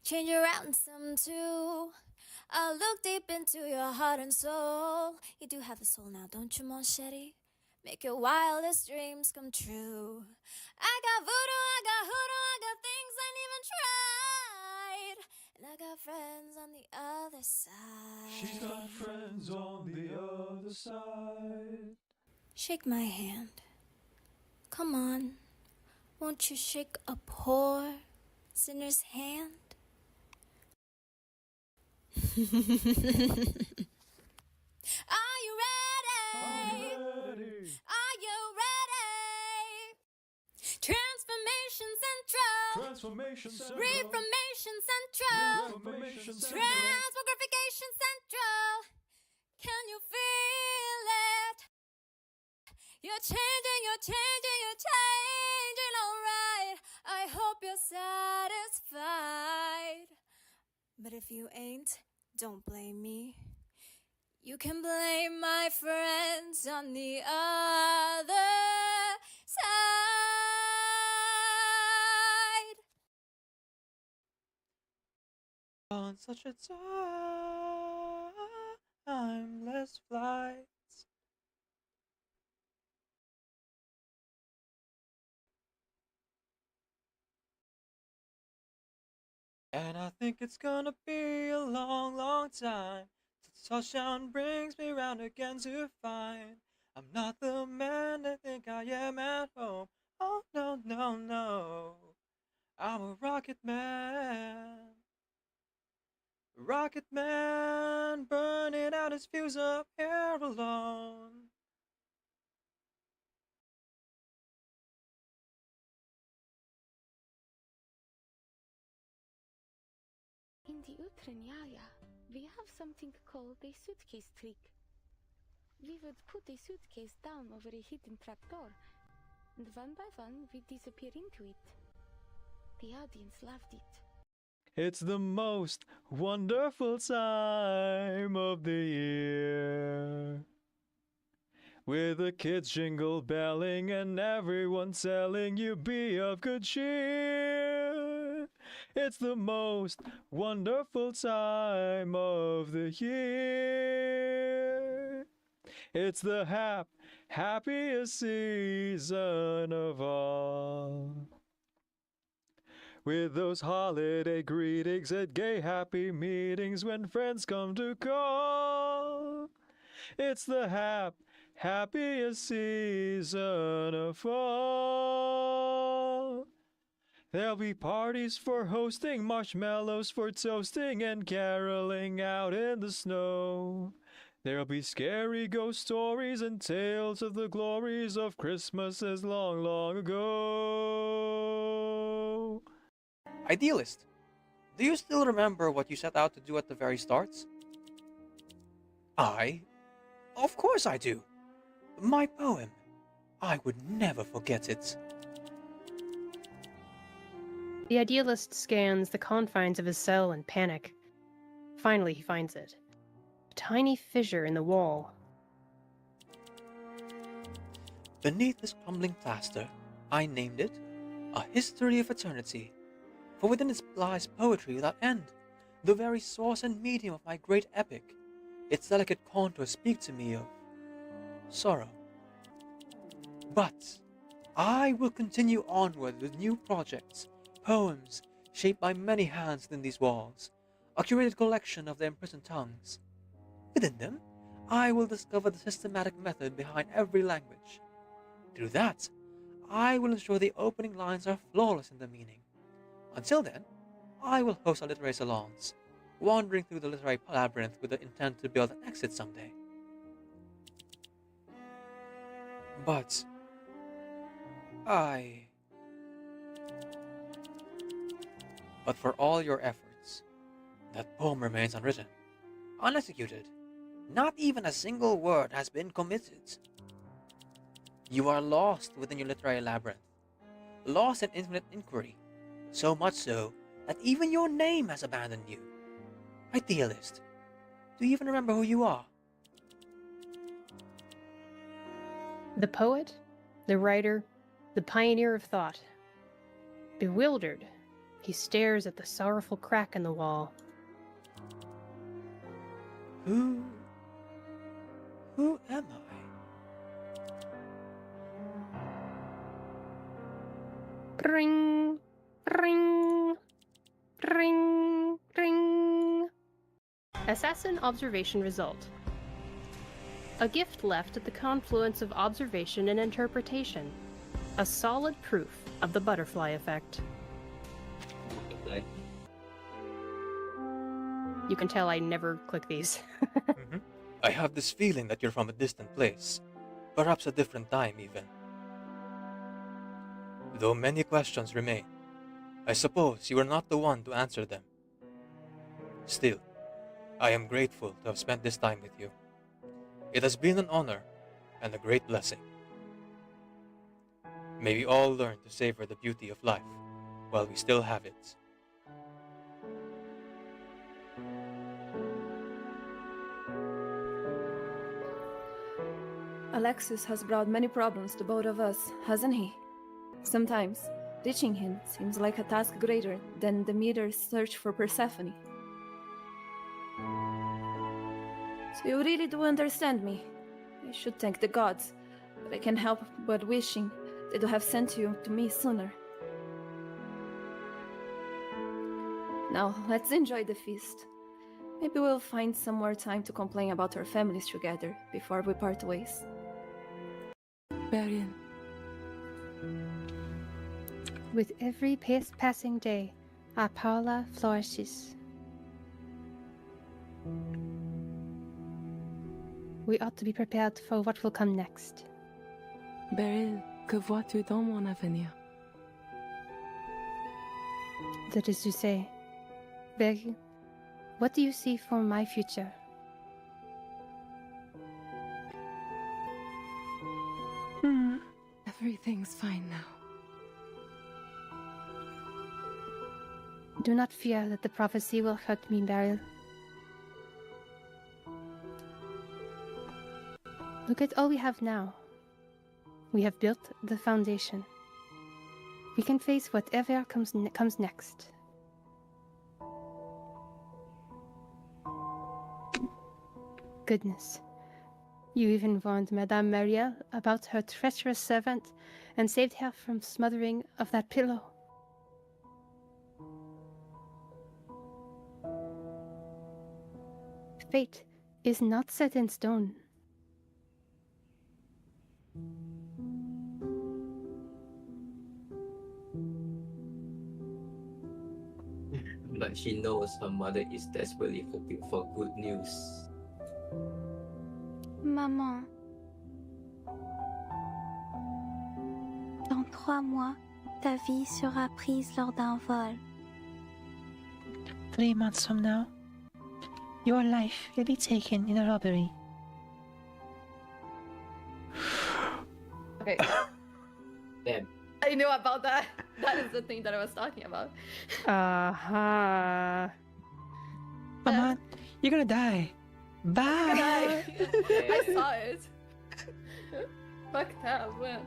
change around some too. I'll look deep into your heart and soul. You do have a soul now, don't you, mon chéri? Make your wildest dreams come true. I got voodoo, I got hoodoo, I got things I ain't even tried. And I got friends on the other side. She's got friends on the other side. Shake my hand. Come on. Won't you shake a poor sinner's hand? Are you ready? Are you ready? Transformation Central. Transformation Central. Reformation Central. Reformation Central. Transmogrification Central. Can you feel it? You're changing, you're changing, you're changing, alright. I hope you're satisfied. But if you ain't, don't blame me. You can blame my friends on the other side. On such a timeless flight. And I think it's gonna be a long, long time till touchdown brings me round again to find I'm not the man I think I am at home. Oh no, no, no, I'm a rocket man. Rocket man, burning out his fuse up here alone. In the Utranyaya, we have something called a suitcase trick. We would put a suitcase down over a hidden trapdoor, and one by one we'd disappear into it. The audience loved it. It's the most wonderful time of the year. With the kids jingle belling and everyone telling you be of good cheer. It's the most wonderful time of the year. It's the happiest season of all. With those holiday greetings at gay happy meetings when friends come to call. It's the happiest season of all. There'll be parties for hosting, marshmallows for toasting, and caroling out in the snow. There'll be scary ghost stories and tales of the glories of Christmases long, long ago. Idealist, do you still remember what you set out to do at the very start? Of course I do. My poem. I would never forget it. The idealist scans the confines of his cell in panic. Finally, he finds it. A tiny fissure in the wall. Beneath this crumbling plaster, I named it A History of Eternity, for within it lies poetry without end, the very source and medium of my great epic. Its delicate contours speak to me of sorrow. But I will continue onward with new projects, poems shaped by many hands within these walls, a curated collection of their imprisoned tongues. Within them, I will discover the systematic method behind every language. Through that, I will ensure the opening lines are flawless in their meaning. Until then, I will host our literary salons, wandering through the literary labyrinth with the intent to build an exit someday. But for all your efforts, that poem remains unwritten, unexecuted. Not even a single word has been committed. You are lost within your literary labyrinth, lost in infinite inquiry, so much so that even your name has abandoned you. Idealist, do you even remember who you are? The poet, the writer, the pioneer of thought. Bewildered, He stares at the sorrowful crack in the wall. Who am I? Ring, ring, ring, ring. Assassin observation result. A gift left at the confluence of observation and interpretation. A solid proof of the butterfly effect. Like, You can tell I never click these. I have this feeling that you're from a distant place. Perhaps a different time, even. Though many questions remain, I suppose you are not the one to answer them. Still, I am grateful to have spent this time with you. It has been an honor and a great blessing. May we all learn to savor the beauty of life while we still have it. Alexis has brought many problems to both of us, hasn't he? Sometimes, reaching him seems like a task greater than Demeter's search for Persephone. So you really do understand me. I should thank the gods, but I can't help but wishing they'd have sent you to me sooner. Now, let's enjoy the feast. Maybe we'll find some more time to complain about our families together before we part ways. Beryl, With every passing day, our Paula flourishes. We ought to be prepared for what will come next. Beryl, que vois-tu dans mon avenir? That is to say, Berry, what do you see for my future? Everything's fine now. Do not fear that the prophecy will hurt me, Beryl. Look at all we have now. We have built the foundation. We can face whatever comes next. Goodness. You even warned Madame Marielle about her treacherous servant and saved her from smothering of that pillow. Fate is not set in stone. but she knows her mother is desperately hoping for good news. Maman, dans 3 mois, ta vie sera prise lors d'un vol. 3 months from now, your life will be taken in a robbery. Okay, Damn. I knew about that. That is the thing that I was talking about. Uh-huh. Mama, you're gonna die. Bye. I saw it. Fuck that, man.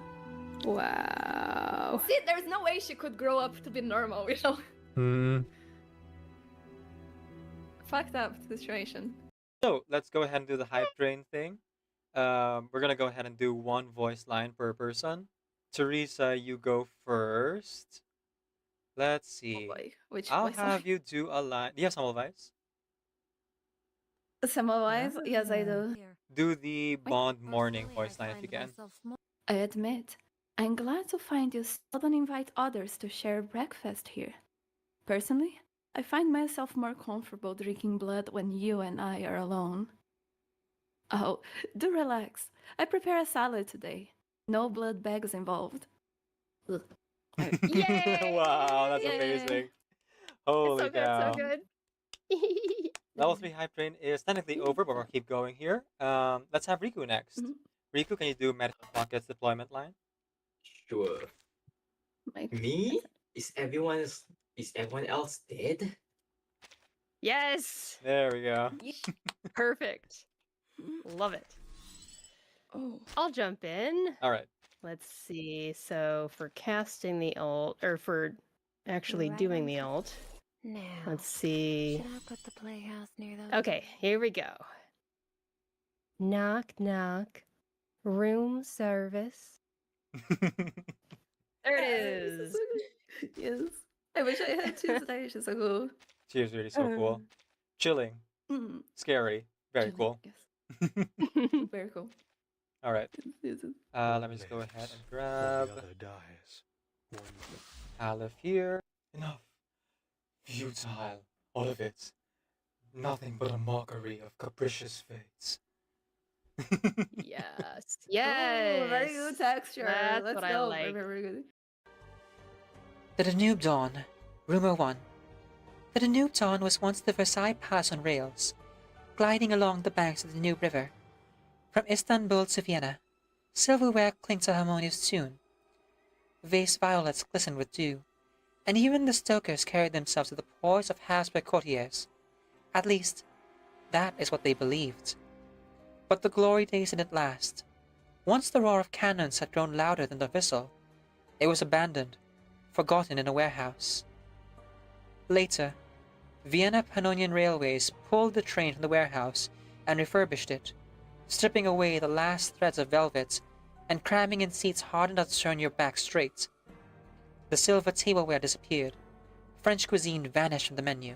Wow. See, there's no way she could grow up to be normal, you know? Fucked up situation. So let's go ahead and do the hype train thing. We're gonna go ahead and do one voice line per person. Teresa, you go first. Let's see. Oh boy, which I'll voice have you do a line. Do you have some advice? Semmelweis? Yes, I do. Do the Bond morning voice line if you can. I admit, I'm glad to find you seldom invite others to share breakfast here. Personally, I find myself more comfortable drinking blood when you and I are alone. Oh, do relax. I prepare a salad today. No blood bags involved. Ugh. Yay! Wow, that's Yay! amazing. Holy So good, cow. so good. Level 3 hype train is technically over, but we'll keep going here. Let's have Riku next. Mhm. Riku, can you do Medicine Pockets deployment line? Sure. Like, Me? Is everyone else dead? Yes! There we go. Perfect. Love it. Oh, I'll jump in. All right. Let's see. So for casting the ult, or for actually Right doing on the time. alt. Now, Let's see. should I put the playhouse near those? Okay, here we go. Knock, knock. Room service. There it This is. so good. Yes. I wish I had Tuesday. She's so cool. She is really so cool. Chilling. Mm. Scary. Very Chilling, cool. Yes. Very cool. All right. Yes, yes. Let me just go ahead and grab Aleph here. Enough. Futile. All of it. Nothing but a mockery of capricious fates. Yes. Yes. Oh, very good texture. That's Let's what I go. like. Very good. The Danube Dawn, Rumor 1. The Danube Dawn was once the Versailles Pass on rails, gliding along the banks of the Danube River. From Istanbul to Vienna, silverware clinked a harmonious tune. Vase violets glistened with dew, and even the stokers carried themselves to the poise of Habsburg courtiers. At least, that is what they believed. But the glory days didn't last. Once the roar of cannons had grown louder than the whistle, it was abandoned, forgotten in a warehouse. Later, Vienna Pannonian Railways pulled the train from the warehouse and refurbished it, stripping away the last threads of velvet and cramming in seats hard enough to turn your back straight. The silver tableware disappeared, French cuisine vanished from the menu,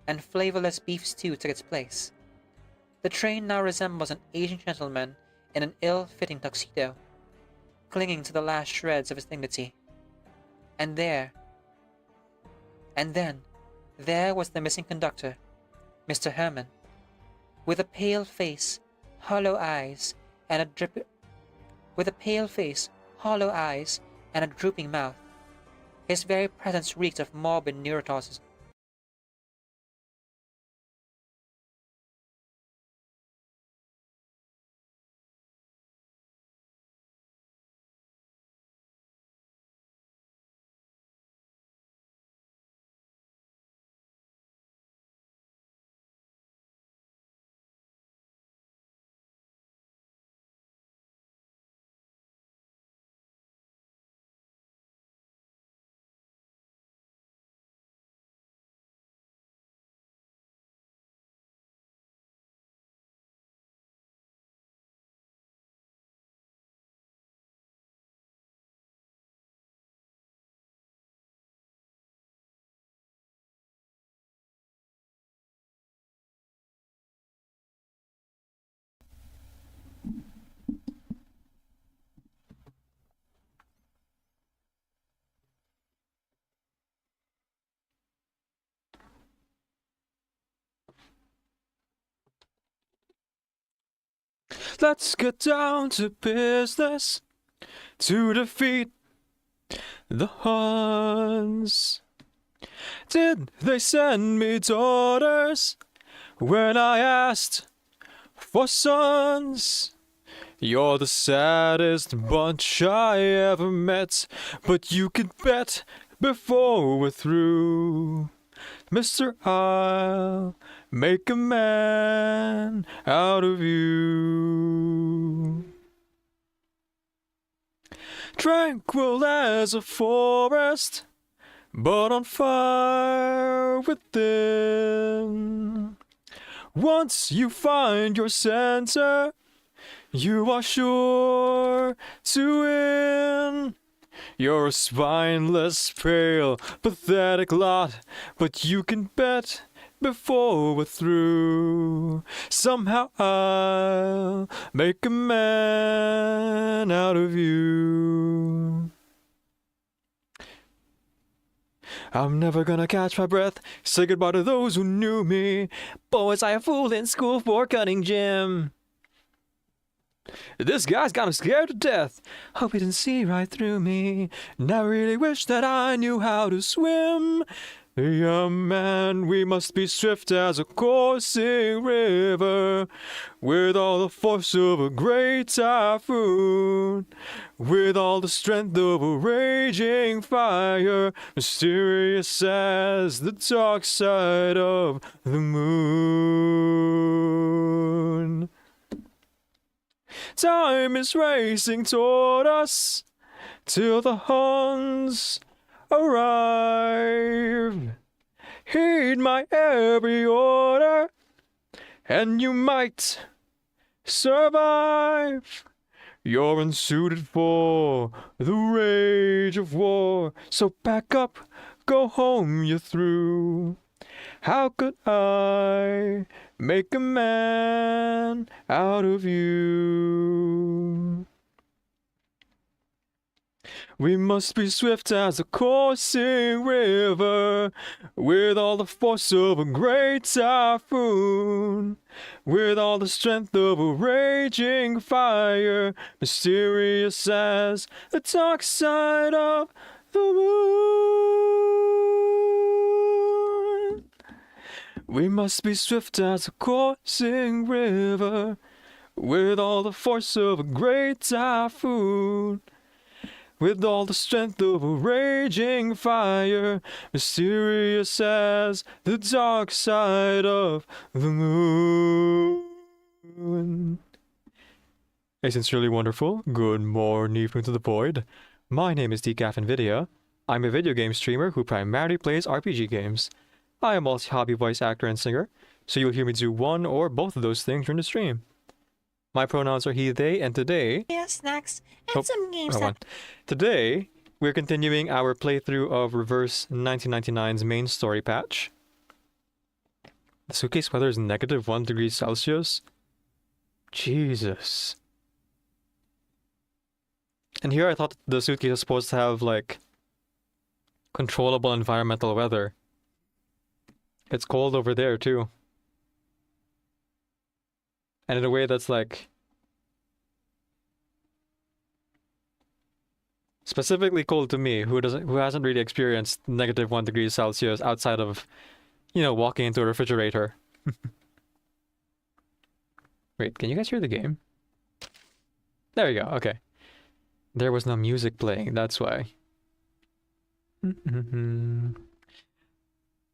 and flavorless beef stew took its place. The train now resembles an Asian gentleman in an ill-fitting tuxedo, clinging to the last shreds of his dignity. And then, there was the missing conductor, Mr. Herman. With a pale face, hollow eyes, and a drooping mouth, his very presence reeked of morbid neuroticism. Let's get down to business to defeat the Huns. Did they send me daughters when I asked for sons? You're the saddest bunch I ever met, but you can bet before we're through, Mister, I'll make a man out of you. Tranquil as a forest, but on fire within. Once you find your center, you are sure to win. You're a spineless, pale, pathetic lot, but you can bet before we're through, somehow I'll make a man out of you. I'm never gonna catch my breath, say goodbye to those who knew me. Boy, was I a fool in school for cutting gym. This guy's got him scared to death. Hope he didn't see right through me. And I really wish that I knew how to swim. Young man, we must be swift as a coursing river, with all the force of a great typhoon, with all the strength of a raging fire, mysterious as the dark side of the moon. Time is racing toward us, till the Huns arrive. Heed my every order, and you might survive. You're unsuited for the rage of war, so back up, go home, you're through. How could I make a man out of you? We must be swift as a coursing river, with all the force of a great typhoon, with all the strength of a raging fire, mysterious as the dark side of the moon. We must be swift as a coursing river, with all the force of a great typhoon, with all the strength of a raging fire, mysterious as the dark side of the moon. A sincerely wonderful good morning, evening to the void. My name is Decaf Nvidia. I'm a video game streamer who primarily plays RPG games. I am also a hobby voice actor and singer, so you'll hear me do one or both of those things during the stream. My pronouns are he, they, and today... Yes, snacks, and some games that... Today, we're continuing our playthrough of Reverse 1999's main story patch. The suitcase weather is negative 1 degree Celsius? Jesus. And here I thought the suitcase was supposed to have, like, controllable environmental weather. It's cold over there, too. And in a way that's like specifically cold to me, who hasn't really experienced negative 1 degree Celsius outside of, you know, walking into a refrigerator. Wait, can you guys hear the game? There you go, okay. There was no music playing, that's why.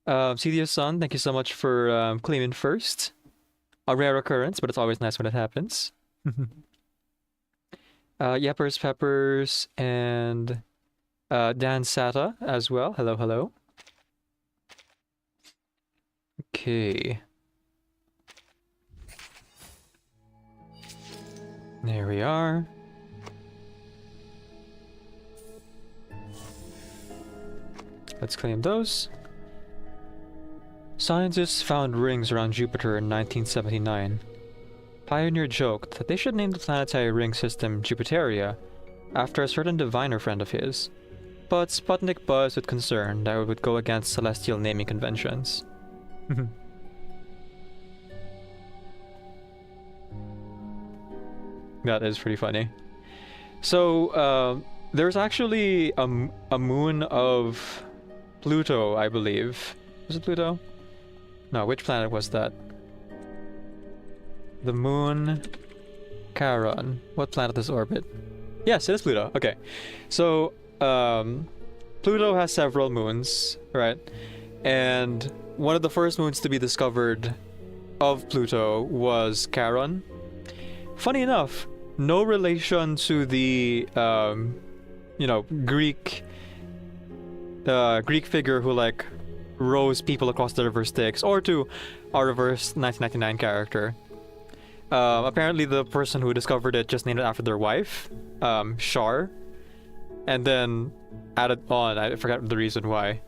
Cedia's son, thank you so much for claiming first. A rare occurrence, but it's always nice when it happens. Yeppers, Peppers, and Dan Sata as well. Hello, hello. Okay. There we are. Let's claim those. Scientists found rings around Jupiter in 1979. Pioneer joked that they should name the planetary ring system Jupiteria after a certain diviner friend of his, but Sputnik buzzed with concern that it would go against celestial naming conventions. That is pretty funny. So, there's actually a moon of Pluto, I believe. Was it Pluto? No, which planet was that? The moon... Charon. What planet does orbit? Yes, it is Pluto. Okay. So, Pluto has several moons, right? And one of the first moons to be discovered of Pluto was Charon. Funny enough, no relation to the, you know, Greek figure who, like, rose people across the river Styx, or to our Reverse 1999 character. Apparently the person who discovered it just named it after their wife, Shar, and then added on, I forgot the reason why.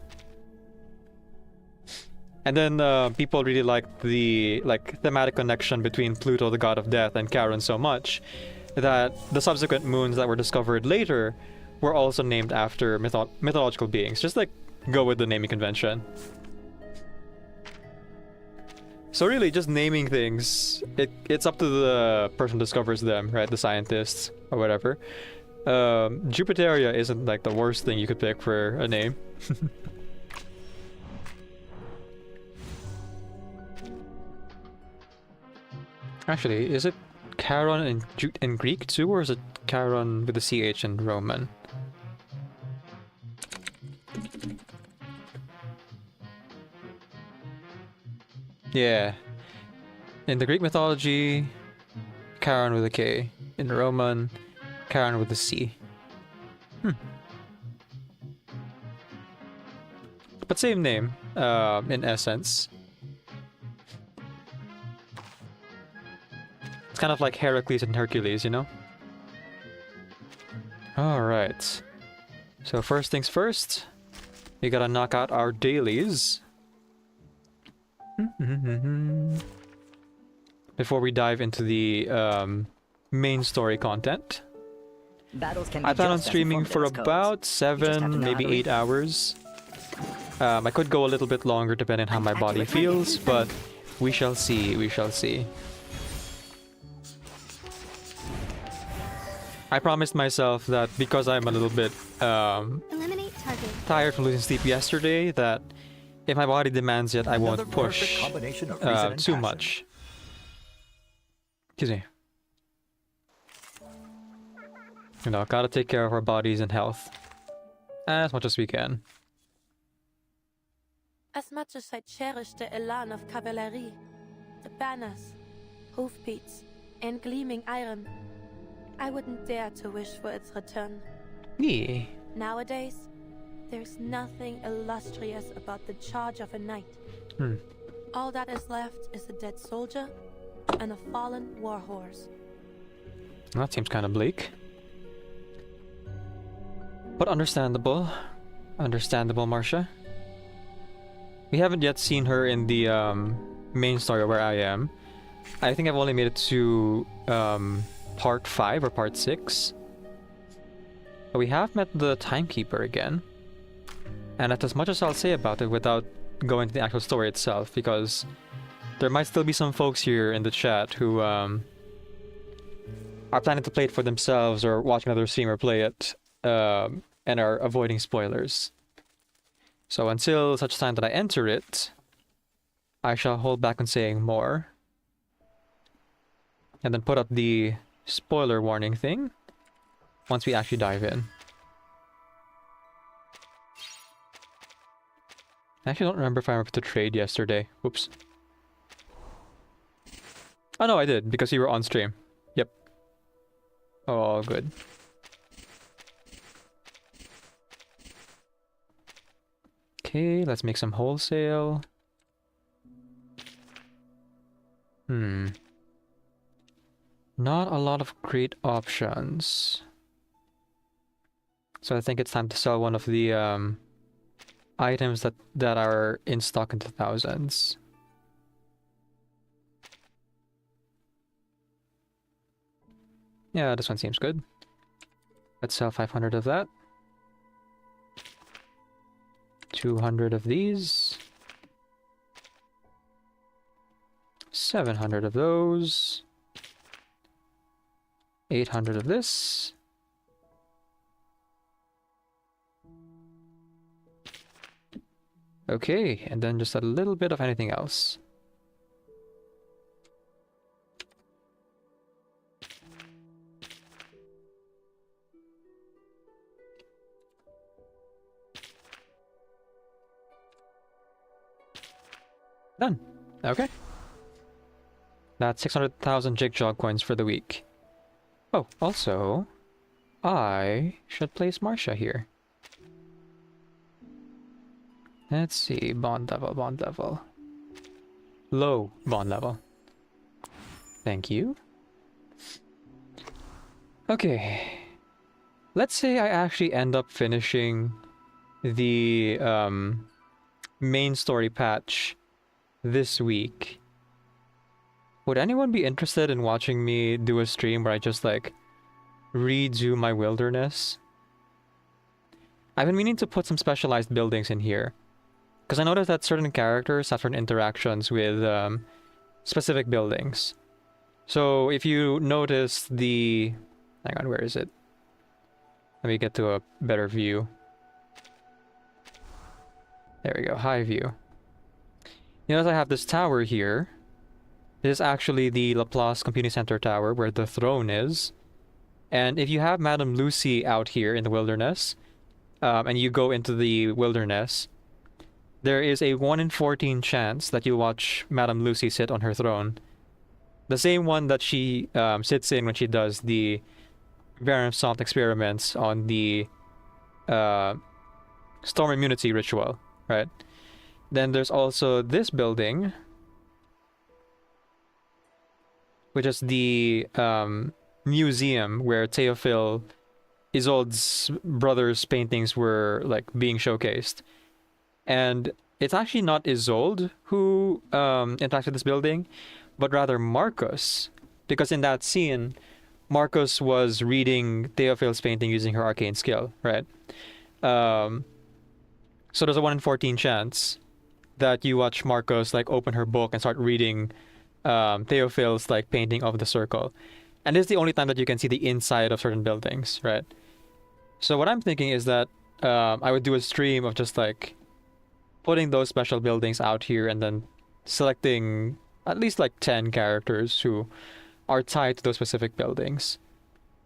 And then people really liked the thematic connection between Pluto, the god of death, and Charon so much that the subsequent moons that were discovered later were also named after mythological beings. Just like go with the naming convention. So really, just naming things, it's up to the person who discovers them, right? The scientists or whatever. Jupiteria isn't like the worst thing you could pick for a name. Actually, is it Charon in Greek too, or is it Charon with the CH in Roman? Yeah. In the Greek mythology, Charon with a K. In Roman, Charon with a C. but same name, in essence. It's kind of like Heracles and Hercules, you know? Alright. So first things first, we gotta knock out our dailies. Before we dive into the main story content. I plan on streaming for about 7, maybe 8 hours. I could go a little bit longer depending on how my body feels, but we shall see, we shall see. I promised myself that because I'm a little bit tired from losing sleep yesterday, that if my body demands it, I won't push too much. Excuse me. You know, gotta take care of our bodies and health as much as we can. As much as I cherish the elan of cavalry, the banners, hoofbeats, and gleaming iron, I wouldn't dare to wish for its return. Yeah. Nowadays, there's nothing illustrious about the charge of a knight. All that is left is a dead soldier and a fallen warhorse. That seems kind of bleak. But understandable. Understandable, Marcia. We haven't yet seen her in the main story where I am. I think I've only made it to part 5 or part 6. But we have met the timekeeper again. And that's as much as I'll say about it without going to the actual story itself, because there might still be some folks here in the chat who are planning to play it for themselves or watch another streamer play it and are avoiding spoilers. So until such time that I enter it, I shall hold back on saying more. And then put up the spoiler warning thing once we actually dive in. I actually don't remember if I remember to trade yesterday. Whoops. Oh no, I did, because you were on stream. Yep. Oh, good. Okay, let's make some wholesale. Not a lot of great options. So I think it's time to sell one of the items that are in stock in the thousands. Yeah, this one seems good. Let's sell 500 of that. 200 of these. 700 of those. 800 of this. Okay, and then just a little bit of anything else. Done. Okay. That's 600,000 Jigjaw coins for the week. Oh, also, I should place Marcia here. Let's see, bond level, bond level. Low bond level. Thank you. Okay. Let's say I actually end up finishing the main story patch this week. Would anyone be interested in watching me do a stream where I just like redo my wilderness? I've been meaning to put some specialized buildings in here, because I noticed that certain characters have certain interactions with specific buildings. So if you notice the... Hang on, where is it? Let me get to a better view. There we go, high view. You notice I have this tower here. This is actually the Laplace Computing Center tower where the throne is. And if you have Madame Lucy out here in the wilderness, and you go into the wilderness, there is a 1 in 14 chance that you watch Madame Lucy sit on her throne. The same one that she sits in when she does the Baron of Salt experiments on the Storm Immunity ritual, right? Then there's also this building, which is the museum where Theophil Isolde's brother's paintings were like being showcased. And it's actually not Isolde who interacts with this building, but rather Marcus. Because in that scene, Marcus was reading Theophil's painting using her arcane skill, right? So there's a 1 in 14 chance that you watch Marcus like open her book and start reading Theophil's like painting of the circle. And this is the only time that you can see the inside of certain buildings, right? So what I'm thinking is that I would do a stream of just like putting those special buildings out here and then selecting at least like 10 characters who are tied to those specific buildings.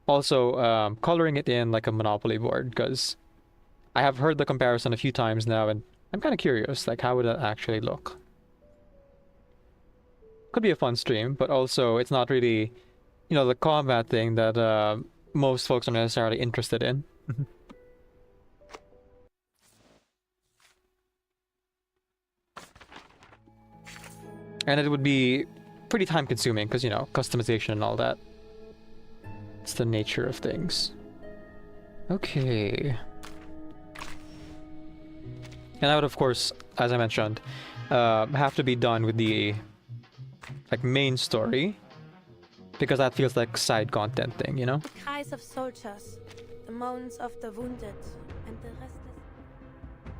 Also, coloring it in like a Monopoly board, because I have heard the comparison a few times now and I'm kind of curious, like how would that actually look? Could be a fun stream, but also it's not really, you know, the combat thing that most folks are necessarily interested in. And it would be pretty time consuming because, you know, customization and all that. It's the nature of things. Okay. And that would, of course, as I mentioned, have to be done with the like main story, because that feels like side content thing, you know? The cries of soldiers, the moans of the wounded, and the restless...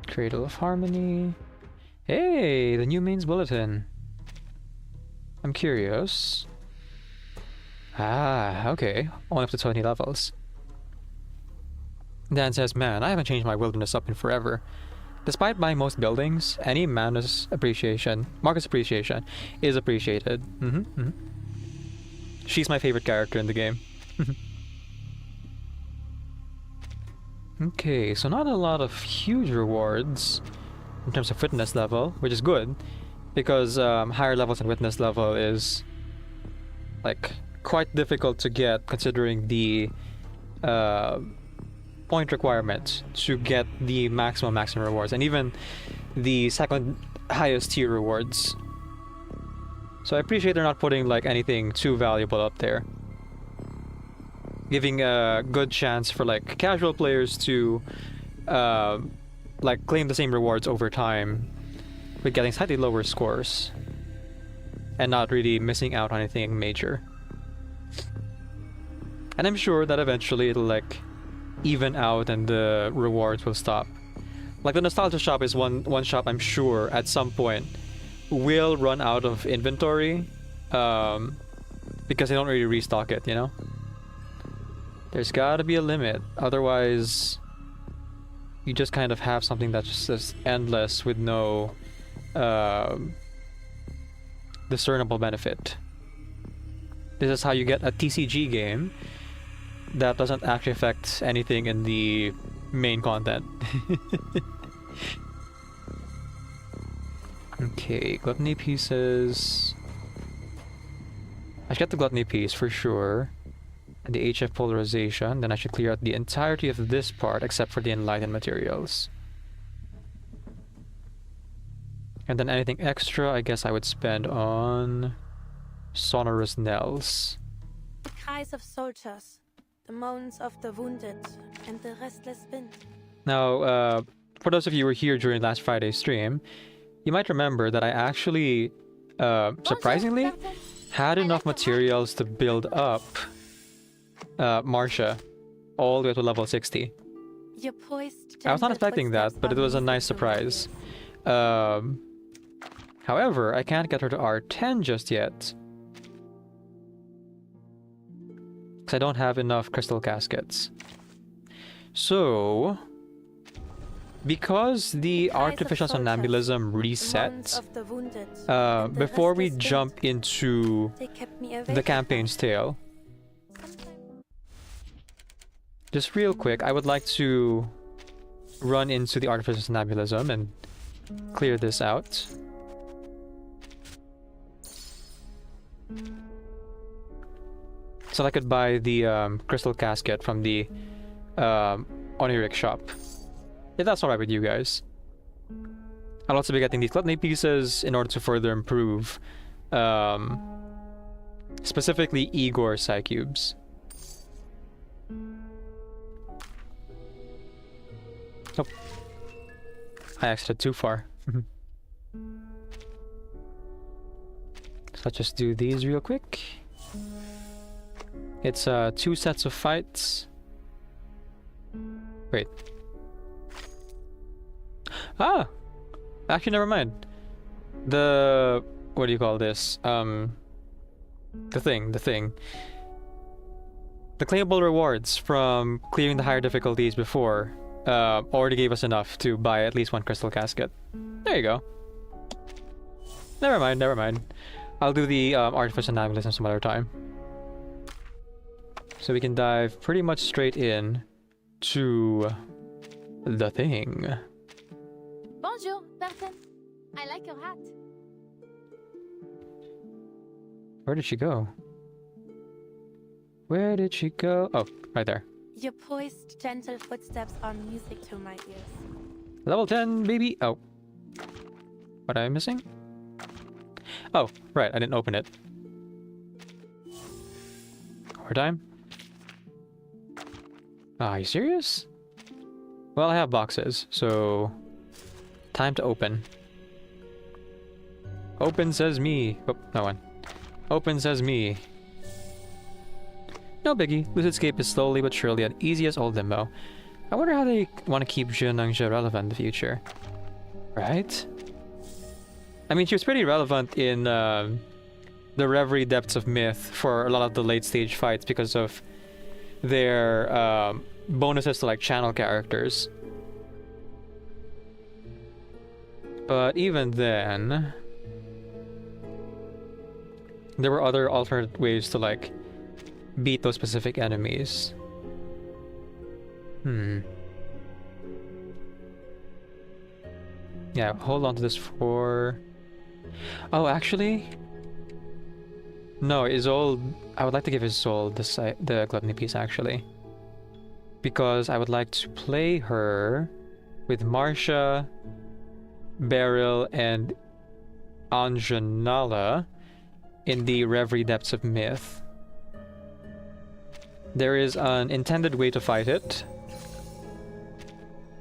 Cradle of Harmony. Hey, the new mains bulletin. I'm curious. Ah, okay. Only up to 20 levels. Dan says, man, I haven't changed my wilderness up in forever. Despite buying most buildings, any Marcus appreciation is appreciated. She's my favorite character in the game. Okay, so not a lot of huge rewards in terms of witness level, which is good, because higher levels in witness level is like quite difficult to get considering the point requirement to get the maximum rewards, and even the second highest tier rewards. So I appreciate they're not putting like anything too valuable up there, giving a good chance for like casual players to like claim the same rewards over time with getting slightly lower scores and not really missing out on anything major. And I'm sure that eventually it'll like even out and the rewards will stop. Like the nostalgia shop is one shop I'm sure at some point will run out of inventory because they don't really restock it, you know? There's gotta be a limit, otherwise you just kind of have something that's just endless with no discernible benefit. This is how you get a TCG game that doesn't actually affect anything in the main content. Okay, gluttony pieces. I should get the gluttony piece for sure. And the HF polarization, then I should clear out the entirety of this part except for the enlightened materials. And then anything extra, I guess I would spend on sonorous knells. The cries of soldiers, the moans of the wounded, and the restless wind. Now, for those of you who were here during last Friday's stream, you might remember that I actually, surprisingly, had enough materials to build up Marcia all the way to level 60. You're poised, I was not expecting that, but it was a nice surprise. However, I can't get her to R10 just yet, because I don't have enough crystal caskets. So, because the artificial somnambulism resets before we jump into the campaign's tale, just real quick, I would like to run into the artificial somnambulism and clear this out. So I could buy the crystal casket from the oniric shop. If that's alright with you guys. I'll also be getting these gluttony pieces in order to further improve, specifically Igor Psi cubes. Oh, I exited too far. So let's just do these real quick. It's 2 sets of fights. Wait. Ah! Actually, never mind. The... what do you call this? The thing. The claimable rewards from clearing the higher difficulties before already gave us enough to buy at least 1 crystal casket. There you go. Never mind. I'll do the artificial navigator some other time. So we can dive pretty much straight in to the thing. Bonjour, Berthen. I like your hat. Where did she go? Where did she go? Oh, right there. Your poised, gentle footsteps are music to my ears. Level 10, baby! Oh. What am I missing? Oh, right, I didn't open it. Overtime? Are you serious? Well, I have boxes, so... time to open. Open says me. Oh, no one. Open says me. No biggie. Lucidscape is slowly but surely as easy as old limbo. I wonder how they want to keep Junangja relevant in the future. Right? I mean, she was pretty relevant in the Reverie Depths of Myth for a lot of the late stage fights because of their bonuses to like channel characters. But even then, there were other alternate ways to like beat those specific enemies. Yeah, hold on to this for... Oh, actually... No, Isolde... I would like to give Isolde the gluttony piece, actually. Because I would like to play her with Marcia, Beryl, and Anjanala in the Reverie Depths of Myth. There is an intended way to fight it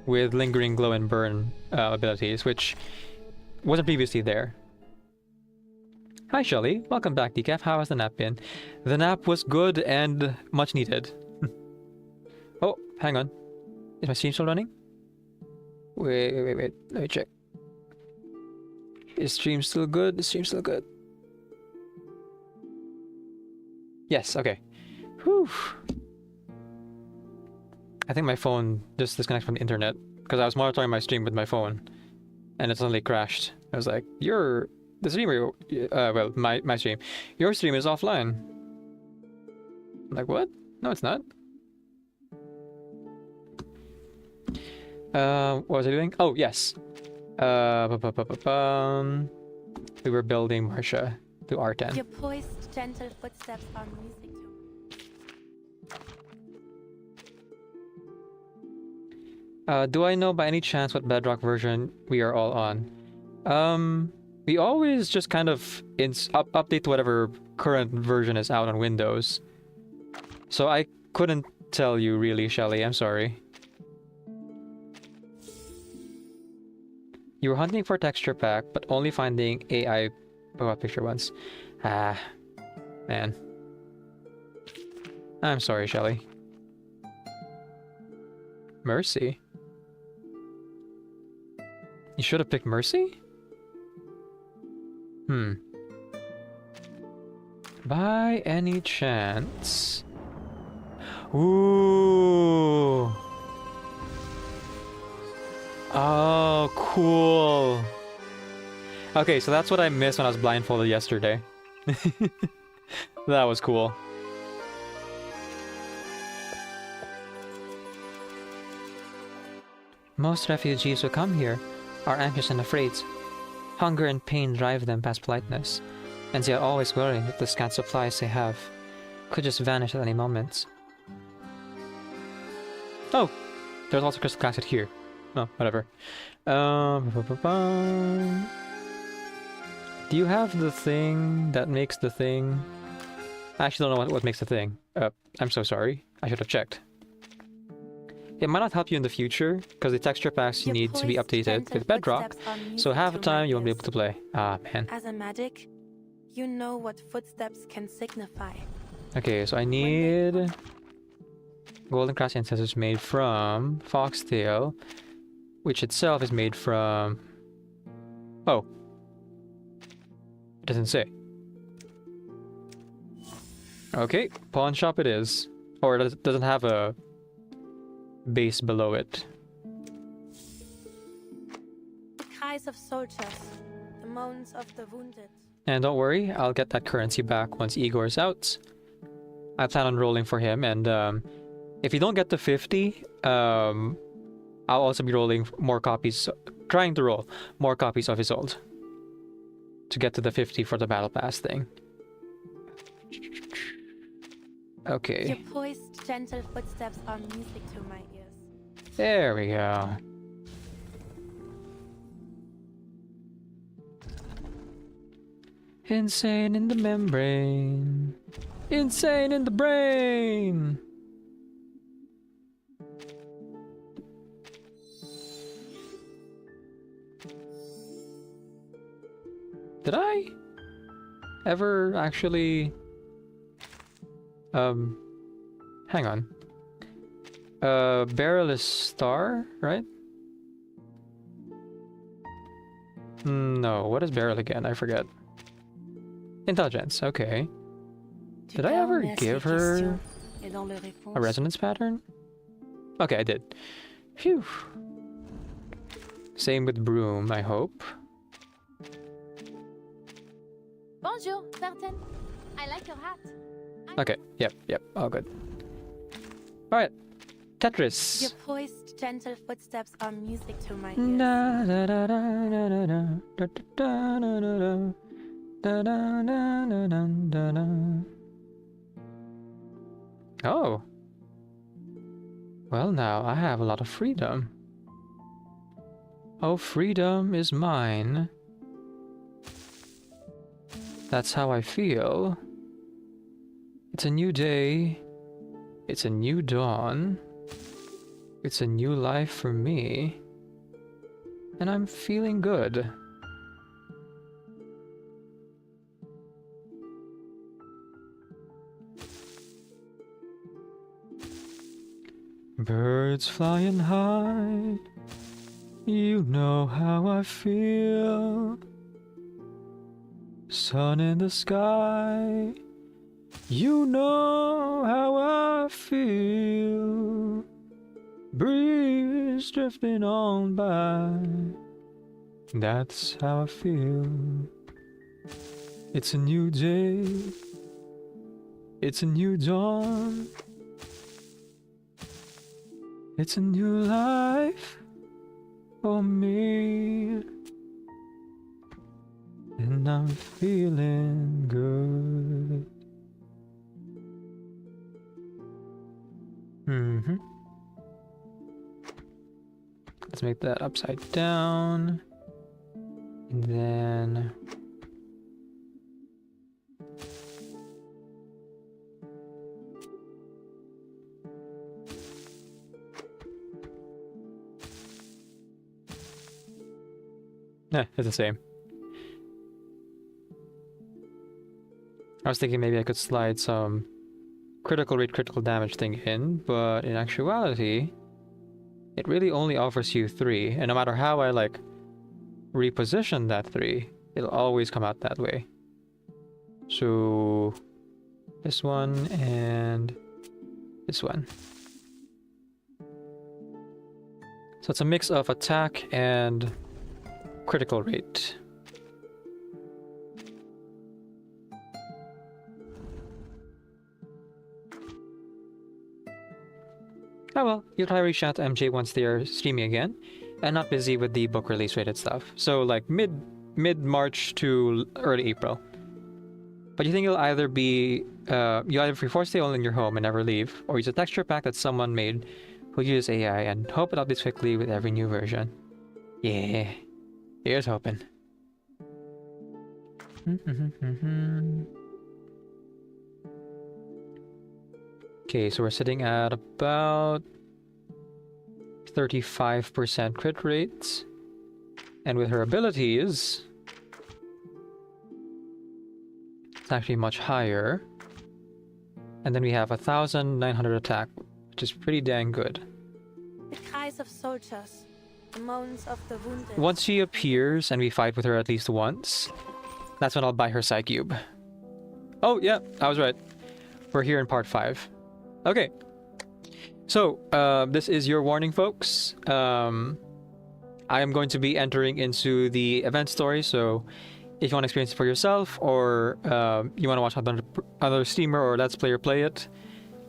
with Lingering Glow and Burn abilities, which wasn't previously there. Hi Shelly, welcome back Decaf. How has the nap been? The nap was good and much needed. Oh, hang on. Is my stream still running? Wait. Let me check. Is stream still good? Is stream still good? Yes, okay. Whew. I think my phone just disconnected from the internet because I was monitoring my stream with my phone and it suddenly crashed. I was like, the streamer, well, my stream. Your stream is offline. I'm like, what? No, it's not. What was I doing? Oh, yes. We were building Marcia to R10. Your poised, gentle footsteps are music to me. Do I know by any chance what Bedrock version we are all on? We always just kind of update whatever current version is out on Windows. So I couldn't tell you really, Shelly. I'm sorry. You were hunting for texture pack, but only finding AI profile picture ones. Ah, man. I'm sorry, Shelly. Mercy? You should have picked Mercy? By any chance... Ooh! Oh, cool! Okay, so that's what I missed when I was blindfolded yesterday. That was cool. Most refugees who come here are anxious and afraid. Hunger and pain drive them past politeness, and they are always worrying that the scant supplies they have could just vanish at any moment. Oh! There's also crystal casket here. No, whatever. Do you have the thing that makes the thing? I actually don't know what makes the thing. I'm so sorry. I should have checked. It might not help you in the future, because the texture packs you need to be updated with Bedrock, so half the time you won't be able to play. Ah, man. As a magic, you know what footsteps can signify. Okay, so I need golden cross incense made from foxtail, which itself is made from... Oh. It doesn't say. Okay, pawn shop it is. Or it doesn't have a base below it. The cries of soldiers, the moans of the wounded. And don't worry, I'll get that currency back once Igor's out. I plan on rolling for him, and if you don't get to 50, I'll also be rolling more copies, trying to roll more copies of Isolde to get to the 50 for the battle pass thing. Okay. Your poised, gentle footsteps are music to my ears. There we go. Insane in the membrane. Insane in the brain. Did I ever actually... hang on. Barrelless star, right? No, what is barrel again? I forget. Intelligence, okay. Did I ever give her a resonance pattern? Okay, I did. Phew. Same with broom, I hope. Bonjour, Verten. I like your hat. Okay, yep, all good. Alright, Tetris. Your poised, gentle footsteps are music to my Da, ears. da, da, da, da, da, da, da, da, da, da. Da, da, da, da, da, da, da. Oh. Well, now I have a lot of freedom. Oh, freedom is mine. That's how I feel. It's a new day. It's a new dawn. It's a new life for me. And I'm feeling good. Birds flying high, you know how I feel. Sun in the sky, you know how I feel. Breeze drifting on by, that's how I feel. It's a new day, it's a new dawn. It's a new life for me, and I'm feeling good. Let's make that upside down, and then it's the same. I was thinking maybe I could slide some critical rate, critical damage thing in, but in actuality, it really only offers you 3, and no matter how I like reposition that 3, it'll always come out that way. So this one and this one. So it's a mix of attack and critical rate. Oh well, you'll try reaching out to MJ once they're streaming again, and not busy with the book release rated stuff. So like mid-March to early April. But you think it'll either be, you either free force stay only in your home and never leave, or use a texture pack that someone made who use AI and hope it updates quickly with every new version. Yeah, here's hoping. Okay, so we're sitting at about 35% crit rates. And with her abilities, it's actually much higher. And then we have 1,900 attack, which is pretty dang good. The cries of soldiers, the moans of the wounded. Once she appears and we fight with her at least once, that's when I'll buy her Psy Cube. Oh, yeah, I was right. We're here in part 5. Okay. So, this is your warning, folks. I am going to be entering into the event story, so if you want to experience it for yourself, or you want to watch another streamer or let's player play it,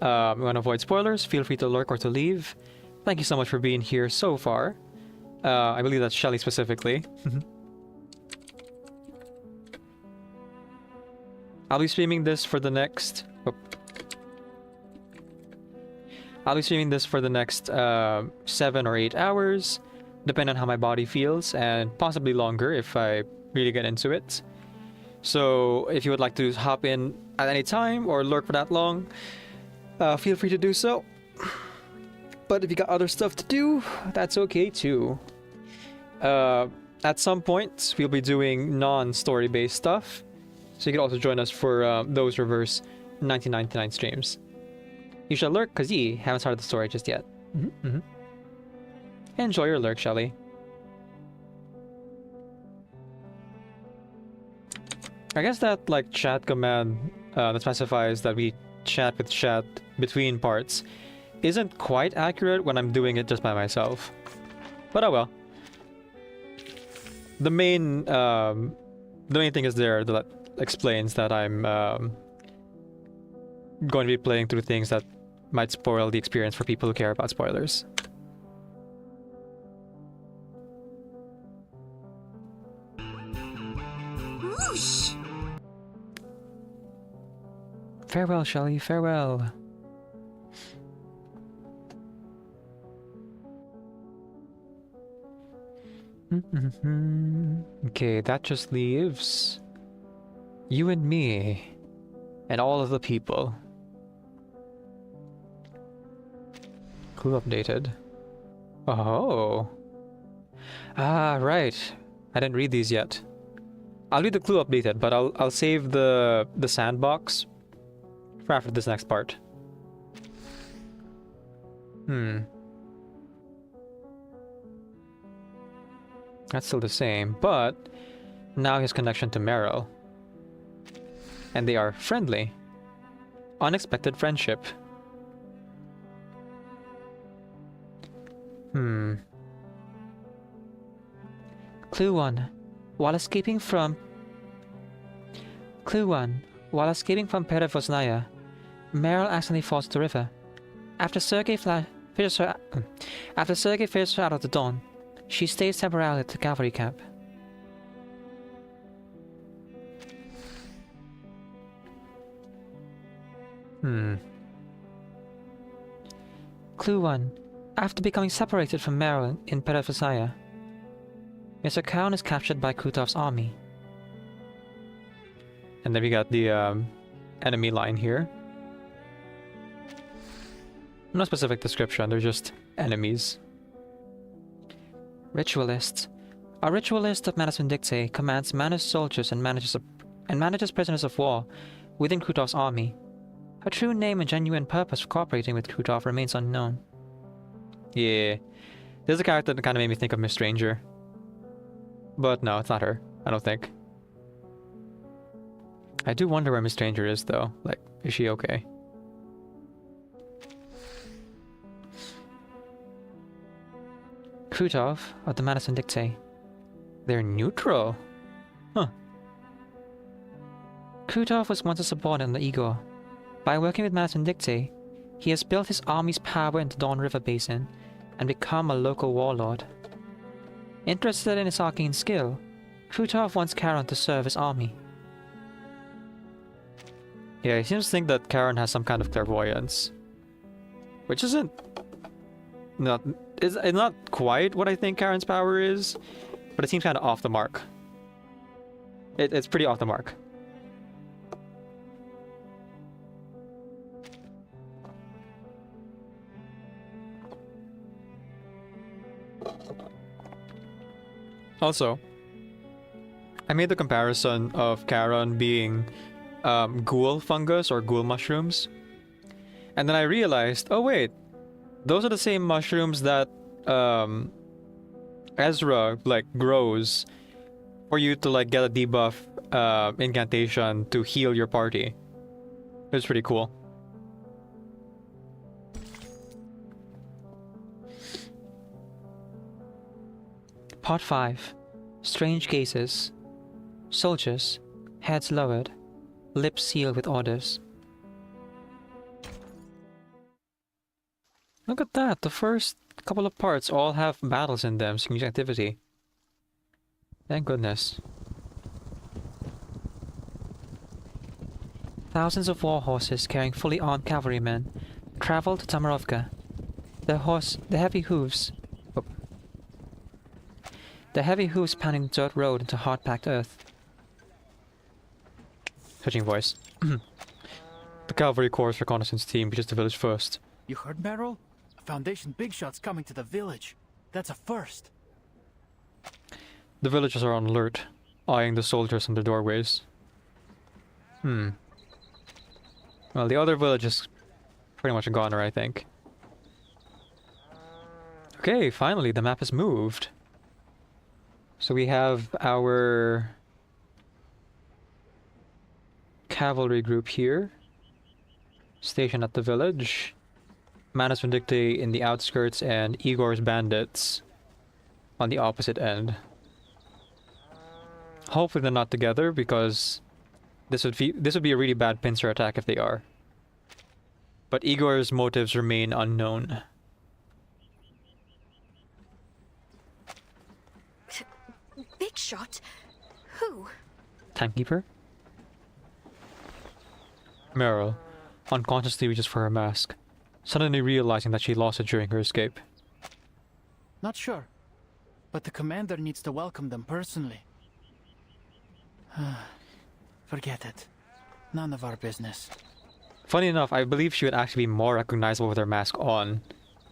you want to avoid spoilers, feel free to lurk or to leave. Thank you so much for being here so far. I believe that's Shelly specifically. I'll be streaming this for the next... I'll be streaming this for the next 7 or 8 hours, depending on how my body feels, and possibly longer if I really get into it. So if you would like to hop in at any time or lurk for that long, feel free to do so. But if you got other stuff to do, that's okay too. At some point, we'll be doing non-story based stuff, so you can also join us for those reverse 1999 streams. You shall lurk, cause ye haven't started the story just yet. Enjoy your lurk, Shelly. I guess that like chat command that specifies that we chat with chat between parts isn't quite accurate when I'm doing it just by myself. But oh well. The main thing is there that explains that I'm going to be playing through things that might spoil the experience for people who care about spoilers. Whoosh! Farewell, Shelly, farewell. Okay, that just leaves you and me and all of the people. Clue updated. Oh. Ah, right. I didn't read these yet. I'll read the clue updated, but I'll save the sandbox for after this next part. That's still the same, but now his connection to Meryl. And they are friendly. Unexpected friendship. Clue 1. While escaping from Perevosnaya, Meryl accidentally falls to the river. After Sergei fishes her out of the dawn, she stays temporarily at the cavalry camp. Clue 1. After becoming separated from Meryl in Perevosnaya, Mr. Khan is captured by Kutov's army. And then we got the enemy line here. No specific description, they're just enemies. Ritualist. A ritualist of Manus Vindictae commands Manus soldiers and manages prisoners of war within Kutov's army. Her true name and genuine purpose for cooperating with Kutov remains unknown. Yeah, there's a character that kind of made me think of Miss Stranger. But no, it's not her, I don't think. I do wonder where Miss Stranger is though. Like, is she okay? Krutov of the Manus Vindictae. They're neutral? Huh. Krutov was once a subordinate in the Igor. By working with Manus Vindictae, he has built his army's power in the Dawn River Basin and become a local warlord. Interested in his arcane skill, Krutov wants Charon to serve his army. Yeah, he seems to think that Charon has some kind of clairvoyance. Which isn't not it's not quite what I think Karen's power is, but it seems kind of off the mark. It's pretty off the mark. Also, I made the comparison of Karen being ghoul fungus or ghoul mushrooms, and then I realized, oh wait, those are the same mushrooms that Ezra like grows for you to like get a debuff incantation to heal your party. It was pretty cool. Part 5. Strange cases. Soldiers, heads lowered, lips sealed with orders. Look at that, the first couple of parts all have battles in them, strange activity. Thank goodness. Thousands of war horses carrying fully armed cavalrymen travel to Tamarovka. The heavy hooves pounding the dirt road into hard-packed earth. Touching voice. The cavalry corps reconnaissance team reaches the village first. You heard, Meryl? A Foundation big shot's coming to the village. That's a first. The villagers are on alert, eyeing the soldiers in the doorways. Well, the other village is pretty much a goner, I think. Okay, finally, the map has moved. So we have our cavalry group here, stationed at the village. Manus Vindicti in the outskirts and Igor's bandits on the opposite end. Hopefully they're not together, because this would be a really bad pincer attack if they are. But Igor's motives remain unknown. Big shot? Who? Timekeeper? Meryl unconsciously reaches for her mask, suddenly realizing that she lost it during her escape. Not sure, but the commander needs to welcome them personally. Forget it. None of our business. Funny enough, I believe she would actually be more recognizable with her mask on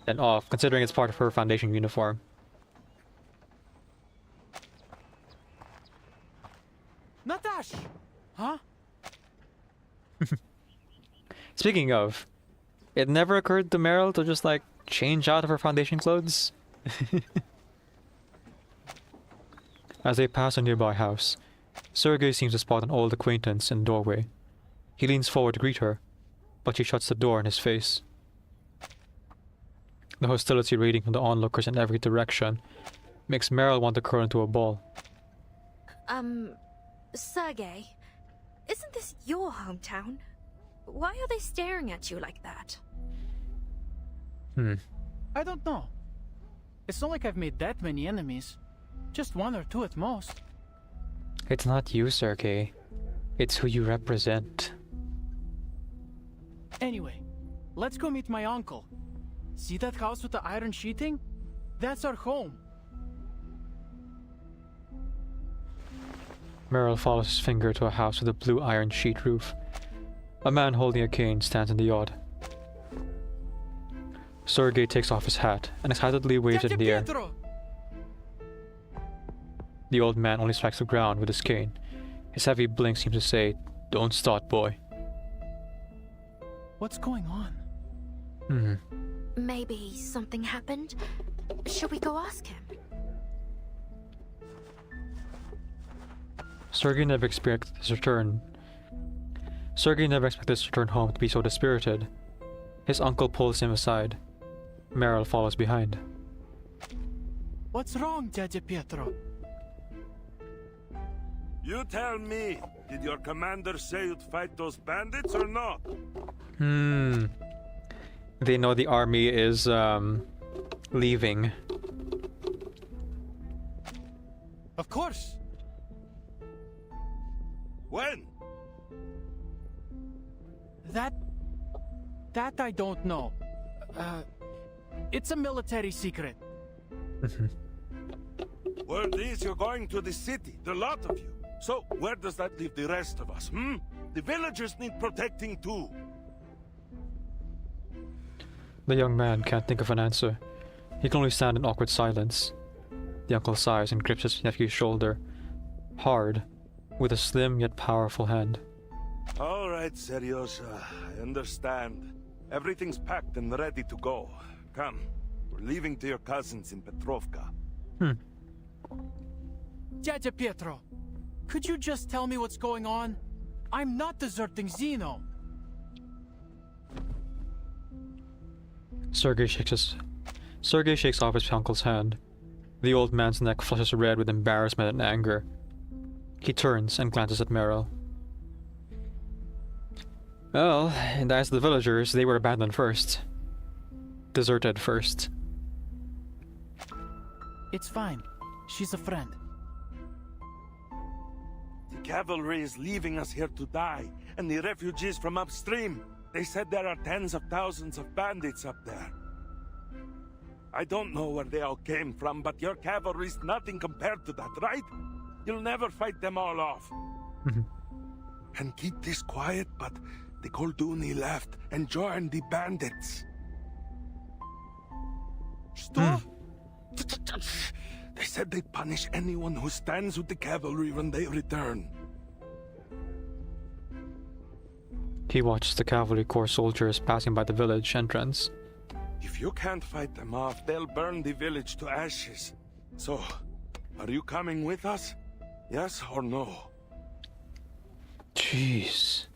than off, considering it's part of her Foundation uniform. Natash! Huh? Speaking of, it never occurred to Meryl to just like change out of her Foundation clothes. As they pass a nearby house, Sergei seems to spot an old acquaintance in the doorway. He leans forward to greet her, but she shuts the door in his face. The hostility radiating from the onlookers in every direction makes Meryl want to curl into a ball. Sergei, isn't this your hometown? Why are they staring at you like that? I don't know. It's not like I've made that many enemies. Just one or two at most. It's not you, Sergei. It's who you represent. Anyway, let's go meet my uncle. See that house with the iron sheeting? That's our home. Meryl follows his finger to a house with a blue iron sheet roof. A man holding a cane stands in the yard. Sergei takes off his hat and excitedly waves it in the air. The old man only strikes the ground with his cane. His heavy blink seems to say, "Don't start, boy." What's going on? Maybe something happened? Should we go ask him? Sergei never expected his return home to be so dispirited. His uncle pulls him aside. Meryl follows behind. What's wrong, Dядя Pietro? You tell me, did your commander say you'd fight those bandits or not? They know the army is, leaving. Of course. When? That I don't know. It's a military secret. Word is you're going to the city, the lot of you. So, where does that leave the rest of us, hmm? The villagers need protecting too. The young man can't think of an answer. He can only stand in awkward silence. The uncle sighs and grips his nephew's shoulder, hard, with a slim yet powerful hand. All right, Seryosa, I understand. Everything's packed and ready to go. Come, we're leaving to your cousins in Petrovka. Dядя Pietro, could you just tell me what's going on? I'm not deserting Zeno. Sergei shakes off his uncle's hand. The old man's neck flushes red with embarrassment and anger. He turns and glances at Meryl. Well, and as the villagers, they were abandoned first. Deserted first. It's fine. She's a friend. The cavalry is leaving us here to die, and the refugees from upstream. They said there are tens of thousands of bandits up there. I don't know where they all came from, but your cavalry's nothing compared to that, right? You'll never fight them all off. And keep this quiet, but the Kolduni left and joined the bandits. Stop! They said they'd punish anyone who stands with the cavalry when they return. He watches the cavalry corps soldiers passing by the village entrance. If you can't fight them off, they'll burn the village to ashes. So, are you coming with us? Yes or no? Jeez.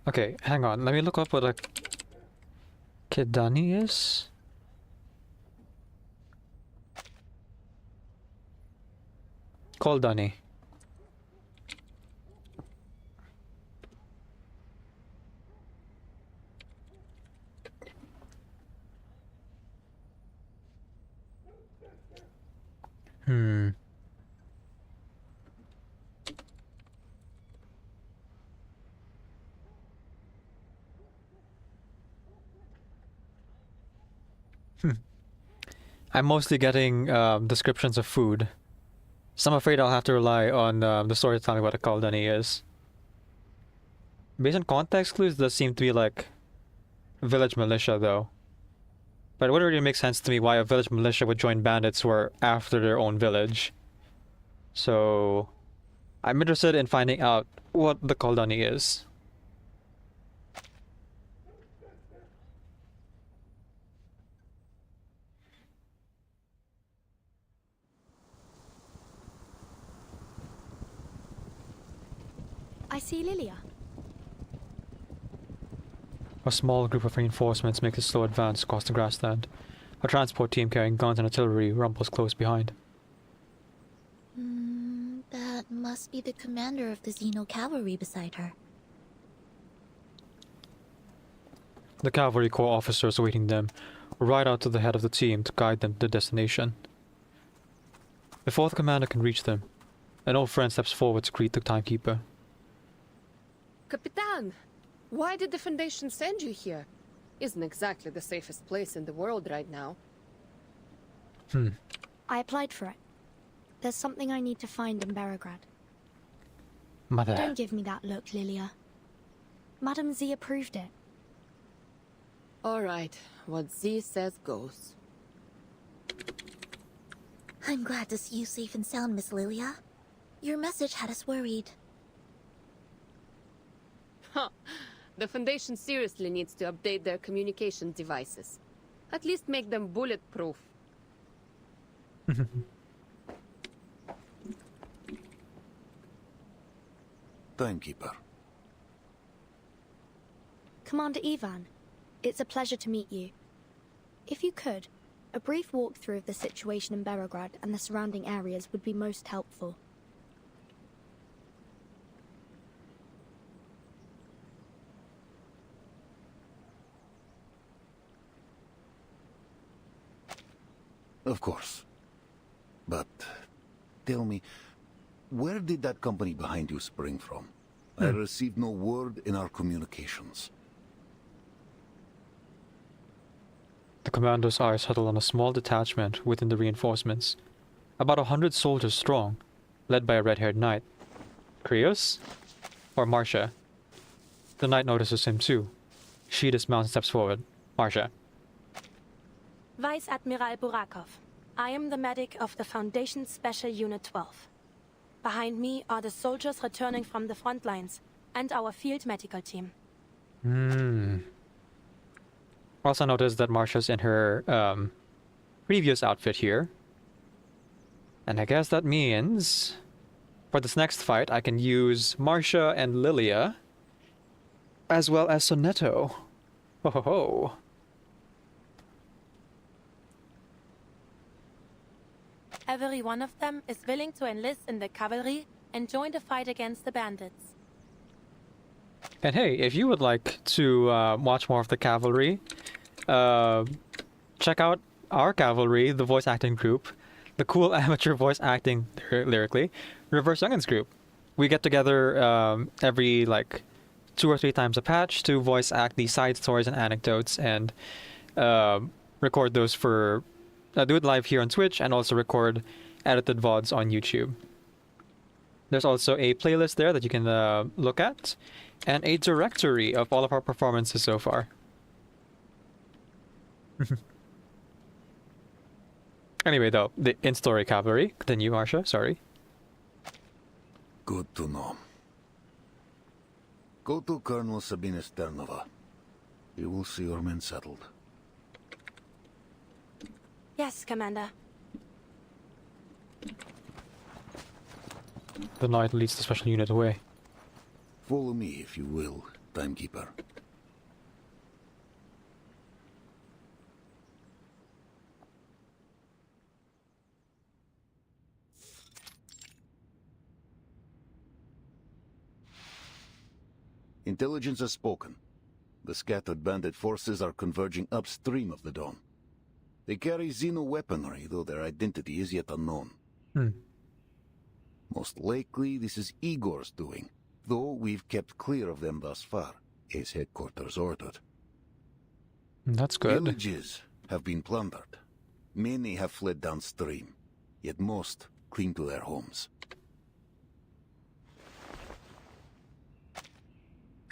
Okay, hang on. Let me look up what a Kedani is. Koldani. I'm mostly getting descriptions of food. So I'm afraid I'll have to rely on the story to tell me what a Kaldani is. Based on context clues, it does seem to be like village militia though. But it wouldn't really make sense to me why a village militia would join bandits who are after their own village. So I'm interested in finding out what the Kaldani is. I see Lilia. A small group of reinforcements makes a slow advance across the grassland. A transport team carrying guns and artillery rumbles close behind. That must be the commander of the Xeno cavalry beside her. The cavalry corps officers awaiting them ride out to the head of the team to guide them to their destination. Before the commander can reach them, an old friend steps forward to greet the timekeeper. Capitan, why did the Foundation send you here? Isn't exactly the safest place in the world right now. I applied for it. There's something I need to find in Belgrade. Mother. Don't give me that look, Lilia. Madam Z approved it. All right, what Z says goes. I'm glad to see you safe and sound, Miss Lilia. Your message had us worried. Huh. The Foundation seriously needs to update their communication devices. At least make them bulletproof. Timekeeper. Commander Ivan, it's a pleasure to meet you. If you could, a brief walkthrough of the situation in Belgrade and the surrounding areas would be most helpful. Of course. But tell me, where did that company behind you spring from? I received no word in our communications. The commando's eyes settle on a small detachment within the reinforcements, about 100 soldiers strong, led by a red-haired knight. Krios? Or Marcia? The knight notices him too. She dismounts and steps forward. Marcia. Vice Admiral Burakov. I am the medic of the Foundation Special Unit 12. Behind me are the soldiers returning from the front lines and our field medical team. Also notice that Marcia's in her previous outfit here. And I guess that means for this next fight I can use Marcia and Lilia as well as Sonetto. Ho ho ho. Every one of them is willing to enlist in the cavalry and join the fight against the bandits. And hey, if you would like to watch more of the cavalry, check out our cavalry, the voice acting group, the cool amateur voice acting lyrically, Reverse Youngins group. We get together every like 2 or 3 times a patch to voice act the side stories and anecdotes and record those for do it live here on Twitch and also record edited VODs on YouTube. There's also a playlist there that you can look at and a directory of all of our performances so far. Anyway, though, the in-story cavalry. Continue, Marcia. Sorry. Good to know. Go to Colonel Sabina Sternova. He will see your men settled. Yes, Commander. The knight leads the special unit away. Follow me, if you will, Timekeeper. Intelligence has spoken. The scattered bandit forces are converging upstream of the Dawn. They carry Xeno weaponry, though their identity is yet unknown. Most likely, this is Igor's doing, though we've kept clear of them thus far, as headquarters ordered. That's good. Villages have been plundered. Many have fled downstream, yet most cling to their homes.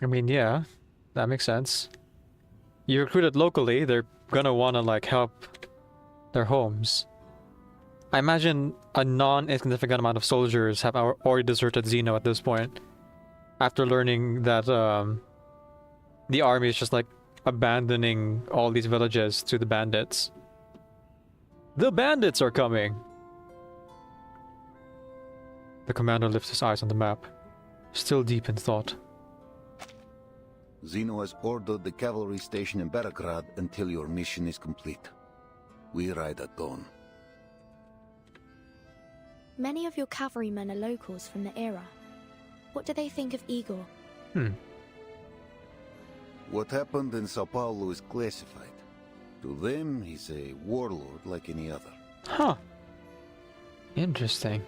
I mean, yeah, that makes sense. You recruited locally, they're gonna wanna, like, help their homes. I imagine a non-insignificant amount of soldiers have already deserted Xeno at this point. After learning that, the army is just, like, abandoning all these villages to the bandits. The bandits are coming! The commander lifts his eyes on the map, still deep in thought. Xeno has ordered the cavalry station in Belgrade until your mission is complete. We ride at dawn. Many of your cavalrymen are locals from the era. What do they think of Igor? What happened in Sao Paulo is classified. To them, he's a warlord like any other. Huh. Interesting.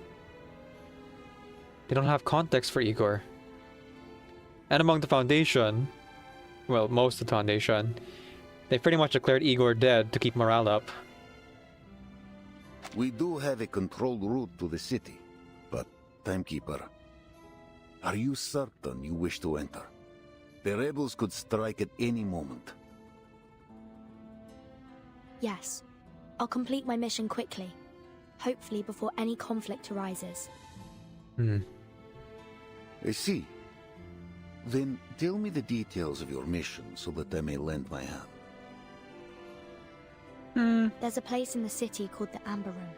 They don't have context for Igor. And among the Foundation, well, most of the Foundation, they pretty much declared Igor dead to keep morale up. We do have a controlled route to the city, but, Timekeeper, are you certain you wish to enter? The rebels could strike at any moment. Yes. I'll complete my mission quickly. Hopefully before any conflict arises. I see. Then tell me the details of your mission so that I may lend my hand. There's a place in the city called the Amber Room.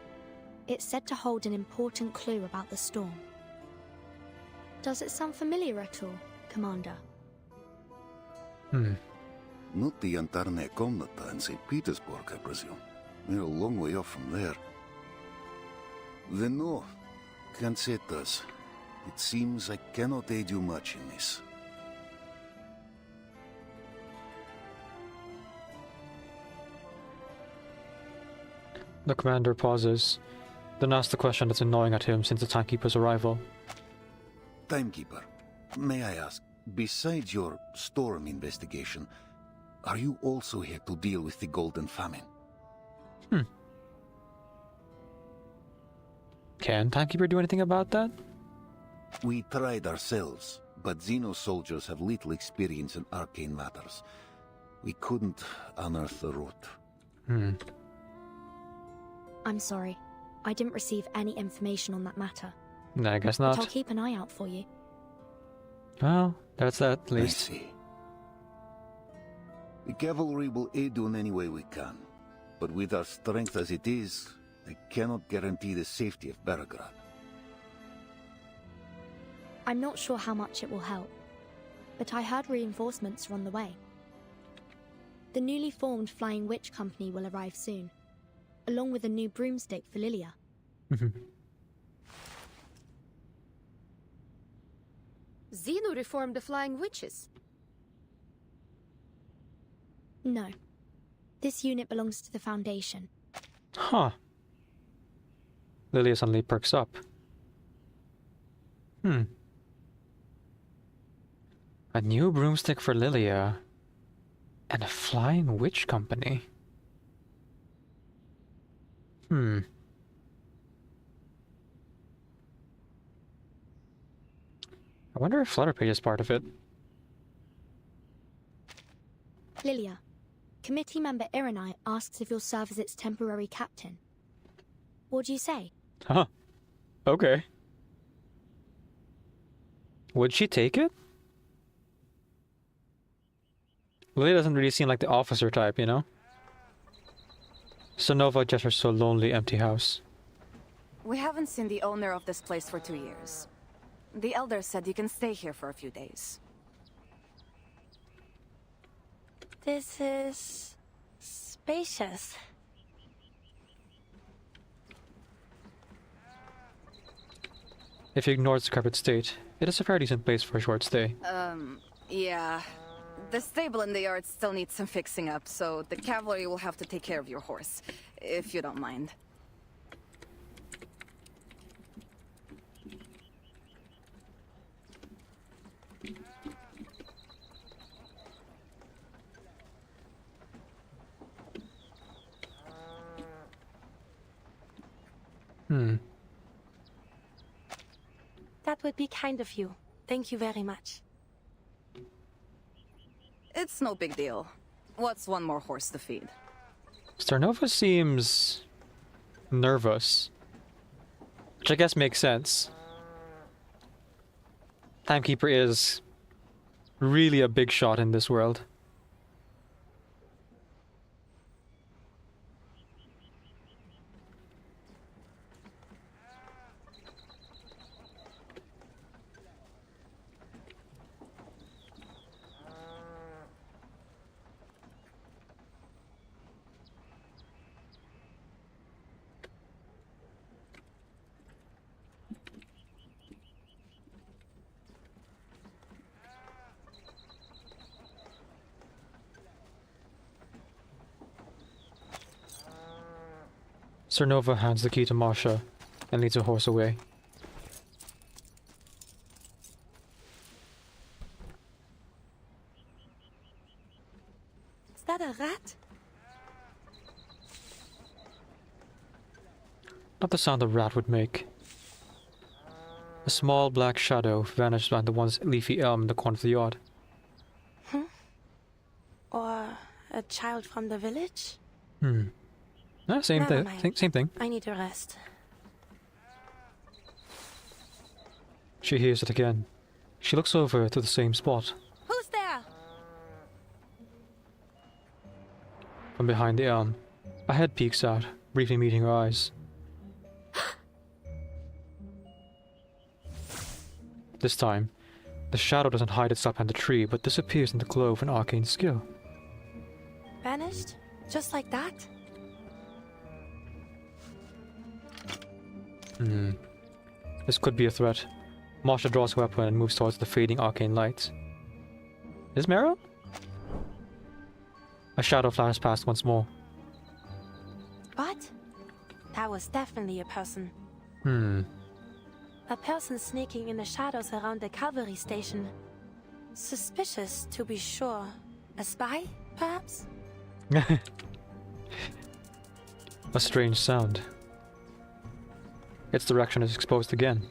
It's said to hold an important clue about the storm. Does it sound familiar at all, Commander? Not the Antarne Komnata in St. Petersburg, I presume. We're a long way off from there. Then no, can't say it does. It seems I cannot aid you much in this. The commander pauses, then asks the question that's been gnawing at him since the Timekeeper's arrival. Timekeeper, may I ask, besides your storm investigation, Are you also here to deal with the Golden Famine? Can Timekeeper do anything about that? We tried ourselves, but Xeno soldiers have little experience in arcane matters. We couldn't unearth the root. I'm sorry. I didn't receive any information on that matter. No, I guess But I'll not. keep an eye out for you. Well, that's that at I least. see. The cavalry will aid you in any way we can, but with our strength as it is, I cannot guarantee the safety of Belgrade. I'm not sure how much it will help, but I heard reinforcements are on the way. The newly formed Flying Witch Company will arrive soon, along with a new broomstick for Lilia. Xeno reformed the Flying Witches. No. This unit belongs to the Foundation. Huh. Lilia suddenly perks up. A new broomstick for Lilia. And a Flying Witch Company. I wonder if Flutterpage is part of it. Lilia, committee member Irenai asks if you'll serve as its temporary captain. What do you say? Huh. Okay. Would she take it? Lilia doesn't really seem like the officer type, you know? Sonova just her so lonely empty house. We haven't seen the owner of this place for 2 years. The elder said you can stay here for a few days. This is spacious. If you ignore its decrepit state, it is a fairly decent place for a short stay. Yeah. The stable in the yard still needs some fixing up, so the cavalry will have to take care of your horse, if you don't mind. That would be kind of you. Thank you very much. It's no big deal. What's one more horse to feed? Starnova seems nervous, which I guess makes sense. Timekeeper is really a big shot in this world. Cernova hands the key to Masha and leads her horse away. Is that a rat? Not the sound a rat would make. A small black shadow vanished behind the once leafy elm in the corner of the yard. Or a child from the village? Yeah, same Never thing. mind. Same thing. I need a rest. She hears it again. She looks over to the same spot. Who's there? From behind the elm, a head peeks out, briefly meeting her eyes. This time, the shadow doesn't hide itself behind the tree, but disappears in the glow of an arcane skill. Vanished? Just like that? This could be a threat. Masha draws her weapon and moves towards the fading arcane light. Is Meryl? A shadow flashes past once more. What? That was definitely a person. A person sneaking in the shadows around the cavalry station. Suspicious, to be sure. A spy? perhaps? A strange sound. Its direction is exposed again.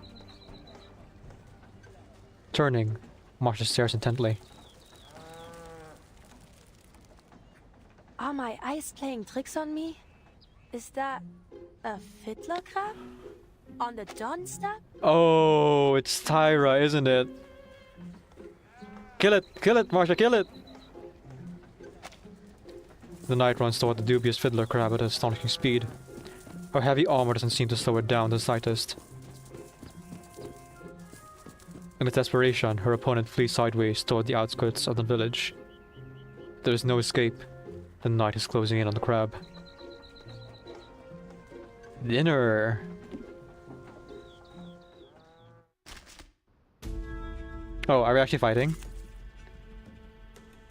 Turning, Marsha stares intently. Are my eyes playing tricks on me? Is that a fiddler crab? On the dawn step? Oh, it's Tyra, isn't it? Kill it, Marsha, kill it! The knight runs toward the dubious fiddler crab at astonishing speed. Her heavy armor doesn't seem to slow it down the slightest. In its desperation, her opponent flees sideways toward the outskirts of the village. There is no escape. The knight is closing in on the crab. Dinner! Oh, are we actually fighting?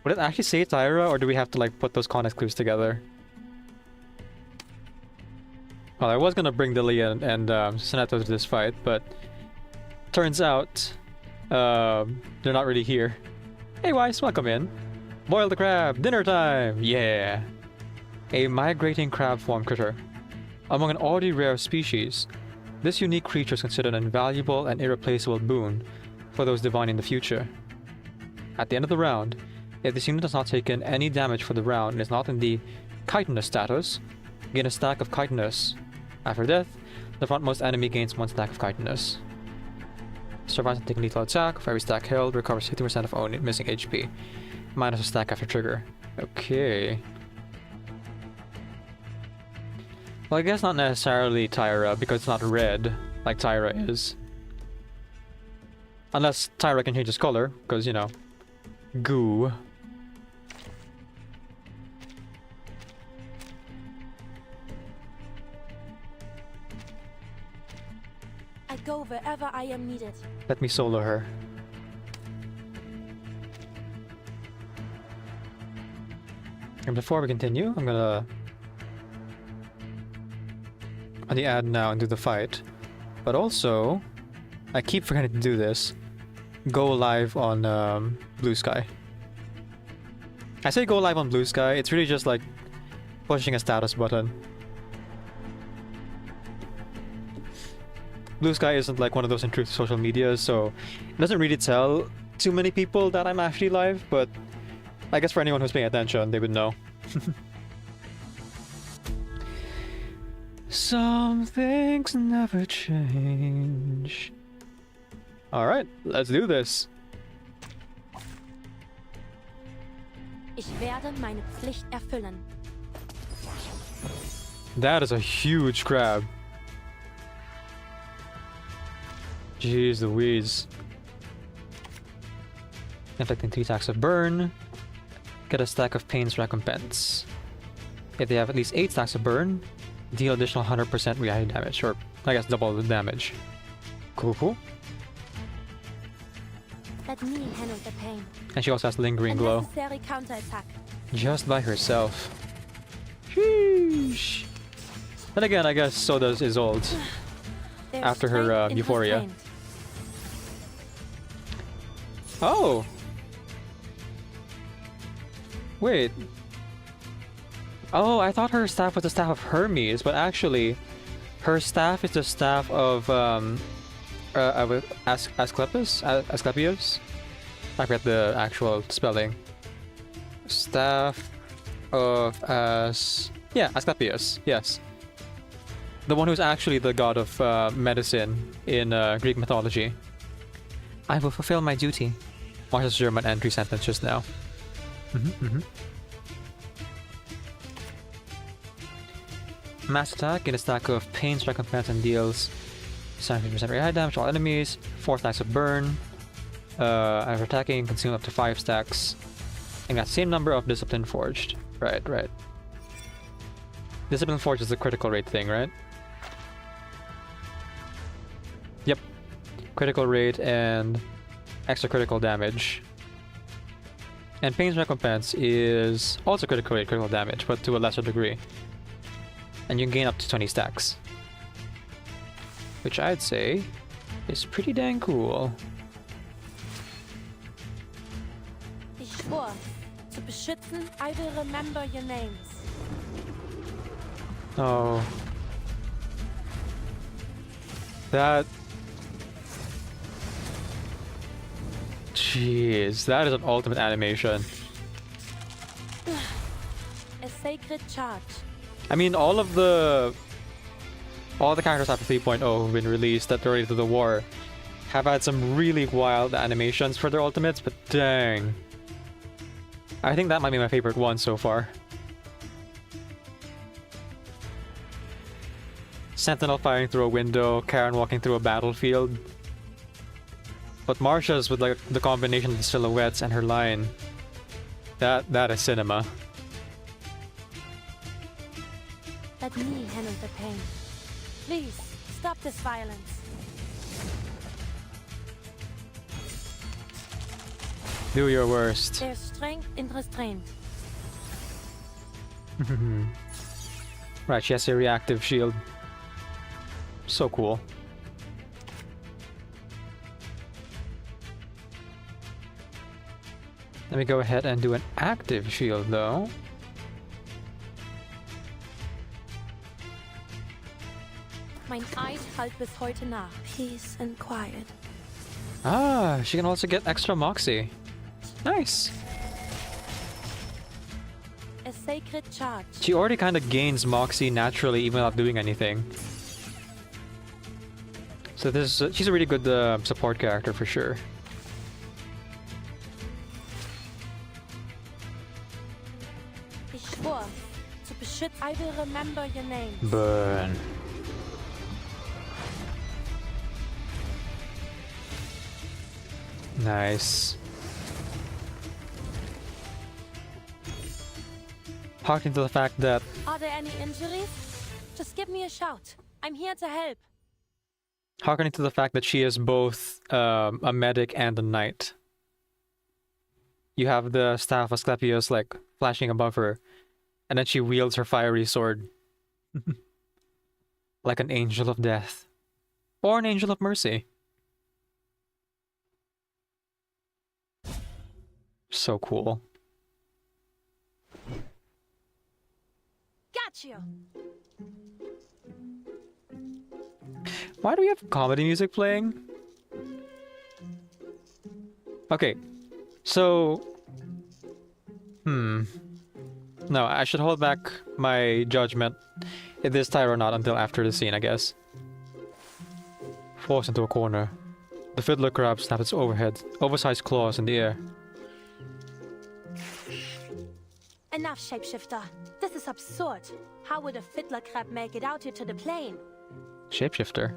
Would it actually say Tyra, or do we have to like put those context clues together? Well, I was gonna bring Lily and Soneto to this fight, but turns out they're not really here. Hey Weiss, welcome in. Boil the crab, dinner time, yeah! A migrating crab form critter. Among an already rare species, this unique creature is considered an invaluable and irreplaceable boon for those divining the future. At the end of the round, if this unit has not taken any damage for the round and is not in the chitinous status, gain a stack of chitinous. After death, the frontmost enemy gains 1 stack of chitinous. Survives and taking lethal attack. For every stack held, recovers 50% of own missing HP. Minus a stack after trigger. Okay. Well, I guess not necessarily Tyra, because it's not red, like Tyra is. Unless Tyra can change his color, because, you know, goo. I go wherever I am needed. Let me solo her. And before we continue, I'm gonna on the ad now and do the fight. But also, I keep forgetting to do this. Go live on Blue Sky. I say go live on Blue Sky, it's really just like pushing a status button. Blue Sky isn't like one of those intrusive social medias, so it doesn't really tell too many people that I'm actually live, but I guess for anyone who's paying attention, they would know. Some things never change. Alright, let's do this. Ich werde meine Pflicht erfüllen. That is a huge crab. Jeez Louise. Inflicting 3 stacks of burn. Get a stack of pain's recompense. If they have at least 8 stacks of burn, deal additional 100% reactive damage, or I guess double the damage. Cool, cool. Let me handle the pain. And she also has lingering glow. Necessary counterattack. Just by herself. Sheesh. Then again, I guess so does Isolde. After her euphoria. Oh! Wait. Oh, I thought her staff was the staff of Hermes, but actually, her staff is the staff of Asclepius? Asclepius? I forget the actual spelling. Staff of Asclepius, yes. The one who's actually the god of medicine in Greek mythology. I will fulfill my duty. Marsha's German entry sentence just now. Mass attack, get a stack of pain's recompense and deals 70% rate high damage to all enemies, 4 stacks of burn. After attacking, consume up to 5 stacks. And got the same number of Discipline Forged. Right, right. Discipline Forged is the critical rate thing, right? Yep. Critical rate and extra critical damage. And Pain's Recompense is also critical rate, critical damage, but to a lesser degree. And you can gain up to 20 stacks. Which I'd say is pretty dang cool. Ich schwor, zu beschützen, I will remember your names. Oh. That... Jeez, that is an ultimate animation. A sacred charge. I mean, all the characters after 3.0 who've been released that related to the war have had some really wild animations for their ultimates, but dang. I think that might be my favorite one so far. Sentinel firing through a window, Karen walking through a battlefield. But Marsha's with like the combination of the silhouettes and her line. That is cinema. Let me handle the pain. Please, stop this violence. Do your worst. There's strength in restraint. Right, she has a reactive shield. So cool. Let me go ahead and do an active shield though. Mein Eid halt bis heute nach. Peace and quiet. Ah, she can also get extra moxie. Nice. A sacred charge. She already kind of gains moxie naturally even without doing anything. So this is, she's a really good support character for sure. Ich schwör, zu beschützen, I will remember your name. Burn. Nice. Harking to the fact that... Are there any injuries? Just give me a shout. I'm here to help. Harkening to the fact that she is both a medic and a knight. You have the staff of Asclepius like flashing above her, and then she wields her fiery sword. Like an angel of death. Or an angel of mercy. So cool. Got you. Why do we have comedy music playing? Okay, so... No, I should hold back my judgment if this tie or not until after the scene, I guess. Forced into a corner. The fiddler crab snapped its oversized claws in the air. Enough, shapeshifter. This is absurd. How would a fiddler crab make it out here to the plane? Shapeshifter?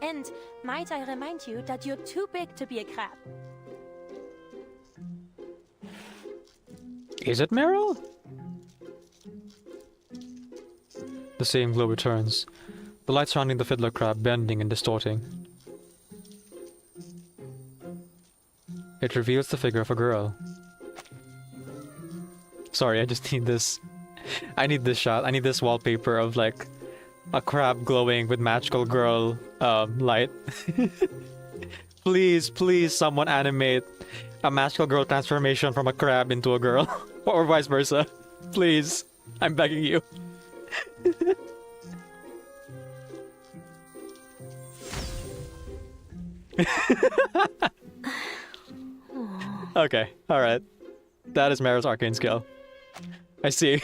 And might I remind you that you're too big to be a crab? Is it Meryl? The same glow returns, the light surrounding the fiddler crab bending and distorting. It reveals the figure of a girl. Sorry, I just need this. I need this shot. I need this wallpaper of like a crab glowing with magical girl light. Please, please, someone animate a magical girl transformation from a crab into a girl. Or vice versa. Please. I'm begging you. Okay, alright. That is Mara's arcane skill. I see.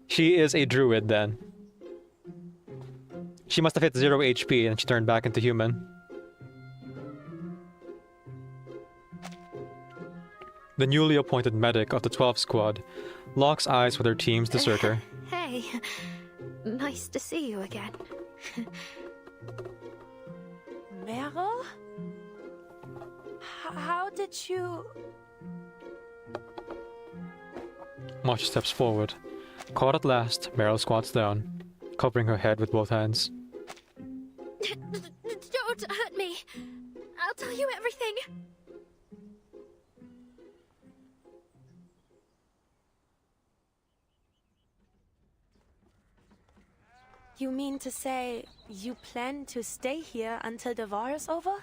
She is a druid then. She must have hit 0 HP and she turned back into human. The newly appointed medic of the 12th squad locks eyes with her team's deserter. Hey, nice to see you again. Meryl? How did you... Marsh steps forward. Caught at last, Meryl squats down, covering her head with both hands. Don't hurt me. I'll tell you everything. You mean to say you plan to stay here until the war is over?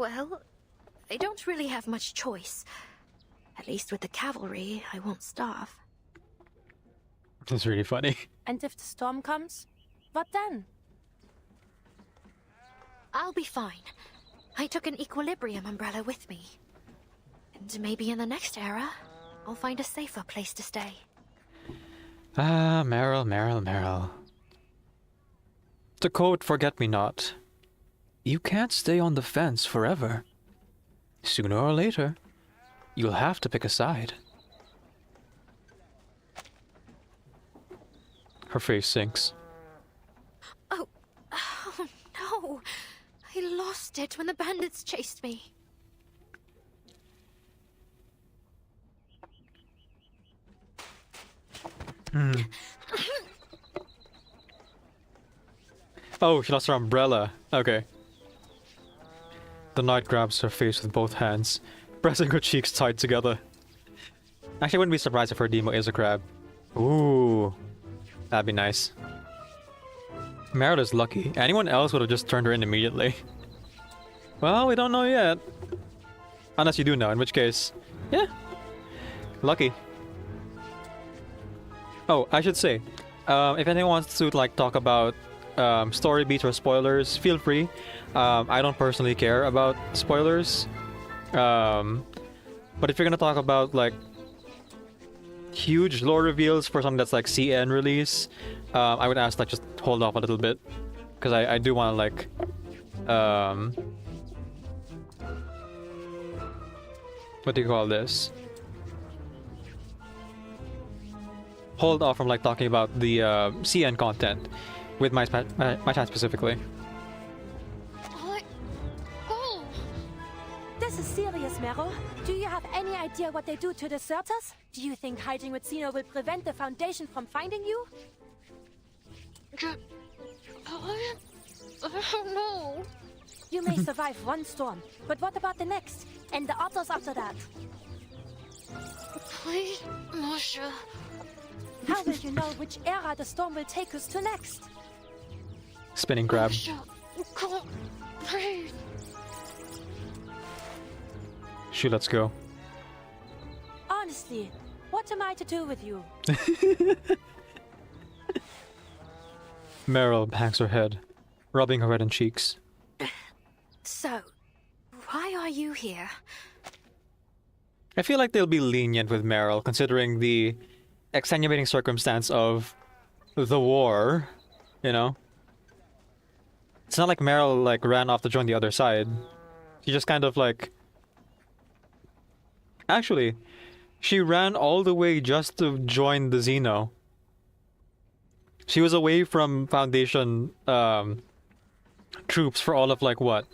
Well, I don't really have much choice. At least with the cavalry, I won't starve. That's really funny. And if the storm comes, what then? I'll be fine. I took an equilibrium umbrella with me. And maybe in the next era, I'll find a safer place to stay. Ah, Meryl. To quote Forget-Me-Not, you can't stay on the fence forever. Sooner or later, you'll have to pick a side. Her face sinks. Oh no! I lost it when the bandits chased me. Oh, she lost her umbrella. Okay. The knight grabs her face with both hands, pressing her cheeks tight together. Actually, I wouldn't be surprised if her demo is a crab. Ooh. That'd be nice. Meryl is lucky. Anyone else would have just turned her in immediately. Well, we don't know yet. Unless you do know, in which case, yeah. Lucky. Oh, I should say, if anyone wants to like talk about story beats or spoilers, feel free. I don't personally care about spoilers. But if you're gonna talk about like huge lore reveals for something that's like CN release, I would ask like just hold off a little bit, because I do want to like what do you call this? Hold off from like talking about the CN content with my chat specifically. This is serious, Meryl. Do you have any idea what they do to deserters? Do you think hiding with Zeno will prevent the Foundation from finding you? I don't know. You may survive one storm, but what about the next? And the others after that? Please, Masha. How will you know which era the storm will take us to next? Spinning crab. Masha, come, please. Shoot, let's go. Honestly, what am I to do with you? Meryl hangs her head, rubbing her reddened cheeks. So, why are you here? I feel like they'll be lenient with Meryl, considering the extenuating circumstance of the war, you know? It's not like Meryl like ran off to join the other side. She just kind of like... Actually, she ran all the way just to join the Xeno. She was away from Foundation troops for all of like what?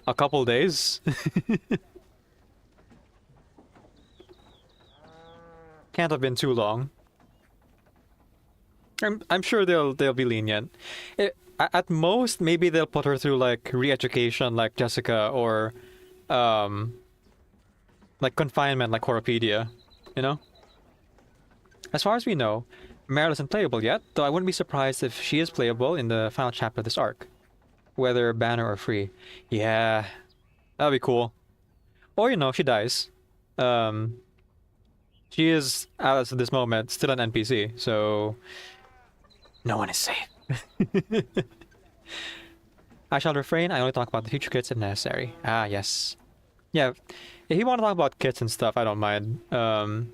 A couple days? Can't have been too long. I'm sure they'll be lenient. At most, maybe they'll put her through like re-education like Jessica, or like confinement like Horopedia, you know? As far as we know, Meryl isn't playable yet, though I wouldn't be surprised if she is playable in the final chapter of this arc. Whether banner or free. Yeah, that'd be cool. Or, you know, she dies. She is, as of this moment, still an NPC, so no one is safe. I shall refrain. I only talk about the future kits if necessary. Ah, yes. Yeah, if you want to talk about kits and stuff, I don't mind. Unless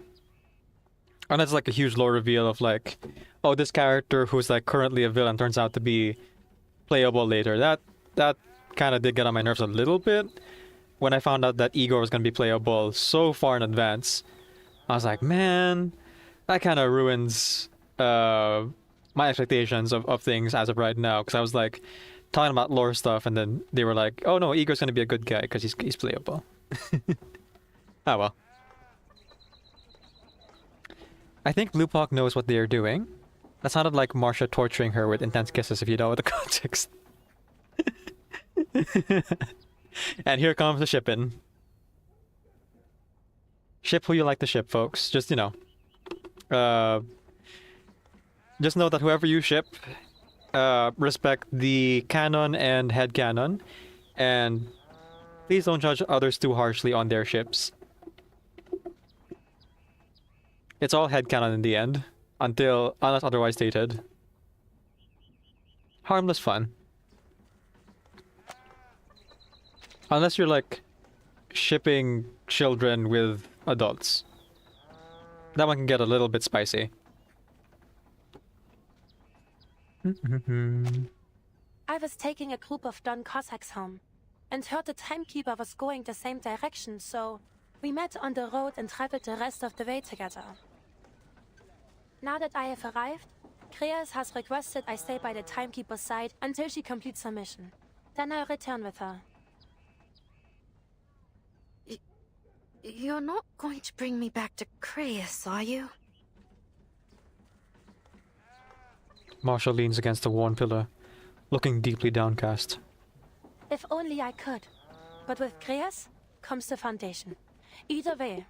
it's like a huge lore reveal of like, oh, this character who's like currently a villain turns out to be playable later. That kind of did get on my nerves a little bit when I found out that Igor was going to be playable so far in advance. I was like, man, that kind of ruins my expectations of things as of right now, because I was like talking about lore stuff, and then they were like, oh no, Igor's going to be a good guy because he's playable. Ah well. I think Lupok knows what they are doing. That sounded like Marcia torturing her with intense kisses, if you know the context. And here comes the shipping. Ship who you like to ship, folks. Just, you know. Just know that whoever you ship, respect the canon and head canon. And Please don't judge others too harshly on their ships. It's all headcanon in the end, unless otherwise stated. Harmless fun. Unless you're like shipping children with adults. That one can get a little bit spicy. I was taking a group of Don Cossacks home, and heard the timekeeper was going the same direction, so we met on the road and traveled the rest of the way together. Now that I have arrived, Kreas has requested I stay by the timekeeper's side until she completes her mission. Then I'll return with her. You're not going to bring me back to Kreas, are you? Marshall leans against the worn pillar, looking deeply downcast. If only I could. But with Kreas comes the Foundation. Either way,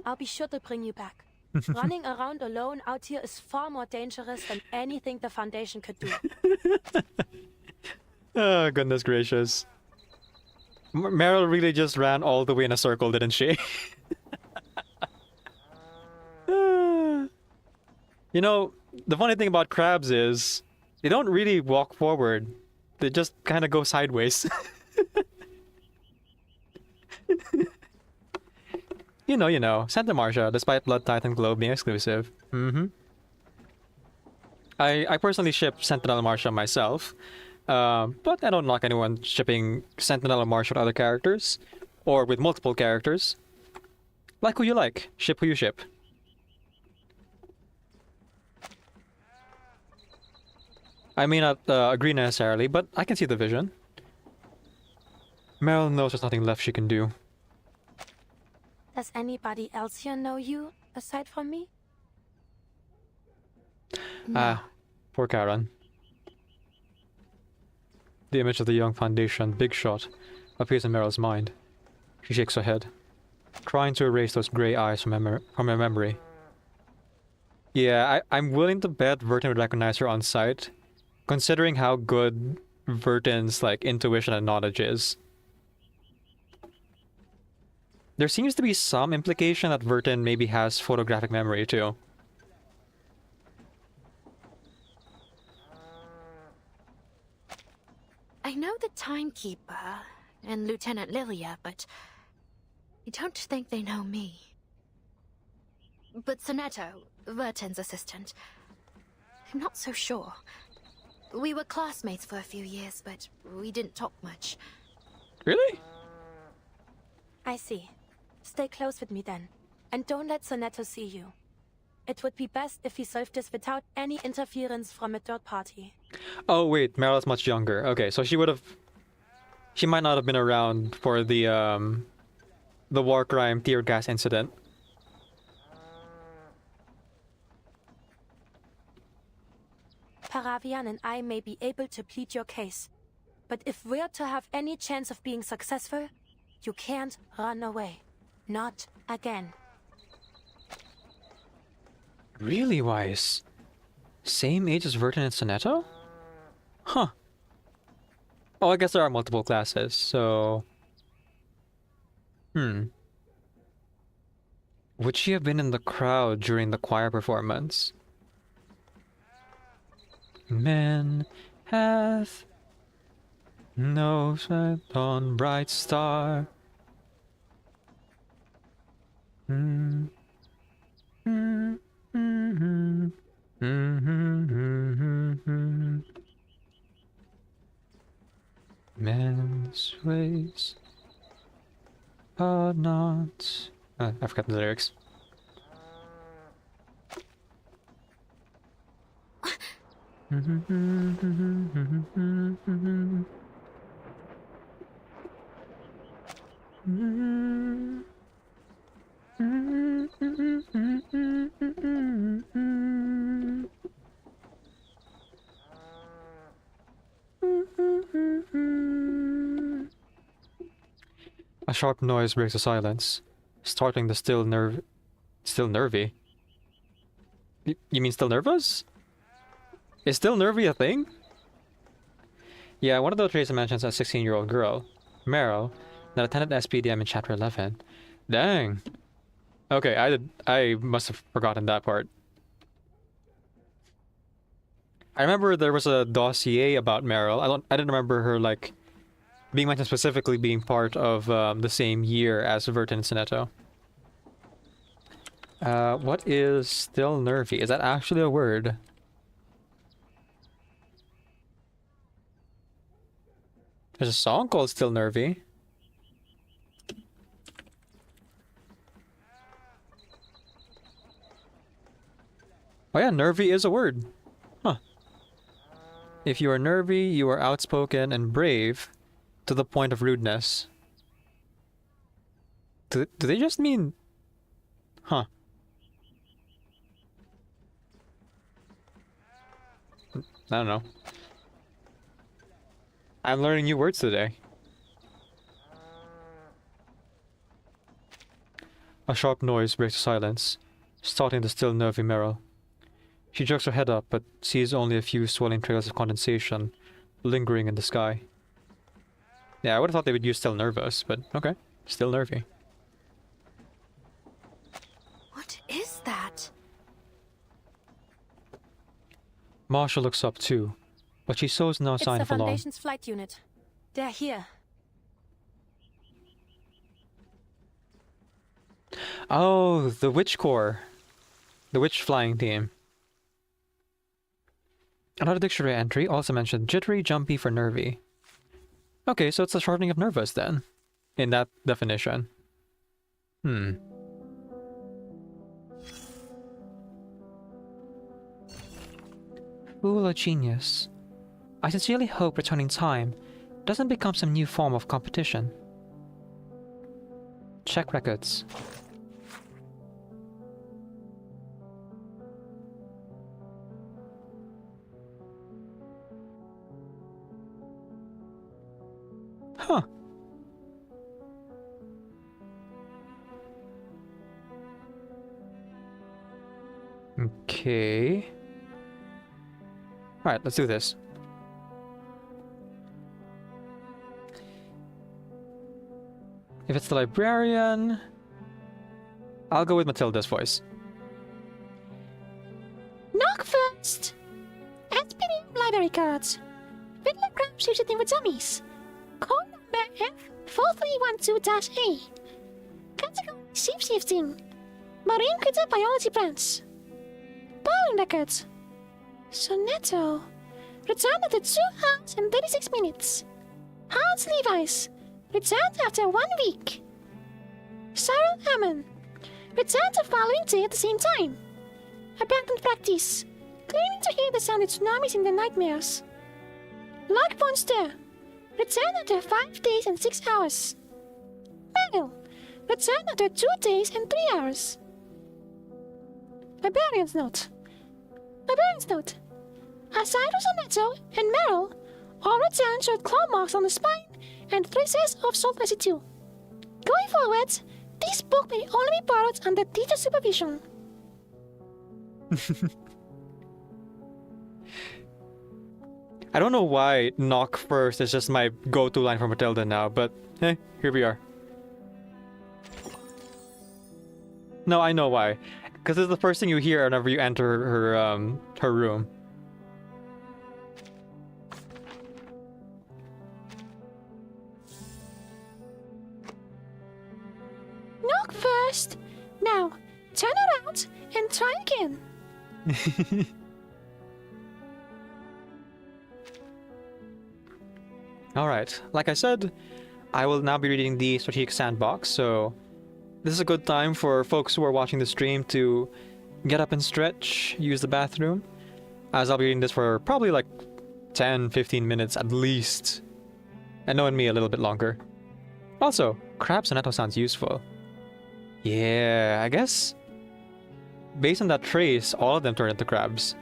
I'll be sure to bring you back. Running around alone out here is far more dangerous than anything the Foundation could do. Oh, goodness gracious. Meryl really just ran all the way in a circle, didn't she? You know, the funny thing about crabs is they don't really walk forward. They just kind of go sideways. You know, Santa Marcia, despite Blood Titan Globe being exclusive. I personally ship Sentinel Marcia myself, but I don't knock anyone shipping Sentinel Marcia with other characters, or with multiple characters. Like who you like, ship who you ship. I may not agree necessarily, but I can see the vision. Meryl knows there's nothing left she can do. Does anybody else here know you, aside from me? Poor Karen. The image of the young Foundation big shot appears in Meryl's mind. She shakes her head, trying to erase those gray eyes from her memory. Yeah, I'm willing to bet Vertin would recognize her on sight, considering how good Vertin's intuition and knowledge is. There seems to be some implication that Vertin maybe has photographic memory too. I know the timekeeper and Lieutenant Lilia, but I don't think they know me. But Sonetto, Vertin's assistant, I'm not so sure. We were classmates for a few years, but we didn't talk much. Really? I see. Stay close with me then, and don't let Sonetto see you. It would be best if we solved this without any interference from a third party. Oh wait, Meryl's much younger. Okay, so she might not have been around for the war crime tear gas incident. Paravian and I may be able to plead your case, but if we're to have any chance of being successful, you can't run away. Not again. Really, Weiss? Same age as Vertin and Sonetto? Huh. Oh, I guess there are multiple classes, so... Would she have been in the crowd during the choir performance? Men hath no sight on bright star. Men's ways are not... I forgot the lyrics. A sharp noise breaks the silence, startling the still nervy. You mean still nervous? Is still nervy a thing? Yeah, one of the traits mentions a 16-year-old girl, Meryl, That attended SPDM in chapter 11. Dang. Okay, I must have forgotten that part. I remember there was a dossier about Meryl. I didn't remember her like being mentioned specifically being part of the same year as Vertin and Sinetto. What is still nervy? Is that actually a word? There's a song called Still Nervy. Oh yeah, nervy is a word. Huh. If you are nervy, you are outspoken and brave to the point of rudeness. Do they just mean... Huh. I don't know. I'm learning new words today. A sharp noise breaks the silence, starting the still nervy Meryl. She jerks her head up, but sees only a few swirling trails of condensation lingering in the sky. Yeah, I would have thought they would use still nervous, but okay. Still nervy. What is that? Marsha looks up too, but she shows no sign It's of the alarm. Foundation's flight unit. They're here. Oh, the Witch Corps. The Witch Flying Team. Another dictionary entry also mentioned jittery, jumpy for nervy. Okay, so it's a shortening of nervous then, in that definition. Ooh, a genius. I sincerely hope returning time doesn't become some new form of competition. Check records. Huh. Okay. Alright, let's do this. If it's the librarian, I'll go with Matilda's voice. Knock first! SPDM library cards. Riddler Crab shooting for dummies. Code number F4312-A. Category Shapeshifting. Marine Critter Biology Branch. Bowling records. Sonetto. Returned after 2 hours and 36 minutes. Hans Levi's. Returned after 1 week. Cyril Hammond. Returned the following day at the same time. Abandoned practice. Claiming to hear the sound of tsunamis in their nightmares. Lark Monster. Returned after 5 days and 6 hours. Meryl. Returned after 2 days and 3 hours. Librarian's note. Librarian's note. Aside from Sonetto and Meryl, all returns showed claw marks on the spine and traces of salt residue. Going forward, this book may only be borrowed under teacher supervision. I don't know why knock first is just my go-to line for Matilda now, but hey, here we are. No, I know why. Because it's the first thing you hear whenever you enter her room. Knock first. Now, turn around and try again. Alright, like I said, I will now be reading the Strategic Sandbox, so this is a good time for folks who are watching the stream to get up and stretch, use the bathroom, as I'll be reading this for probably like 10-15 minutes at least, and knowing me a little bit longer. Also, crab sonetto sounds useful. Yeah, I guess based on that trace, all of them turn into crabs.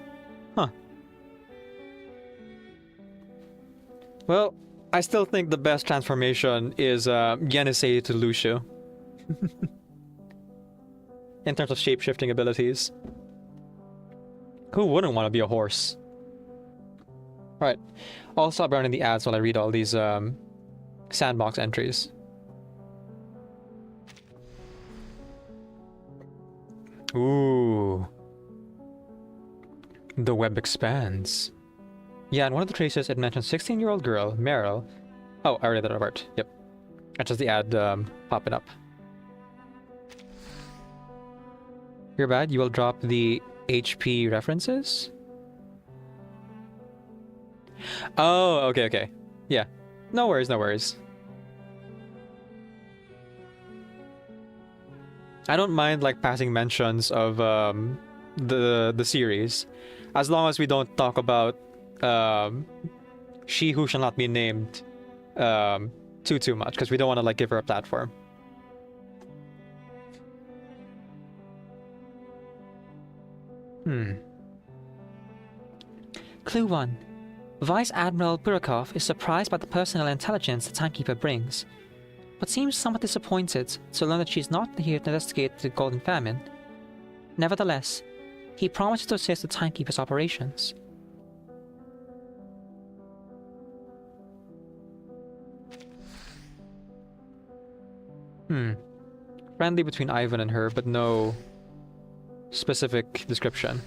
Huh. Well, I still think the best transformation is Yenisei to Lucio. In terms of shape-shifting abilities. Who wouldn't want to be a horse? Right. I'll stop running the ads while I read all these sandbox entries. Ooh. The web expands. Yeah, and one of the traces, it mentions 16-year-old girl, Meryl. Oh, I already read that part. Yep. That's just the ad popping up. You're bad. You will drop the HP references? Oh, okay. Yeah. No worries, no worries. I don't mind like passing mentions of the series, as long as we don't talk about she who shall not be named too much, because we don't want to like give her a platform. Clue 1. Vice Admiral Burakov is surprised by the personal intelligence the Timekeeper brings, but seems somewhat disappointed to learn that she is not here to investigate the Golden Famine. Nevertheless, he promises to assist the Timekeeper's operations. Friendly between Ivan and her, but no specific description.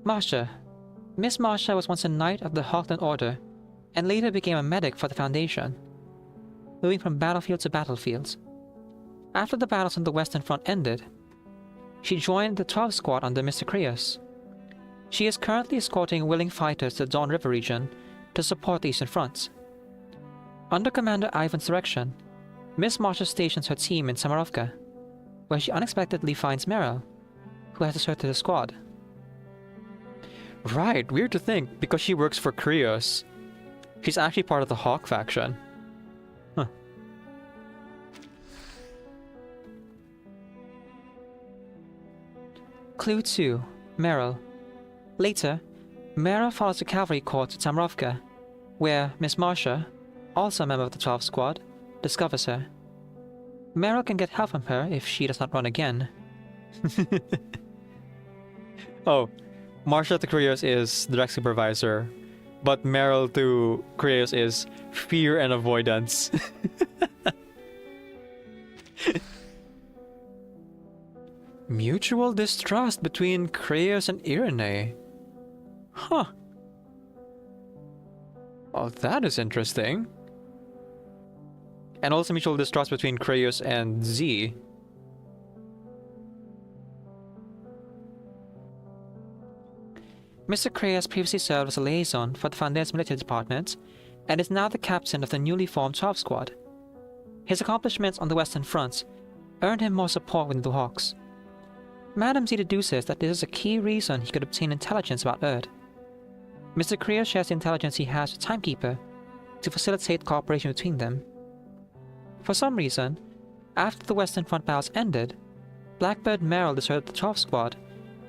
Marsha. Miss Marsha was once a knight of the Hawkland Order, and later became a medic for the Foundation, moving from battlefield to battlefield. After the battles on the Western Front ended, she joined the 12th Squad under Mr. Krios. She is currently escorting willing fighters to the Dawn River region to support the Eastern Front. Under Commander Ivan's direction, Miss Marsha stations her team in Samarovka, where she unexpectedly finds Meryl, who has deserted the squad. Right, weird to think, because she works for Krios. She's actually part of the Hawk faction. Huh. Clue 2. Meryl. Later, Meryl follows the cavalry corps to Samarovka, where Miss Marsha, also a member of the 12th Squad, discovers her. Meryl can get help from her if she does not run again. Oh, Marsha to Krios is direct supervisor, but Meryl to Krios is fear and avoidance. Mutual distrust between Krios and Irene. Huh. Oh, that is interesting. And also mutual distrust between Krios and Z. Mr. Krios previously served as a liaison for the Foundation's military department, and is now the captain of the newly formed 12th Squad. His accomplishments on the Western Front earned him more support within the Hawks. Madam Z deduces that this is a key reason he could obtain intelligence about Erd. Mr. Krios shares the intelligence he has with Timekeeper to facilitate cooperation between them. For some reason, after the Western Front battles ended, Blackbird Meryl deserted the 12th Squad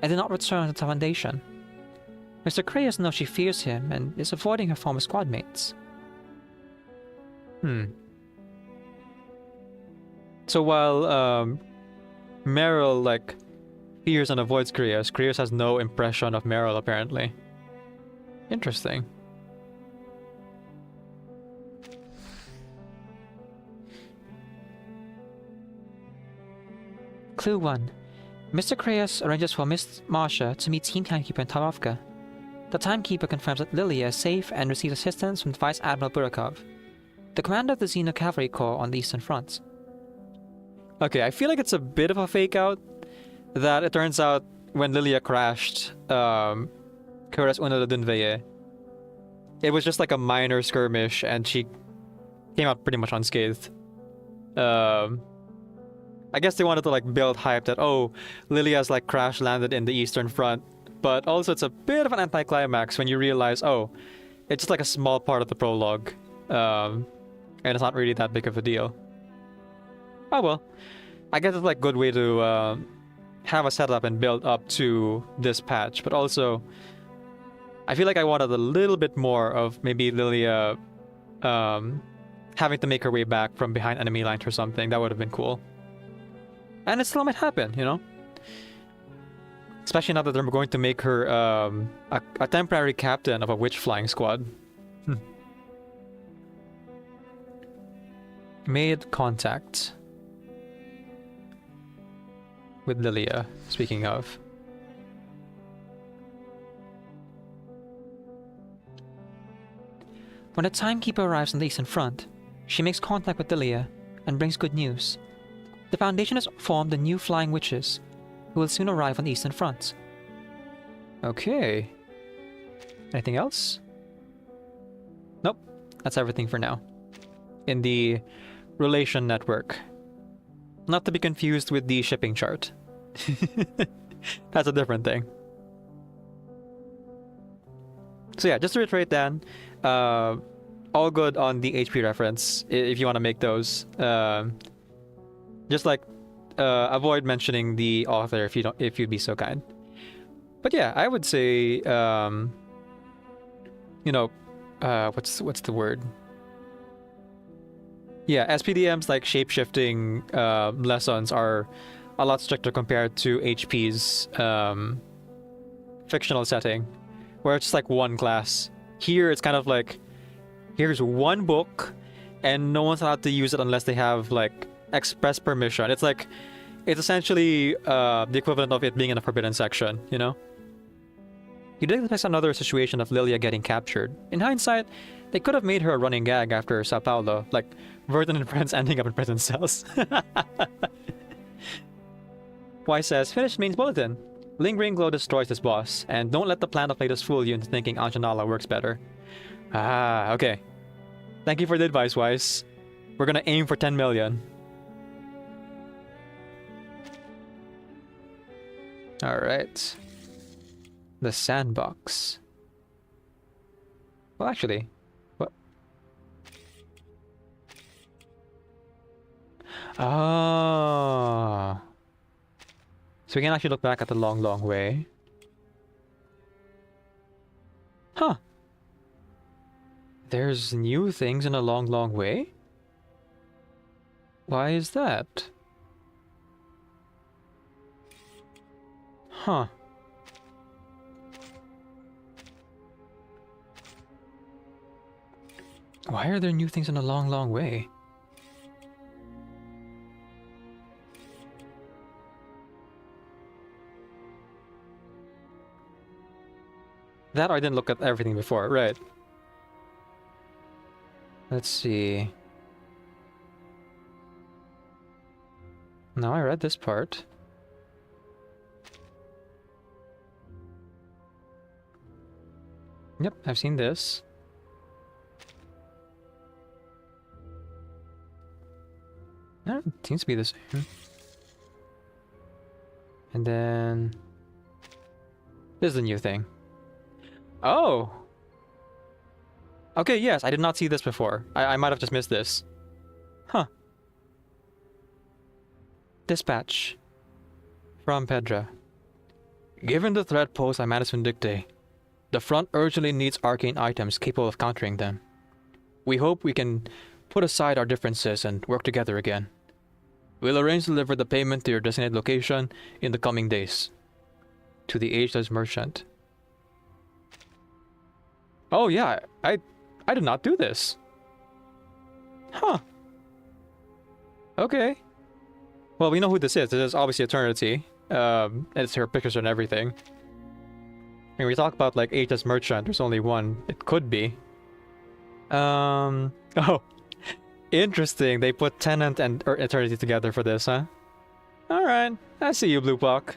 and did not return to the Foundation. Mr. Krios knows she fears him and is avoiding her former squad mates. So while Meryl like fears and avoids Krios, Krios has no impression of Meryl apparently. Interesting. Clue 1. Mr. Krios arranges for Miss Marsha to meet Team Timekeeper in Tarovka. The Timekeeper confirms that Lilia is safe and receives assistance from Vice Admiral Burakov, the commander of the Xeno Cavalry Corps on the Eastern Front. Okay, I feel like it's a bit of a fake out that it turns out when Lilia crashed Kuras Una de Dunveye, it was just like a minor skirmish and she came out pretty much unscathed. I guess they wanted to like build hype that, oh, Lilia's like crash landed in the Eastern Front, but also it's a bit of an anticlimax when you realize, oh, it's just like a small part of the prologue, and it's not really that big of a deal. Oh well, I guess it's like a good way to have a setup and build up to this patch, but also I feel like I wanted a little bit more of maybe Lilia having to make her way back from behind enemy lines or something. That would have been cool. And it still might happen, you know? Especially now that they're going to make her a temporary captain of a witch flying squad. Made contact. with Lilia, speaking of. When the timekeeper arrives on the eastern front, she makes contact with Lilia and brings good news. The Foundation has formed the new Flying Witches, who will soon arrive on the eastern front. Okay. Anything else? Nope. That's everything for now. In the relation network. Not to be confused with the shipping chart. That's a different thing. So yeah, just to reiterate then, all good on the HP reference if you want to make those. Just like avoid mentioning the author if you'd be so kind. But yeah, I would say what's the word? Yeah, SPDM's like shape-shifting lessons are a lot stricter compared to HP's fictional setting, where it's just like one class. Here it's kind of like, here's one book, and no one's allowed to use it unless they have like express permission. It's like, it's essentially the equivalent of it being in a forbidden section, you know? You did expect another situation of Lilia getting captured. In hindsight, they could have made her a running gag after Sao Paulo, like Vernon and friends ending up in prison cells. Y says, finished mains bulletin. Lingering glow destroys this boss, and don't let the plan of latest fool you into thinking Anjanala works better. Ah, okay. Thank you for the advice, Wise. We're gonna aim for 10 million. Alright. The sandbox. Well, actually, what? Oh. So we can actually look back at the long, long way. Huh. There's new things in a long, long way? Why is that? Huh. Why are there new things in a long, long way? That or I didn't look at everything before, right? Let's see. Now I read this part. Yep, I've seen this. It seems to be the same. And then... this is the new thing. Oh! Okay, yes, I did not see this before. I might have just missed this. Huh. Dispatch. From Pedra. Given the threat posed by Manus Vindicte, the front urgently needs arcane items capable of countering them. We hope we can put aside our differences and work together again. We'll arrange to deliver the payment to your designated location in the coming days. To the ageless merchant. Oh yeah, I did not do this. Huh. Okay. Well, we know who this is. This is obviously Eternity. It's her pictures and everything. When we talk about like ageless merchant, there's only one. It could be. Oh. Interesting. They put Tenant and Eternity together for this, huh? Alright. I see you, Blue Puck.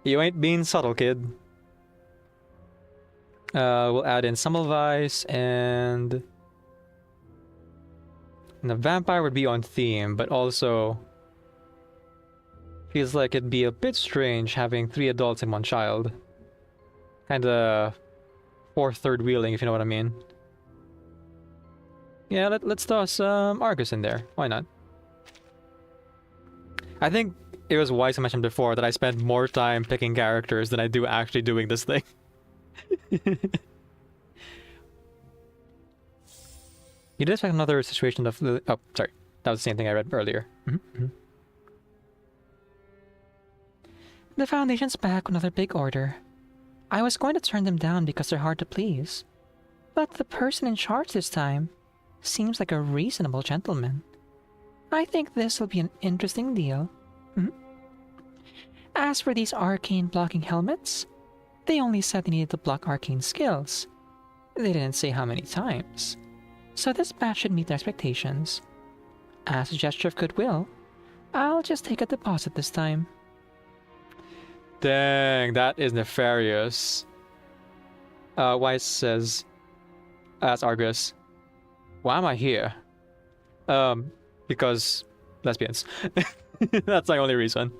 You ain't being subtle, kid. We'll add in Semmelweis and the vampire would be on theme, but also feels like it'd be a bit strange having 3 adults and 1 child. Kinda 4th third wheeling, if you know what I mean. Yeah, let's toss Argus in there. Why not? I think it was wise I mentioned before that I spend more time picking characters than I do actually doing this thing. You did expect another situation of... oh, sorry. That was the same thing I read earlier. The Foundation's back with another big order. I was going to turn them down because they're hard to please. But the person in charge this time seems like a reasonable gentleman. I think this will be an interesting deal. As for these arcane blocking helmets, they only said they needed to block arcane skills. They didn't say how many times. So this batch should meet their expectations. As a gesture of goodwill, I'll just take a deposit this time. Dang, that is nefarious. Weiss says, as Argus, why am I here? Because lesbians. That's my only reason.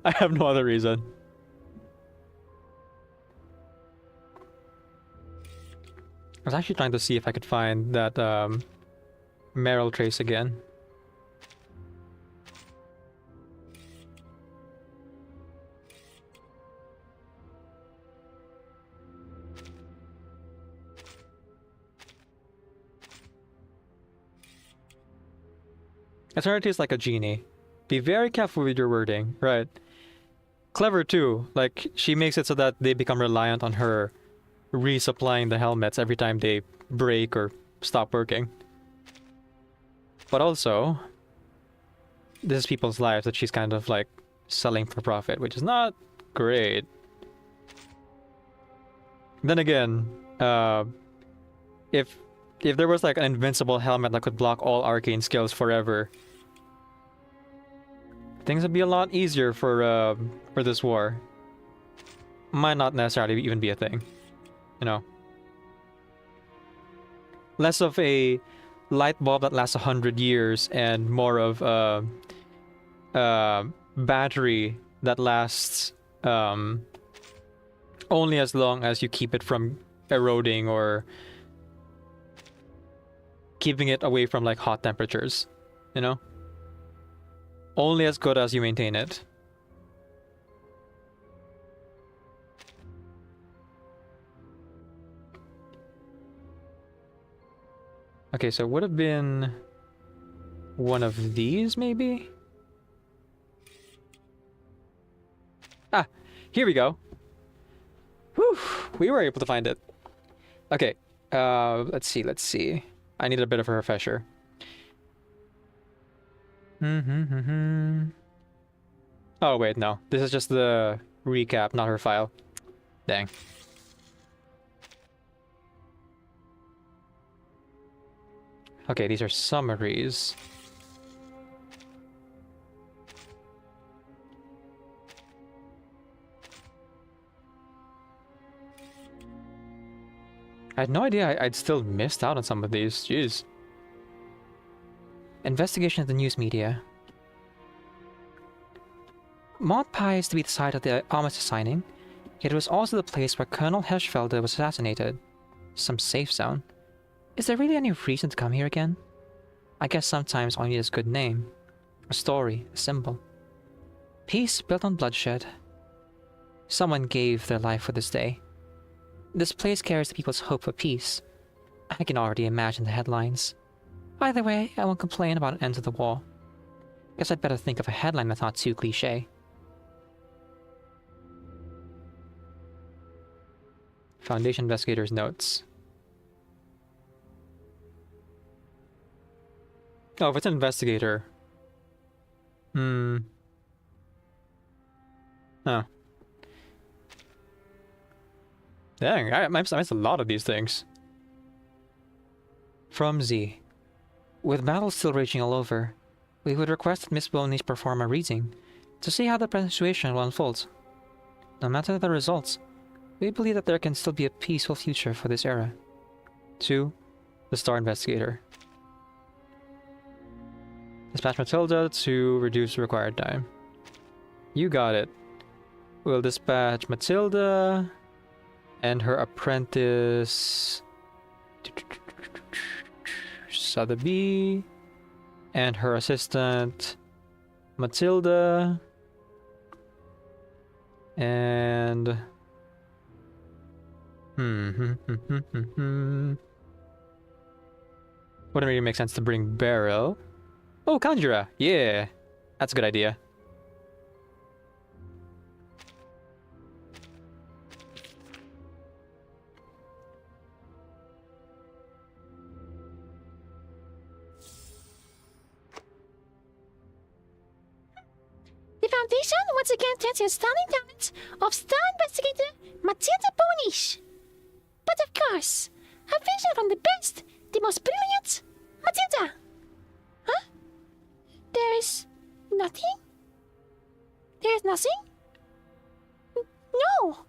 I have no other reason. I was actually trying to see if I could find that Meryl trace again. Eternity is like a genie. Be very careful with your wording, right? Clever too. Like, she makes it so that they become reliant on her resupplying the helmets every time they break or stop working. But also, this is people's lives that she's kind of like selling for profit, which is not great. Then again, if there was like an invincible helmet that could block all arcane skills forever, things would be a lot easier for this war. Might not necessarily even be a thing, you know. Less of a light bulb that lasts 100 years and more of a battery that lasts only as long as you keep it from eroding or keeping it away from like hot temperatures, you know? Only as good as you maintain it. Okay, so it would have been one of these, maybe? Ah, here we go. Whew, we were able to find it. Okay, let's see. I need a bit of a refresher. Oh, wait, no. This is just the recap, not her file. Dang. Okay, these are summaries. I had no idea I'd still missed out on some of these. Jeez. Investigation of the news media. Montpie is to be the site of the armistice signing. It was also the place where Colonel Hirschfelder was assassinated. Some safe zone. Is there really any reason to come here again? I guess sometimes all you need is a good name. A story, a symbol. Peace built on bloodshed. Someone gave their life for this day. This place carries the people's hope for peace. I can already imagine the headlines. Either way, I won't complain about an end to the war. Guess I'd better think of a headline that's not too cliché. Foundation investigator's notes. Oh, if it's an investigator. Oh. Dang, I missed a lot of these things. From Z. With battles still raging all over, we would request that Miss Boney's perform a reading to see how the present situation will unfold. No matter the results, we believe that there can still be a peaceful future for this era. 2. The Star Investigator. Dispatch Matilda to reduce required time. You got it. We'll dispatch Matilda and her apprentice Sotheby and her assistant Matilda and wouldn't really make sense to bring Beryl. Oh, Conjurer! Yeah! That's a good idea. Foundation once again thanks the stunning talents of star investigator Matilda Bonish. But of course, a vision from the best, the most brilliant Matilda. Huh? There's nothing? There's nothing? No.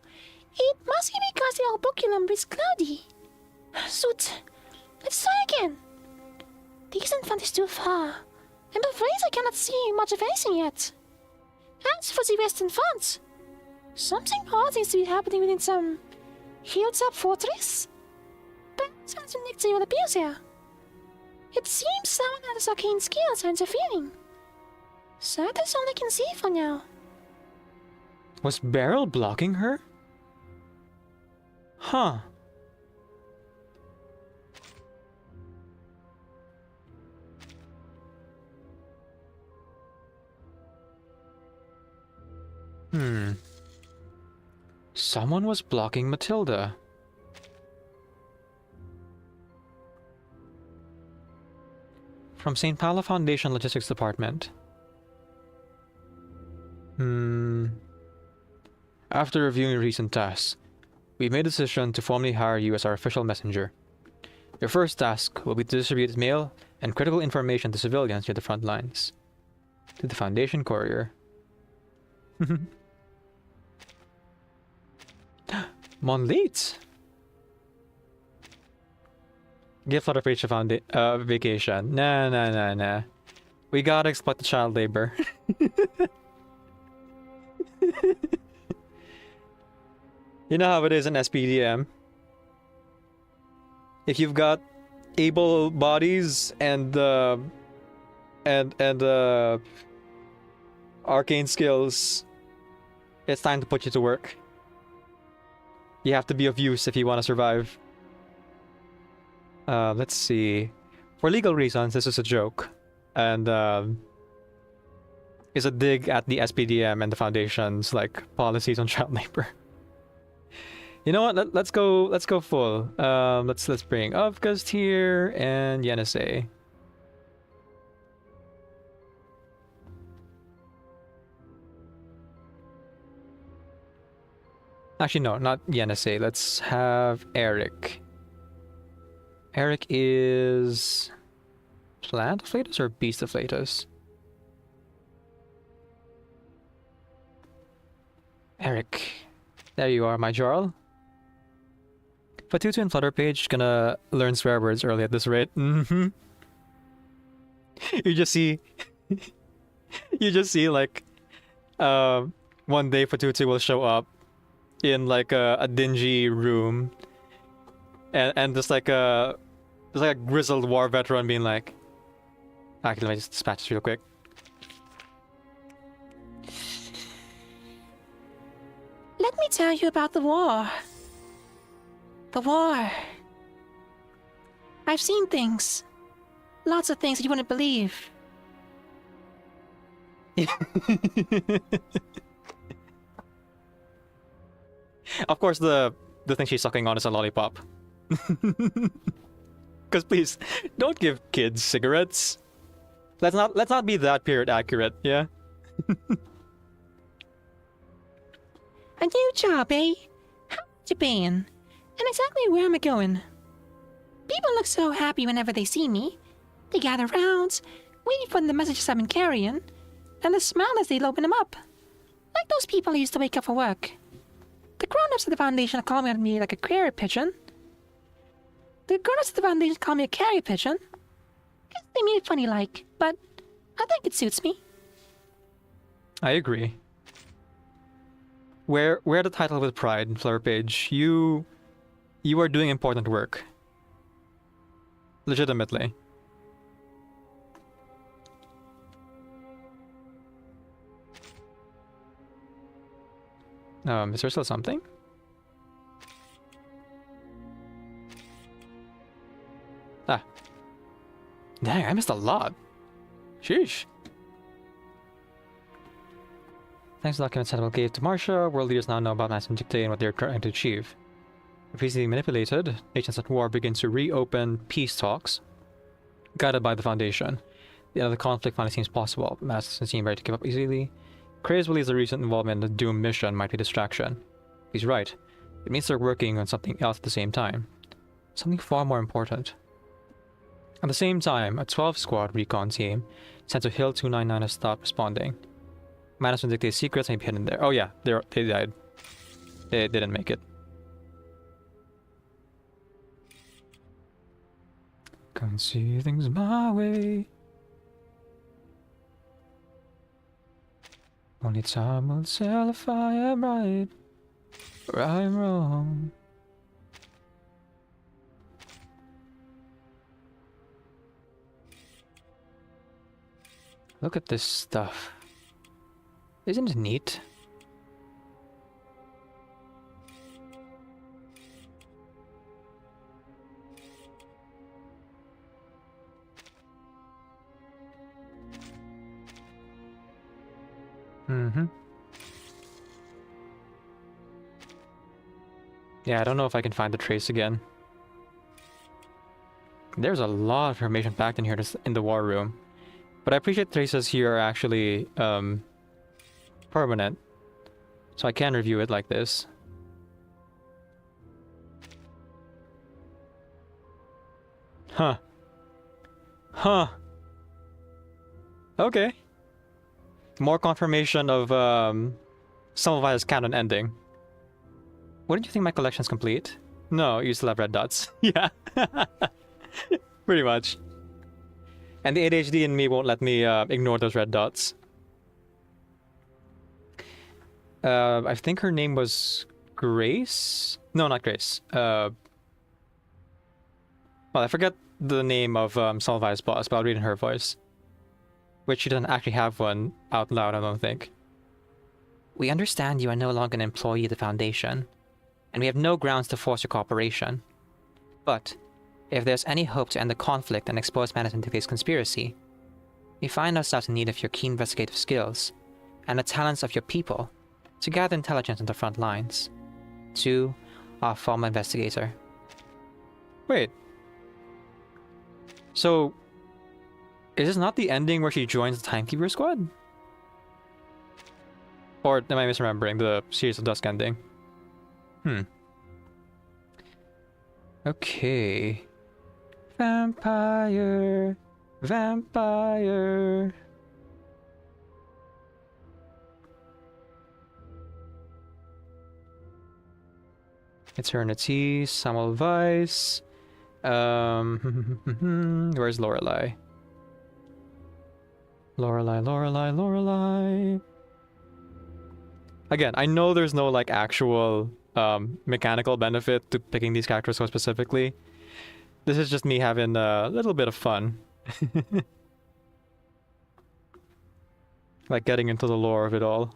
It must be because the operculum is cloudy. Shoot. Let's try again. The eastern front is too far. I'm afraid I cannot see much of anything yet. As for the western front, something odd seems to be happening within some hilltop fortress. Perhaps as next to what appears here. It seems someone has arcane skills and interfering. So that's all I can see for now. Was Beryl blocking her? Huh. Someone was blocking Matilda. From St. Paula Foundation Logistics Department. After reviewing recent tasks, we made a decision to formally hire you as our official messenger. Your first task will be to distribute mail and critical information to civilians near the front lines. To the Foundation courier. Monlit! Give Flutterpage a vacation. Nah. We gotta exploit the child labor. You know how it is in SPDM. If you've got able bodies and arcane skills, it's time to put you to work. You have to be of use if you want to survive. Let's see. For legal reasons, this is a joke. And is a dig at the SPDM and the Foundation's like policies on child labor. You know what? Let's go full. Let's bring Avgust here and Yenese. Actually, no, not Yenese. Let's have Eric. Eric is Plant Afflatus or Beast Afflatus? Eric. There you are, my Jarl. Fatutu and Flutterpage gonna learn swear words early at this rate. You just see like one day Fatutu will show up in like a dingy room and just like a grizzled war veteran being like, actually, let me just dispatch this real quick. Let me tell you about the war. The war. I've seen things. Lots of things that you wouldn't believe. Of course, the thing she's sucking on is a lollipop. Because please, don't give kids cigarettes. Let's not be that period accurate, yeah? A new job, eh? How you been? And exactly where am I going? People look so happy whenever they see me. They gather round, waiting for the messages I've been carrying, and they smile as they open them up. Like those people who used to wake up for work. The grown-ups at the Foundation call me like a carrier pigeon. Guess they mean it funny like, but I think it suits me. I agree. Wear the title with pride, Flutterpage. You are doing important work. Legitimately. Is there still something? Ah. Dang, I missed a lot. Sheesh. Thanks to documents Hannibal gave to Marcia, world leaders now know about Maximum Dictate and what they're trying to achieve. If easily manipulated, nations at war begin to reopen peace talks, guided by the Foundation. The end of the conflict finally seems possible, but Mass doesn't seem ready to give up easily. Craze believes the recent involvement in the Doom mission might be distraction. He's right. It means they're working on something else at the same time. Something far more important. At the same time, a 12-squad recon team sent to Hill 299 has stopped responding. Management dictates secrets may be hidden there. Oh yeah, they died. They didn't make it. Can't see things my way. Only time will tell if I am right or I am wrong. Look at this stuff. Isn't it neat? Mm-hmm. Yeah, I don't know if I can find the trace again. There's a lot of information packed in here in the war room. But I appreciate traces here are actually permanent. So I can review it like this. Huh. Huh. Okay. More confirmation of Semmelweis' canon ending. Wouldn't you think my collection's complete? No, you still have red dots. Yeah. Pretty much. And the ADHD in me won't let me ignore those red dots. I think her name was Grace? No, not Grace. Well, I forget the name of Semmelweis' boss, but I'll read in her voice. Which she doesn't actually have one out loud, I don't think. We understand you are no longer an employee of the Foundation, and we have no grounds to force your cooperation. But, if there's any hope to end the conflict and expose management to this conspiracy, we find ourselves in need of your keen investigative skills, and the talents of your people, to gather intelligence on the front lines. To our former investigator. Wait. So, is this not the ending where she joins the Timekeeper Squad? Or am I misremembering the Series of Dusk ending? Okay. Vampire. Vampire. Eternity. Semmelweis. Where's Lorelei? Lorelei. Again, I know there's no like actual mechanical benefit to picking these characters so specifically. This is just me having a little bit of fun. Like getting into the lore of it all.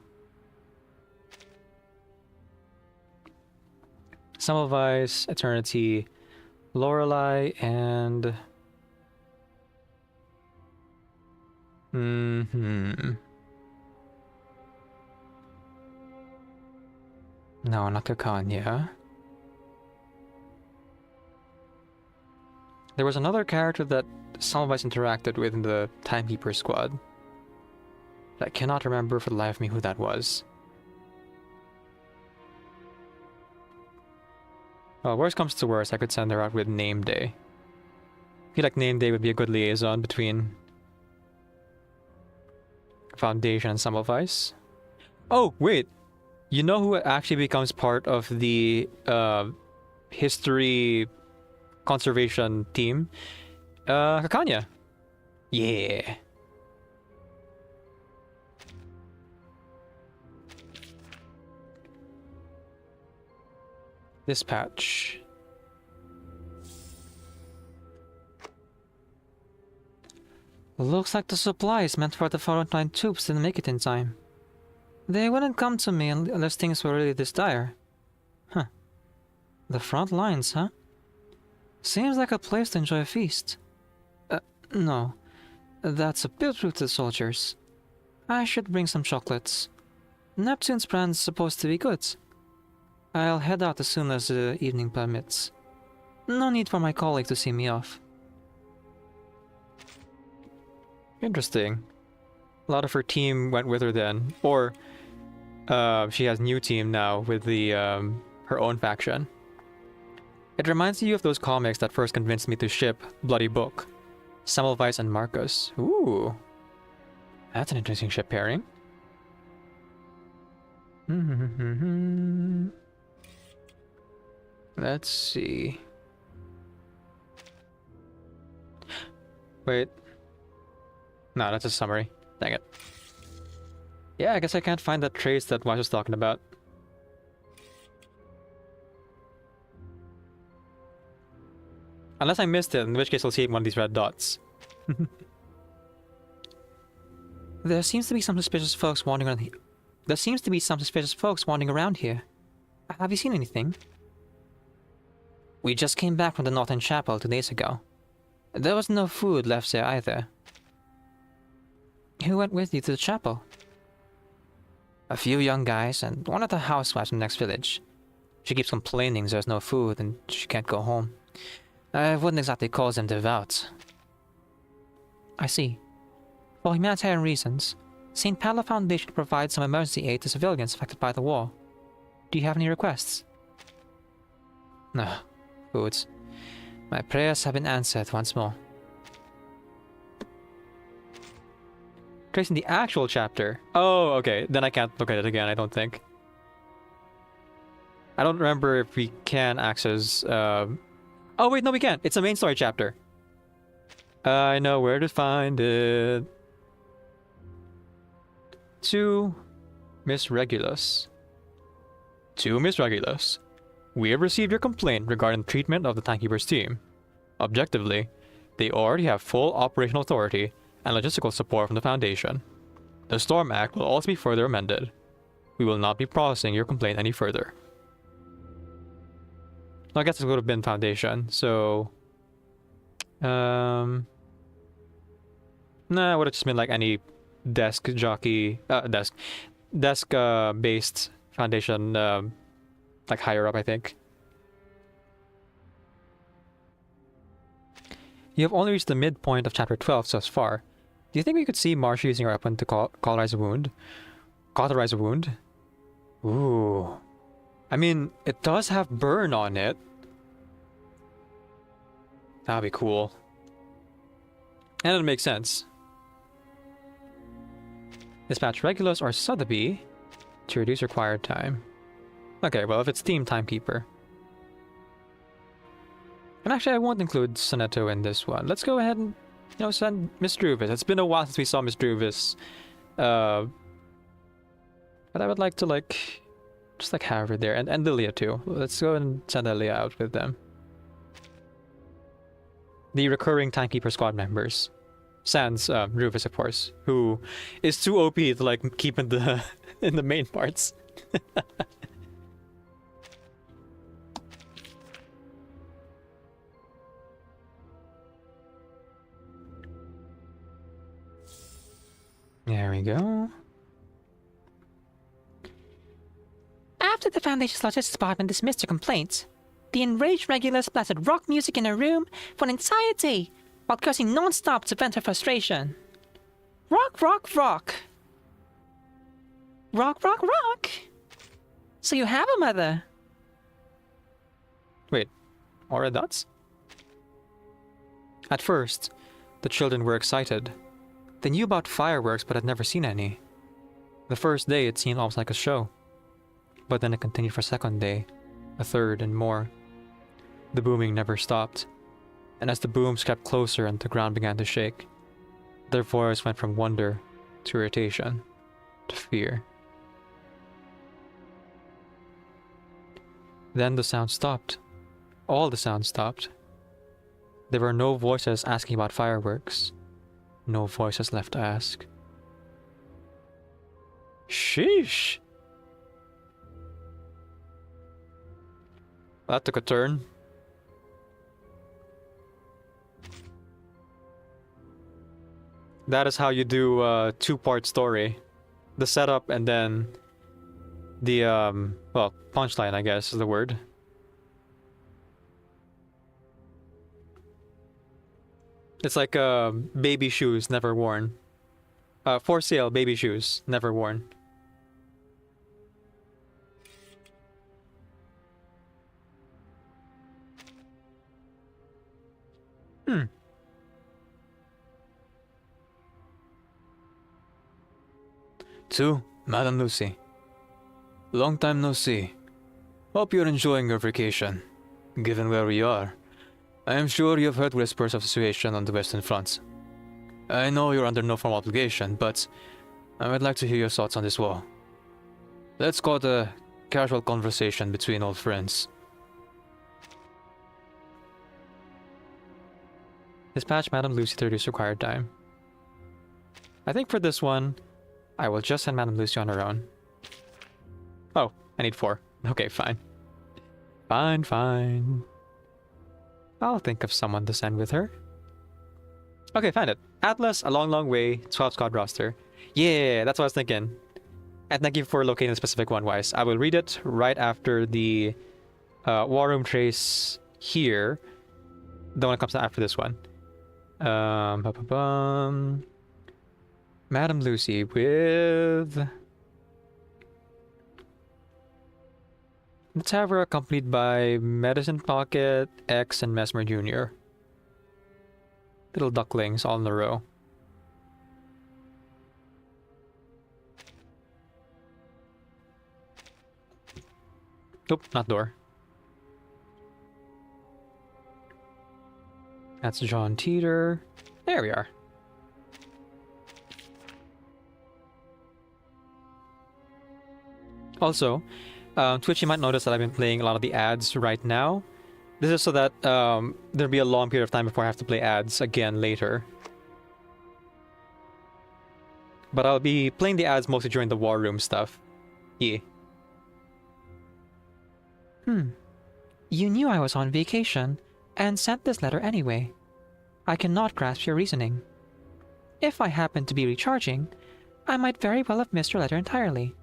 Semmelweis, Eternity, Lorelei, and... No, not Kakanya. There was another character that Semmelweis interacted with in the Timekeeper Squad. I cannot remember for the life of me who that was. Well, worst comes to worst, I could send her out with Name Day. I feel like Name Day would be a good liaison between Foundation and Semmelweis. Oh, wait! You know who actually becomes part of the history conservation team? Kakanya. Yeah. Dispatch. Looks like the supplies meant for the frontline troops didn't make it in time. They wouldn't come to me unless things were really this dire. Huh. The front lines, huh? Seems like a place to enjoy a feast. No. That's a bit rude to the soldiers. I should bring some chocolates. Neptune's brand's supposed to be good. I'll head out as soon as the evening permits. No need for my colleague to see me off. Interesting. A lot of her team went with her then. Or she has new team now with the her own faction. It reminds you of those comics that first convinced me to ship Bloody Book. Semmelweis and Marcus. Ooh. That's an interesting ship pairing. Let's see. Wait. No, that's a summary. Dang it. Yeah, I guess I can't find that trace that Wise was talking about. Unless I missed it, in which case I'll see one of these red dots. There seems to be some suspicious folks wandering around here. There seems to be some suspicious folks wandering around here. Have you seen anything? We just came back from the Northern Chapel 2 days ago. There was no food left there either. Who went with you to the chapel? A few young guys and one of the housewives from the next village. She keeps complaining there's no food and she can't go home. I wouldn't exactly call them devout. I see. For humanitarian reasons, St. Palla Foundation provides some emergency aid to civilians affected by the war. Do you have any requests? No. Foods. My prayers have been answered once more. Tracing the actual chapter. Oh, okay. Then I can't look at it again, I don't think. I don't remember if we can access... Oh, wait, no, we can't. It's a main story chapter. I know where to find it. To Miss Regulus. To Miss Regulus. We have received your complaint regarding the treatment of the Timekeeper's team. Objectively, they already have full operational authority and logistical support from the Foundation. The Storm Act will also be further amended. We will not be processing your complaint any further. I guess it would have been Foundation, so... Nah, it would have just been like any desk jockey... desk-based Foundation, like higher up, I think. You have only reached the midpoint of Chapter 12 so far. Do you think we could see Marsh using her weapon to cauterize a wound? Cauterize a wound? Ooh. I mean, it does have burn on it. That'd be cool. And it'd make sense. Dispatch Regulus or Sotheby to reduce required time. Okay, well, if it's Team Timekeeper. And actually, I won't include Sonetto in this one. Let's go ahead and, you know, send Miss Druvis. It's been a while since we saw Miss Druvis. But I would like to, like, just, like, have her there. And Lilia, too. Let's go and send Lilia out with them. The recurring Timekeeper squad members. Sans Rufus, of course, who is too OP to, like, keep in the, in the main parts. There we go. After the Foundation's logistics department dismissed her complaints, the enraged Regulus blasted rock music in her room for an entire day while cursing non-stop to vent her frustration. Rock, rock, rock. Rock, rock, rock. So you have a mother. Wait, more red dots? At first, the children were excited. They knew about fireworks but had never seen any. The first day it seemed almost like a show. But then it continued for a second day, a third, and more. The booming never stopped. And as the booms crept closer and the ground began to shake, their voice went from wonder to irritation to fear. Then the sound stopped. All the sounds stopped. There were no voices asking about fireworks. No voices left to ask. Sheesh! That took a turn. That is how you do a two-part story. The setup and then the, well, punchline, I guess, is the word. It's like baby shoes never worn. For sale, baby shoes, never worn. To Madam Lucy. Long time no see. Hope you're enjoying your vacation. Given where we are, I am sure you've heard whispers of the situation on the Western Front. I know you're under no formal obligation, but I would like to hear your thoughts on this war. Let's call it a casual conversation between old friends. Dispatch Madam Lucy to reduce required time. I think for this one, I will just send Madam Lucy on her own. Oh, I need 4. Okay, fine. Fine. I'll think of someone to send with her. Okay, found it. Atlas, A Long Long Way, 12 squad roster. Yeah, that's what I was thinking. And thank you for locating the specific one, Wise. I will read it right after the War Room Trace here. The one that comes after this one. Madam Lucy with let's have her accompanied by Medicine Pocket, X, and Mesmer Jr. Little ducklings all in a row. Nope, not door. That's John Teeter. There we are. Also, Twitch, you might notice that I've been playing a lot of the ads right now. This is so that there'll be a long period of time before I have to play ads again later. But I'll be playing the ads mostly during the War Room stuff. Yeah. You knew I was on vacation, and sent this letter anyway. I cannot grasp your reasoning. If I happened to be recharging, I might very well have missed your letter entirely.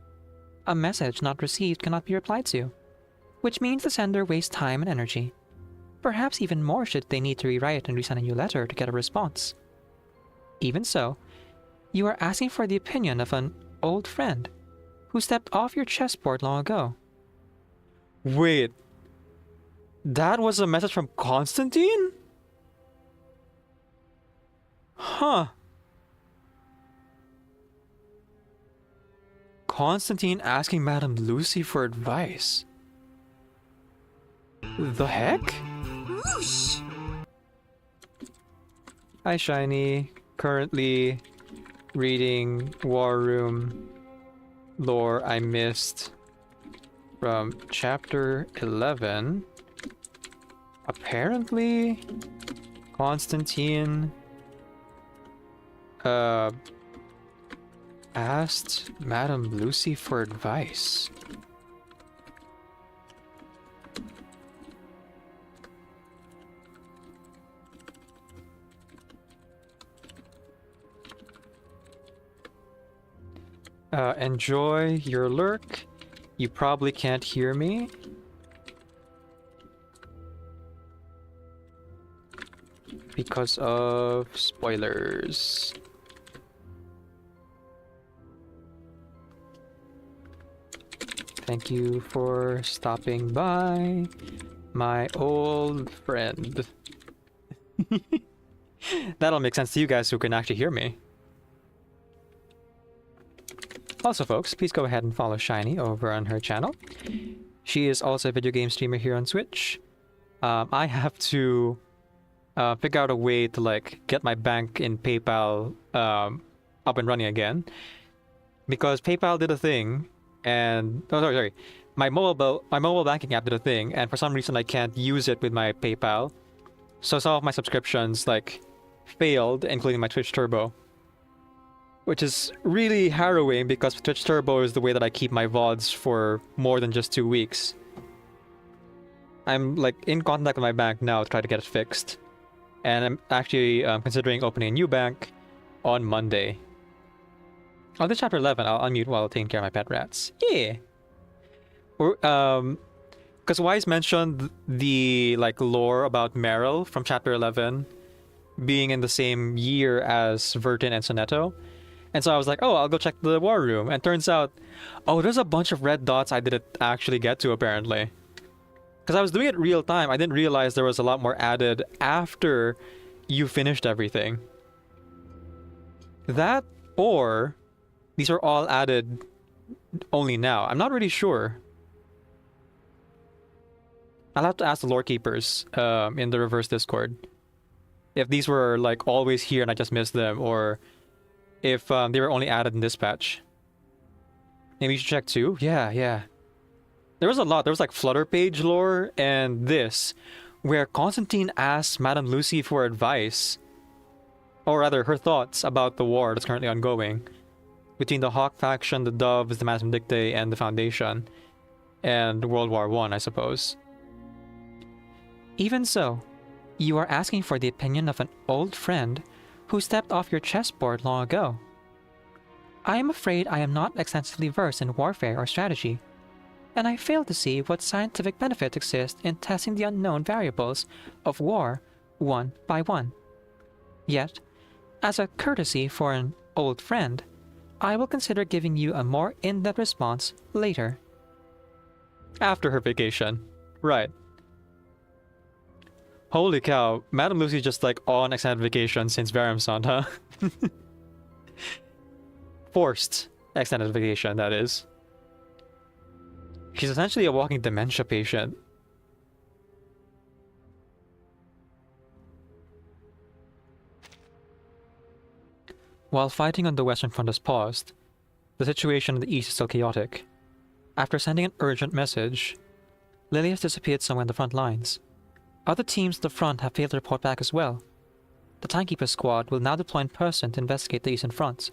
A message not received cannot be replied to, which means the sender wastes time and energy. Perhaps even more should they need to rewrite and resend a new letter to get a response. Even so, you are asking for the opinion of an old friend who stepped off your chessboard long ago. Wait. That was a message from Constantine? Huh. Constantine asking Madam Lucy for advice. The heck? Whoosh! Hi, Shiny. Currently reading War Room lore I missed from chapter 11. Apparently, Constantine asked Madam Lucy for advice. Enjoy your lurk. You probably can't hear me. Because of spoilers. Thank you for stopping by, my old friend. That'll make sense to you guys who can actually hear me. Also, folks, please go ahead and follow Shiny over on her channel. She is also a video game streamer here on Twitch. I have to figure out a way to like get my bank in PayPal up and running again, because PayPal did a thing, and my mobile banking app did a thing, and for some reason I can't use it with my PayPal. So some of my subscriptions like failed, including my Twitch Turbo, which is really harrowing because Twitch Turbo is the way that I keep my VODs for more than just 2 weeks. I'm like in contact with my bank now to try to get it fixed. And I'm actually considering opening a new bank on Monday. On this chapter 11, I'll unmute while taking care of my pet rats. Yeah. Because Wise mentioned the like lore about Meryl from chapter 11 being in the same year as Vertin and Sonetto. And so I was like, oh, I'll go check the war room. And turns out, oh, there's a bunch of red dots I didn't actually get to, apparently. Because I was doing it real time. I didn't realize there was a lot more added after you finished everything. That, or these are all added only now. I'm not really sure. I'll have to ask the lore keepers in the reverse Discord if these were like always here and I just missed them, or if they were only added in this patch. Maybe you should check too. Yeah. There was a lot. There was like Flutter page lore and this, where Constantine asks Madame Lucy for advice, or rather her thoughts about the war that's currently ongoing between the Hawk faction, the Doves, the Magnum Dictae, and the Foundation, and World War I suppose. Even so, you are asking for the opinion of an old friend who stepped off your chessboard long ago. I am afraid I am not extensively versed in warfare or strategy, and I fail to see what scientific benefit exists in testing the unknown variables of war one by one. Yet, as a courtesy for an old friend, I will consider giving you a more in-depth response later. After her vacation. Right. Holy cow, Madame Lucy's just like on extended vacation since Varamsond, huh? Forced extended vacation, that is. She's essentially a walking dementia patient. While fighting on the Western Front has paused, the situation in the East is still chaotic. After sending an urgent message, Lily has disappeared somewhere in the front lines. Other teams at the front have failed to report back as well. The Timekeeper squad will now deploy in person to investigate the Eastern Front.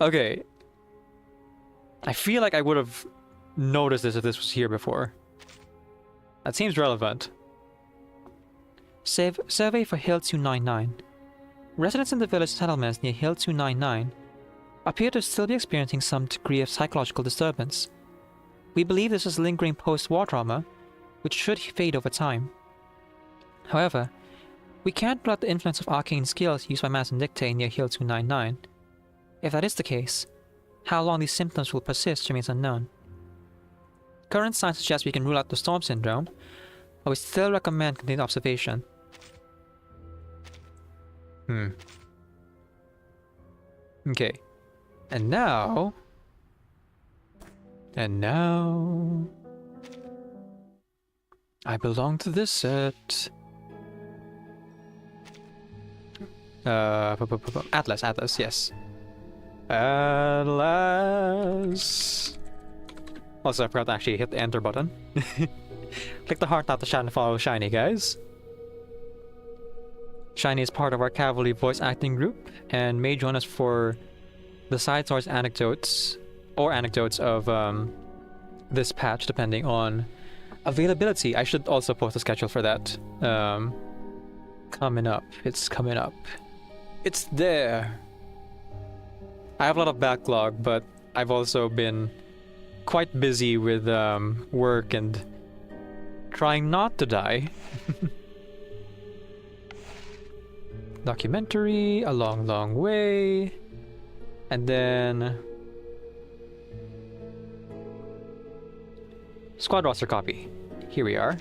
Okay. I feel like I would have noticed this if this was here before. That seems relevant. Survey for Hill 299. Residents in the village settlements near Hill 299 appear to still be experiencing some degree of psychological disturbance. We believe this is lingering post-war trauma, which should fade over time. However, we can't rule out the influence of arcane skills used by Master Dictae near Hill 299. If that is the case, how long these symptoms will persist remains unknown. Current science suggests we can rule out the Storm Syndrome, but we still recommend continued observation. Okay. And now... I belong to this set. Atlas, yes. Atlas. Also, I forgot to actually hit the enter button. Click the heart, not the chat, and follow Shiny, guys. Shiny is part of our cavalry voice acting group and may join us for the side source anecdotes of this patch, depending on availability. I should also post a schedule for that. Coming up. It's coming up. It's there. I have a lot of backlog, but I've also been quite busy with work and trying not to die. Documentary, a long way. And then squad roster copy. Here we are.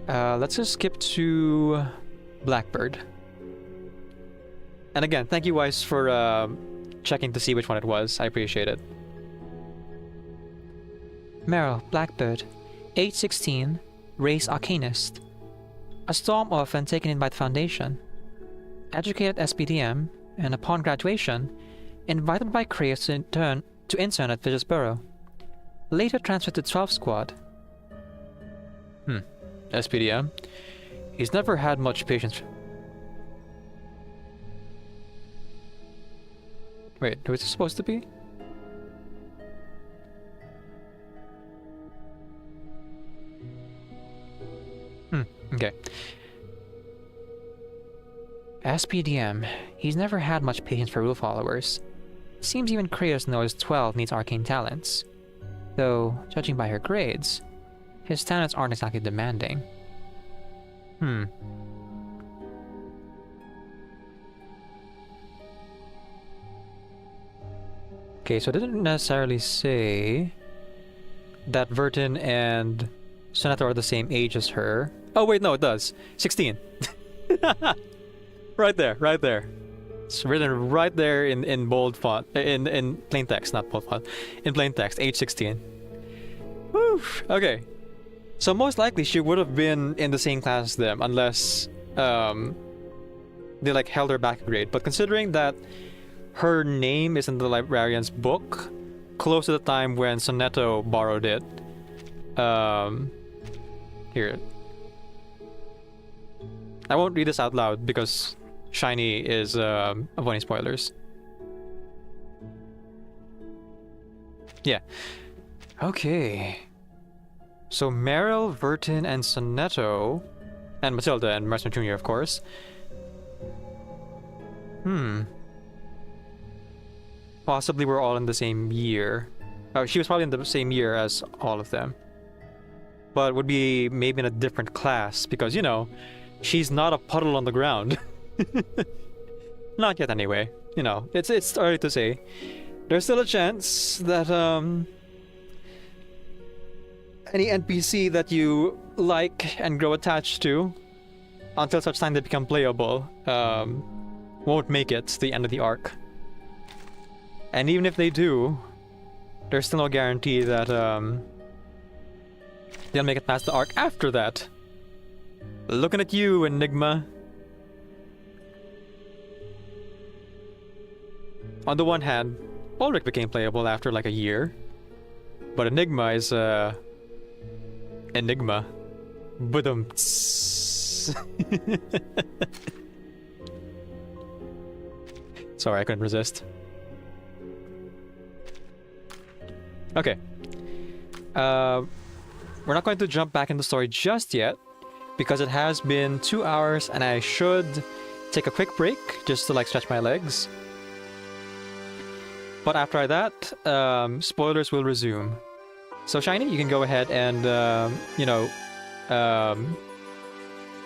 Let's just skip to Blackbird. And again, thank you, Weiss, for checking to see which one it was. I appreciate it. Meryl, Blackbird, age 16, race Arcanist. A storm orphan taken in by the Foundation. Educated SPDM, and upon graduation, invited by Kratos to intern at Vigisborough. Later transferred to 12 Squad. SPDM. He's never had much patience. Wait, who is this supposed to be? Okay. SPDM. He's never had much patience for rule followers. Seems even Kratos knows 12 needs arcane talents. Though, judging by her grades, his standards aren't exactly demanding. Okay, so it didn't necessarily say that Vertin and Sonata are the same age as her. Oh wait, no, it does. 16. Right there, right there. It's written right there in bold font, in plain text, not bold font, in plain text, age 16. Whew. Okay, so most likely she would have been in the same class as them, unless they like held her back a grade. But considering that her name is in the librarian's book, close to the time when Sonetto borrowed it. Here. I won't read this out loud because Shiny is avoiding spoilers. Yeah. Okay. So Meryl, Vertin, and Sonetto, and Matilda and Marston Jr. of course. Possibly we're all in the same year. She was probably in the same year as all of them. But would be maybe in a different class because, you know, she's not a puddle on the ground. Not yet anyway. You know, it's early to say. There's still a chance that any NPC that you like and grow attached to until such time they become playable won't make it to the end of the arc. And even if they do, there's still no guarantee that they'll make it past the arc after that. Looking at you, Enigma. On the one hand, Ulrich became playable after like a year. But Enigma is Enigma. Budum. Sorry, I couldn't resist. Okay. We're not going to jump back in the story just yet because it has been 2 hours and I should take a quick break just to like stretch my legs. But after that, spoilers will resume. So Shiny, you can go ahead and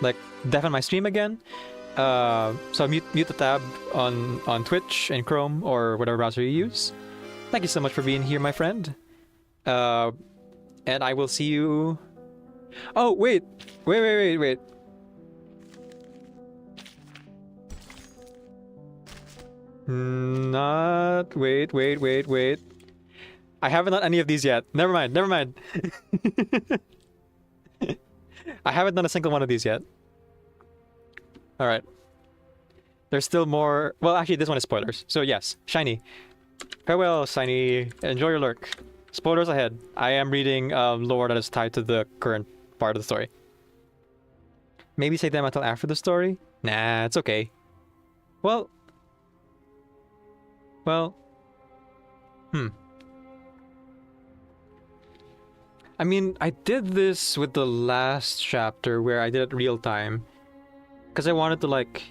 like deafen my stream again. So mute the tab on Twitch and Chrome or whatever browser you use. Thank you so much for being here, my friend. And I will see you. Oh wait. Not wait. I haven't done any of these yet. Never mind. I haven't done a single one of these yet. Alright. There's still more. Well, actually, this one is spoilers. So, yes, Shiny. Farewell, Shiny. Enjoy your lurk. Spoilers ahead. I am reading lore that is tied to the current part of the story. Maybe save them until after the story? Nah, it's okay. Well. I mean, I did this with the last chapter where I did it real time. Because I wanted to, like,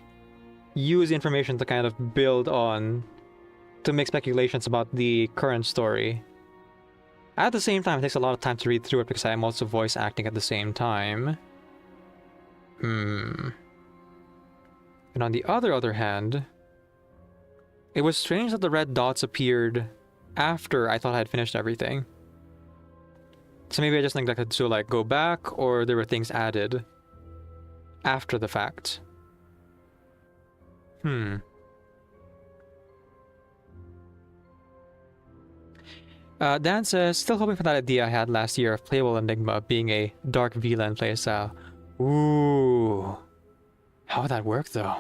use the information to kind of build on to make speculations about the current story. At the same time, it takes a lot of time to read through it because I am also voice acting at the same time. And on the other hand, it was strange that the red dots appeared after I thought I had finished everything. So maybe I just neglected to like go back, or there were things added after the fact. Dan says, still hoping for that idea I had last year of playable Enigma being a dark VLAN playstyle. Ooh. How would that work though?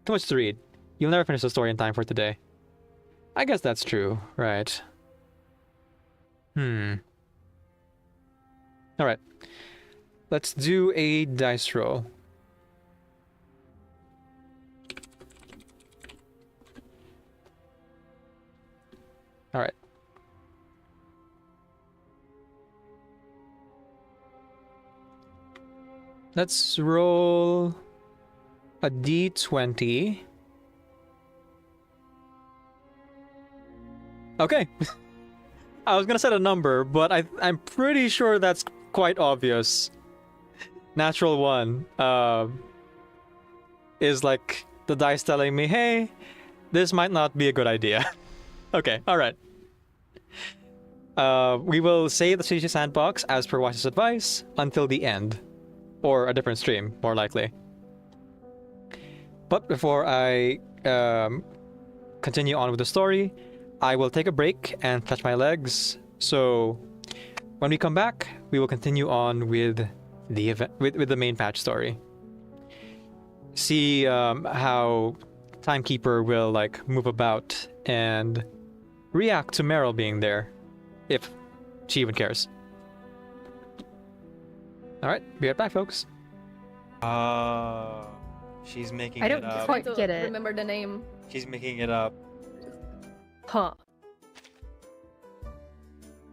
Too much to read. You'll never finish the story in time for today. I guess that's true, right? Alright. Let's do a dice roll. Alright. Let's roll a d20. Okay. I was gonna set a number, but I'm pretty sure that's quite obvious. Natural 1 is like the dice telling me, hey, this might not be a good idea. Okay, alright. We will save the Sushi Sandbox as per Watch's advice until the end. Or a different stream, more likely. But before I continue on with the story, I will take a break and stretch my legs. So when we come back, we will continue on with the event, with the main patch story. See how Timekeeper will like move about and react to Meryl being there, if she even cares. All right, be right back, folks. She's making I it don't up. quite get it. Remember the name. She's making it up. Huh.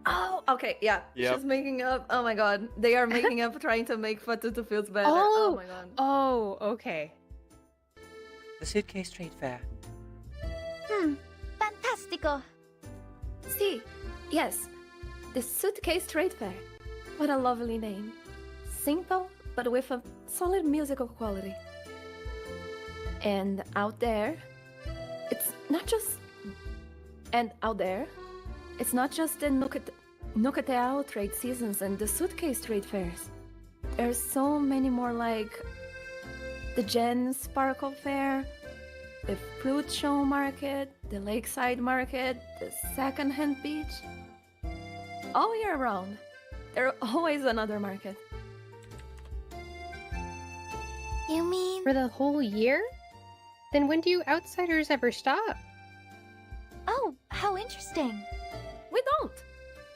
Oh, okay, yeah. Yep. She's making up. Oh my god. They are making up trying to make Fatutu feels better. Oh my god. Oh, okay. The suitcase trade fair. Fantastico. See, yes. The Suitcase Trade Fair. What a lovely name. Simple, but with a solid musical quality. And out there, it's not just... And out there, it's not just the Nukateao trade seasons and the suitcase trade fairs. There's so many more like the Gen Sparkle Fair, the Fruit Show Market, the Lakeside Market, the Secondhand Beach. All year round, there's always another market. You mean? For the whole year? Then when do you outsiders ever stop? Oh, how interesting. We don't.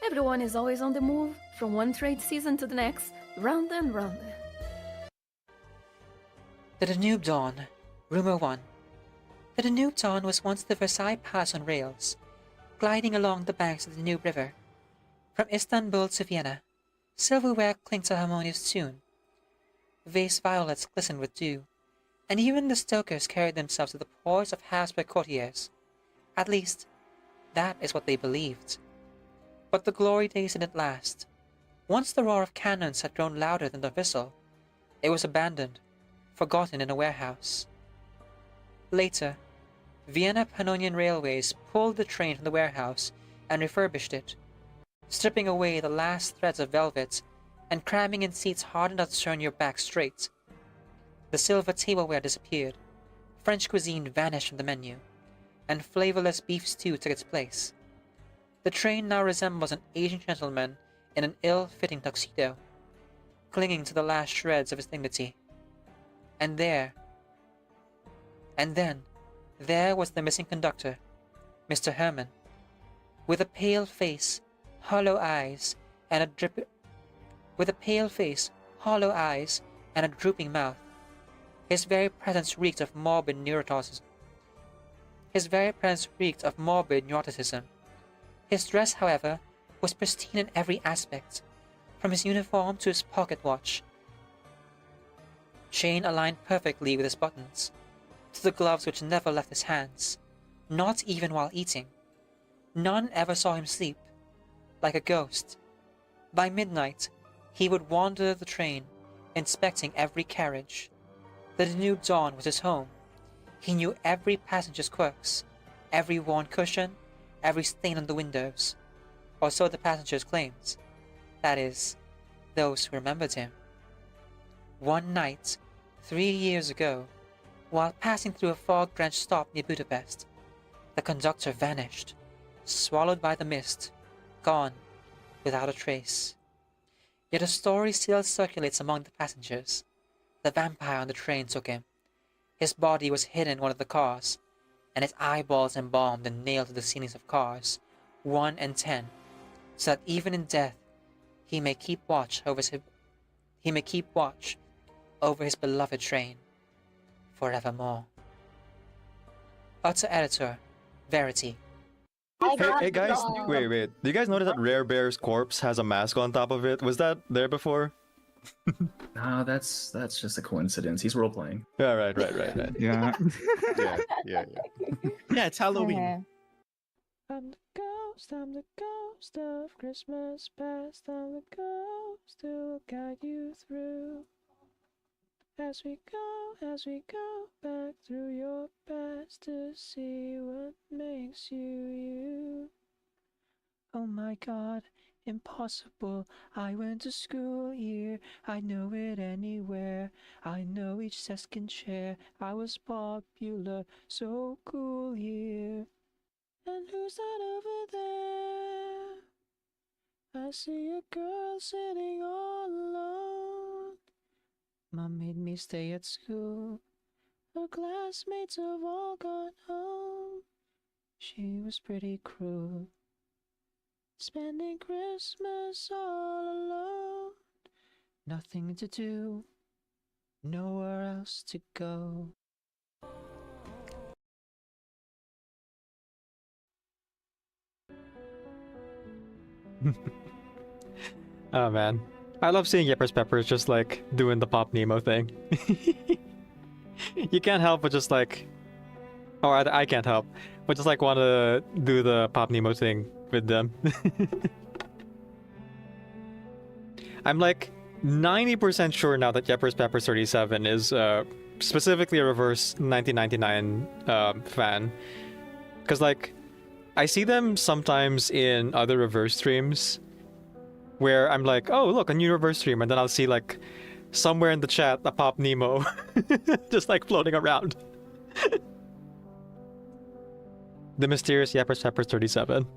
Everyone is always on the move, from one trade season to the next, round and round. The Danube Dawn. Rumor 1. The Danube Dawn was once the Versailles Pass on rails, gliding along the banks of the Danube River. From Istanbul to Vienna, silverware clinked a harmonious tune. Vase violets glistened with dew, and even the stokers carried themselves to the pores of Habsburg courtiers. At least, that is what they believed. But the glory days didn't last. Once the roar of cannons had grown louder than the whistle, it was abandoned, forgotten in a warehouse. Later, Vienna Pannonian Railways pulled the train from the warehouse and refurbished it, stripping away the last threads of velvet and cramming in seats hard enough to turn your back straight. The silver tableware disappeared, French cuisine vanished from the menu, and flavorless beef stew took its place. The train now resembles an Asian gentleman in an ill-fitting tuxedo, clinging to the last shreds of his dignity. And then, there was the missing conductor, Mr. Herman, with a pale face, hollow eyes, and a drooping mouth. His very presence reeked of morbid neuroticism. His dress, however, was pristine in every aspect, from his uniform to his pocket watch, chain aligned perfectly with his buttons, to the gloves which never left his hands, not even while eating. None ever saw him sleep, like a ghost. By midnight, he would wander the train, inspecting every carriage. The Danube Dawn was his home. He knew every passenger's quirks, every worn cushion, every stain on the windows. Or so the passengers claimed. That is, those who remembered him. One night, 3 years ago, while passing through a fog-drenched stop near Budapest, the conductor vanished, swallowed by the mist, gone, without a trace. Yet a story still circulates among the passengers. The vampire on the train took him. His body was hidden in one of the cars, and his eyeballs embalmed and nailed to the ceilings of cars 1 and 10, so that even in death he may keep watch over his beloved train forevermore. Utter Editor, Verity. Hey guys, wait. Do you guys notice that Rare Bear's corpse has a mask on top of it? Was that there before? No, that's just a coincidence. He's role playing. Yeah, right. Yeah. yeah. Yeah, it's Halloween. I'm the ghost of Christmas past. I'm the ghost who'll guide you through As we go back through your past to see what makes you you. Oh my god, impossible. I went to school here, I know it anywhere. I know each second chair. I was popular, so cool here. And who's that over there? I see a girl sitting all alone. Mom made me stay at school. Her classmates have all gone home. She was pretty cruel. Spending Christmas all alone. Nothing to do, nowhere else to go. Oh man. I love seeing Yepers Peppers just like doing the Pop Nemo thing. You can't help but just like, or I can't help, but just like want to do the Pop Nemo thing with them. I'm like 90% sure now that Yepers Peppers 37 is specifically a reverse 1999 fan. Because like, I see them sometimes in other reverse streams where I'm like, oh look, a new reverse stream, and then I'll see like somewhere in the chat a Pop Nemo just like floating around. The mysterious Yepers Peppers 37.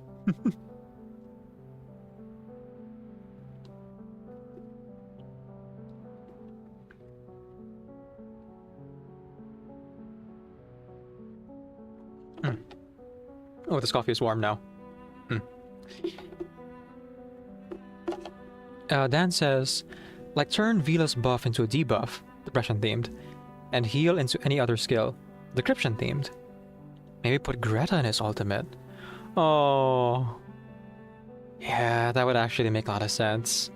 Oh, this coffee is warm now. Dan says, like turn Vila's buff into a debuff, depression themed, and heal into any other skill, decryption themed. Maybe put Greta in his ultimate. Oh. Yeah, that would actually make a lot of sense.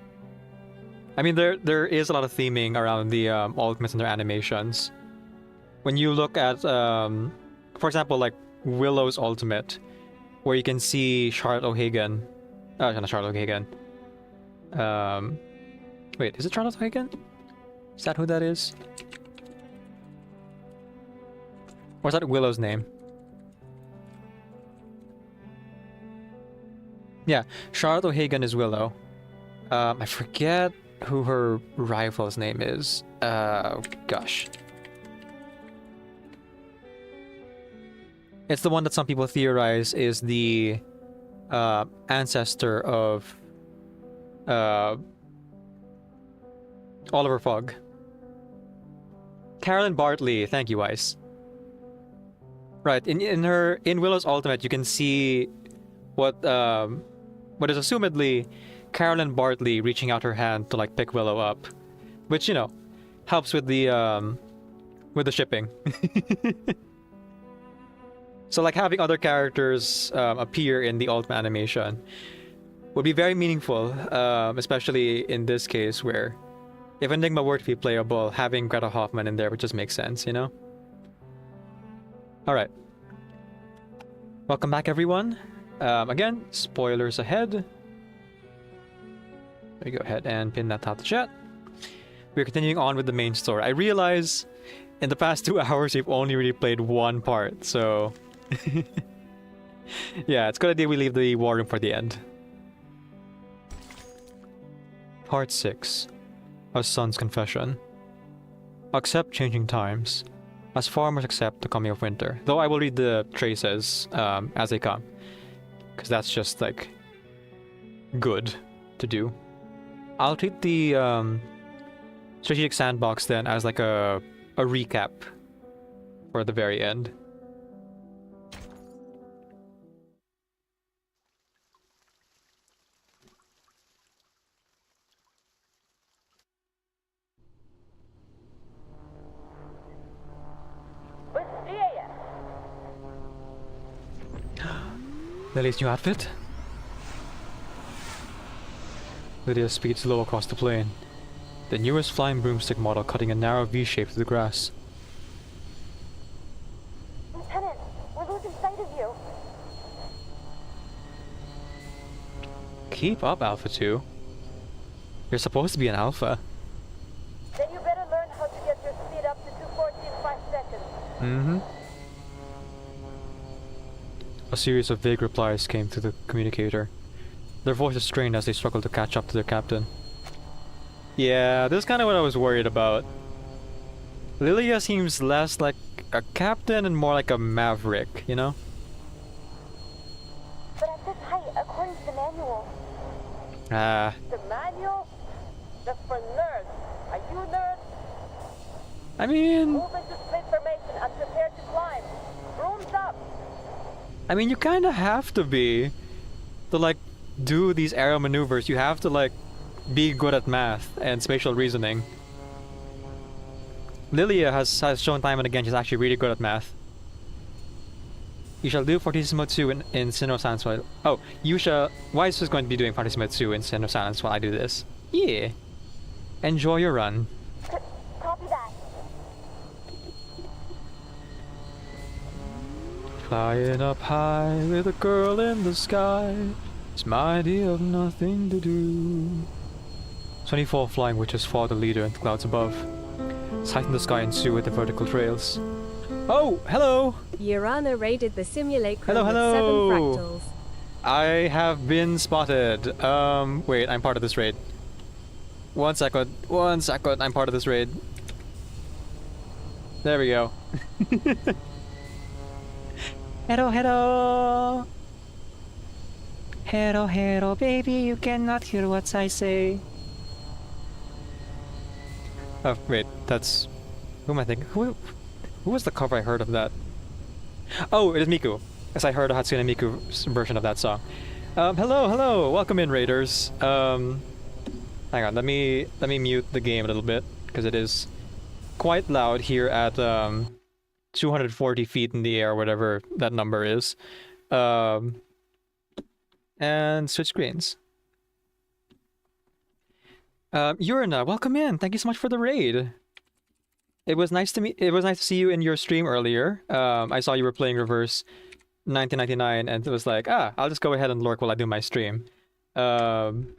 I mean, there is a lot of theming around the ultimates and their animations. When you look at, for example, like Willow's ultimate, where you can see Charlotte O'Hagan. Not Charlotte O'Hagan. Wait, is it Charlotte O'Hagan? Is that who that is? Or is that Willow's name? Yeah, Charlotte O'Hagan is Willow. I forget who her rival's name is. Gosh. It's the one that some people theorize is the ancestor of Oliver Fogg. Carolyn Bartley, thank you, Ice. Right, in Willow's ultimate, you can see what is assumedly Carolyn Bartley reaching out her hand to like pick Willow up, which, you know, helps with the shipping. So like having other characters appear in the ultimate animation would be very meaningful, especially in this case where if Enigma were to be playable, having Greta Hoffman in there would just make sense, you know? Alright. Welcome back, everyone. Again, spoilers ahead. Let me go ahead and pin that top to chat. We're continuing on with the main story. I realize in the past 2 hours we've only really played one part, so... yeah, it's a good idea we leave the war room for the end. Part 6. A Son's Confession. Accept changing times, as farmers accept the coming of winter. Though I will read the traces as they come, because that's just, like, good to do. I'll treat the strategic sandbox then as like a recap for the very end. Lily's new outfit? Lydia speeds low across the plain, the newest flying broomstick model cutting a narrow V-shape through the grass. Lieutenant, we're losing sight of you. Keep up, Alpha 2. You're supposed to be an Alpha. Then you better learn how to get your Mm-hmm. A series of vague replies came to the communicator. Their voices strained as they struggled to catch up to their captain. Yeah, this is kind of what I was worried about. Lilia seems less like a captain and more like a maverick, you know? But at this height, according to the manual... Ah. The manual? That's for nerds. Are you nerds? I mean... Move into split formation and prepare to climb. Brooms up! I mean, you kind of have to be. To, like, do these aerial maneuvers, you have to, like, be good at math and spatial reasoning. Lilia has shown time and again she's actually really good at math. You shall do Fortissimo 2 in Sin of Silence while... Oh, you shall... Wise is going to be doing Fortissimo 2 in Sin of Silence while I do this. Yeah. Enjoy your run. Copy that. Flying up high with a girl in the sky. It's my idea of nothing to do. 24 flying witches follow the leader in the clouds above. Sight in the sky ensue with the vertical trails. Oh, hello! Urana raided the simulacrum Hello, hello! with 7 fractals. I have been spotted. Wait, I'm part of this raid. 1 second. 1 second, I'm part of this raid. There we go. Hello, hello! Hello, hello, baby, you cannot hear what I say. Oh, wait, that's... Who am I thinking? Who was the cover I heard of that? Oh, it is Miku. As I heard a Hatsune Miku version of that song. Hello, hello! Welcome in, Raiders. Hang on, let me mute the game a little bit, because it is quite loud here at 240 feet in the air, whatever that number is. And switch screens. Urina, welcome in. Thank you so much for the raid. It was nice to see you in your stream earlier. I saw you were playing Reverse 1999, and it was like, I'll just go ahead and lurk while I do my stream. And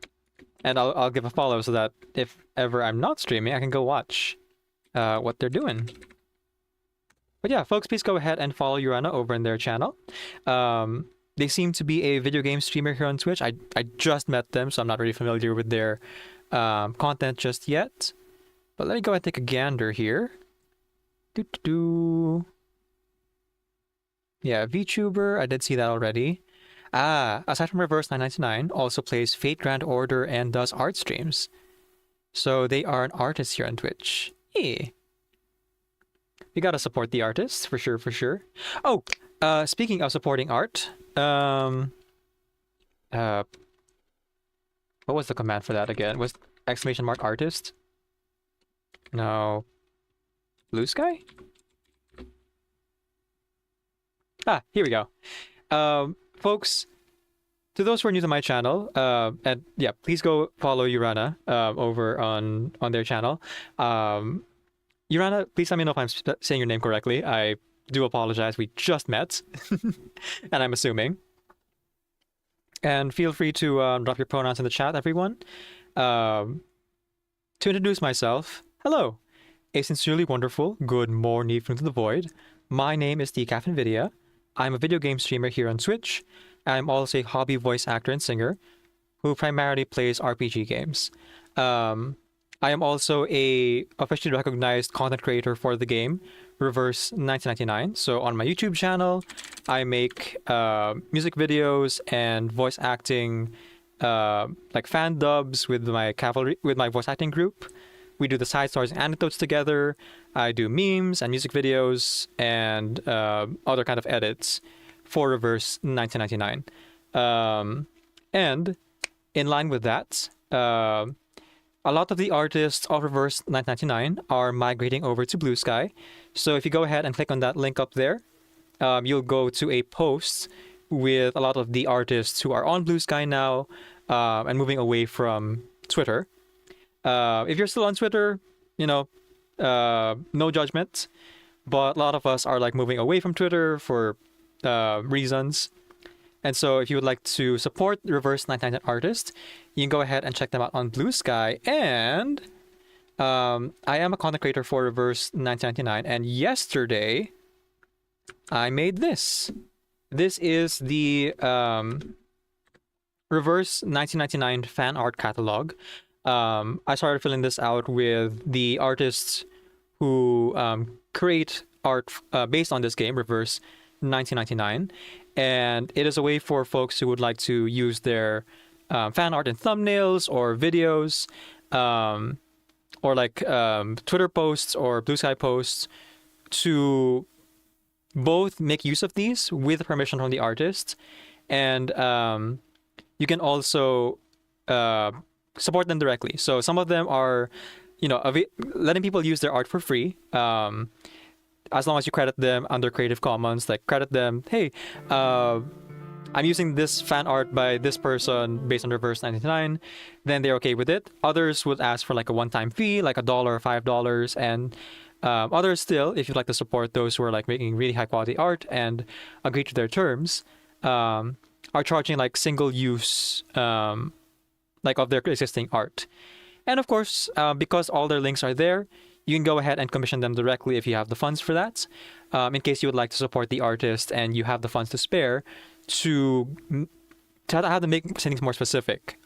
I'll give a follow so that if ever I'm not streaming, I can go watch what they're doing. But yeah, folks, please go ahead and follow Urana over in their channel. They seem to be a video game streamer here on Twitch. I just met them, so I'm not really familiar with their content just yet. But let me go ahead and take a gander here. Yeah, VTuber, I did see that already. Aside from Reverse 999, also plays Fate Grand Order and does art streams. So they are an artist here on Twitch. Hey. We gotta support the artists, for sure, for sure. Oh, speaking of supporting art, what was the command for that again? Was ! artist? No. Blue Sky? Here we go. Folks, to those who are new to my channel, and yeah, please go follow Urana over on their channel. Urana, please let me know if I'm saying your name correctly. I do apologize. We just met, and I'm assuming. And feel free to drop your pronouns in the chat, everyone. To introduce myself, hello. A sincerely wonderful good morning from the void. My name is Decaf Nvidia. I'm a video game streamer here on Twitch. I'm also a hobby voice actor and singer who primarily plays RPG games. I am also a officially recognized content creator for the game Reverse 1999. So on my YouTube channel, I make music videos and voice acting, like fan dubs with my voice acting group. We do the side stories and anecdotes together. I do memes and music videos and other kind of edits for Reverse 1999. And in line with that, a lot of the artists of Reverse 1999 are migrating over to Blue Sky. So if you go ahead and click on that link up there, you'll go to a post with a lot of the artists who are on Blue Sky now and moving away from Twitter. If you're still on Twitter, no judgment. But a lot of us are like moving away from Twitter for reasons. And so if you would like to support Reverse 999 artists, you can go ahead and check them out on Blue Sky. And I am a content creator for Reverse 1999. And yesterday, I made this. This is the reverse 1999 fan art catalog. I started filling this out with the artists who create art based on this game, Reverse 1999. And it is a way for folks who would like to use their fan art in thumbnails or videos, or like Twitter posts or Blue Sky posts, to both make use of these with permission from the artist, and you can also support them directly. So some of them are, letting people use their art for free, as long as you credit them under Creative Commons. Like, credit them, hey, I'm using this fan art by this person based on Reverse 99, then they're okay with it. Others would ask for like a one-time fee, like $1 or $5, and others still, if you'd like to support those who are like making really high quality art and agree to their terms, are charging like single use, like of their existing art. And of course, because all their links are there, you can go ahead and commission them directly if you have the funds for that. In case you would like to support the artist and you have the funds to spare, to have them make things more specific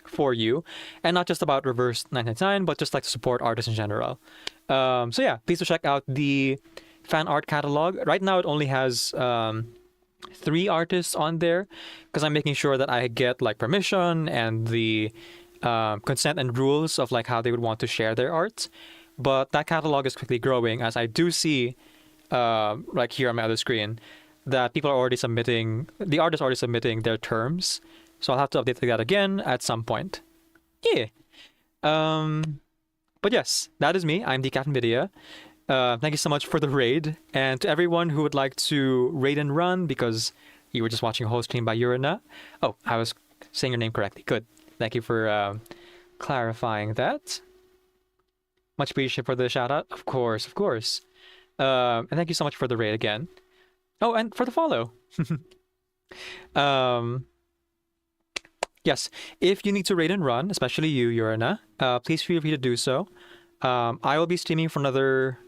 for you, and not just about Reverse 999, but just like to support artists in general. So yeah, please do check out the fan art catalog. Right now, it only has 3 artists on there, because I'm making sure that I get like permission and the consent and rules of like how they would want to share their art. But that catalog is quickly growing, as I do see, like here on my other screen, that people are already submitting, the artists are already submitting their terms. So I'll have to update that again at some point. Yeah. But yes, that is me. I'm the Captain Vidya. Thank you so much for the raid. And to everyone who would like to raid and run, because you were just watching a whole stream by Urina. Oh, I was saying your name correctly. Good. Thank you for clarifying that. Much appreciated for the shout out. Of course, of course. And thank you so much for the raid again. Oh, and for the follow. Yes, if you need to raid and run, especially you, Urina, please feel free to do so. I will be streaming for another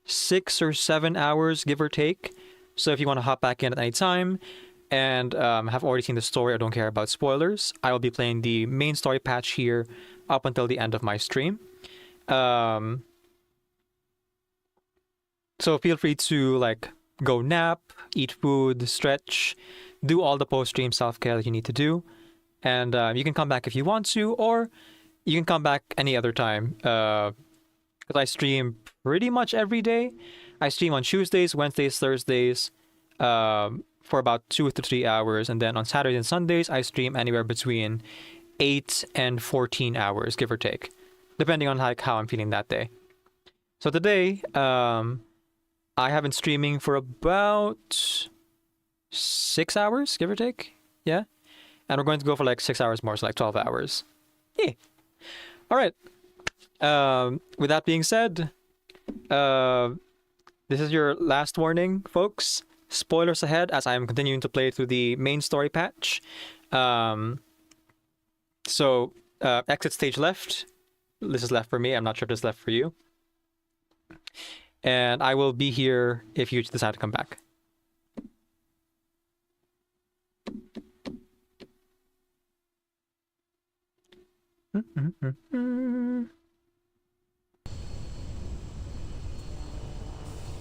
6 or 7 hours, give or take. So if you want to hop back in at any time and have already seen the story or don't care about spoilers, I will be playing the main story patch here up until the end of my stream. So feel free to like go nap, eat food, stretch, do all the post-stream self-care that you need to do. And you can come back if you want to, or you can come back any other time. Because I stream pretty much every day. I stream on Tuesdays, Wednesdays, Thursdays, for about 2 to 3 hours. And then on Saturdays and Sundays, I stream anywhere between 8 and 14 hours, give or take, depending on like how I'm feeling that day. So today, I have been streaming for about 6 hours, give or take. Yeah. And we're going to go for like 6 hours more, so like 12 hours. Yeah. All right. With that being said, this is your last warning, folks. Spoilers ahead, as I am continuing to play through the main story patch. So, exit stage left. This is left for me. I'm not sure if this is left for you. And I will be here if you decide to come back.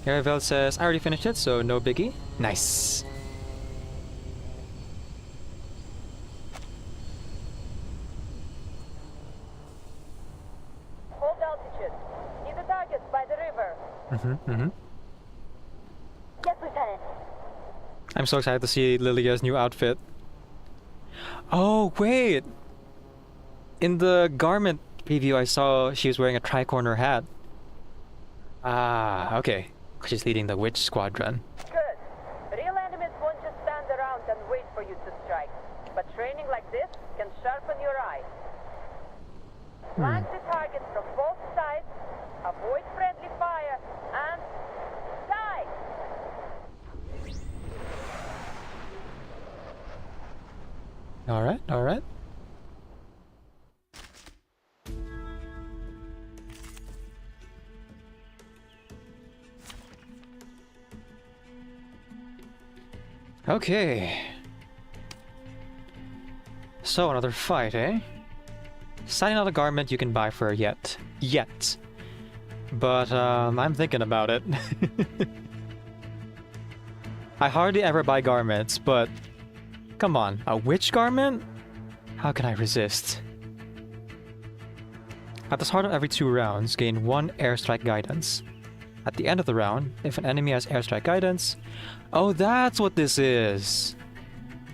Caravel says, I already finished it, so no biggie. Nice. Hold altitude. See the targets by the river. Yes, Lieutenant. I'm so excited to see Lilia's new outfit. Oh, wait! In the garment preview, I saw she was wearing a tri-corner hat. Ah, okay. She's leading the witch squadron. Good. Real enemies won't just stand around and wait for you to strike. But training like this can sharpen your eye. Flank the targets from both sides, avoid friendly fire, and die! Alright, alright. Okay. So another fight, eh? Sadly not a garment you can buy for her yet. But I'm thinking about it. I hardly ever buy garments, but come on, a witch garment? How can I resist? At the start of every 2 rounds, gain 1 airstrike guidance. At the end of the round, if an enemy has airstrike guidance... Oh, that's what this is!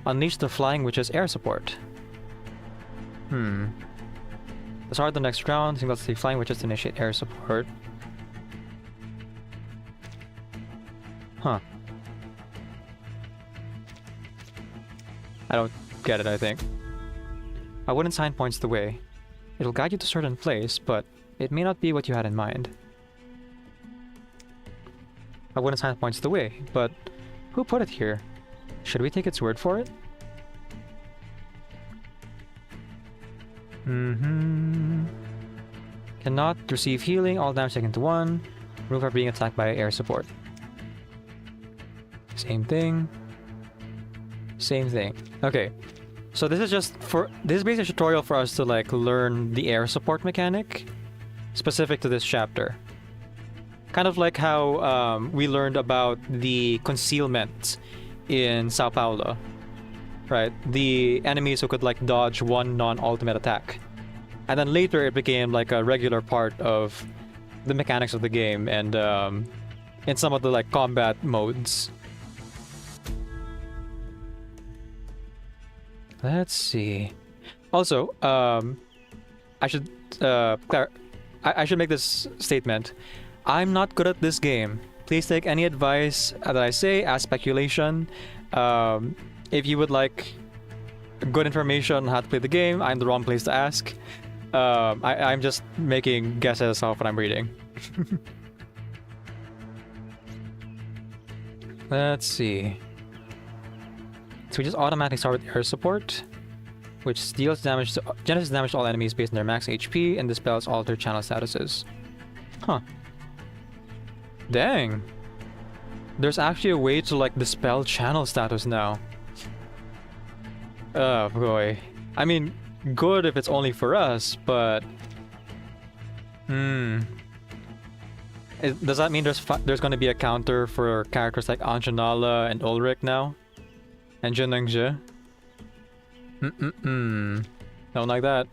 Unleash the Flying Witch's air support. The start of the next round, signals the Flying Witches to initiate air support. Huh. I don't get it, I think. A wooden sign points the way. It'll guide you to a certain place, but it may not be what you had in mind. A wooden sign points the way, but who put it here? Should we take its word for it? Cannot receive healing, all damage taken to 1. Remove are being attacked by air support. Same thing. Same thing. Okay. So this is basically a tutorial for us to like learn the air support mechanic specific to this chapter. Kind of like how we learned about the concealment in Sao Paulo. Right? The enemies who could like dodge 1 non-ultimate attack. And then later it became like a regular part of the mechanics of the game and in some of the like combat modes. Let's see. Also, I should I should make this statement. I'm not good at this game. Please take any advice that I say as speculation. If you would like good information on how to play the game, I'm the wrong place to ask. I'm just making guesses off what I'm reading. Let's see. So we just automatically start with air support, which deals damage to Genesis damage to all enemies based on their max HP and dispels all their channel statuses. Huh. Dang. There's actually a way to like dispel channel status now. Oh boy. I mean, good if it's only for us, but does that mean there's going to be a counter for characters like Anjanala and Ulrich now? And Junengje? Don't like that.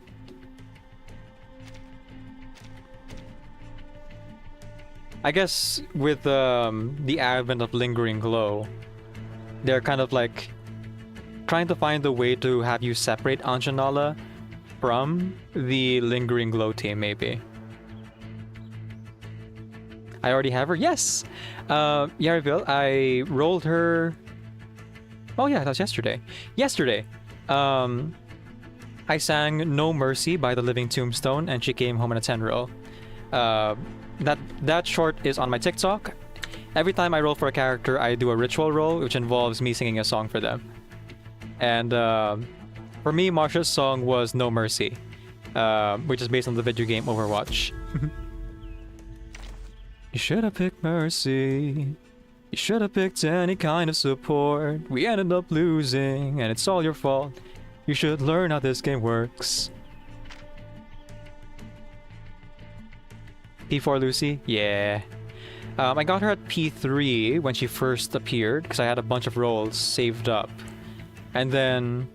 I guess with the advent of Lingering Glow, they're kind of like trying to find a way to have you separate Anjanala from the Lingering Glow team, maybe. I already have her? Yes! Yarville, I rolled her... Oh yeah, that was yesterday. Yesterday! I sang No Mercy by the Living Tombstone and she came home in a 10 roll. That short is on my TikTok. Every time I roll for a character, I do a ritual roll, which involves me singing a song for them. And for me, Marsha's song was No Mercy, which is based on the video game Overwatch. You should have picked Mercy. You should have picked any kind of support. We ended up losing, and it's all your fault. You should learn how this game works. P4 Lucy? Yeah. I got her at P3 when she first appeared, because I had a bunch of rolls saved up. And then,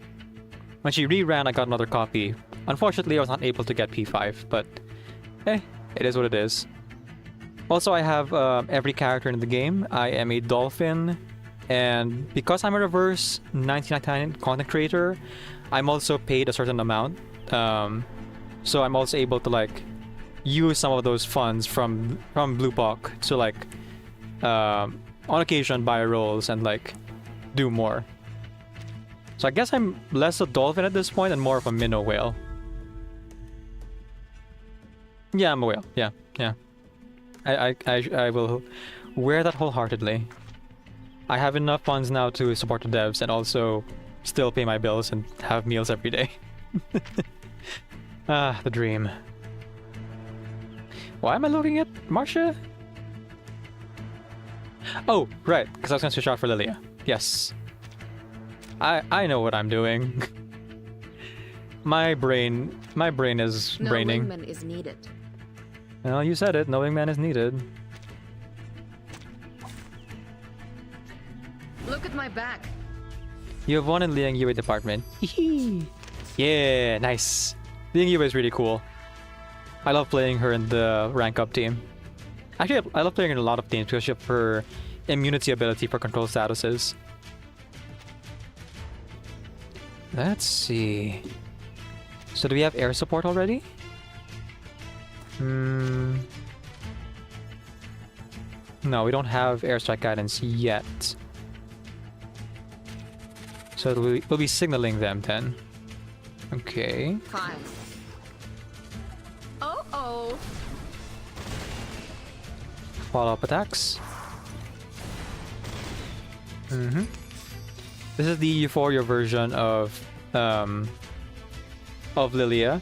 when she reran, I got another copy. Unfortunately, I was not able to get P5, but it is what it is. Also, I have every character in the game. I am a dolphin, and because I'm a reverse 1999 content creator, I'm also paid a certain amount. So I'm also able to like use some of those funds from Bluepock to like on occasion buy rolls and like do more. So I guess I'm less a dolphin at this point and more of a minnow whale. Yeah, I'm a whale. Yeah. I will wear that wholeheartedly. I have enough funds now to support the devs and also still pay my bills and have meals every day. Ah, the dream. Why am I looking at Marcia? Oh, right, because I was going to switch out for Lilia. Yes. I know what I'm doing. my brain is No braining. wingman is needed. Well, you said it. No wingman is needed. Look at my back. You have won in Liang Yue department. Yeah, nice. Liang Yue is really cool. I love playing her in the rank up team. Actually, I love playing her in a lot of teams because of her immunity ability for control statuses. Let's see. So do we have air support already? No, we don't have airstrike guidance yet. So we'll be signaling them then. Okay. Fine. Oh. Follow-up attacks. This is the Euphoria version of Lilia.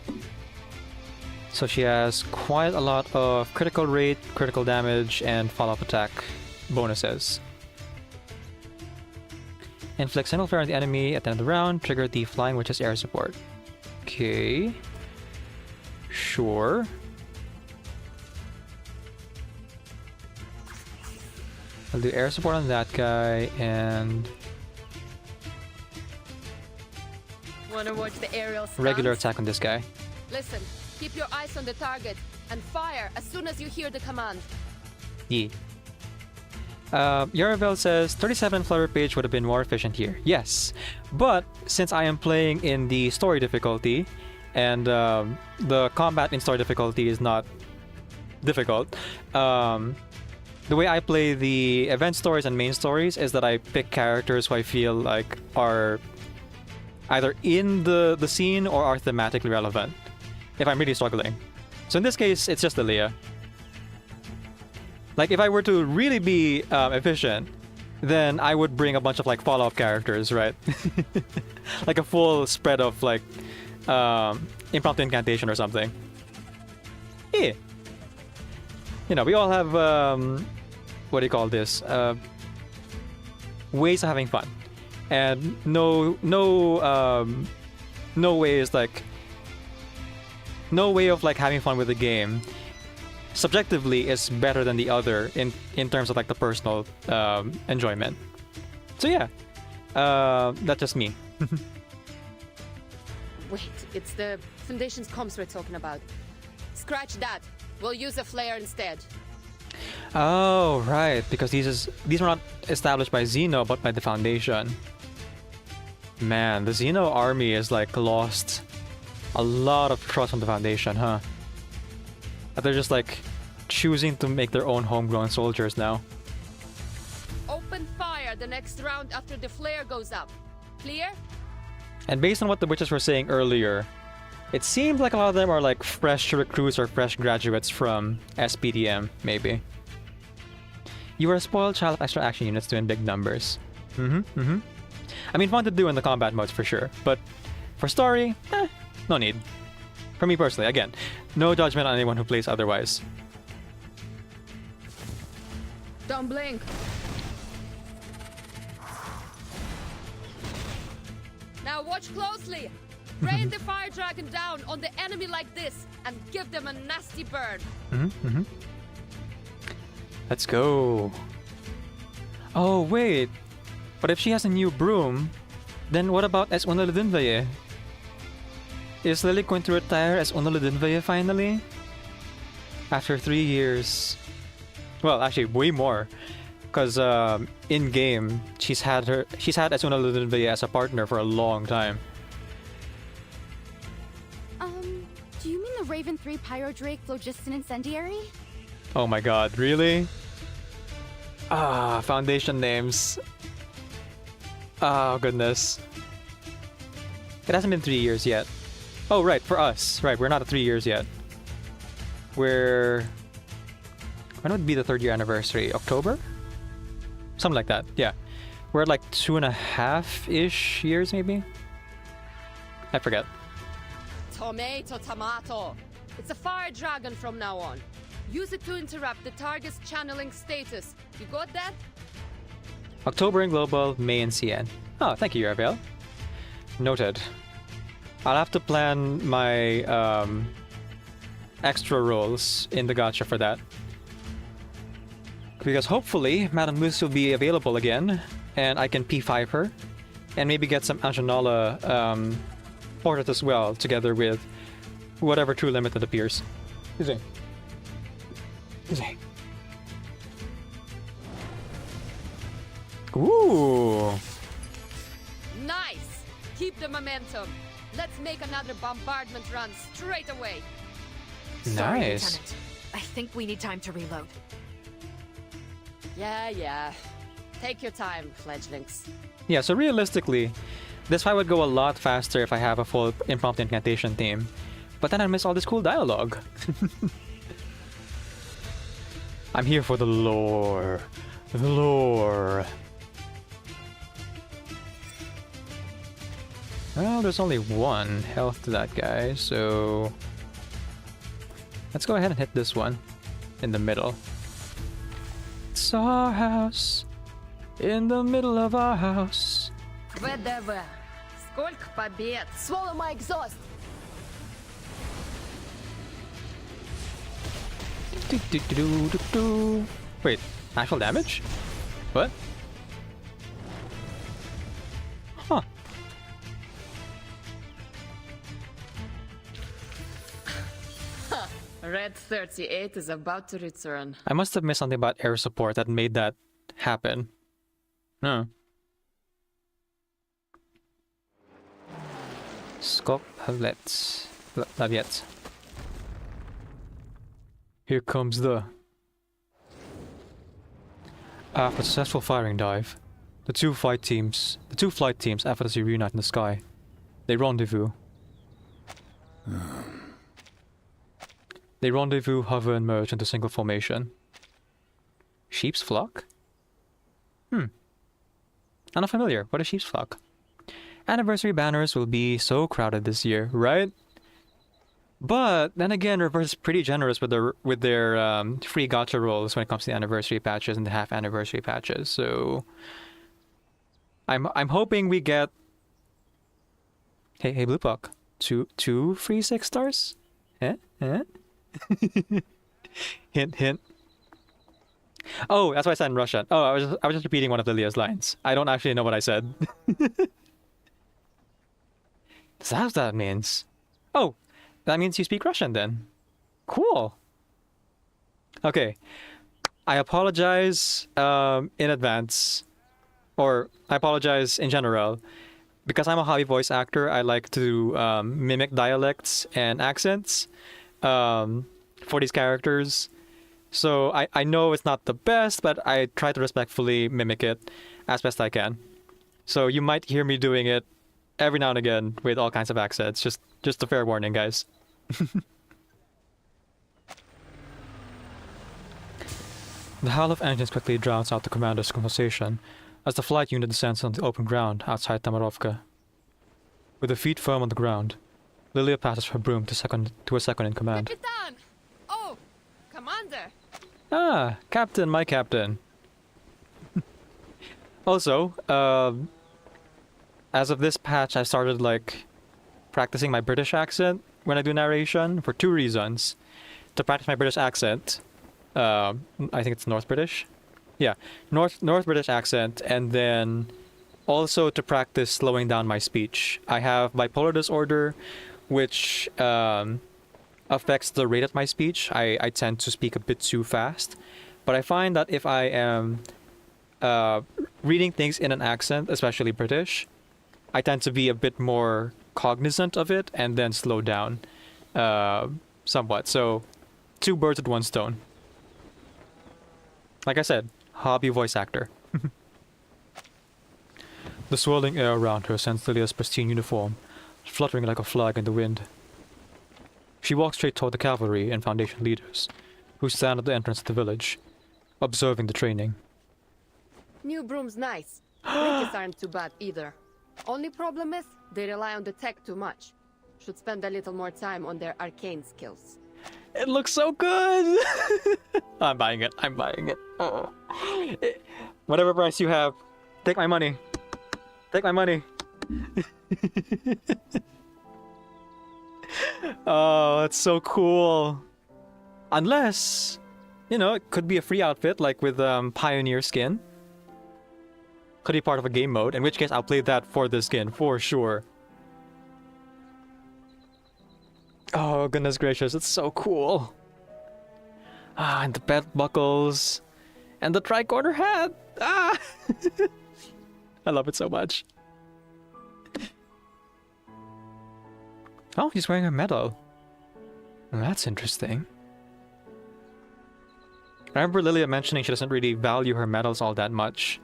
So she has quite a lot of critical rate, critical damage, and follow-up attack bonuses. Inflict single flare on the enemy at the end of the round. Trigger the Flying Witch's air support. Okay. Sure. I'll do air support on that guy and Wanna watch the aerial stunts? regular attack on this guy. Listen, keep your eyes on the target and fire as soon as you hear the command. Yeah. Yaravel says 37 flutter page would have been more efficient here. Yes, but since I am playing in the story difficulty, and the combat in story difficulty is not difficult, the way I play the event stories and main stories is that I pick characters who I feel like are either in the scene or are thematically relevant, if I'm really struggling. So in this case, it's just Lilia. Like, if I were to really be efficient, then I would bring a bunch of, like, follow-up characters, right? Like a full spread of, like, impromptu incantation or something. Yeah. You know, we all have, what do you call this? Ways of having fun. And no way is, like, no way of, like, having fun with the game subjectively is better than the other in terms of like the personal enjoyment. So yeah, that's just me. Wait, it's the Foundation's comms we're talking about. Scratch that. We'll use a flare instead. Oh right, because these were not established by Xeno but by the Foundation. Man, the Xeno army is like lost a lot of trust from the Foundation, huh? They're just like choosing to make their own homegrown soldiers now. Open fire the next round after the flare goes up. Clear? And based on what the witches were saying earlier, it seems like a lot of them are like fresh recruits or fresh graduates from SPDM, maybe. You are a spoiled child of extra action units to in big numbers. I mean, fun to do in the combat modes for sure, but for story, no need. For me personally, again, no judgment on anyone who plays otherwise. Don't blink. Now watch closely. Rain the fire dragon down on the enemy like this and give them a nasty burn. Let's go. Oh wait, but if she has a new broom, then what about as Una Ledunvaye? Is Lily going to retire as Una Ledunvaye finally? After 3 years. Well, actually, way more. Because in game, she's had as Una Ledunvaye as a partner for a long time. Do you mean the Raven 3 Pyro Drake Phlogiston Incendiary? Oh my god, really? Ah, Foundation names. Oh, goodness. It hasn't been 3 years yet. Oh, right, for us. Right, we're not at 3 years yet. When would be the 3rd year anniversary? October? Something like that, yeah. We're at like 2.5-ish years, maybe? I forget. Tomato. It's a fire dragon from now on. Use it to interrupt the target's channeling status. You got that? October in Global, May in CN. Oh, thank you, Yarvale. Noted. I'll have to plan my extra roles in the gacha for that. Because hopefully, Madame Lucy will be available again, and I can P5 her, and maybe get some Anjanala portrait as well, together with whatever true limit that appears. Easy. Easy. Ooh. Nice! Keep the momentum. Let's make another bombardment run straight away. Sorry, Nice. Lieutenant. I think we need time to reload. Yeah. Take your time, fledglings. Yeah, so realistically, this fight would go a lot faster if I have a full impromptu incantation team. But then I miss all this cool dialogue. I'm here for the lore. The lore. Well, there's only 1 health to that guy, so... let's go ahead and hit this one in the middle. It's our house, in the middle of our house. ВДВ. Сколько побед! Swallow my exhaust! Wait, actual damage? What? Huh. Red 38 is about to return. I must have missed something about air support that made that happen. No. Skop Laviet. Here comes the... After a successful firing dive, the two flight teams effortlessly reunite in the sky. They rendezvous. They rendezvous, hover, and merge into single formation. Sheep's flock? I'm not familiar. What is sheep's flock? Anniversary banners will be so crowded this year, right? But then again, Reverse is pretty generous with their free gacha rolls when it comes to the anniversary patches and the half anniversary patches. So I'm hoping we get hey Blue Puck, two free 6 stars. Hint hint. Oh, that's why I said in Russian. Oh, I was just repeating one of Lilia's lines. I don't actually know what I said. Is that what that means? Oh, that means you speak Russian then. Cool. Okay. I apologize in advance. Or I apologize in general. Because I'm a hobby voice actor, I like to mimic dialects and accents for these characters. So I know it's not the best, but I try to respectfully mimic it as best I can. So you might hear me doing it every now and again with all kinds of accents. Just a fair warning, guys. The howl of engines quickly drowns out the commander's conversation as the flight unit descends on the open ground outside Tamarovka. With her feet firm on the ground, Lilia passes her broom to a second in command. Capitan! Oh, Commander! Ah, Captain, my captain. Also, as of this patch, I started practicing my British accent when I do narration for 2 reasons. To practice my British accent, I think it's North British. Yeah, North British accent, and then also to practice slowing down my speech. I have bipolar disorder, which affects the rate of my speech. I tend to speak a bit too fast, but I find that if I am reading things in an accent, especially British, I tend to be a bit more cognizant of it and then slow down somewhat. So 2 birds with 1 stone. Like I said, hobby voice actor. The swirling air around her sends Lilia's pristine uniform fluttering like a flag in the wind. She walks straight toward the cavalry and Foundation leaders, who stand at the entrance of the village, observing the training. New broom's nice. Linkies aren't too bad either. Only problem is, they rely on the tech too much. Should spend a little more time on their arcane skills. It looks so good! I'm buying it. Oh. Whatever price you have, Take my money. Take my money. Oh, that's so cool. Unless, you know, it could be a free outfit, like with Pioneer skin. Could be part of a game mode, in which case I'll play that for the skin, for sure. Oh, goodness gracious, it's so cool. Ah, and the belt buckles. And the tricorner hat. Ah! I love it so much. Oh, he's wearing a medal. That's interesting. I remember Lilia mentioning she doesn't really value her medals all that much.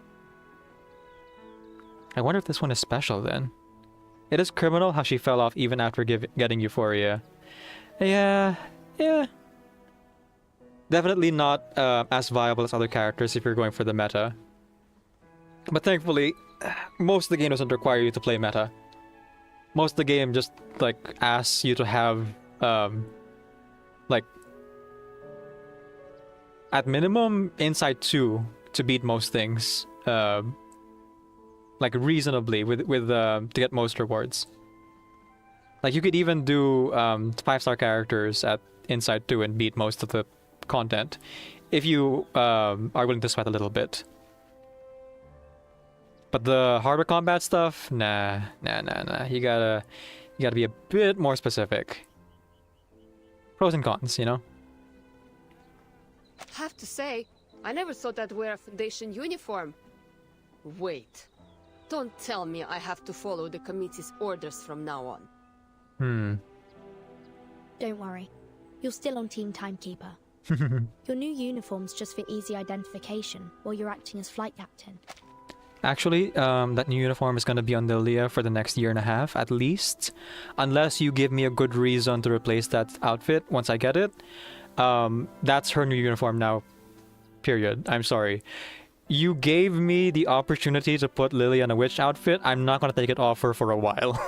I wonder if this one is special then. It is criminal how she fell off even after getting Euphoria. Yeah. Definitely not as viable as other characters if you're going for the meta. But thankfully, most of the game doesn't require you to play meta. Most of the game just, like, asks you to have, like, at minimum, Insight 2 to beat most things. Like, reasonably, to get most rewards. Like, you could even do 5-star characters at Insight 2 and beat most of the content if you are willing to sweat a little bit. But the harder combat stuff, nah. You gotta be a bit more specific. Pros and cons, you know? Have to say, I never thought I'd wear a Foundation uniform. Wait. Don't tell me I have to follow the committee's orders from now on. Don't worry. You're still on Team Timekeeper. Your new uniform's just for easy identification while you're acting as flight captain. Actually, that new uniform is gonna be on Lilia for the next year and a half, at least. Unless you give me a good reason to replace that outfit once I get it. That's her new uniform now. Period. I'm sorry. You gave me the opportunity to put Lilia in a witch outfit. I'm not gonna take it off her for a while.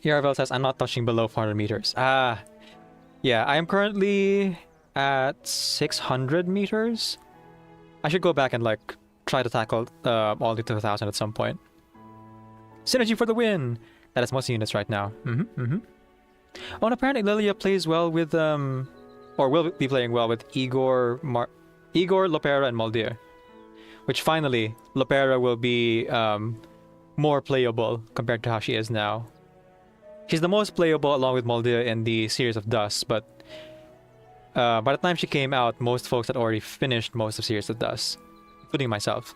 Yarvel says, I'm not touching below 400 meters. Yeah, I am currently at 600 meters. I should go back and, like, try to tackle all the 2,000 at some point. Synergy for the win! That is most units right now. Oh, and apparently Lilia plays well with, or will be playing well with Igor, Lopera, and Moldir. Which finally, Lopera will be more playable compared to how she is now. She's the most playable along with Moldir in the Series of Dust, but by the time she came out, most folks had already finished most of Series of Dust, including myself.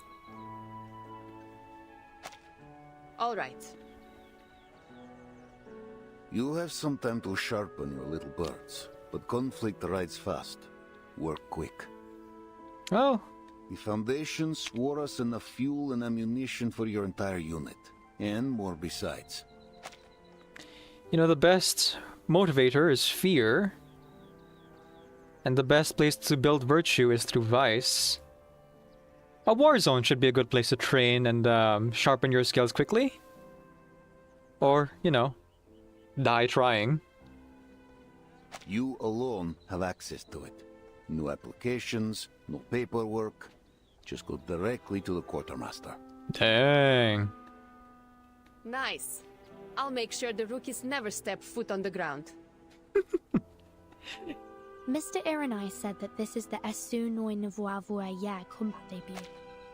All right. You have some time to sharpen your little birds, but conflict rides fast. Work quick. Oh. The Foundation swore us enough fuel and ammunition for your entire unit, and more besides. You know, the best motivator is fear. And the best place to build virtue is through vice. A war zone should be a good place to train and sharpen your skills quickly. Or, you know, die trying. You alone have access to it. No applications, no paperwork. Just go directly to the quartermaster. Dang. Nice. I'll make sure the rookies never step foot on the ground. Mr. Iranai said that this is the Esu Noi Nvoa Yeah combat debut.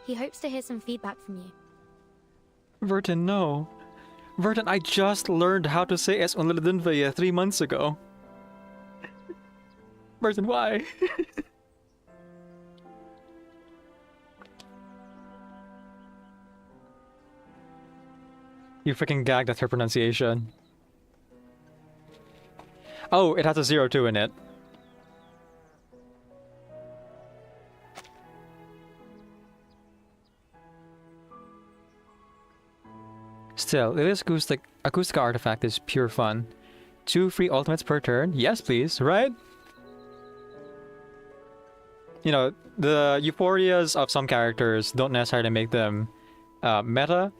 He hopes to hear some feedback from you. Vertin, no. Vertin, I just learned how to say Es Unladinvaya 3 months ago. Vertin, why? You freaking gagged at her pronunciation. Oh, it has a 02 in it. Still, Lilia's acoustica artifact is pure fun. 2 free ultimates per turn? Yes, please, right? You know, the euphorias of some characters don't necessarily make them meta,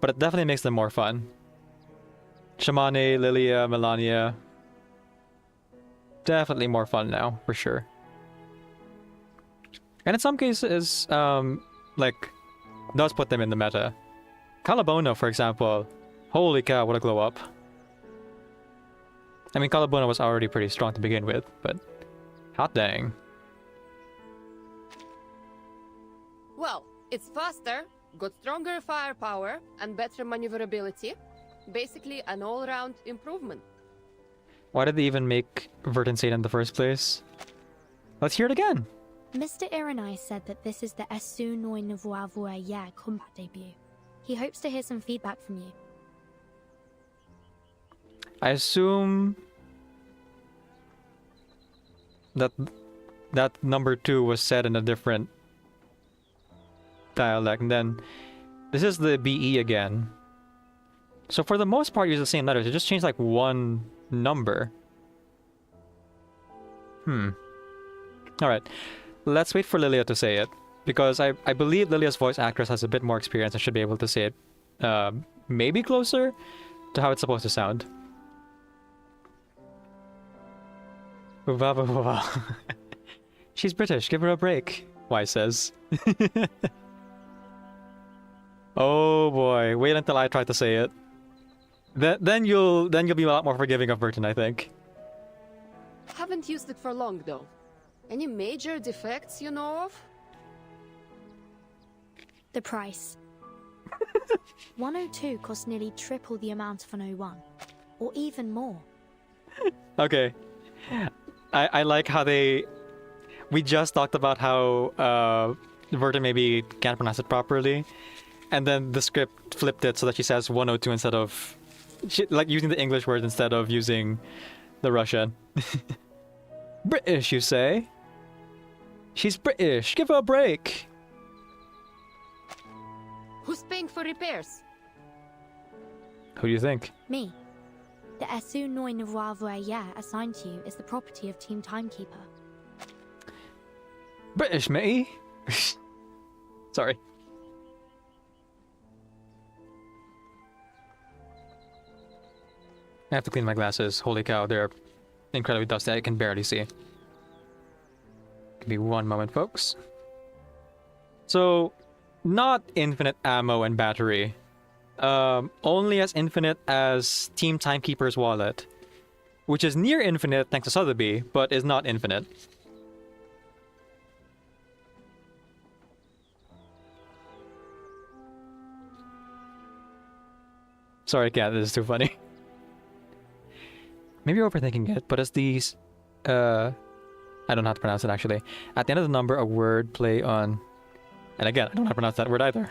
but it definitely makes them more fun. Shamane, Lilia, Melania. Definitely more fun now, for sure. And in some cases, like, does put them in the meta. Calabona, for example, holy cow, what a glow up. I mean, Calabona was already pretty strong to begin with, but hot dang. Well, it's faster, got stronger firepower, and better maneuverability. Basically, an all-round improvement. Why did they even make Vertensate in the first place? Let's hear it again. Mr. Iranai said that this is the Esu Noi Nouveau Voyer combat debut. He hopes to hear some feedback from you. I assume that number 2 was said in a different dialect, and then this is the BE again. So for the most part, use the same letters. They just changed like one number. Alright. Let's wait for Lilia to say it, because I believe Lilia's voice actress has a bit more experience and should be able to say it maybe closer to how it's supposed to sound. She's British, give her a break, Wise says. Oh boy, wait until I try to say it. Then you'll be a lot more forgiving of Burton, I think. Haven't used it for long, though. Any major defects you know of? The price. 102 costs nearly triple the amount of an 01, or even more. Okay. I like how we just talked about how Verta maybe can't pronounce it properly, and then the script flipped it so that she says 102 instead of like using the English word instead of using the Russian. British, you say? She's British. Give her a break. Who's paying for repairs? Who do you think? Me. The Esu Noi Nouveau Voyer assigned to you is the property of Team Timekeeper. British, matey. Sorry. I have to clean my glasses. Holy cow, they're incredibly dusty. I can barely see. Give me one moment, folks. So, not infinite ammo and battery. Only as infinite as Team Timekeeper's wallet, which is near infinite thanks to Sotheby, but is not infinite. Sorry, Cat, this is too funny. Maybe you're overthinking it, but as these, I don't know how to pronounce it actually. At the end of the number, a word play on, and again, I don't know how to pronounce that word either.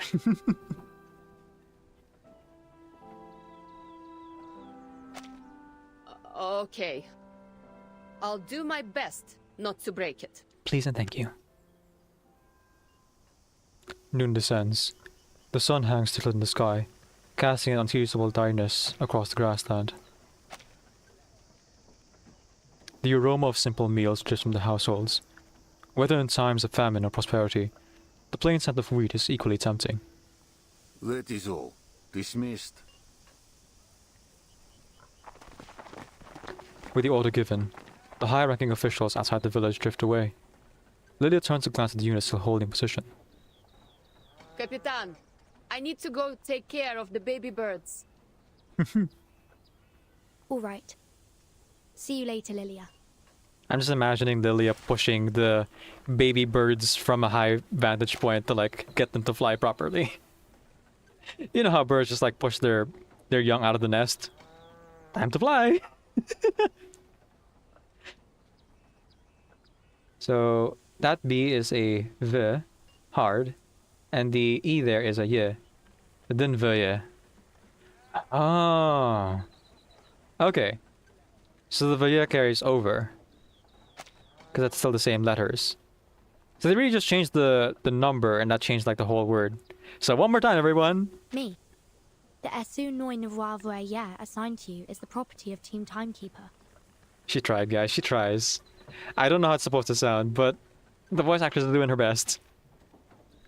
Okay. I'll do my best not to break it. Please and thank you. Noon descends. The sun hangs still in the sky, casting an unseeable darkness across the grassland. The aroma of simple meals drifts from the households. Whether in times of famine or prosperity, the plain scent of wheat is equally tempting. That is all. Dismissed. With the order given, the high-ranking officials outside the village drift away. Lilia turns to glance at the unit still holding position. Capitan, I need to go take care of the baby birds. All right. See you later, Lilia. I'm just imagining Lilia pushing the baby birds from a high vantage point to like get them to fly properly. You know how birds just like push their young out of the nest? Time to fly! So that B is a V, hard, and the E there is a Y. Then V. Oh. Okay. So the V carries over. Because that's still the same letters. So they really just changed the number and that changed like the whole word. So one more time, everyone. Me. The Esu Noi Nouveau Voyer assigned to you is the property of Team Timekeeper. She tried, guys. She tries. I don't know how it's supposed to sound, but the voice actress is doing her best.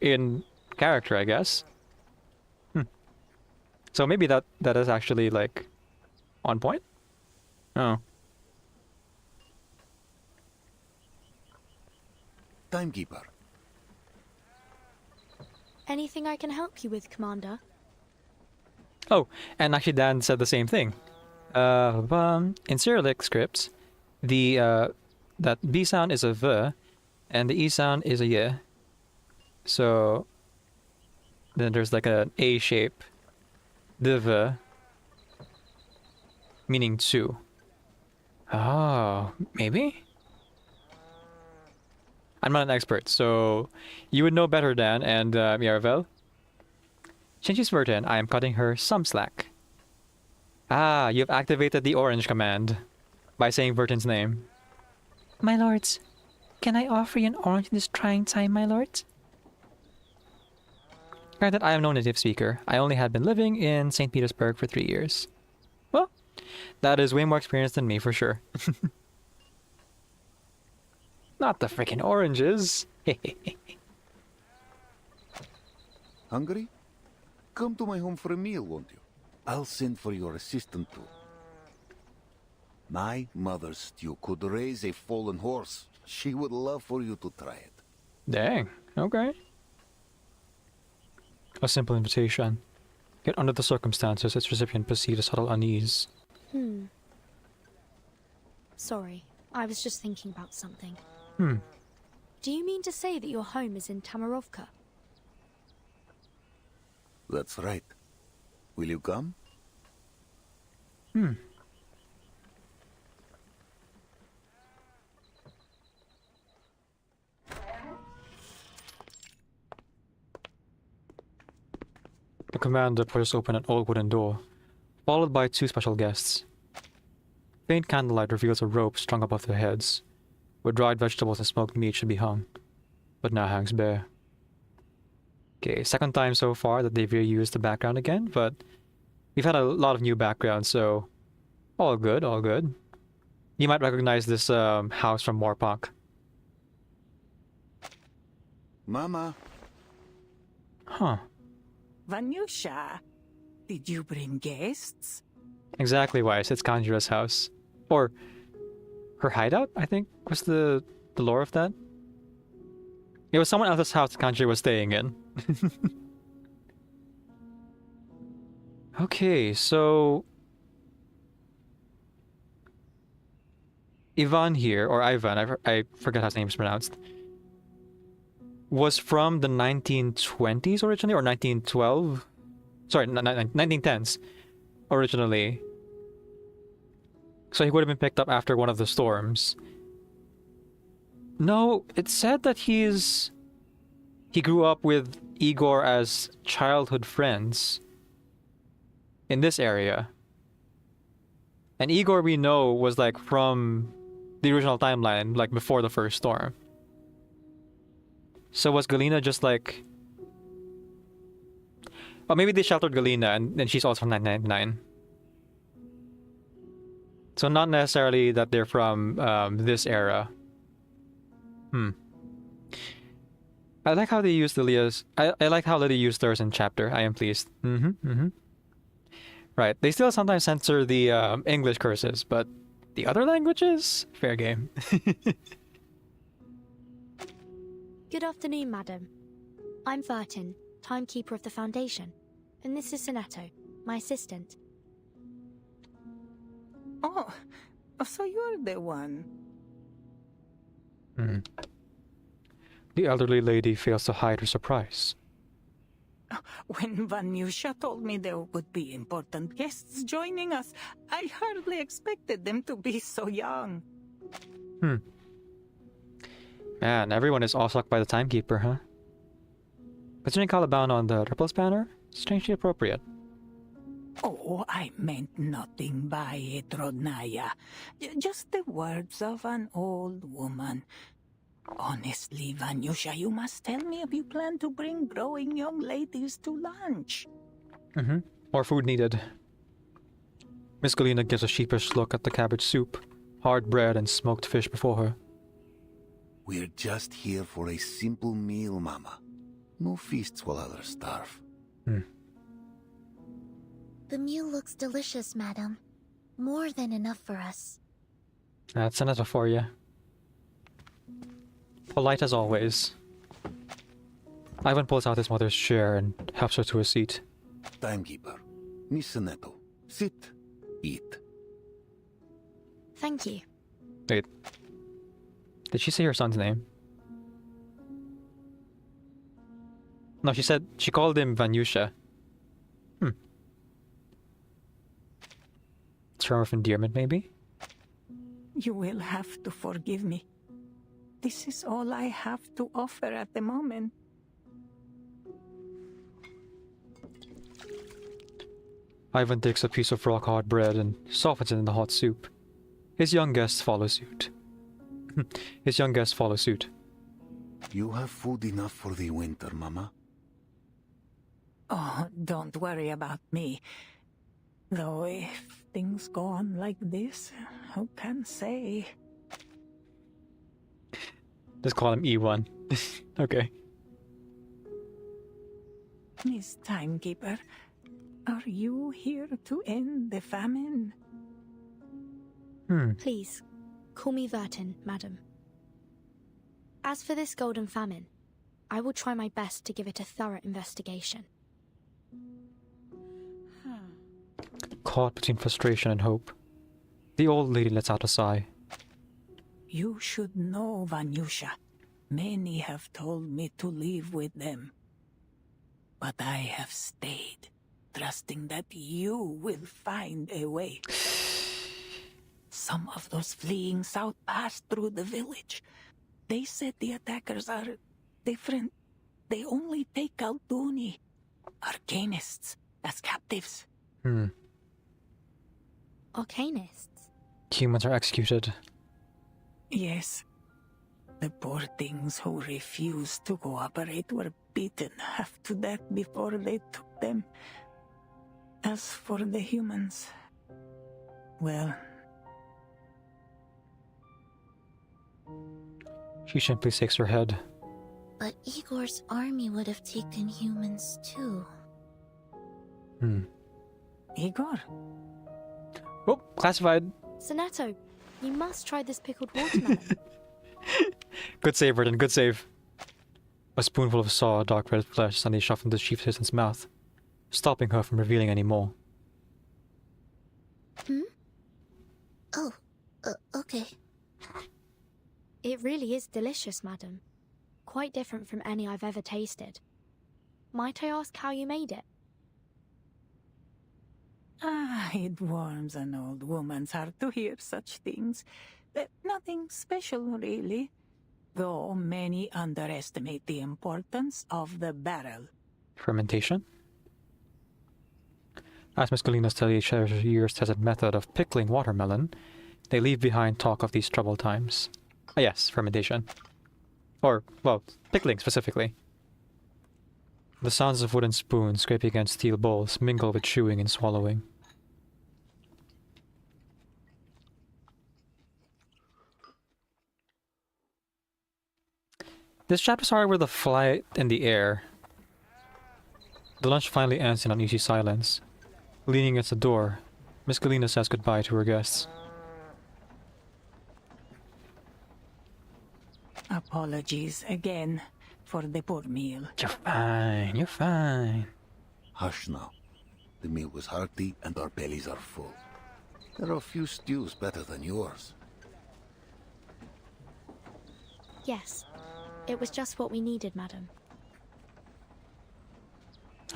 In character, I guess. So maybe that is actually, like, on point? Oh. Timekeeper, Anything I can help you with, Commander? Oh, and actually Dan said the same thing. In Cyrillic scripts, that B sound is a V, and the E sound is a Y. So then there's like an A shape, the V, meaning two. Oh, maybe? I'm not an expert, so you would know better, Dan and Miravel. Since she's Vertin, I am cutting her some slack. Ah, you've activated the orange command by saying Vertin's name. My lords, can I offer you an orange in this trying time, my lords? Granted, I am no native speaker. I only had been living in St. Petersburg for 3 years. Well, that is way more experience than me for sure. Not the freaking oranges. Hungry? Come to my home for a meal, won't you? I'll send for your assistant too. My mother's stew could raise a fallen horse. She would love for you to try it. Dang, okay. A simple invitation. Yet under the circumstances, its recipient perceived a subtle unease. Sorry, I was just thinking about something. Hmm. Do you mean to say that your home is in Tamarovka? That's right. Will you come? Hmm. The commander pushes open an old wooden door, followed by 2 special guests. Faint candlelight reveals a rope strung above their heads, where dried vegetables and smoked meat should be hung, but now hangs bare. Okay, second time so far that they've reused the background again, but we've had a lot of new backgrounds, so all good, all good. You might recognize this house from Morpok. Mama. Huh. Vanyusha, did you bring guests? Exactly why it's Kanjira's house. Or her hideout, I think, was the lore of that. It was someone else's house Kanjira was staying in. Okay, so Ivan here, or Ivan, I forget how his name is pronounced, was from the 1920s originally, or 1912? Sorry, 1910s originally. So he would have been picked up after one of the storms. No, it said that he grew up with Igor as childhood friends in this area. And Igor, we know, was like from the original timeline, like before the first storm. So was Galina just like... Oh, maybe they sheltered Galina and she's also from 999. So not necessarily that they're from this era. I like how they used Lilia's... I like how Lilia used theirs in chapter. I am pleased. Right. They still sometimes censor the English curses, but the other languages? Fair game. Good afternoon, madam. I'm Vertin, timekeeper of the Foundation, and this is Soneto, my assistant. Oh, so you're the one. The elderly lady fails to hide her surprise. When Vanyusha told me there would be important guests joining us, I hardly expected them to be so young. Man, everyone is awestruck by the timekeeper, huh? Considering Caliban on the Ripples banner, strangely appropriate. Oh, I meant nothing by it, Rodnaya. Just the words of an old woman. Honestly, Vanyusha, you must tell me if you plan to bring growing young ladies to lunch. More food needed. Miss Galina gives a sheepish look at the cabbage soup, hard bread, and smoked fish before her. We're just here for a simple meal, Mama. No feasts while others starve. The meal looks delicious, madam. More than enough for us. That's another for you. Polite as always. Ivan pulls out his mother's chair and helps her to a seat. Timekeeper, Miss Neto, sit, eat. Thank you. Wait. Did she say her son's name? No, she called him Vanyusha. Term of endearment, maybe? You will have to forgive me. This is all I have to offer at the moment. Ivan takes a piece of rock-hard bread and softens it in the hot soup. His young guests follow suit. You have food enough for the winter, Mama? Oh, don't worry about me. Though if things go on like this, who can say? Just call him E1. Okay. Miss Timekeeper, are you here to end the famine? Please, call me Vertin, madam. As for this golden famine, I will try my best to give it a thorough investigation. Caught between frustration and hope, the old lady lets out a sigh. You should know, Vanyusha. Many have told me to leave with them. But I have stayed, trusting that you will find a way. Some of those fleeing south passed through the village. They said the attackers are different. They only take Alduni, arcanists, as captives. Arcanists? Humans are executed. Yes. The poor things who refused to cooperate were beaten half to death before they took them. As for the humans, well... She simply shakes her head. But Igor's army would have taken humans too. Igor? Oh, classified. Soneto, you must try this pickled watermelon. Good save, Burden, good save. A spoonful of saw, dark red flesh suddenly shoved into the chief's assistant's mouth, stopping her from revealing any more. Oh, okay. It really is delicious, madam. Quite different from any I've ever tasted. Might I ask how you made it? It warms an old woman's heart to hear such things. Nothing special, really. Though many underestimate the importance of the barrel. Fermentation? As Miss Galena studies each other's years-tested method of pickling watermelon, they leave behind talk of these troubled times. Yes, fermentation. Or, well, pickling specifically. The sounds of wooden spoons scraping against steel bowls mingle with chewing and swallowing. This chapter started with a flight in the air. The lunch finally ends in uneasy silence. Leaning against the door, Miss Galena says goodbye to her guests. Apologies again for the poor meal. You're fine, you're fine. Hush now. The meal was hearty and our bellies are full. There are a few stews better than yours. Yes. It was just what we needed, madam.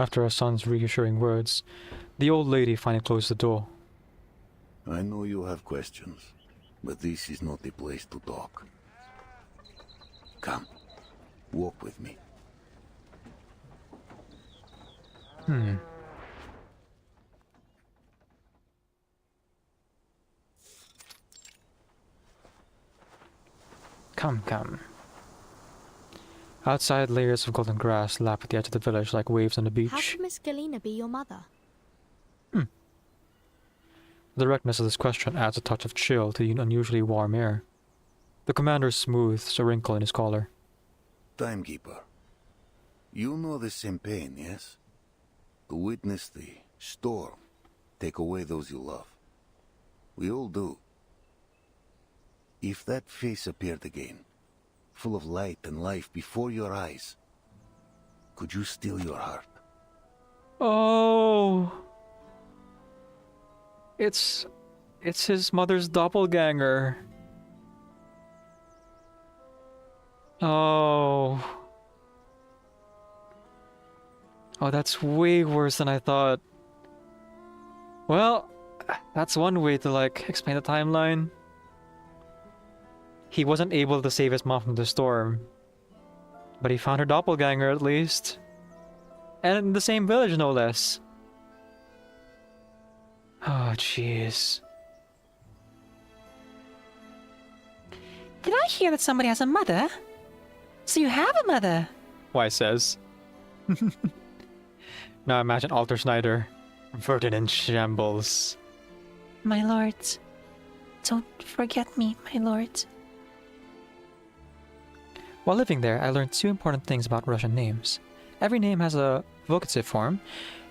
After her son's reassuring words, the old lady finally closed the door. I know you have questions, but this is not the place to talk. Come, walk with me. Come. Outside, layers of golden grass lap at the edge of the village like waves on the beach. How could Miss Galena be your mother? The directness of this question adds a touch of chill to the unusually warm air. The commander smooths a wrinkle in his collar. Timekeeper, you know the same pain, yes? To witness the storm take away those you love. We all do. If that face appeared again, full of light and life before your eyes, could you steal your heart? Oh. It's his mother's doppelganger. Oh. Oh, that's way worse than I thought. Well, that's one way to, like, explain the timeline. He wasn't able to save his mom from the storm, but he found her doppelganger at least. And in the same village, no less. Oh, jeez. Did I hear that somebody has a mother? So you have a mother? Why says. Now imagine Alter Schneider, verted in shambles. My lord, don't forget me, my lord. While living there, I learned 2 important things about Russian names. Every name has a vocative form.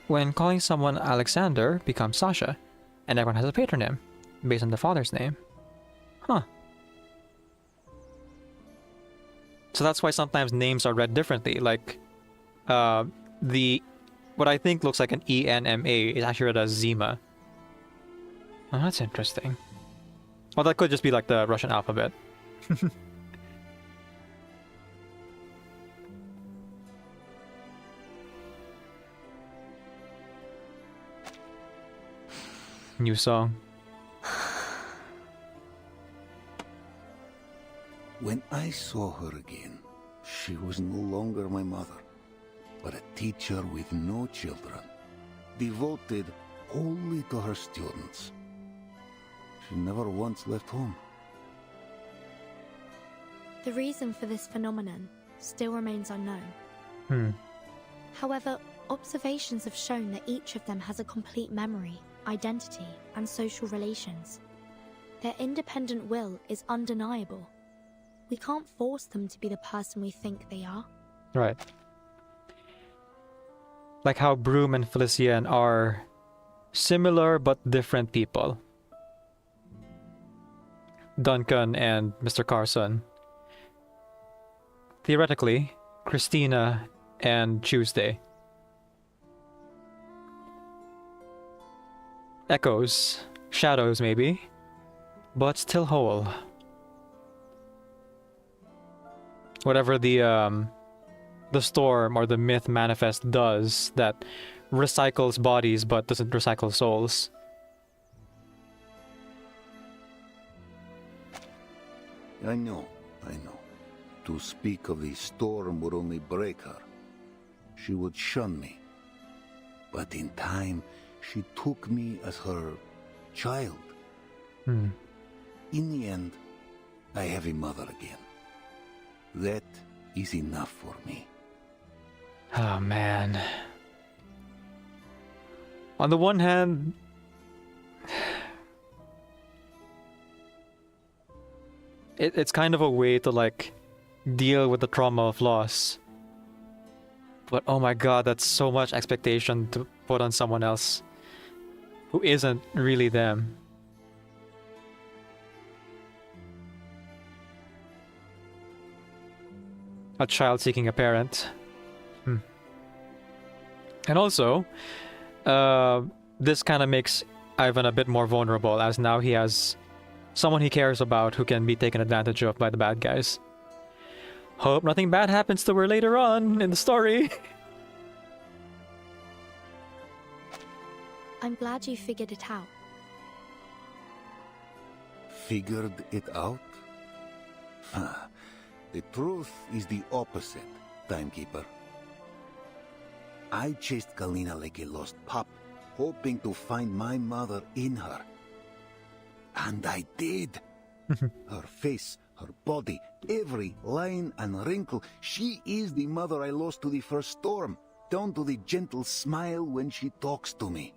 When calling someone Alexander becomes Sasha, and everyone has a patronym, based on the father's name. Huh. So that's why sometimes names are read differently, like, what I think looks like an ENMA is actually read as Zima. Oh, that's interesting. Well, that could just be like the Russian alphabet. New song. When I saw her again, she was no longer my mother, but a teacher with no children, devoted wholly to her students. She never once left home. The reason for this phenomenon still remains unknown. However, observations have shown that each of them has a complete memory, identity, and social relations. Their independent will is undeniable. We can't force them to be the person we think they are. Right. Like how Broom and Felician are similar but different people. Duncan and Mr. Carson. Theoretically, Christina and Tuesday. Echoes, shadows maybe, but still whole. Whatever the storm or the myth manifest does that recycles bodies but doesn't recycle souls. I know. To speak of the storm would only break her. She would shun me. But in time, she took me as her child. In the end, I have a mother again. That is enough for me. Oh man. On the one hand, it's kind of a way to like deal with the trauma of loss. But oh my god, that's so much expectation to put on someone else who isn't really them. A child seeking a parent. And also, this kind of makes Ivan a bit more vulnerable, as now he has someone he cares about who can be taken advantage of by the bad guys. Hope nothing bad happens to her later on in the story. I'm glad you figured it out. Figured it out? The truth is the opposite, Timekeeper. I chased Galina like a lost pup, hoping to find my mother in her. And I did. Her face, her body, every line and wrinkle. She is the mother I lost to the first storm, down to the gentle smile when she talks to me.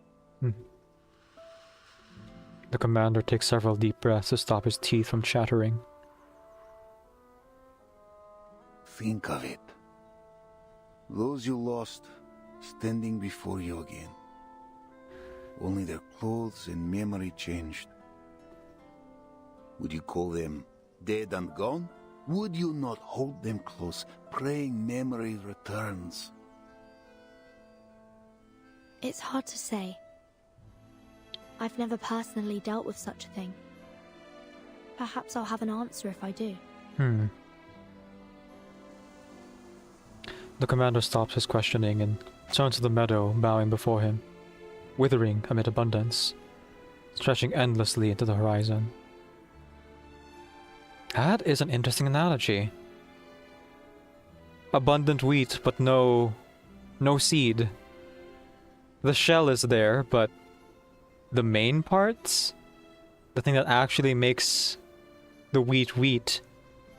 The commander takes several deep breaths to stop his teeth from chattering. Think of it. Those you lost, standing before you again. Only their clothes and memory changed. Would you call them dead and gone? Would you not hold them close, praying memory returns? It's hard to say. I've never personally dealt with such a thing. Perhaps I'll have an answer if I do. The commander stops his questioning and turns to the meadow, bowing before him, withering amid abundance, stretching endlessly into the horizon. That is an interesting analogy. Abundant wheat, but no seed. The shell is there, but the main parts, the thing that actually makes the wheat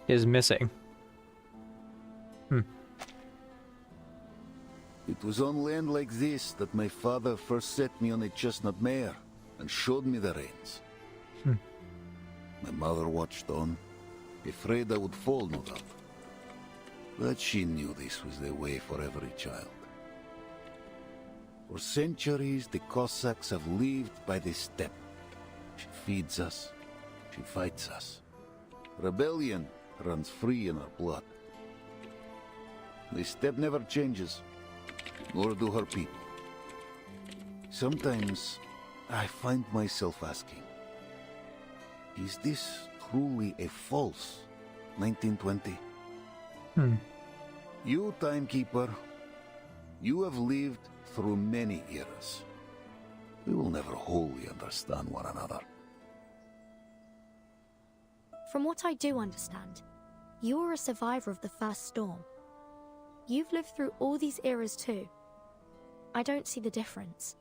is missing. It was on land like this that my father first set me on a chestnut mare and showed me the reins. My mother watched on, afraid I would fall, no doubt. But she knew this was the way for every child. For centuries, the Cossacks have lived by the steppe. She feeds us, she fights us. Rebellion runs free in her blood. The steppe never changes, nor do her people. Sometimes I find myself asking, is this truly a false 1920? You, timekeeper, you have lived through many eras. We will never wholly understand one another. From what I do understand, you're a survivor of the first storm. You've lived through all these eras too. I don't see the difference.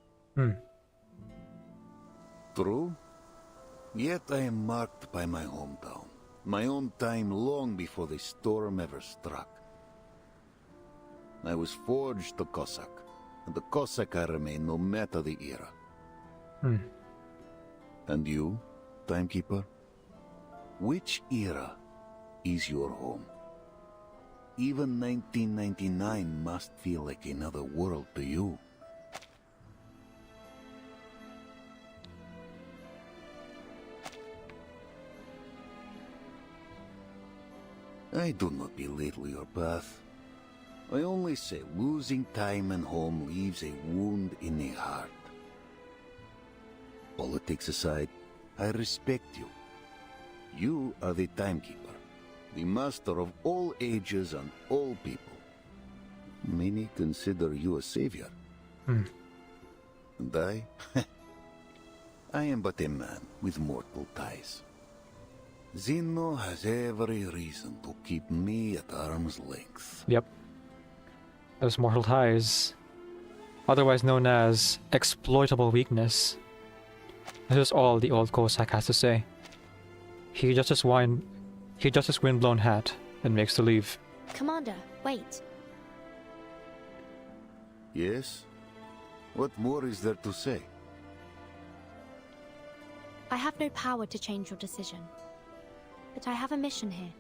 True. Yet I am marked by my hometown. My own time long before the storm ever struck. I was forged a Cossack, and the Cossack I remain no matter the era. And you, timekeeper? Which era is your home? Even 1999 must feel like another world to you. I do not belittle your path. I only say losing time and home leaves a wound in the heart. Politics aside, I respect you. You are the timekeeper, the master of all ages and all people. Many consider you a savior. And I? I am but a man with mortal ties. Zeno has every reason to keep me at arm's length. Yep. Those mortal ties, otherwise known as exploitable weakness. This is all the old Cossack has to say. He adjusts his windblown hat and makes to leave. Commander, wait. Yes? What more is there to say? I have no power to change your decision. But I have a mission here.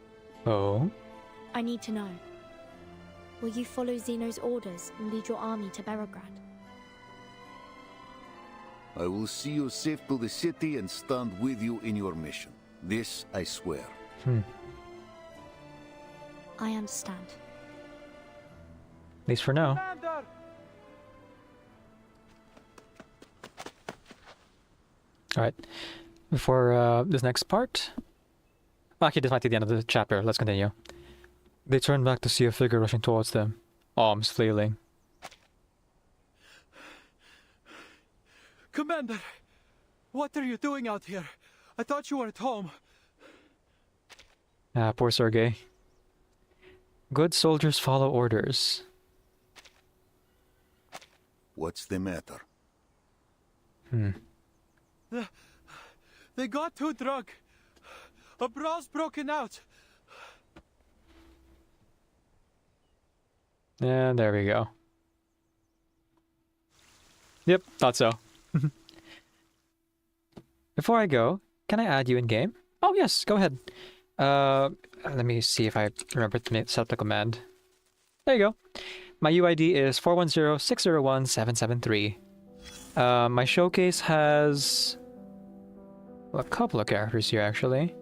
Oh? I need to know. Will you follow Zeno's orders and lead your army to Berograd? I will see you safe to the city and stand with you in your mission. This I swear. I understand. At least for now. Alright. Before this next part... Well, actually, this might be the end of the chapter. Let's continue. They turn back to see a figure rushing towards them, arms flailing. Commander! What are you doing out here? I thought you were at home. Ah, poor Sergei. Good soldiers follow orders. What's the matter? They got too drunk. A brawl's broken out. And there we go. Yep, thought so. Before I go, can I add you in game? Oh yes, go ahead. Let me see if I remember to set up the command. There you go. My UID is 410-601-773. My showcase has a couple of characters here actually.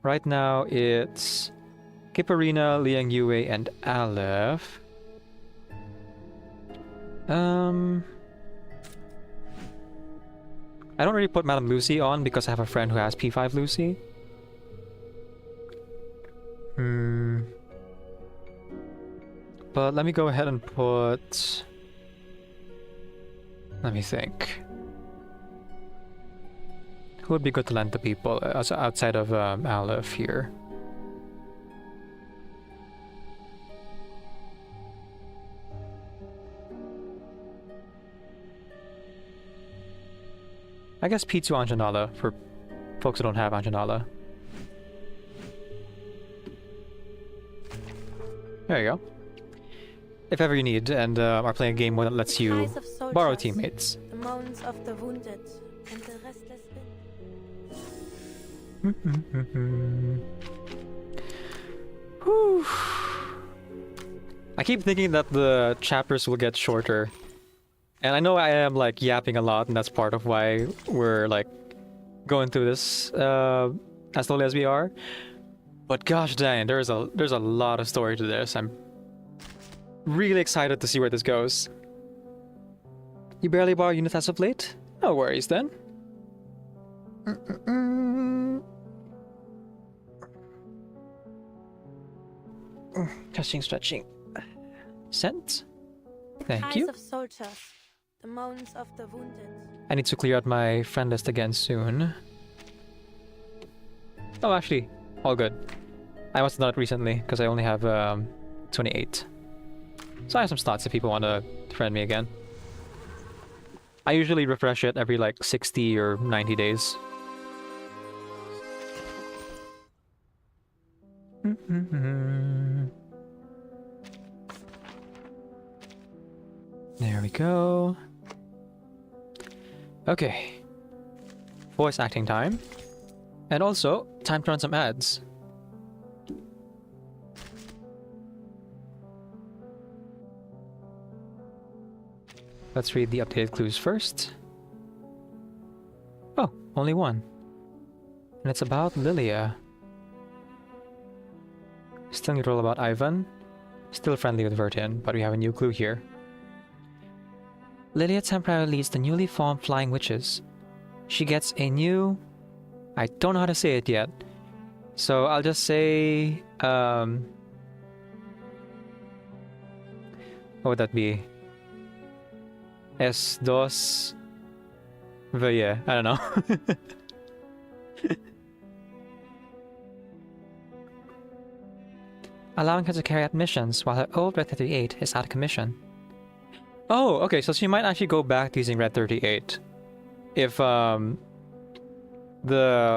Right now it's Kiparina, Liang Yue, and Aleph. I don't really put Madame Lucy on because I have a friend who has P5 Lucy. But let me go ahead and put... Let me think. Who would be good to lend to people outside of Aleph here? I guess P2 Anjanala for folks who don't have Anjanala. There you go. If ever you need and are playing a game that lets you borrow teammates. The moans of the wounded and the restless Whew. I keep thinking that the chapters will get shorter. And I know I am like yapping a lot, and that's part of why we're like going through this as slowly as we are. But gosh dang, there's a lot of story to this. I'm really excited to see where this goes. You barely borrow units as of late? No worries then. Stretching. Scent? Thank you. Of soldiers, the moans of the wounded. I need to clear out my friend list again soon. Oh, actually, all good. I must have done it recently because I only have 28. So I have some slots if people want to friend me again. I usually refresh it every like 60 or 90 days. There we go. Okay. Voice acting time. And also, time to run some ads. Let's read the updated clues first. Oh, only one. And it's about Lilia. Still neutral about Ivan. Still friendly with Vertin, but we have a new clue here. Lilia temporarily leads the newly formed Flying Witches. She gets a new... I don't know how to say it yet. So I'll just say... what would that be? S2 Veye. I don't know. Allowing her to carry out missions while her old Red 38 is out of commission. Oh, okay, so she might actually go back to using Red 38 if the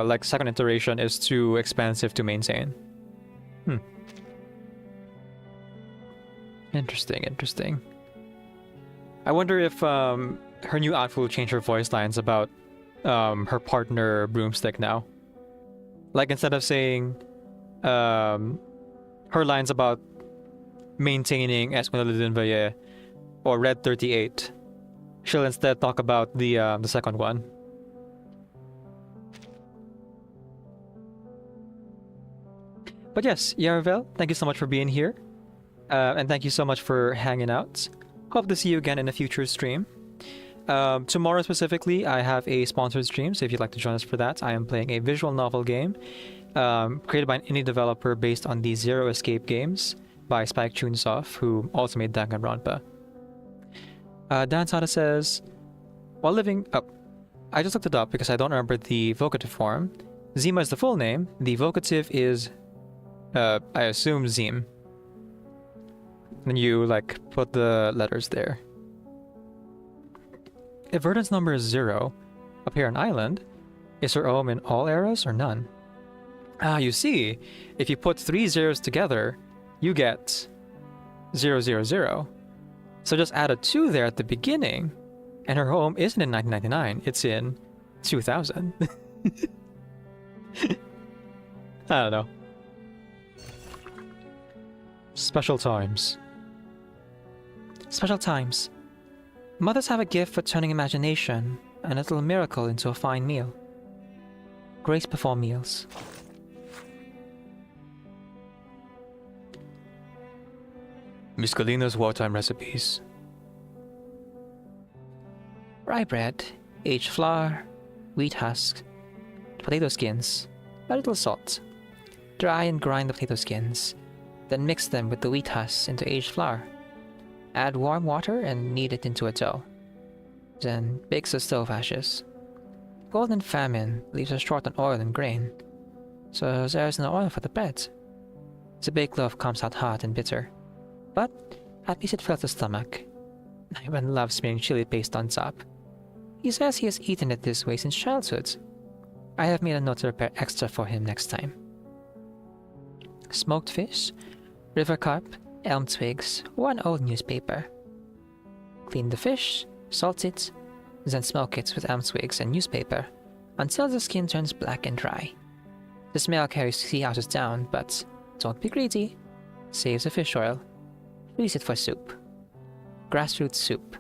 like second iteration is too expensive to maintain. Interesting. I wonder if her new outfit will change her voice lines about her partner Broomstick now. Like instead of saying her lines about maintaining S1 or Red 38, she'll instead talk about the second one. But yes, Yaravel, thank you so much for being here. And thank you so much for hanging out. Hope to see you again in a future stream. Tomorrow specifically, I have a sponsored stream, so if you'd like to join us for that, I am playing a visual novel game created by an indie developer based on the Zero Escape games by Spike Chunsoft, who also made Danganronpa. Dan Sada says, while living... Oh, I just looked it up because I don't remember the vocative form. Zima is the full name. The vocative is, I assume, Zim. Then you, like, put the letters there. If Verdant's number is 0, up here on Island, is her home in all eras or none? Ah, you see, if you put 3 zeros together, you get 000. So just add a 2 there at the beginning, and her home isn't in 1999, it's in 2000. I don't know. Special times. Special times. Mothers have a gift for turning imagination and a little miracle into a fine meal. Grace before meals. Miss Galina's wartime recipes. rye bread, aged flour, wheat husk, potato skins, a little salt. Dry and grind the potato skins, then mix them with the wheat husks into aged flour. Add warm water and knead it into a dough. Then bake the stove ashes. Golden famine leaves us short on oil and grain, so there is no oil for the bread. The baked loaf comes out hot and bitter, but at least it fills the stomach. Ivan loves smearing chili paste on top. He says he has eaten it this way since childhood. I have made a note to prepare extra for him next time. Smoked fish, river carp, elm twigs, one old newspaper. Clean the fish, salt it, then smoke it with elm twigs and newspaper until the skin turns black and dry. The smell carries 3 ounces down, but don't be greedy. Save the fish oil. Freeze it for soup. Grassroots soup.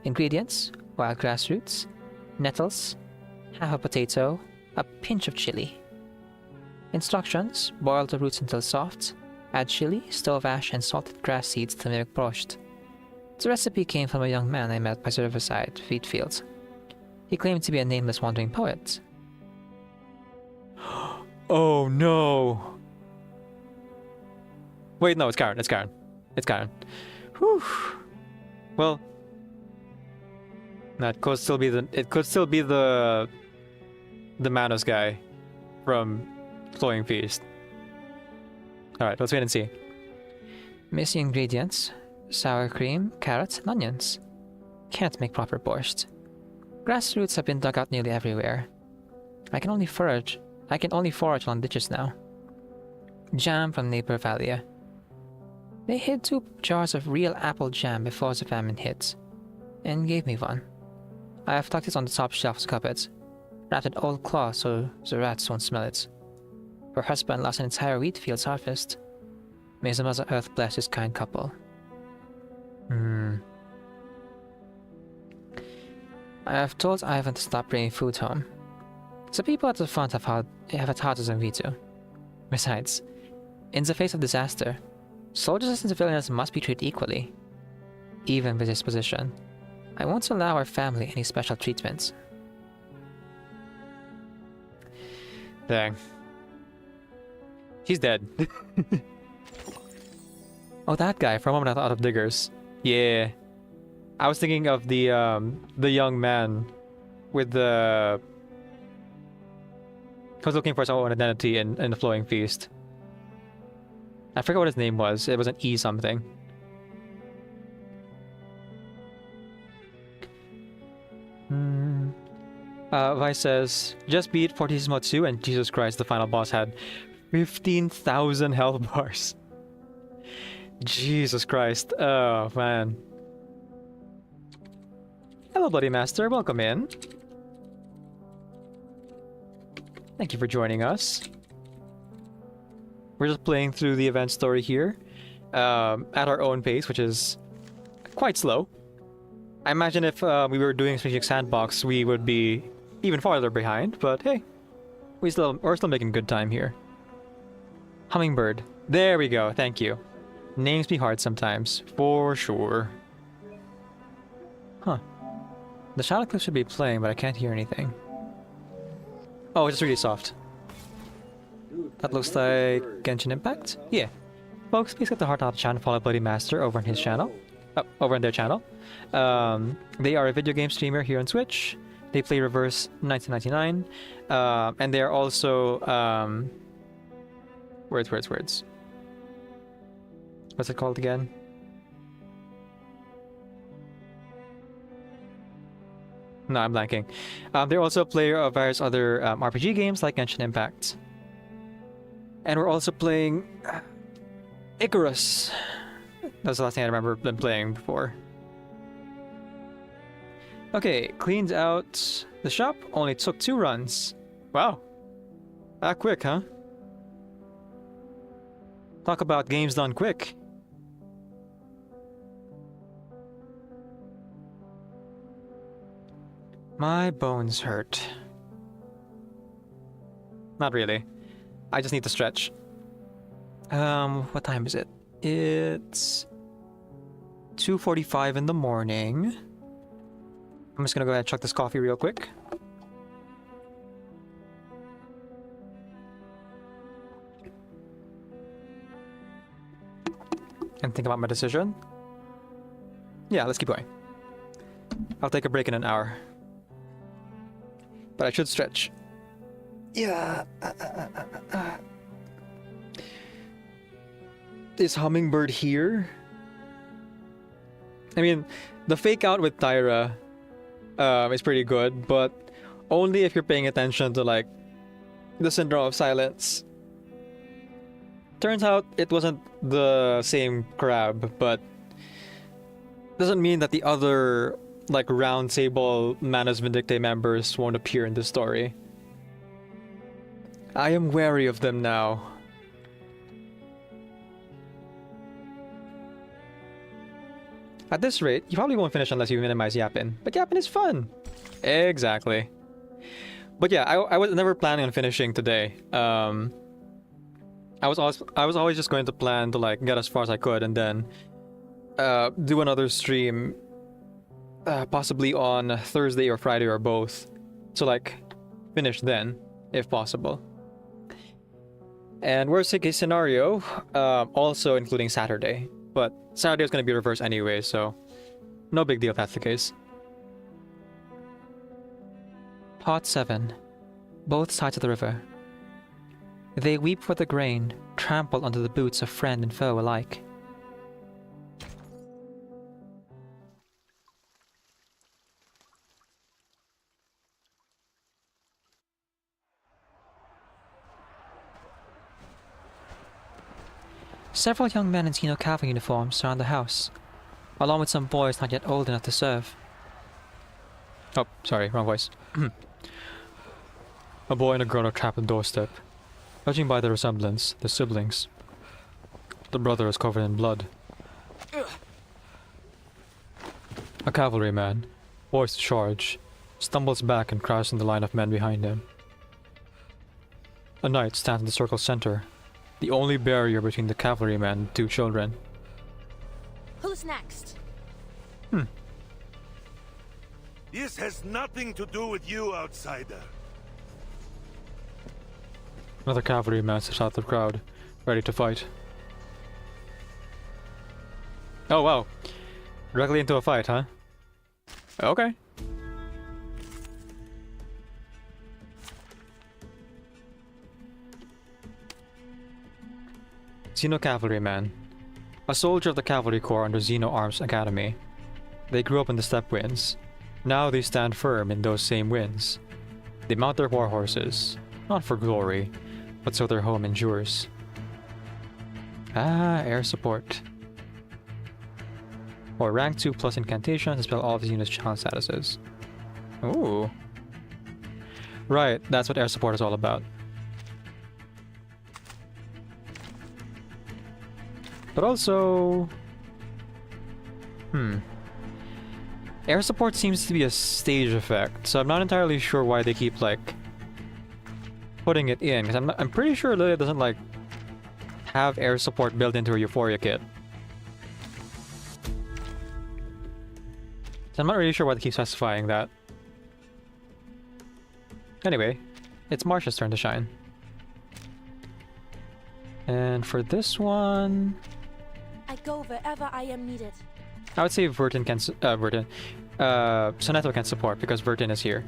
Ingredients: wild grassroots, nettles, half a potato, a pinch of chili. Instructions: boil the roots until soft. Add chili, stove ash, and salted grass seeds to make borscht. The recipe came from a young man I met by the riverside, Wheatfield. He claimed to be a nameless wandering poet. Oh no! Wait, no, it's Karen. It's Karen. It's Karen. Whew. Well, that could still be the. It could still be the Manos guy from Flowing Feast. All right, let's wait and see. Missing ingredients: sour cream, carrots, and onions. Can't make proper borscht. Grass roots have been dug out nearly everywhere. I can only forage on ditches now. Jam from neighbor Valia. They hid 2 jars of real apple jam before the famine hit, and gave me one. I have tucked it on the top shelf of the cupboard, wrapped in old cloth so the rats won't smell it. Her husband lost an entire wheat field's harvest. May the Mother Earth bless this kind couple. I have told Ivan to stop bringing food home. The people at the front have it harder than we do. Besides, in the face of disaster, soldiers and civilians must be treated equally. Even with this position, I won't allow our family any special treatment. Dang. He's dead. Oh, that guy. For a moment I thought of Diggers. Yeah. I was thinking of the young man with the... I was looking for his own identity in the Flowing Feast. I forgot what his name was. It was an E something. Vice says, just beat Fortissimo 2 and Jesus Christ, the final boss had 15,000 health bars. Jesus Christ. Oh, man. Hello, Bloody Master. Welcome in. Thank you for joining us. We're just playing through the event story here at our own pace, which is quite slow. I imagine if we were doing Strategic Sandbox, we would be even farther behind, but hey, we're still making good time here. Hummingbird. There we go. Thank you. Names be hard sometimes, for sure. Huh. The shadow clip should be playing, but I can't hear anything. Oh, it's just really soft. That looks like Genshin Impact? Yeah. Folks, please get the heart out of the channel, follow Bloody Master over on his channel. Over on their channel. They are a video game streamer here on Twitch. They play Reverse 1999. And they are also... Words. What's it called again? No, I'm blanking. They're also a player of various other RPG games like Genshin Impact. And we're also playing Icarus. That's the last thing I remember them playing before. Okay, cleaned out the shop. Only took 2 runs. Wow. That quick, huh? Talk about games done quick. My bones hurt. Not really. I just need to stretch. What time is it? It's 2:45 in the morning. I'm just gonna go ahead and chuck this coffee real quick. And think about my decision. Yeah, let's keep going. I'll take a break in an hour. But I should stretch. Yeah. Is Hummingbird here? I mean, the fake out with Tyra is pretty good, but only if you're paying attention to like the syndrome of silence. Turns out it wasn't the same crab, but doesn't mean that the other like Round Table Manus Vindictae members won't appear in the story. I am wary of them now. At this rate, you probably won't finish unless you minimize yapping. But yapping is fun! Exactly. But yeah, I was never planning on finishing today. I was always just going to plan to like get as far as I could and then do another stream possibly on Thursday or Friday or both. So like finish then, if possible. And worst case scenario, also including Saturday. But Saturday is going to be reversed anyway, so no big deal if that's the case. Part 7. Both sides of the river. They weep for the grain, trampled under the boots of friend and foe alike. Several young men in Xeno cavalry uniforms surround the house, along with some boys not yet old enough to serve. Oh, sorry, wrong voice. A boy and a girl are trapped on the doorstep. Judging by their resemblance, they're siblings. The brother is covered in blood. A cavalryman, poised to charge, stumbles back and crashes in the line of men behind him. A knight stands in the circle's center, the only barrier between the cavalryman and the two children. Who's next? This has nothing to do with you, outsider. Another cavalryman steps out of the crowd, ready to fight. Oh wow. Directly into a fight, huh? Okay. Xeno Cavalryman. A soldier of the Cavalry Corps under Xeno Arms Academy. They grew up in the steppe winds. Now they stand firm in those same winds. They mount their war horses, not for glory, but so their home endures. Ah, air support. Or rank 2 plus incantation to spell all of his units' challenge statuses. Ooh. Right, that's what air support is all about. But also... Air support seems to be a stage effect, so I'm not entirely sure why they keep, like, putting it in, because I'm pretty sure Lilia doesn't, like, have air support built into her Euphoria kit. So I'm not really sure why they keep specifying that. Anyway, it's Marsha's turn to shine. And for this one... I go wherever I am needed. I would say Vertin can... Sonetto can support, because Vertin is here.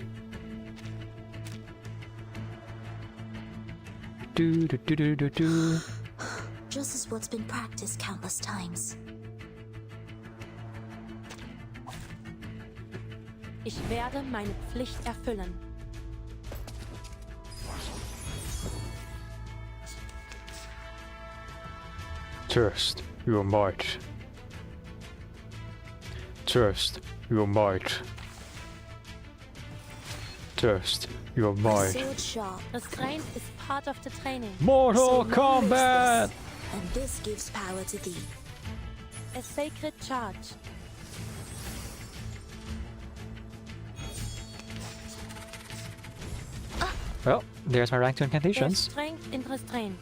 Just as what's been practiced countless times. Ich werde meine Pflicht erfüllen. Test your might. Test your might. Test your might. Sword sharp. Restraint is part of the training. Mortal So Kombat! this, and this gives power to thee. A sacred charge. Well, there's my rank 2 There's incantations. strength in restraint.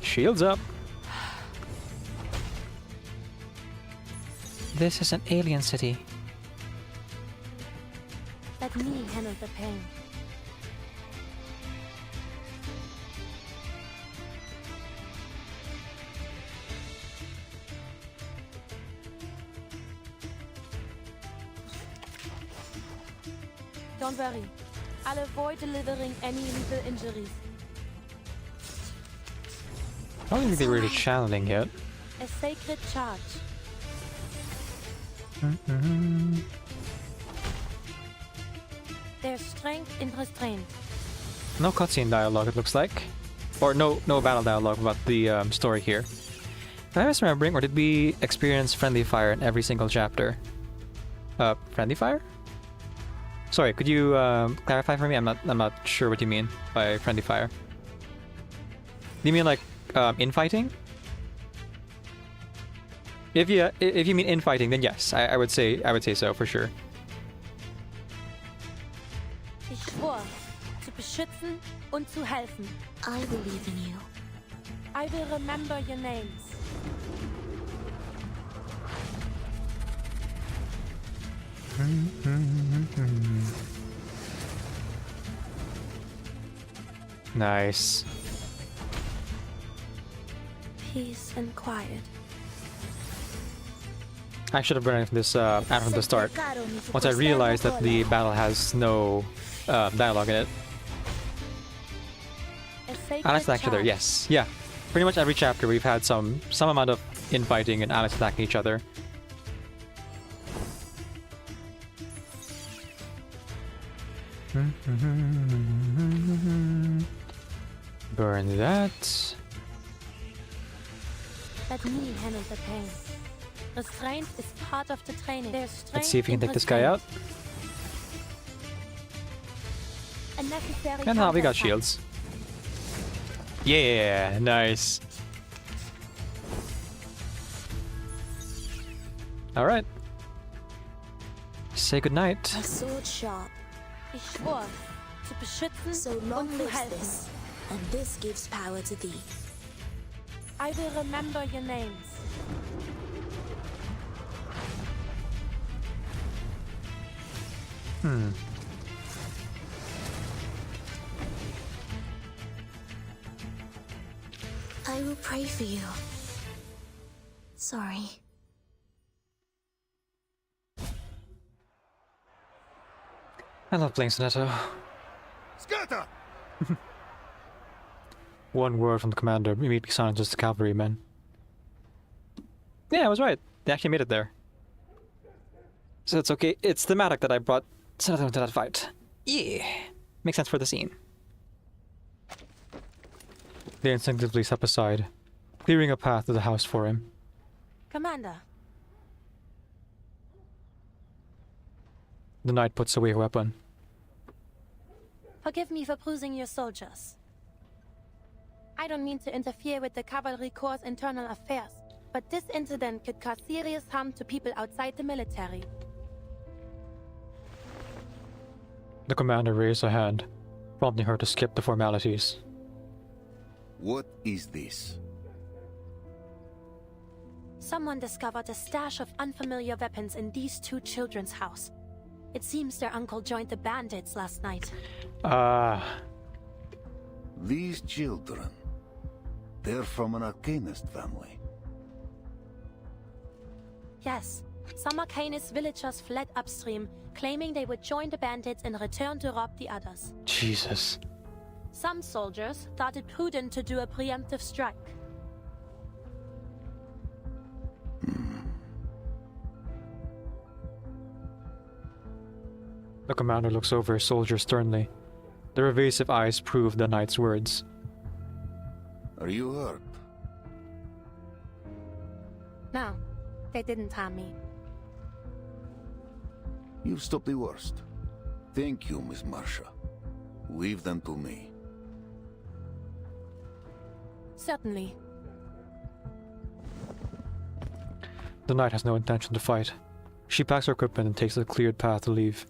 Shields up. This is an alien city. Let me handle the pain. Don't worry. I'll avoid delivering any lethal injuries. I don't think they were really channeling yet. A sacred charge. There's strength in restraint. No cutscene dialogue, it looks like. Or no battle dialogue about the story here. Am I misremembering, or did we experience friendly fire in every single chapter? Friendly fire? Sorry, could you clarify for me? I'm not sure what you mean by friendly fire. Do you mean like infighting? If you mean infighting, then yes, I would say so for sure. Ich schwor, zu beschützen und zu helfen. I believe in you. I will remember your names. Nice. Peace and quiet. I should have brought this out from the start. Once I realized that the battle has no dialogue in it. Alex attacked each other, yes. Yeah. Pretty much every chapter we've had some amount of infighting and Alex attacking each other. Burn that. Let me handle the pain. Restraint is part of the training. Let's see if we can take this guy out. And now we got shields. Yeah, nice. Alright. Say goodnight. My sword sharp. Ich schwor, zu beschützen so long und zu lives helfen. this, and this gives power to thee. I will remember your names. I will pray for you. Sorry. I love playing Sonetto. Scatter! One word from the commander immediately silences the cavalrymen. Yeah, I was right. They actually made it there. So it's okay. It's thematic that I brought Sonetto into that fight. Yeah. Makes sense for the scene. They instinctively step aside, clearing a path to the house for him. Commander. The knight puts away her weapon. Forgive me for bruising your soldiers. I don't mean to interfere with the Cavalry Corps' internal affairs, but this incident could cause serious harm to people outside the military. The commander raised a hand, prompting her to skip the formalities. What is this? Someone discovered a stash of unfamiliar weapons in these two children's house. It seems their uncle joined the bandits last night. These children, they're from an Arcanist family. Yes, some Arcanist villagers fled upstream, claiming they would join the bandits and return to rob the others. Jesus. Some soldiers thought it prudent to do a preemptive strike. The commander looks over his soldiers sternly. Their evasive eyes prove the knight's words. Are you hurt? No, they didn't harm me. You've stopped the worst. Thank you, Miss Marsha. Leave them to me. Certainly. The knight has no intention to fight. She packs her equipment and takes the cleared path to leave.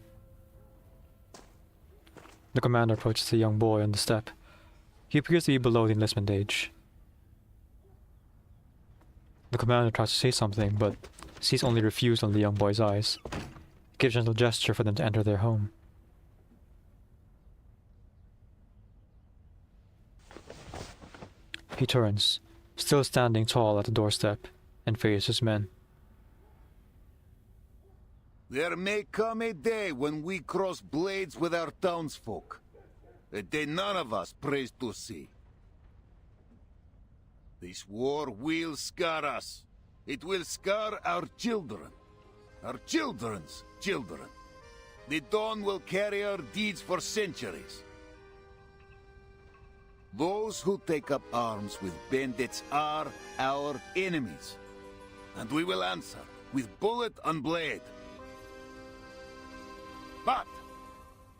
The commander approaches the young boy on the step. He appears to be below the enlistment age. The commander tries to say something, but sees only refusal in the young boy's eyes. He gives a gentle gesture for them to enter their home. He turns, still standing tall at the doorstep, and faces his men. There may come a day when we cross blades with our townsfolk. A day none of us prays to see. This war will scar us. It will scar our children. Our children's children. The Dawn will carry our deeds for centuries. Those who take up arms with bandits are our enemies. And we will answer with bullet and blade. But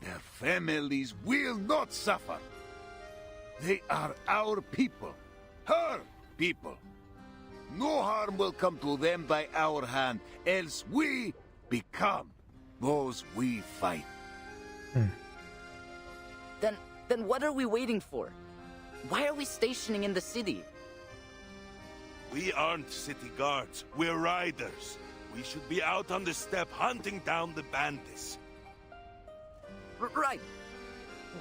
their families will not suffer. They are our people. Her people. No harm will come to them by our hand, else we become those we fight. Then what are we waiting for? Why are we stationing in the city? We aren't city guards, we're riders. We should be out on the steppe hunting down the bandits. Right.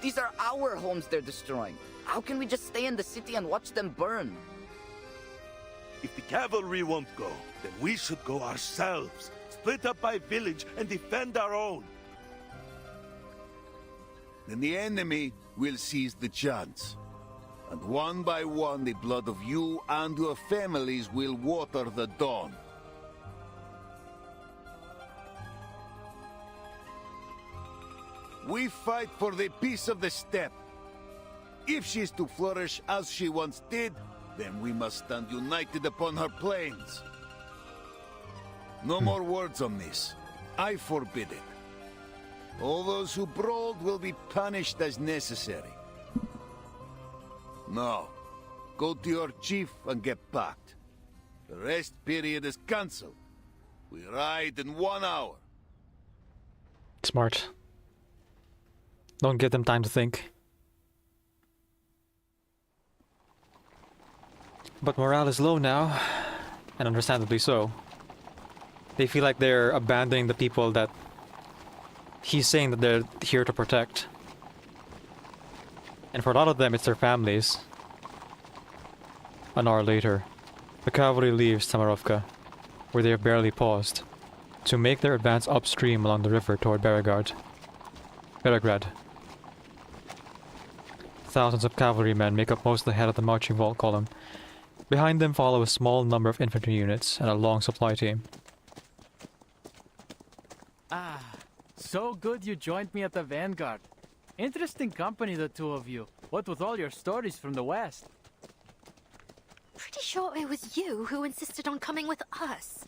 These are our homes they're destroying. How can we just stay in the city and watch them burn? If the cavalry won't go, then we should go ourselves. Split up by village and defend our own. Then the enemy will seize the chance. And one by one the blood of you and your families will water the Dawn. We fight for the peace of the steppe. If she's to flourish as she once did, then we must stand united upon her plains. No more words on this. I forbid it. All those who brawled will be punished as necessary. Now, go to your chief and get packed. The rest period is cancelled. We ride in 1 hour. Smart. Don't give them time to think. But morale is low now, and understandably so. They feel like they're abandoning the people that he's saying that they're here to protect. And for a lot of them, it's their families. An hour later, the cavalry leaves Tamarovka, where they have barely paused, to make their advance upstream along the river toward Belgrad. Thousands of cavalrymen make up most of the head of the marching vault column. Behind them follow a small number of infantry units and a long supply team. Ah, so good you joined me at the Vanguard. Interesting company, the two of you. What with all your stories from the West. Pretty sure it was you who insisted on coming with us.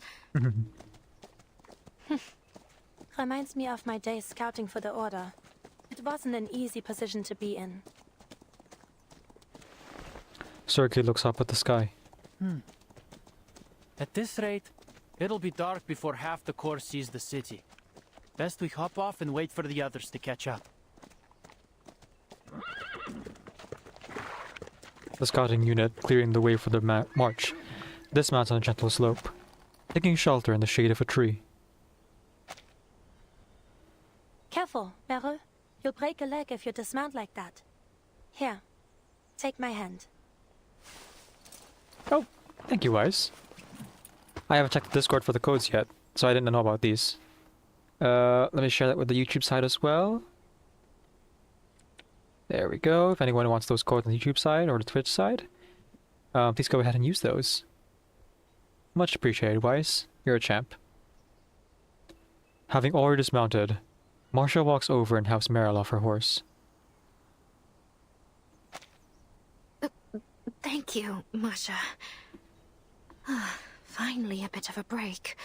Reminds me of my days scouting for the Order. It wasn't an easy position to be in. Sergei looks up at the sky. At this rate, it'll be dark before half the corps sees the city. Best we hop off and wait for the others to catch up. The scouting unit, clearing the way for their march, dismounts on a gentle slope, taking shelter in the shade of a tree. Careful, Meryl. You'll break a leg if you dismount like that. Here, take my hand. Oh, thank you, Wise. I haven't checked the Discord for the codes yet, so I didn't know about these. Let me share that with the YouTube side as well. There we go. If anyone wants those codes on the YouTube side or the Twitch side, please go ahead and use those. Much appreciated, Wise. You're a champ. Having already dismounted, Marcia walks over and helps Meryl off her horse. Thank you, Masha. Finally a bit of a break.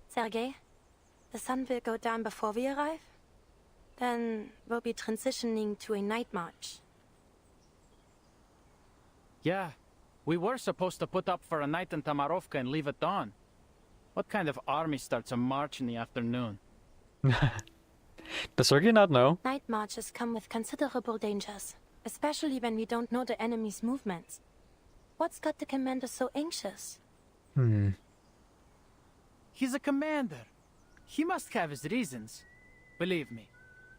Sergei, the sun will go down before we arrive. Then we'll be transitioning to a night march. Yeah, we were supposed to put up for a night in Tamarovka and leave at dawn. What kind of army starts a march in the afternoon? Does Sergei not know? Night marches come with considerable dangers, especially when we don't know the enemy's movements. What's got the commander so anxious? Hmm. He's a commander. He must have his reasons. Believe me,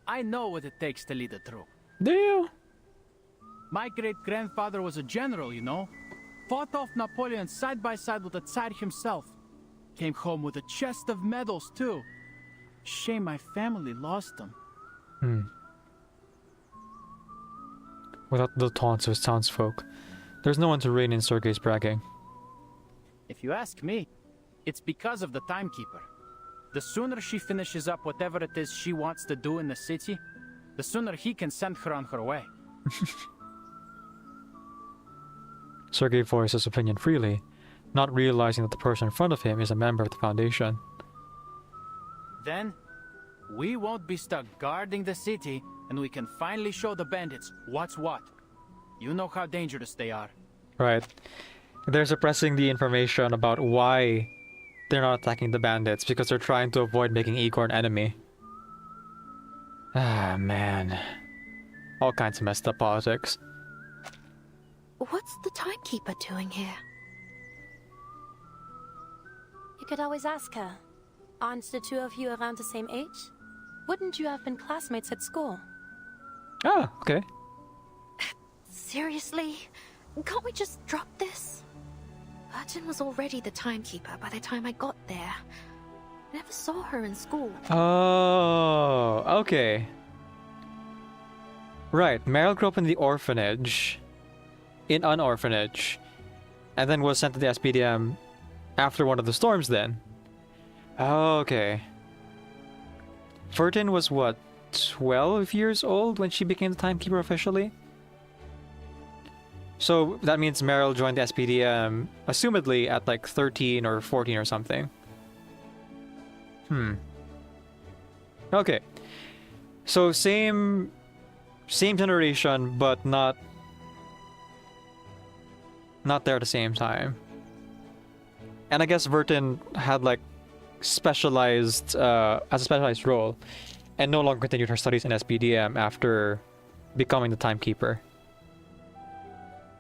I know what it takes to lead a troop. Do you? My great-grandfather was a general, you know. Fought off Napoleon side by side with the Tsar himself. Came home with a chest of medals, too. Shame my family lost him. Hmm. Without the taunts of his townsfolk, there's no one to rein in Sergei's bragging. If you ask me, it's because of the timekeeper. The sooner she finishes up whatever it is she wants to do in the city, the sooner he can send her on her way. Sergei voiced his opinion freely, not realizing that the person in front of him is a member of the Foundation. Then, we won't be stuck guarding the city, and we can finally show the bandits what's what. You know how dangerous they are. Right. They're suppressing the information about why they're not attacking the bandits, because they're trying to avoid making Igor an enemy. Ah, man. All kinds of messed up politics. What's the timekeeper doing here? You could always ask her. Aren't the two of you around the same age? Wouldn't you have been classmates at school? Ah, okay. Seriously? Can't we just drop this? Burton was already the timekeeper by the time I got there. I never saw her in school. Oh, okay. Right, Meryl grew up in the orphanage. In an orphanage. And then was sent to the SPDM after one of the storms then. Okay. Burton was what, 12 years old when she became the timekeeper officially? So that means Meryl joined the SPDM, assumedly at like 13 or 14 or something. Okay. So same generation, but not there at the same time. And I guess Vertin had like specialized as a specialized role and no longer continued her studies in SPDM after becoming the timekeeper.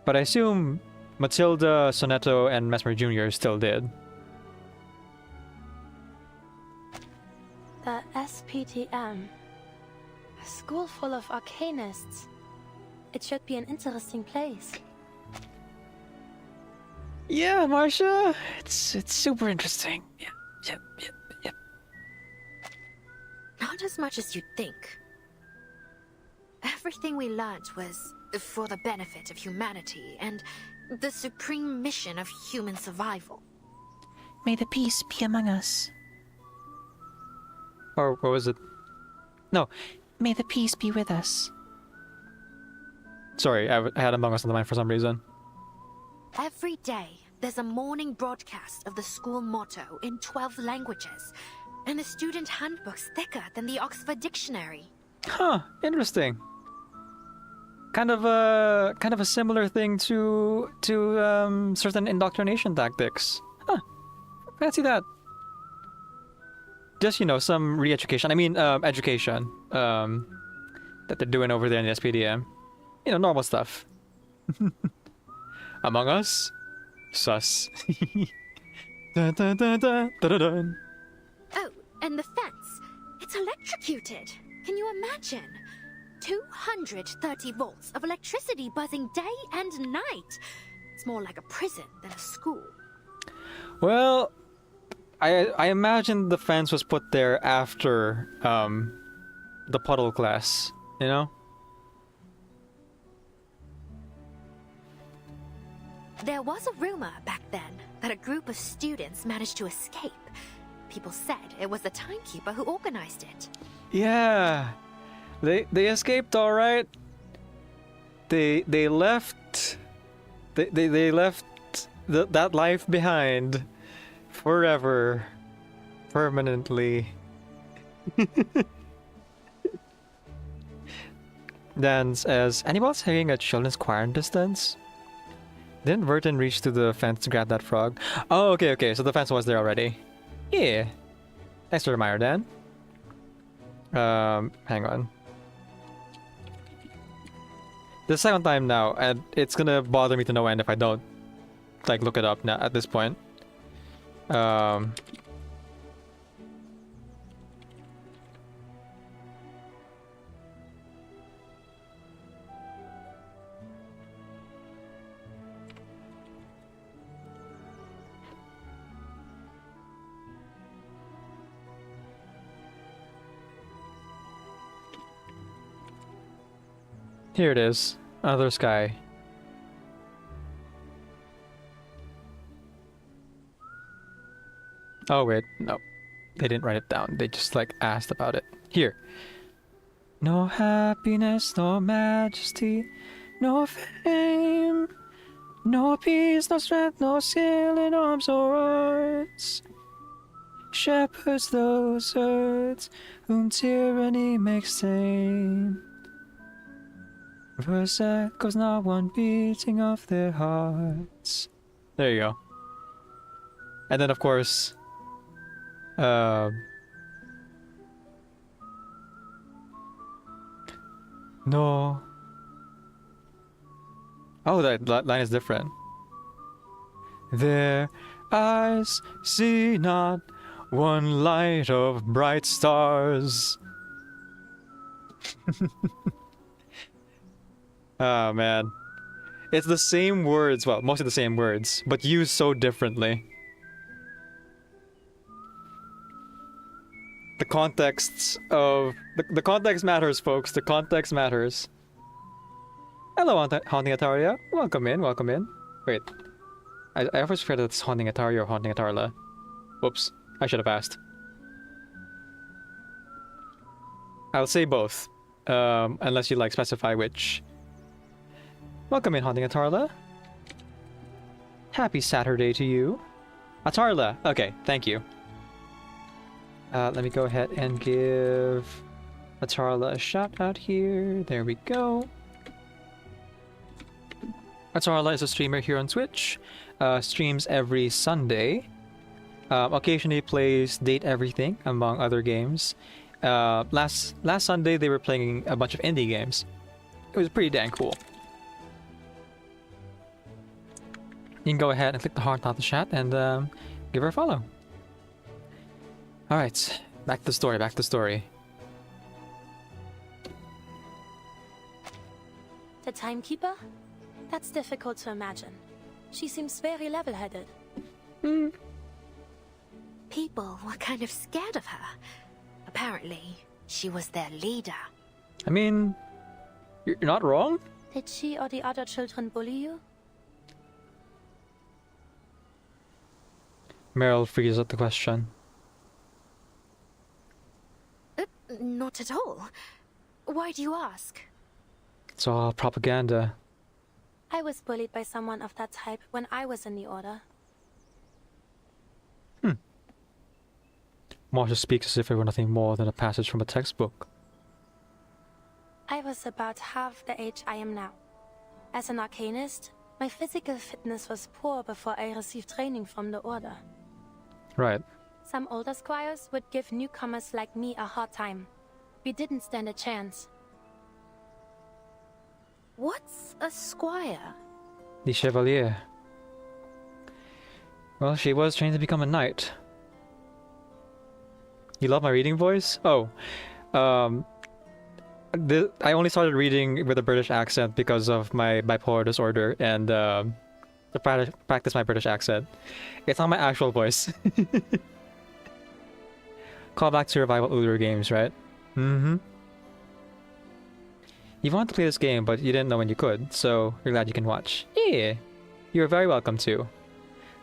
But I assume Matilda, Sonetto, and Mesmer Jr. still did. The SPTM. A school full of arcanists. It should be an interesting place. Yeah, Marcia, it's super interesting. Yep. Not as much as you'd think. Everything we learned was for the benefit of humanity and the supreme mission of human survival. May the peace be among us. Or what was it? No. May the peace be with us. Sorry, I had Among Us on the mind for some reason. Every day, there's a morning broadcast of the school motto in 12 languages, and the student handbook's thicker than the Oxford Dictionary. Huh, interesting. Kind of a similar thing to certain indoctrination tactics. Huh, fancy that. Just, some re-education. I mean, education. That they're doing over there in the SPDM. Normal stuff. Among Us? Sus. Dun, dun, dun, dun, dun, dun. Oh, and the fence. It's electrocuted. Can you imagine? 230 volts of electricity buzzing day and night. It's more like a prison than a school. Well, I imagine the fence was put there after the puddle class, There was a rumor back then that a group of students managed to escape. People said it was the timekeeper who organized it. Yeah. They escaped all right. They left they left that life behind forever, permanently. Dan says, anyone else hearing a children's choir in distance? Didn't Vertin reach to the fence to grab that frog? Oh, okay, so the fence was there already. Yeah. Thanks for the reminder, Dan. Hang on. The second time now, and it's gonna bother me to no end if I don't, look it up now at this point. Um, Here it is. Another sky. Oh wait, no. They didn't write it down. They just like asked about it. Here. No happiness, no majesty, no fame, no peace, no strength, no skill in arms or arts. Shepherds those herds whom tyranny makes tame. Verse echoes not one beating of their hearts. There you go. And then of course, no. Oh, that line is different. Their eyes see not one light of bright stars. Oh man. It's the same words, well, mostly the same words, but used so differently. The contexts of... The context matters, folks. The context matters. Hello, Haunting Ataria. Welcome in, welcome in. Wait. I always forget that it's Haunting Ataria or Haunting Atarla. Whoops. I should have asked. I'll say both. Unless you like specify which. Welcome in, Haunting Atarla. Happy Saturday to you. Atarla. Okay, thank you. Let me go ahead and give Atarla a shout out here. There we go. Atarla is a streamer here on Twitch. Streams every Sunday. Occasionally plays Date Everything, among other games. Last Sunday they were playing a bunch of indie games. It was pretty dang cool. You can go ahead and click the heart on the chat and give her a follow. Alright, back to the story, back to the story. The timekeeper? That's difficult to imagine. She seems very level-headed. People were kind of scared of her. Apparently, she was their leader. I mean, you're not wrong. Did she or the other children bully you? Meryl freezes at the question. Not at all. Why do you ask? It's all propaganda. I was bullied by someone of that type when I was in the Order. Marsha speaks as if it were nothing more than a passage from a textbook. I was about half the age I am now. As an arcanist, my physical fitness was poor before I received training from the Order. Right. Some older squires would give newcomers like me a hard time. We didn't stand a chance. What's a squire? The Chevalier. Well, she was trained to become a knight. You love my reading voice? Oh. I only started reading with a British accent because of my bipolar disorder and to practice my British accent. It's not my actual voice. Call back to revival Ulur games, right? Mm-hmm. You wanted to play this game, but you didn't know when you could, so you're glad you can watch. Yeah, you're very welcome to.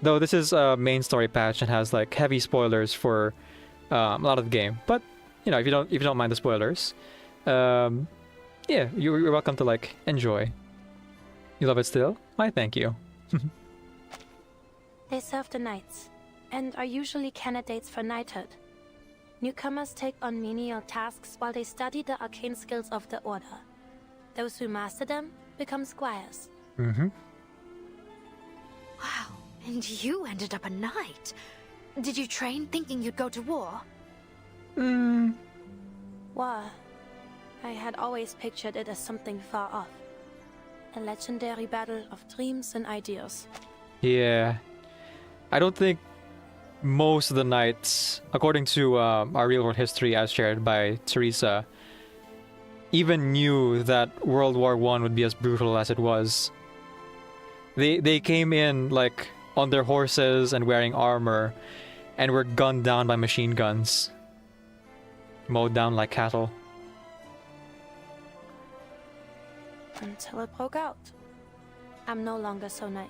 Though this is a main story patch and has like heavy spoilers for a lot of the game, but you know, if you don't mind the spoilers, yeah, you're welcome to like enjoy. You love it still? Why, thank you. They serve the knights, and are usually candidates for knighthood. Newcomers take on menial tasks while they study the arcane skills of the Order. Those who master them become squires. Mm-hmm. Wow, and you ended up a knight. Did you train thinking you'd go to war? War. I had always pictured it as something far off. A legendary battle of dreams and ideas. Yeah. I don't think most of the knights, according to our real world history as shared by Teresa, even knew that World War I would be as brutal as it was. They came in like on their horses and wearing armor, and were gunned down by machine guns, mowed down like cattle. Until it broke out. I'm no longer so naive.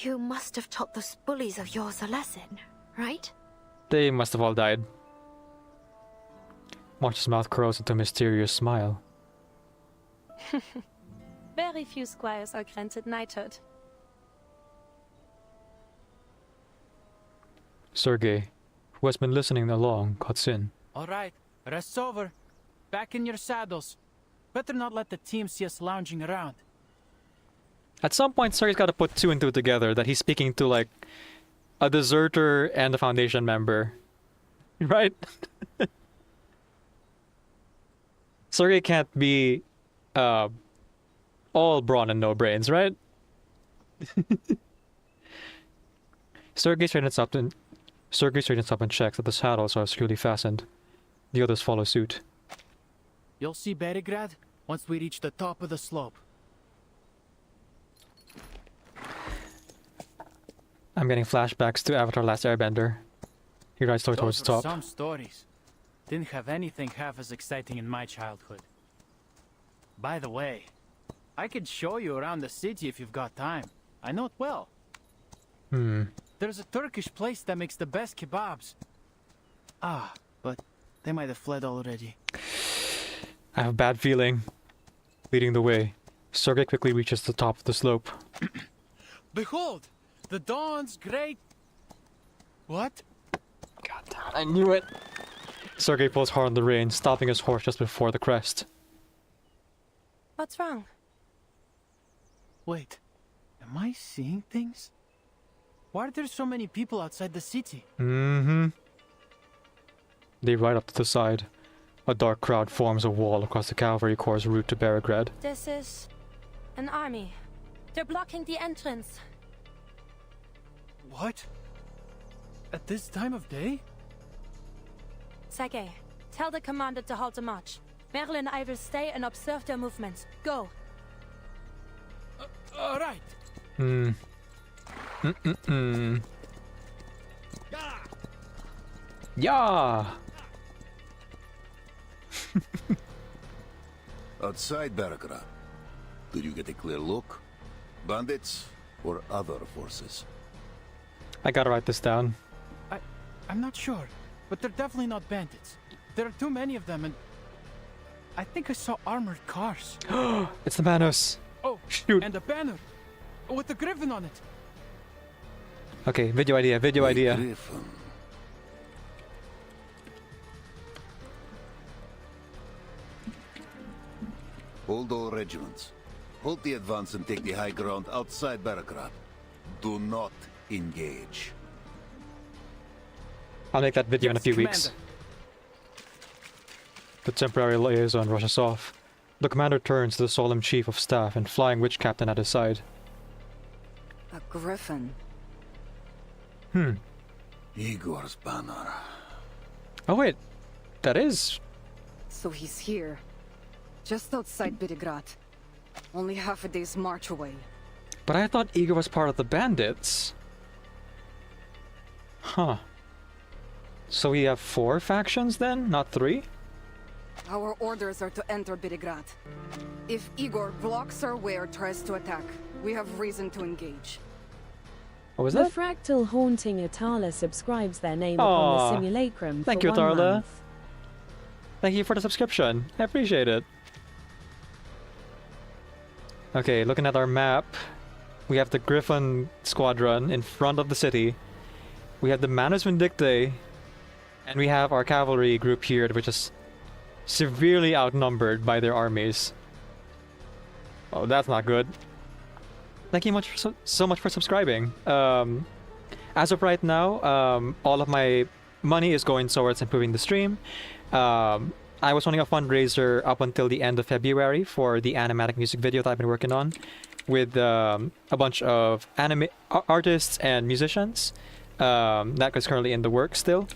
You must have taught those bullies of yours a lesson, right? They must have all died. March's mouth curls into a mysterious smile. Very few squires are granted knighthood. Sergei, who has been listening along, cuts in. All right, rest's over. Back in your saddles. Better not let the team see us lounging around. At some point, Sergei's got to put two and two together that he's speaking to like a deserter and a Foundation member, right? Sergei can't be all brawn and no brains, right? Sergei straightens up and checks that the saddles are securely fastened. The others follow suit. You'll see Berigrad once we reach the top of the slope. I'm getting flashbacks to Avatar: Last Airbender. He rides towards the top. Some stories. Didn't have anything half as exciting in my childhood. By the way, I could show you around the city if you've got time. I know it well. There's a Turkish place that makes the best kebabs. Ah, but they might have fled already. I have a bad feeling. Leading the way, Sergei quickly reaches the top of the slope. Behold! The dawn's great... What? God damn it, I knew it! Sergei pulls hard on the reins, stopping his horse just before the crest. What's wrong? Wait, am I seeing things? Why are there so many people outside the city? They ride up to the side. A dark crowd forms a wall across the cavalry corps' route to Berigrad. This is an army. They're blocking the entrance. What? At this time of day? Sergei, tell the commander to halt the march. Merle and I will stay and observe their movements. Go. All right. Yeah. Outside Berigrad, did you get a clear look? Bandits or other forces? I gotta write this down. I'm not sure, but they're definitely not bandits. There are too many of them, and I think I saw armored cars. It's the Manos. Oh, shoot! And a banner with a griffin on it. Okay, video idea. Griffin. Hold all regiments. Hold the advance and take the high ground outside Berigrad. Do not engage. I'll make that video in a few weeks. The temporary liaison rushes off. The commander turns to the solemn chief of staff and flying witch captain at his side. A griffin. Igor's banner. Oh wait, that is... So he's here. Just outside Berigrad. Only half a day's march away. But I thought Igor was part of the bandits. Huh. So we have 4 factions then, not 3? Our orders are to enter Berigrad. If Igor blocks our way or tries to attack, we have reason to engage. What was the that? Fractal Haunting Atala subscribes their name upon the simulacrum Thank for you, 1 Atarla. month. Thank you for the subscription. I appreciate it. Okay, looking at our map, we have the Griffin squadron in front of the city. We have the Manus Vindictae, and we have our cavalry group here, which is severely outnumbered by their armies. Oh, that's not good. Thank you so much for subscribing. As of right now, all of my money is going towards improving the stream. I was running a fundraiser up until the end of February for the animatic music video that I've been working on with a bunch of artists and musicians. That is currently in the works still.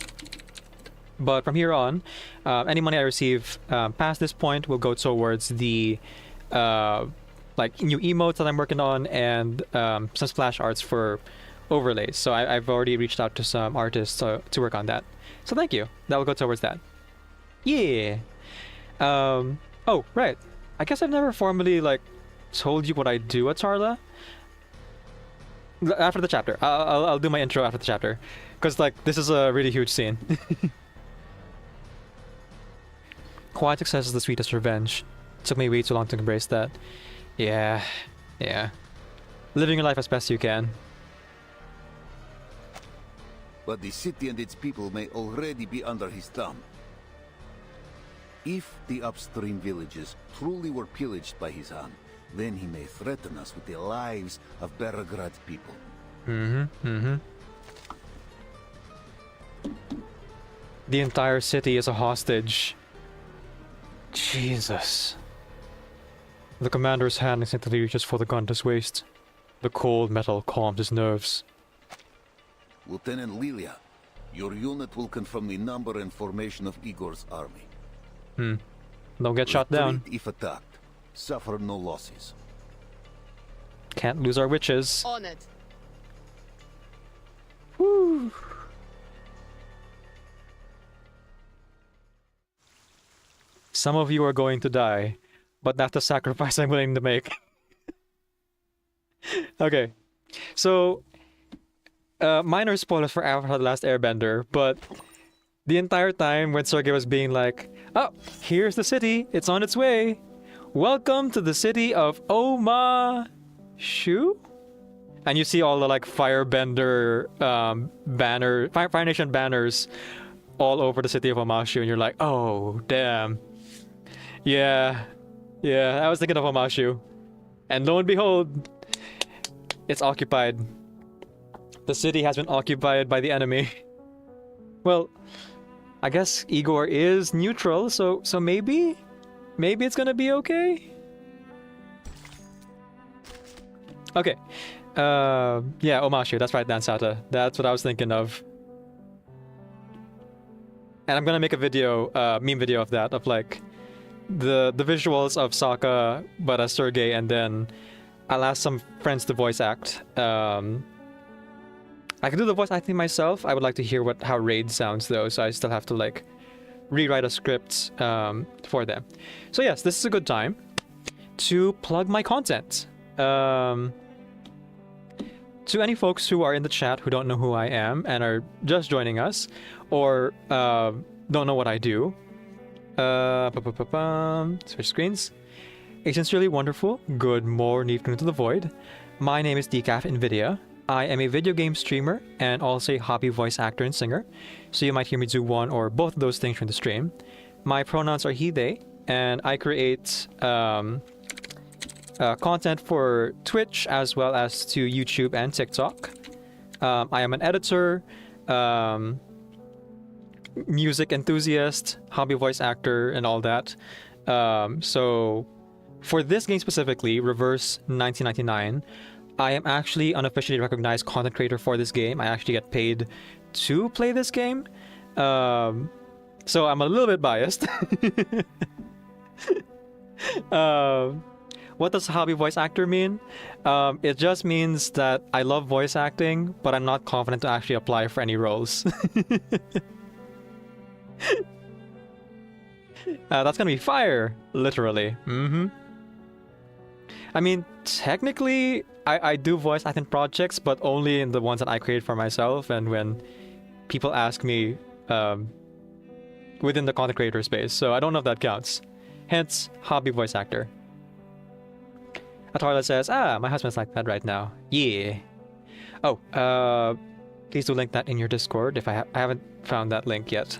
But from here on, any money I receive past this point will go towards the like new emotes that I'm working on and some splash arts for overlays. So I've already reached out to some artists to work on that. So thank you. That will go towards that. Yeah. Oh, right. I guess I've never formally like told you what I do at Tarla. After the chapter. I'll do my intro after the chapter. Because like this is a really huge scene. Quiet success is the sweetest revenge. Took me way too long to embrace that. Yeah. Living your life as best you can. But the city and its people may already be under his thumb. If the upstream villages truly were pillaged by his hand, then he may threaten us with the lives of Berograd's people. The entire city is a hostage. Jesus. The commander's hand instantly reaches for the gun to his waist. The cold metal calms his nerves. Lieutenant Lilia, your unit will confirm the number and formation of Igor's army. Don't get shot down. Retreat if attacked. Suffer no losses. Can't lose our witches. On it. Woo. Some of you are going to die, but that's the sacrifice I'm willing to make. Okay, so minor spoilers for Avatar: The Last Airbender, but the entire time when Sergei was being like, "Oh, here's the city. It's on its way. Welcome to the city of Omashu," and you see all the like Firebender Fire Nation banners all over the city of Omashu, and you're like, "Oh, damn." Yeah, I was thinking of Omashu. And lo and behold, it's occupied. The city has been occupied by the enemy. Well, I guess Igor is neutral, so maybe it's gonna be okay? Okay. Yeah, Omashu, that's right, Dansata. That's what I was thinking of. And I'm gonna make a video, meme video of that, of like the visuals of Sokka but as Sergei, and then I'll ask some friends to voice act. I can do the voice acting myself. I would like to hear how Raid sounds though, so I still have to like rewrite a script for them. So yes, this is a good time to plug my content. To any folks who are in the chat who don't know who I am and are just joining us, or don't know what I do, switch screens. A sincerely wonderful good morning to the void. My name is Decaf Nvidia. I am a video game streamer and also a hobby voice actor and singer, so you might hear me do one or both of those things during the stream. My pronouns are he, they, and I create content for Twitch as well as to YouTube and TikTok. I am an editor, music enthusiast, hobby voice actor, and all that. So for this game specifically, Reverse 1999, I am actually unofficially recognized content creator for this game. I actually get paid to play this game. So I'm a little bit biased. What does hobby voice actor mean? It just means that I love voice acting, but I'm not confident to actually apply for any roles. That's gonna be fire, literally. I mean, technically, I do voice acting projects, but only in the ones that I create for myself, and when people ask me within the content creator space, so I don't know if that counts. Hence, hobby voice actor. Atarla says, my husband's like that right now. Yeah. Oh, please do link that in your Discord if I haven't found that link yet.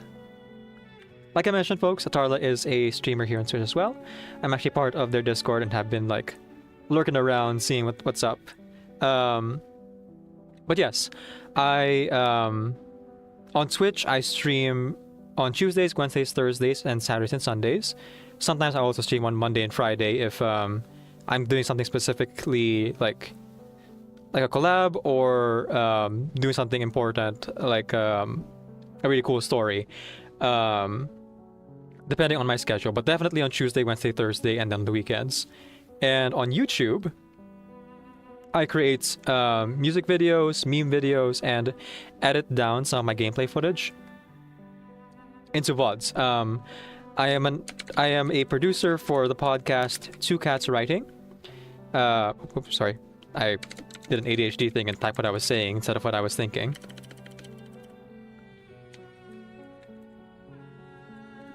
Like I mentioned, folks, Atarla is a streamer here on Twitch as well. I'm actually part of their Discord and have been like lurking around seeing what's up. But yes, I on Twitch I stream on Tuesdays, Wednesdays, Thursdays, and Saturdays and Sundays. Sometimes I also stream on Monday and Friday if I'm doing something specifically like a collab or doing something important like a really cool story. Depending on my schedule, but definitely on Tuesday, Wednesday, Thursday, and then the weekends. And on YouTube, I create music videos, meme videos, and edit down some of my gameplay footage into VODs. I am a producer for the podcast Two Cats Writing. Oops, sorry, I did an ADHD thing and typed what I was saying instead of what I was thinking.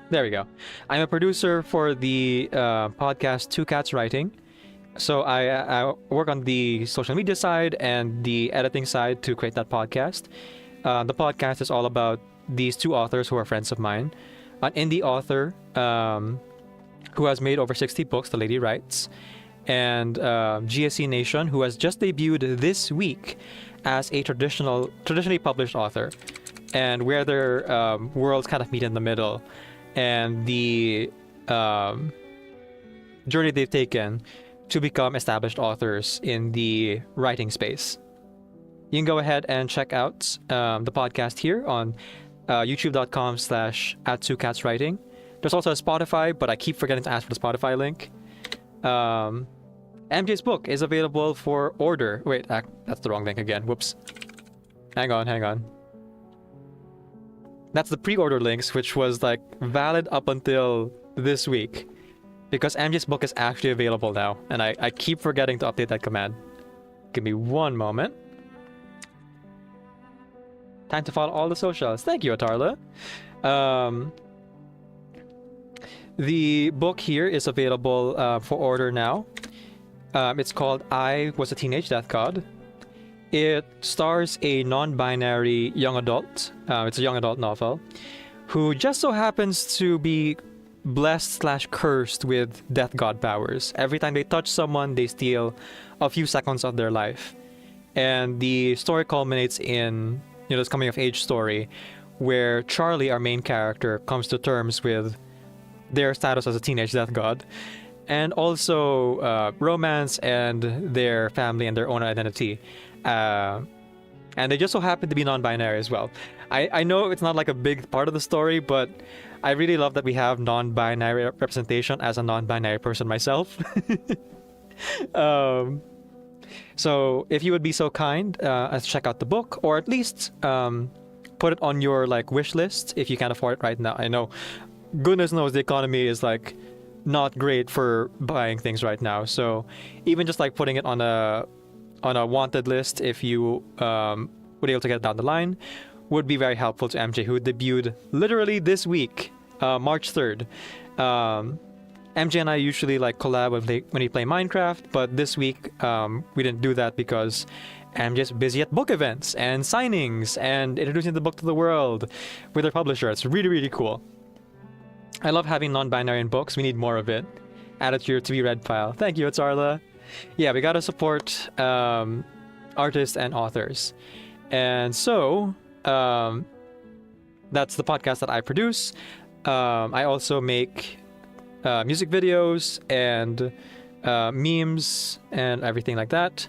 There we go. I'm a producer for the podcast Two Cats Writing. So I work on the social media side and the editing side to create that podcast. The podcast is all about these two authors who are friends of mine. An indie author who has made over 60 books, The Lady Writes, and GSC Nation, who has just debuted this week as a traditionally published author, and where their worlds kind of meet in the middle, and the journey they've taken to become established authors in the writing space. You can go ahead and check out the podcast here on youtube.com/@2catswriting. There's also a Spotify, but I keep forgetting to ask for the Spotify link. MJ's book is available for order. Wait, that's the wrong link again. Whoops. Hang on. That's the pre-order links, which was like valid up until this week, because MJ's book is actually available now, and I keep forgetting to update that command. Give me one moment. Time to follow all the socials. Thank you, Atarla. The book here is available for order now. It's called I Was a Teenage Death God. It stars a non-binary young adult. It's a young adult novel who just so happens to be blessed/cursed with death god powers. Every time they touch someone, they steal a few seconds of their life. And the story culminates in, this coming of age story where Charlie, our main character, comes to terms with their status as a teenage death god, and also romance and their family and their own identity. And they just so happen to be non-binary as well. I know it's not like a big part of the story, but I really love that we have non-binary representation as a non-binary person myself. So if you would be so kind as to check out the book, or at least put it on your wish list if you can't afford it right now. I know, goodness knows, the economy is not great for buying things right now. So even just putting it on a wanted list, if you would be able to get it down the line, would be very helpful to MJ, who debuted literally this week, March 3rd. MJ and I usually collab when we play Minecraft, but this week we didn't do that because MJ's busy at book events and signings and introducing the book to the world with our publisher. It's really, really cool. I love having non-binary in books. We need more of it. Add it to your to-be-read file. Thank you, Atarla. Yeah, we gotta support artists and authors. And so, that's the podcast that I produce. I also make music videos and memes and everything like that.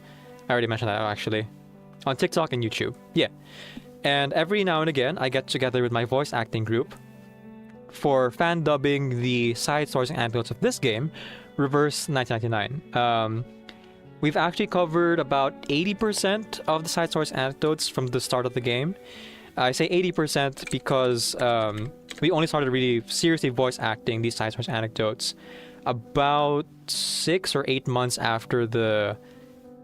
I already mentioned that, actually. On TikTok and YouTube. Yeah. And every now and again, I get together with my voice acting group for fan dubbing the side stories and anecdotes of this game, Reverse 1999. We've actually covered about 80% of the side stories and anecdotes from the start of the game. I say 80% because we only started really seriously voice acting these side stories and anecdotes about 6 or 8 months after the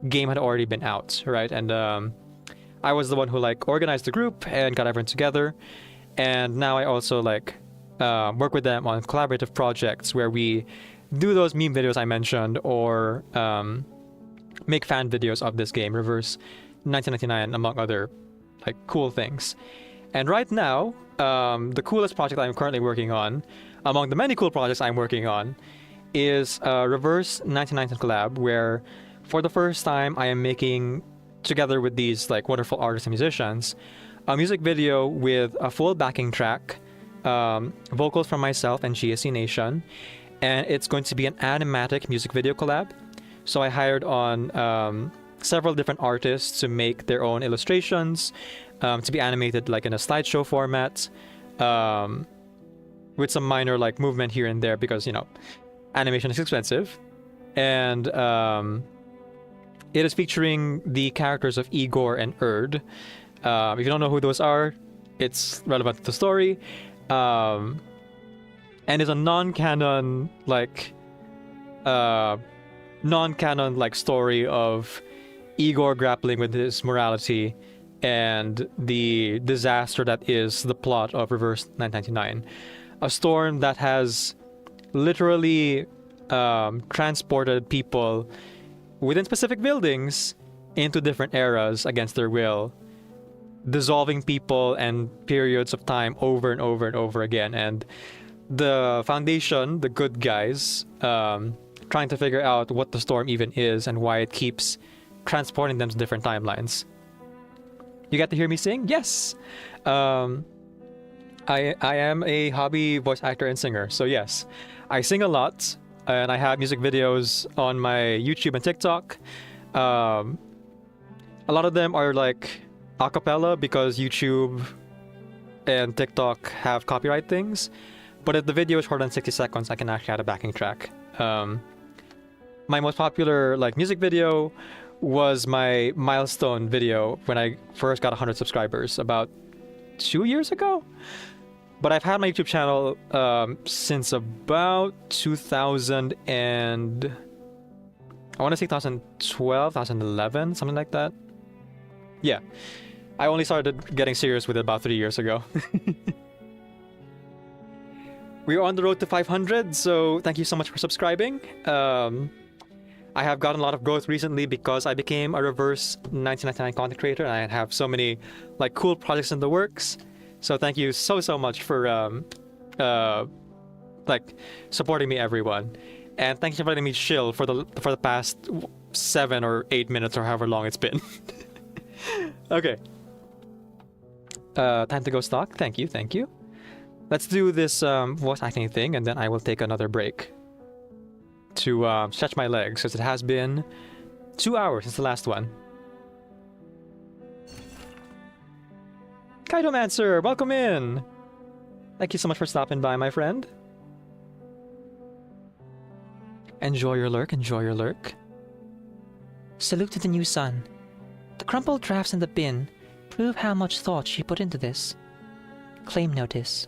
game had already been out, right? And I was the one who organized the group and got everyone together. And now I also work with them on collaborative projects where we do those meme videos I mentioned, or make fan videos of this game, Reverse 1999, among other cool things. And right now, the coolest project I'm currently working on, among the many cool projects I'm working on, is Reverse 1999 collab, where for the first time I am making, together with these wonderful artists and musicians, a music video with a full backing track vocals from myself and GSC Nation, and it's going to be an animatic music video collab. So I hired on several different artists to make their own illustrations, to be animated like in a slideshow format, with some minor like movement here and there because, you know, animation is expensive. And it is featuring the characters of Igor and Erd. If you don't know who those are, it's relevant to the story. And it's a non-canon like story of Igor grappling with his morality and the disaster that is the plot of Reverse 999. A storm that has literally transported people within specific buildings into different eras against their will, dissolving people and periods of time over and over and over again. And the Foundation, the good guys, trying to figure out what the storm even is and why it keeps transporting them to different timelines. You got to hear me sing? Yes! I am a hobby voice actor and singer, so yes. I sing a lot, and I have music videos on my YouTube and TikTok. A lot of them are like a cappella because YouTube and TikTok have copyright things. But if the video is shorter than 60 seconds, I can actually add a backing track. My most popular like music video was my milestone video when I first got 100 subscribers about 2 years ago. But I've had my YouTube channel since about 2000 and I want to say 2012, 2011, something like that. Yeah, I only started getting serious with it about 3 years ago. We're on the road to 500, so thank you so much for subscribing. I have gotten a lot of growth recently because I became a Reverse 1999 content creator, and I have so many like cool projects in the works. So thank you so much for like supporting me, everyone, and thank you for letting me chill for the past 7 or 8 minutes or however long it's been. Okay. Time to go stock. Thank you. Let's do this voice acting thing, and then I will take another break to stretch my legs, since it has been 2 hours since the last one. Kaidomancer, welcome in! Thank you so much for stopping by, my friend. Enjoy your lurk. Salute to the new sun. The crumpled drafts in the bin prove how much thought she put into this. Claim notice.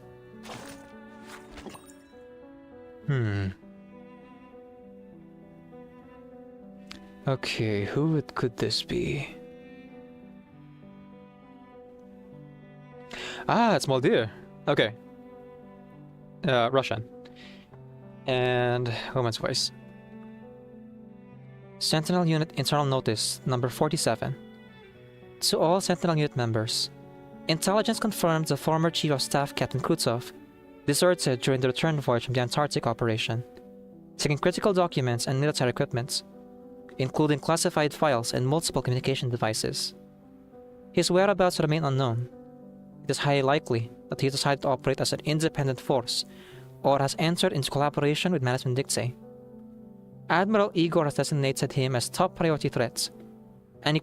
Okay, who could this be? Ah, it's Moldir. Okay. Russian. And woman's voice. Sentinel Unit Internal Notice number 47. To all Sentinel Unit members, intelligence confirms the former Chief of Staff Captain Krutsov deserted during the return voyage from the Antarctic operation, taking critical documents and military equipment, including classified files and multiple communication devices. His whereabouts remain unknown. It is highly likely that he decided to operate as an independent force or has entered into collaboration with Management Dictae. Admiral Igor has designated him as top priority threat. Any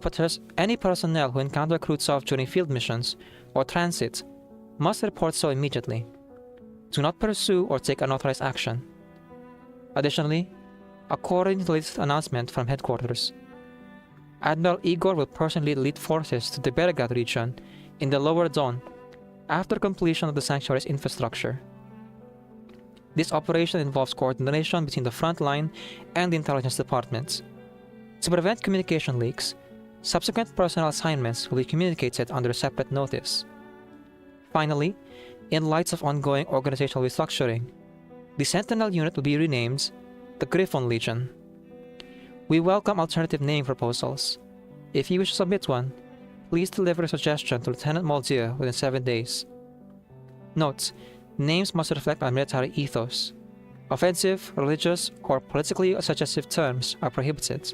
personnel who encounter Krutsov during field missions or transit must report so immediately. Do not pursue or take unauthorized action. Additionally, according to the latest announcement from headquarters, Admiral Igor will personally lead forces to the Belgrade region in the Lower Zone after completion of the Sanctuary's infrastructure. This operation involves coordination between the front line and the intelligence departments. To prevent communication leaks, subsequent personnel assignments will be communicated under separate notice. Finally, in light of ongoing organizational restructuring, the Sentinel unit will be renamed the Griffon Legion. We welcome alternative naming proposals. If you wish to submit one, please deliver a suggestion to Lieutenant Moldier within 7 days. Note: names must reflect our military ethos. Offensive, religious, or politically suggestive terms are prohibited.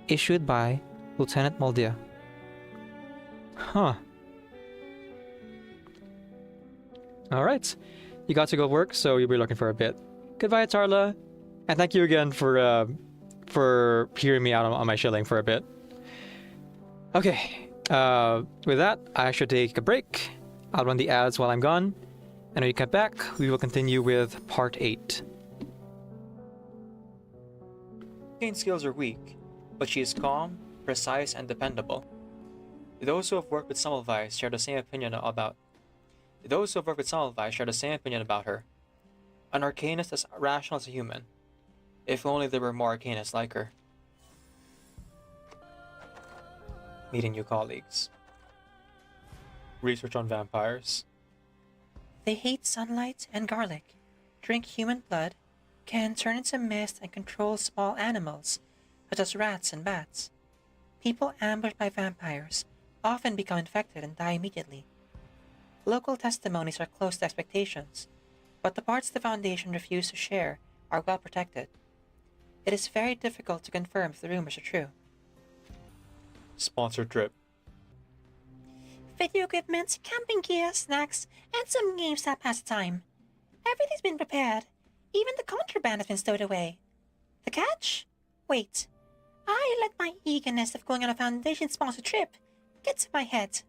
Issued by Lieutenant Moldier. Huh. Alright. You got to go work, so you'll be looking for a bit. Goodbye, Tarla. And thank you again for hearing me out on my shilling for a bit. Okay. With that, I should take a break. I'll run the ads while I'm gone. And when you come back, we will continue with part 8. Kane's skills are weak, but she is calm, precise, and dependable. Those who have worked with Semmelweis share the same opinion about her. An arcanist as rational as a human. If only there were more arcanists like her. Meeting new colleagues. Research on vampires. They hate sunlight and garlic, drink human blood, can turn into mist and control small animals, such as rats and bats. People ambushed by vampires often become infected and die immediately. Local testimonies are close to expectations, but the parts the Foundation refused to share are well protected. It is very difficult to confirm if the rumors are true. Sponsored trip. Video equipment, camping gear, snacks, and some games to pass the time. Everything's been prepared. Even the contraband has been stowed away. The catch? Wait. I let my eagerness of going on a Foundation-sponsored trip get to my head.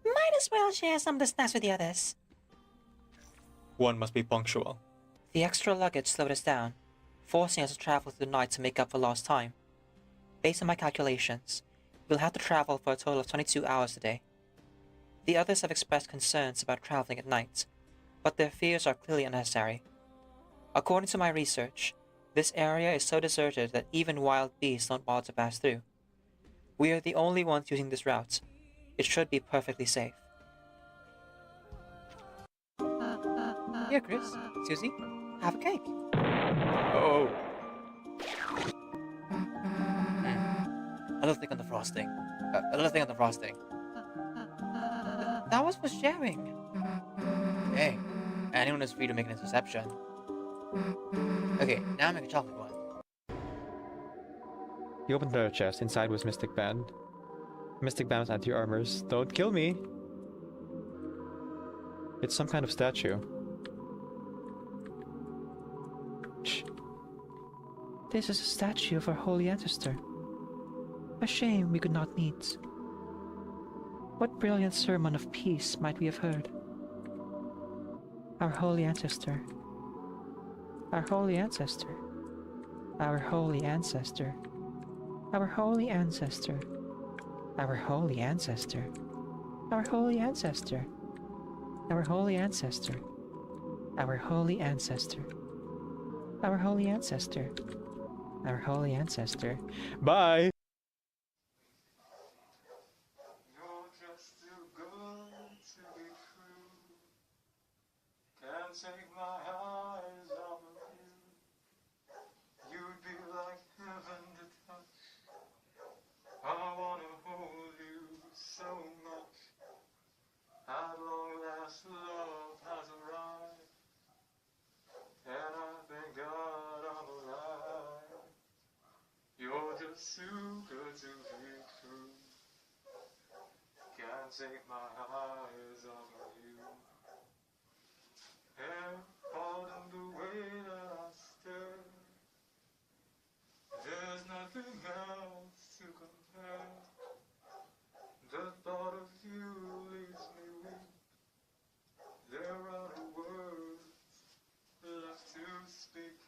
Might as well share some of the snacks with the others. One must be punctual. The extra luggage slowed us down, forcing us to travel through the night to make up for lost time. Based on my calculations, we'll have to travel for a total of 22 hours today. The others have expressed concerns about traveling at night, but their fears are clearly unnecessary. According to my research, this area is so deserted that even wild beasts don't bother to pass through. We are the only ones using this route. It should be perfectly safe. Here, Chris, Susie, have a cake. Oh. A little thick on the frosting. A little thick on the frosting. That was for sharing. Hey, anyone is free to make an interception. Okay, now make a chocolate one. He opened the chest. Inside was Mystic Band. Mystic Band's anti-armors. Don't kill me! It's some kind of statue. Shh. This is a statue of our holy ancestor. A shame we could not meet. What brilliant sermon of peace might we have heard? Our holy ancestor. Our holy ancestor. Our holy ancestor. Our holy ancestor. Our holy ancestor. Our holy ancestor. Our holy ancestor. Our holy ancestor. Our holy ancestor. Our holy ancestor. Bye! Can't take my eyes off of you. You'd be like heaven to touch. I wanna hold you so much. At long last, love has arrived, and I thank God I'm alive. You're just too good to be true. Can't take my eyes off of you. And pardon the way that I stare. There's nothing else to compare. The thought of you leaves me weak. There are no words left to speak.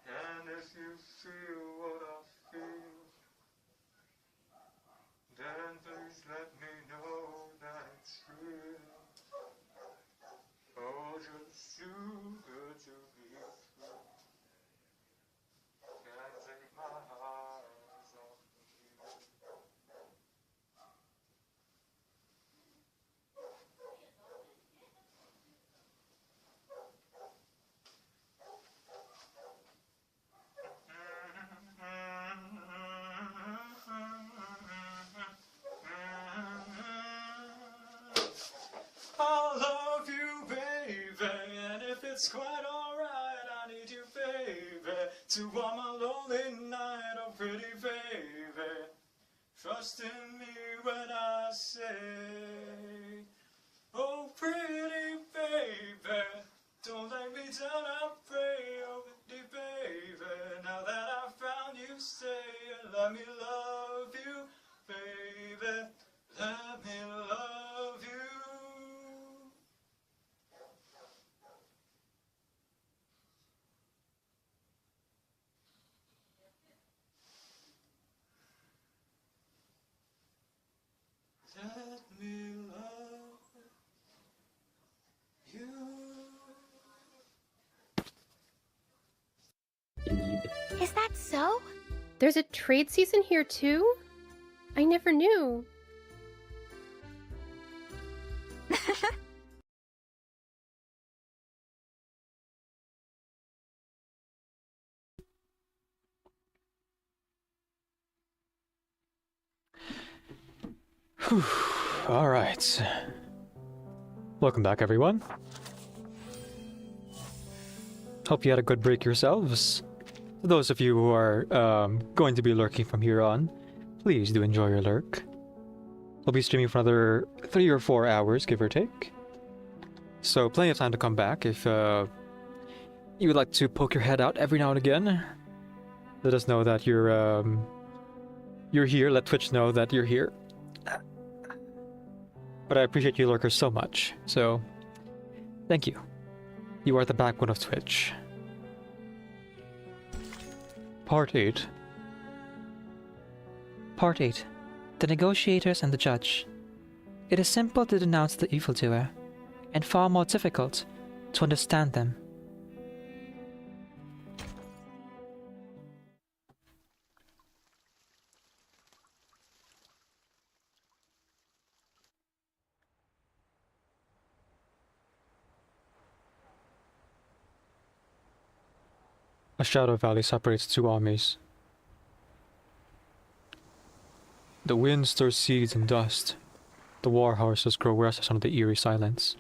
And if you feel what I feel, then please let me know that it's real. Oh, just too good to be true. Can't take my eyes off of you. I love you, baby, and if it's quite alright, I need you, baby, to warm my lonely night, oh pretty baby. Trust in me when I say, oh pretty Don't let me down, I pray, oh pretty baby. Now that I found you, stay and let me love you, baby. Let me love you. Let me love you. Is that so? There's a trade season here too? I never knew. Alright. Welcome back, everyone. Hope you had a good break yourselves. For those of you who are going to be lurking from here on, please do enjoy your lurk. We'll be streaming for another 3 or 4 hours, give or take. So plenty of time to come back if you would like to poke your head out every now and again. Let us know that you're here. Let Twitch know that you're here. But I appreciate you lurkers so much, so thank you. You are the backbone of Twitch. Part 8. Part 8. The Negotiators and the Judge. It is simple to denounce the evildoer, and far more difficult to understand them. A shadow valley separates two armies. The wind stirs seeds and dust. The war horses grow restless under the eerie silence.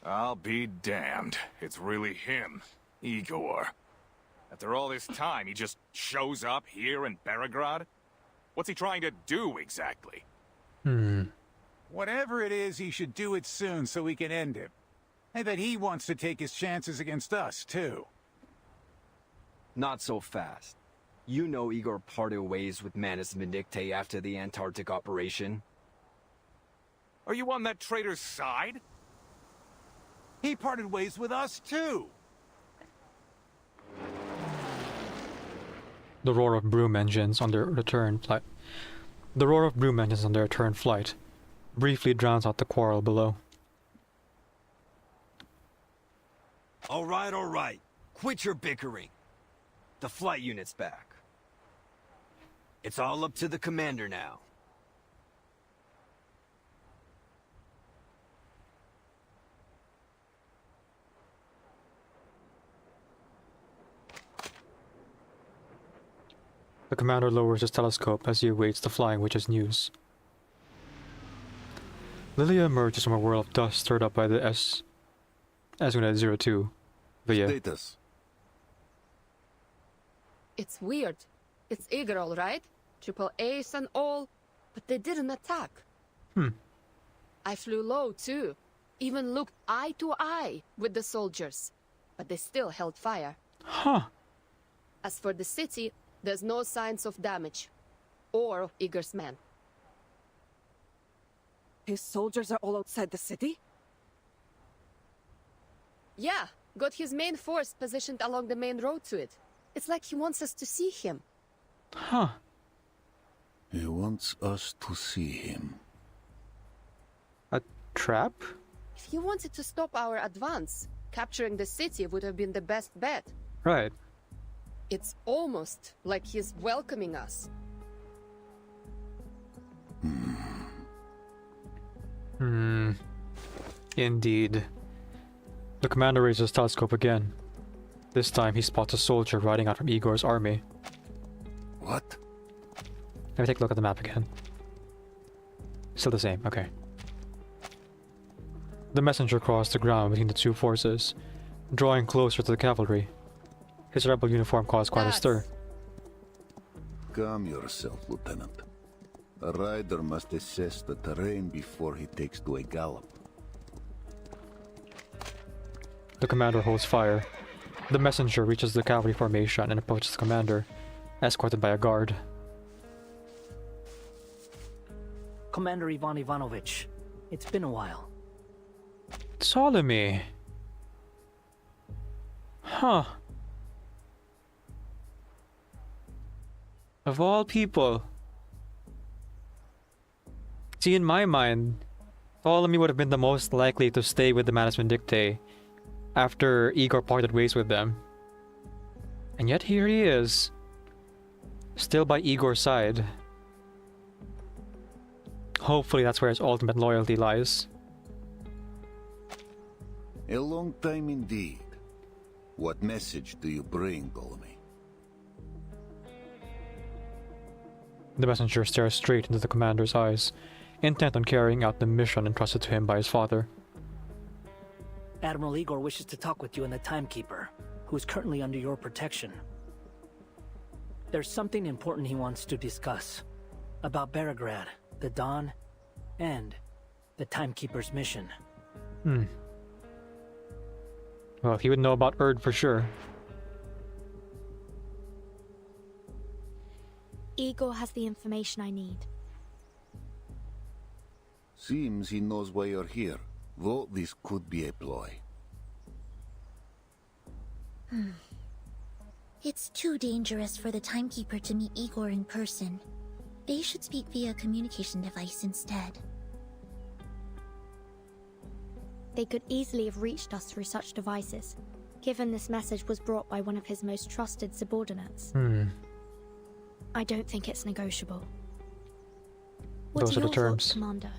I'll be damned. It's really him, Igor. After all this time, he just shows up here in Belgrade? What's he trying to do, exactly? Whatever it is, he should do it soon so we can end him. I bet he wants to take his chances against us, too. Not so fast. You know Igor parted ways with Manus Vindicte after the Antarctic operation. Are you on that traitor's side? He parted ways with us, too! The roar of broom engines on their return flight. The roar of broom engines on their return flight briefly drowns out the quarrel below. All right. Quit your bickering. The flight unit's back. It's all up to the commander now. The commander lowers his telescope as he awaits the Flying Witch's news. Lilia emerges from a whirl of dust stirred up by the S-Unit 02. Status. It's weird. It's Igor, all right? Triple ace and all, but they didn't attack. I flew low, too. Even looked eye to eye with the soldiers, but they still held fire. As for the city, there's no signs of damage. Or of Igor's men. His soldiers are all outside the city? Yeah, got his main force positioned along the main road to it. It's like he wants us to see him. He wants us to see him. A trap? If he wanted to stop our advance, capturing the city would have been the best bet. Right. It's almost like he's welcoming us. Indeed. The commander raises his telescope again. This time he spots a soldier riding out from Igor's army. What? Let me take a look at the map again. Still the same, okay. The messenger crossed the ground between the two forces, drawing closer to the cavalry. His rebel uniform caused quite a stir. Calm yourself, Lieutenant. A rider must assess the terrain before he takes to a gallop. The commander holds fire. The messenger reaches the cavalry formation and approaches the commander, escorted by a guard. Commander Ivan Ivanovich, it's been a while. Ptolemy. Huh. Of all people. See, in my mind, Ptolemy would have been the most likely to stay with the Manus Vindictae after Igor parted ways with them. And yet here he is, still by Igor's side. Hopefully that's where his ultimate loyalty lies. A long time indeed. What message do you bring, Ptolemy? The messenger stares straight into the commander's eyes, intent on carrying out the mission entrusted to him by his father. Admiral Igor wishes to talk with you and the Timekeeper, who is currently under your protection. There's something important he wants to discuss. About Beregrad, the Dawn, and the Timekeeper's mission. Well, he would know about Erd for sure. Igor has the information I need. Seems he knows why you're here, though this could be a ploy. It's too dangerous for the Timekeeper to meet Igor in person. They should speak via communication device instead. They could easily have reached us through such devices, given this message was brought by one of his most trusted subordinates. I don't think it's negotiable. What Those are the your terms. thoughts, Commander?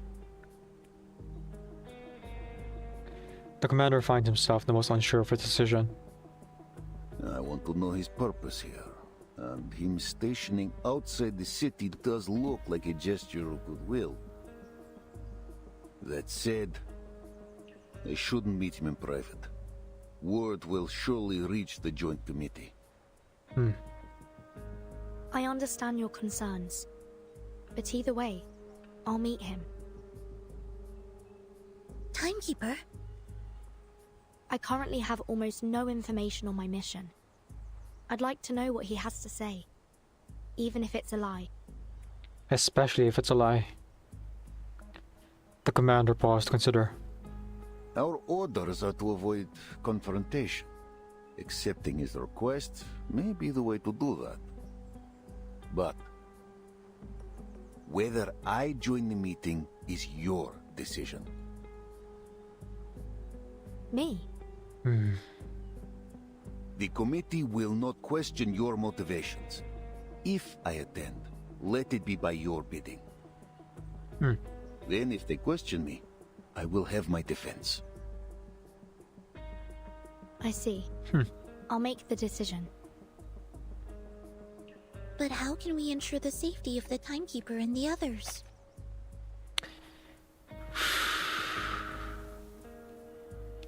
The commander finds himself the most unsure of his decision. I want to know his purpose here, and him stationing outside the city does look like a gesture of goodwill. That said, I shouldn't meet him in private. Word will surely reach the Joint Committee. I understand your concerns, but either way, I'll meet him. Timekeeper? I currently have almost no information on my mission. I'd like to know what he has to say, even if it's a lie. Especially if it's a lie. The commander paused to consider. Our orders are to avoid confrontation. Accepting his request may be the way to do that. But whether I join the meeting is your decision. Me? The committee will not question your motivations. If I attend, let it be by your bidding. Then if they question me, I will have my defense. I see. I'll make the decision. But how can we ensure the safety of the Timekeeper and the others?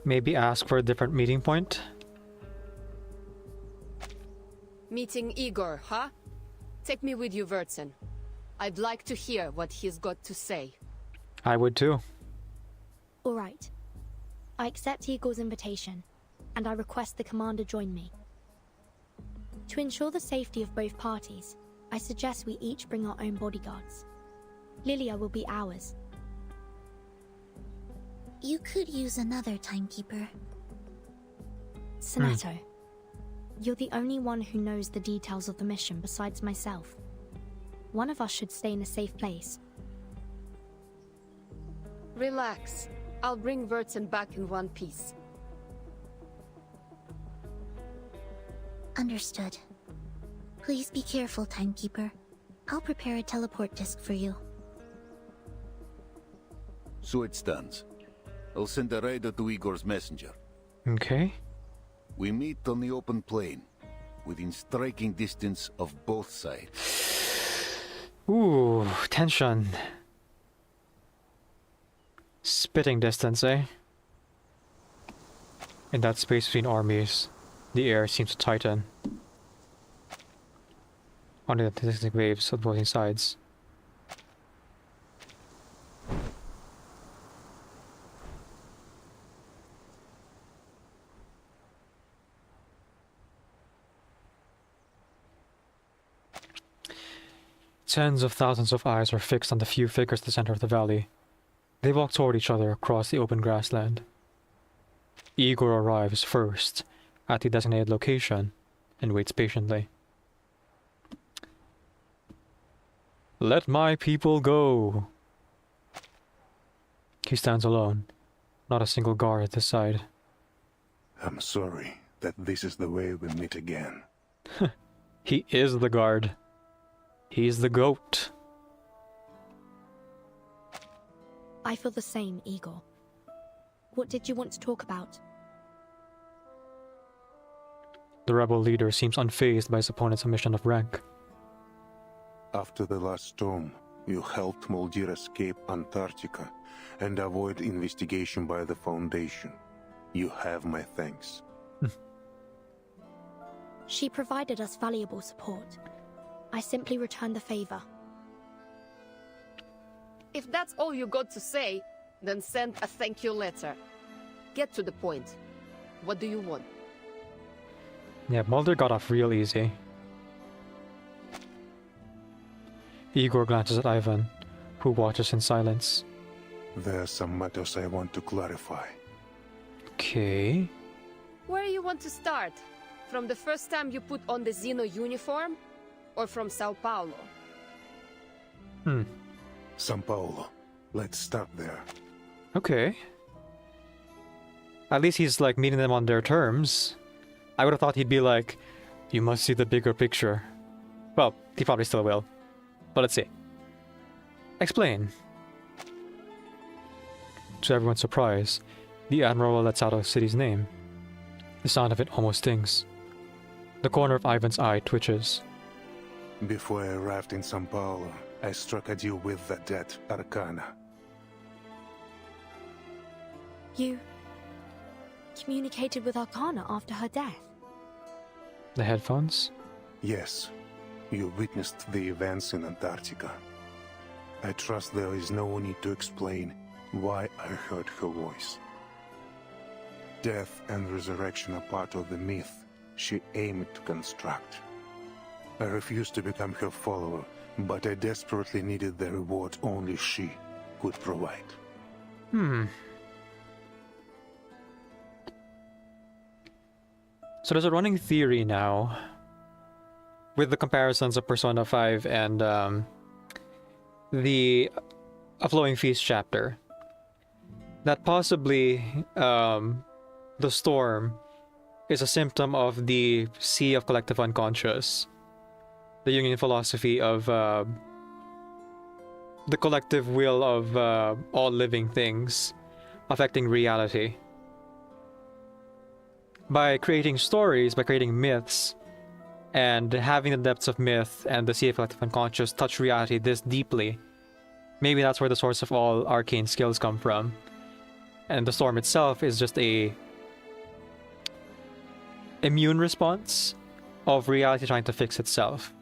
Maybe ask for a different meeting point? Meeting Igor, huh? Take me with you, Wurtzen. I'd like to hear what he's got to say. I would too. All right. I accept Igor's invitation, and I request the commander join me. To ensure the safety of both parties, I suggest we each bring our own bodyguards. Lilia will be ours. You could use another Timekeeper. Soneto, you're the only one who knows the details of the mission besides myself. One of us should stay in a safe place. Relax. I'll bring Wurtzen back in one piece. Understood. Please be careful, Timekeeper. I'll prepare a teleport disc for you. So it stands. I'll send a rider to Igor's messenger. Okay. We meet on the open plain, within striking distance of both sides. Ooh, tension. Spitting distance, eh? In that space between armies, the air seems to tighten. On the antagonistic waves of both sides. Tens of thousands of eyes are fixed on the few figures at the center of the valley. They walk toward each other across the open grassland. Igor arrives first at the designated location and waits patiently. Let my people go. He stands alone, not a single guard at his side. I'm sorry that this is the way we meet again. He is the guard. He's the goat. I feel the same, Igor. What did you want to talk about? The rebel leader seems unfazed by his opponent's omission of rank. After the last storm, you helped Moldir escape Antarctica and avoid investigation by the Foundation. You have my thanks. She provided us valuable support. I simply returned the favor. If that's all you got to say, then send a thank you letter. Get to the point. What do you want? Yeah, Mulder got off real easy. Igor glances at Ivan, who watches in silence. There are some matters I want to clarify. Okay. Where you want to start? From the first time you put on the Xeno uniform? Or from Sao Paulo? Sao Paulo. Let's start there. Okay. At least he's like meeting them on their terms. I would have thought he'd be like, you must see the bigger picture. Well, he probably still will. But let's see. Explain. To everyone's surprise, the Admiral lets out a city's name. The sound of it almost stings. The corner of Ivan's eye twitches. Before I arrived in Sao Paulo, I struck a deal with the dead Arcana. You communicated with Arcana after her death? The headphones? Yes. You witnessed the events in Antarctica. I trust there is no need to explain why I heard her voice. Death and resurrection are part of the myth she aimed to construct. I refused to become her follower, but I desperately needed the reward only she could provide. So there's a running theory now, with the comparisons of Persona 5 and the A Flowing Feast chapter, that possibly the storm is a symptom of the Sea of Collective Unconscious, the Jungian philosophy of the collective will of all living things affecting reality. By creating stories, by creating myths, and having the depths of myth and the Sea of Collective Unconscious touch reality this deeply, maybe that's where the source of all arcane skills come from. And the storm itself is just a immune response of reality trying to fix itself.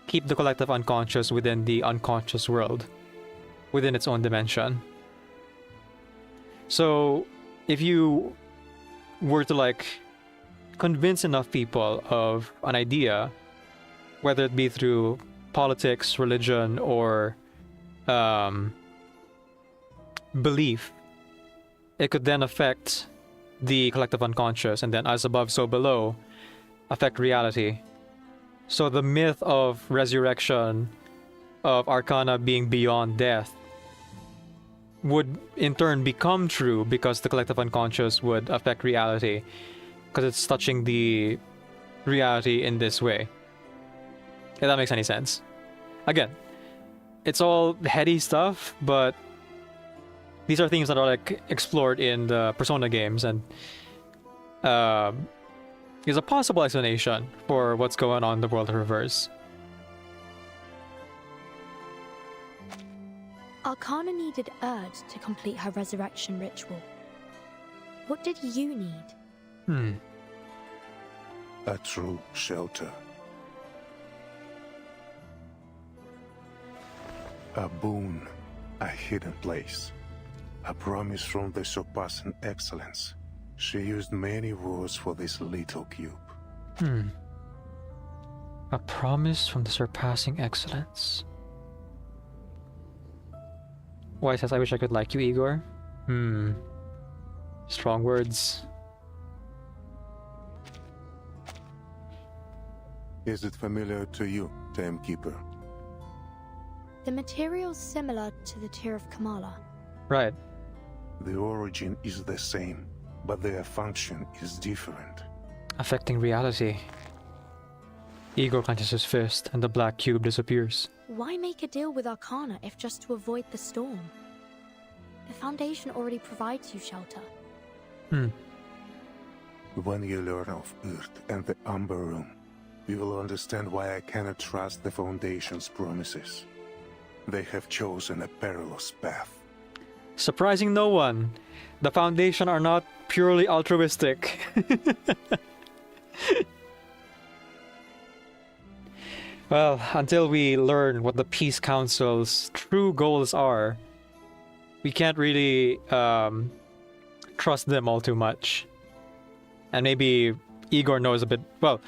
Keep the collective unconscious within the unconscious world, within its own dimension. So, if you were to like convince enough people of an idea, whether it be through politics, religion, or belief, it could then affect the collective unconscious, and then as above, so below, affect reality. So the myth of resurrection, of Arcana being beyond death, would in turn become true because the collective unconscious would affect reality, because it's touching the reality in this way. If that makes any sense. Again, it's all heady stuff, but these are things that are like explored in the Persona games, and is a possible explanation for what's going on in the world of Reverse. Arcana needed Erd to complete her resurrection ritual. What did you need? A true shelter. A boon, a hidden place. A promise from the surpassing excellence. She used many words for this little cube. A promise from the surpassing excellence. Why says I wish I could like you, Igor? Strong words. Is it familiar to you, Timekeeper? The material's similar to the Tear of Kamala. Right. The origin is the same, but their function is different. Affecting reality. Igor clenches his fist, and the black cube disappears. Why make a deal with Arcana if just to avoid the storm? The Foundation already provides you shelter. When you learn of Earth and the Umber Room, you will understand why I cannot trust the Foundation's promises. They have chosen a perilous path. Surprising no one, the Foundation are not purely altruistic. Well, until we learn what the Peace Council's true goals are, we can't really trust them all too much. And maybe Igor knows a bit, well,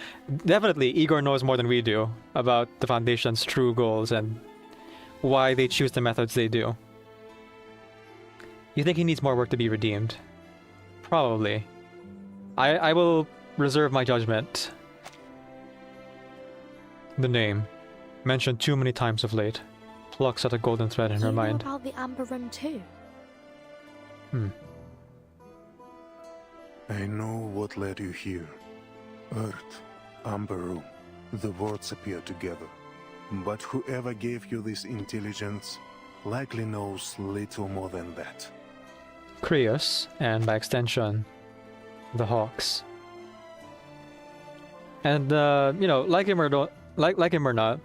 definitely Igor knows more than we do about the Foundation's true goals and why they choose the methods they do. You think he needs more work to be redeemed? Probably. I will reserve my judgment. The name, mentioned too many times of late, plucks at a golden thread in her mind. You know about the Amber Room too? I know what led you here. Earth, Umber Room, the words appear together. But whoever gave you this intelligence likely knows little more than that. Krios, and by extension, the Hawks. And, you know, like him or not,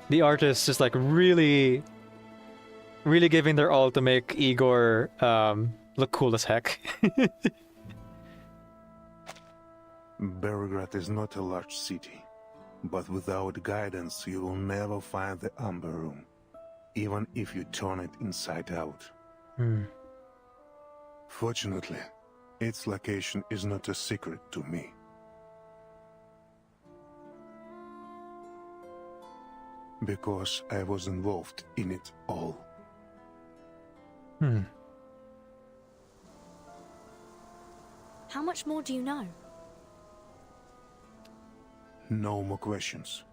the artists just like really giving their all to make Igor look cool as heck. Beregrad is not a large city, but without guidance you will never find the Umber Room, even if you turn it inside out. Fortunately, its location is not a secret to me. Because I was involved in it all. How much more do you know? No more questions.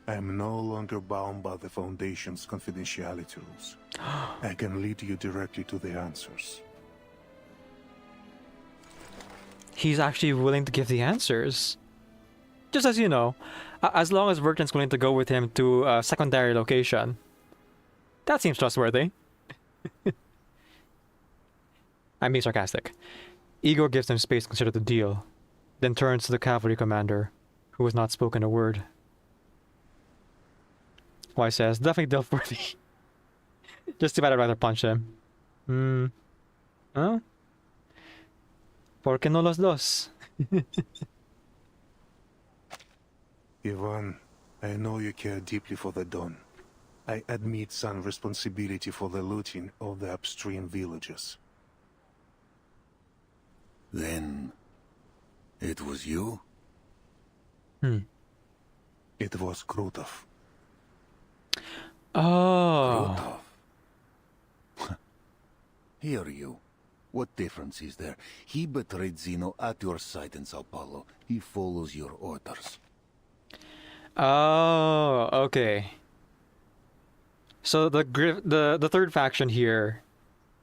I am no longer bound by the Foundation's confidentiality rules. I can lead you directly to the answers. He's actually willing to give the answers. Just as you know, as long as Verton's willing to go with him to a secondary location. That seems trustworthy. I'm being sarcastic. Igor gives them space to consider the deal, then turns to the cavalry commander, who has not spoken a word. Why says, definitely Delf-worthy. Just too bad I'd rather punch him. Huh? ¿Por qué no los dos? Ivan, I know you care deeply for the Dawn. I admit some responsibility for the looting of the upstream villages. Then, it was you? It was Krutov. Oh. Krutov. Hear you. What difference is there? He betrayed Zeno at your site in Sao Paulo. He follows your orders. Oh, okay. So the third faction here,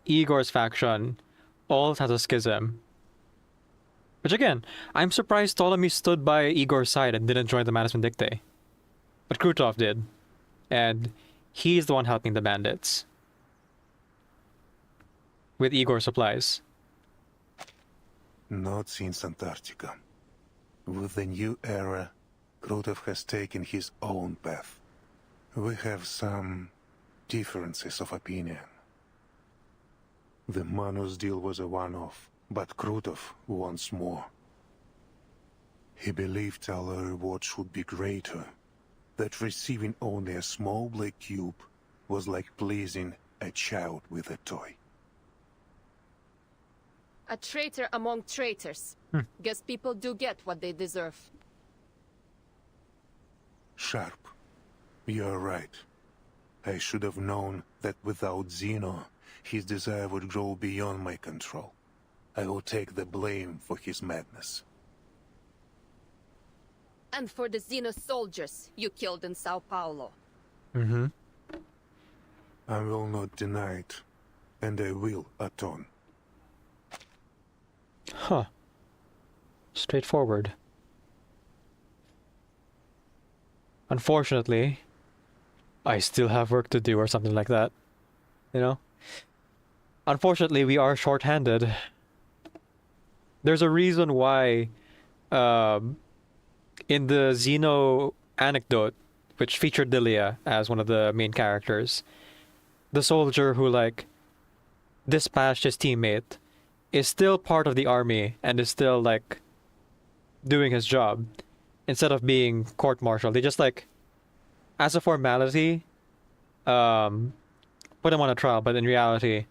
Igor's faction, all has a schism. Which again, I'm surprised Ptolemy stood by Igor's side and didn't join the Manus Vindictae. But Krutov did. And he's the one helping the bandits. With Igor's supplies. Not since Antarctica. With the new era, Krutov has taken his own path. We have some differences of opinion. The Manus deal was a one-off, but Krutov wants more. He believed our reward should be greater, that receiving only a small black cube was like pleasing a child with a toy. A traitor among traitors. Guess people do get what they deserve. Sharp. You're right. I should have known that without Zeno, his desire would grow beyond my control. I will take the blame for his madness. And for the Xeno soldiers you killed in Sao Paulo. Mm-hmm. I will not deny it, and I will atone. Huh. Straightforward. Unfortunately, I still have work to do or something like that. You know? Unfortunately, we are short-handed. There's a reason why in the Xeno anecdote, which featured Lilia as one of the main characters, the soldier who, like, dispatched his teammate is still part of the army and is still, like, doing his job. Instead of being court-martialed, they just, like, as a formality, put him on a trial, but in reality,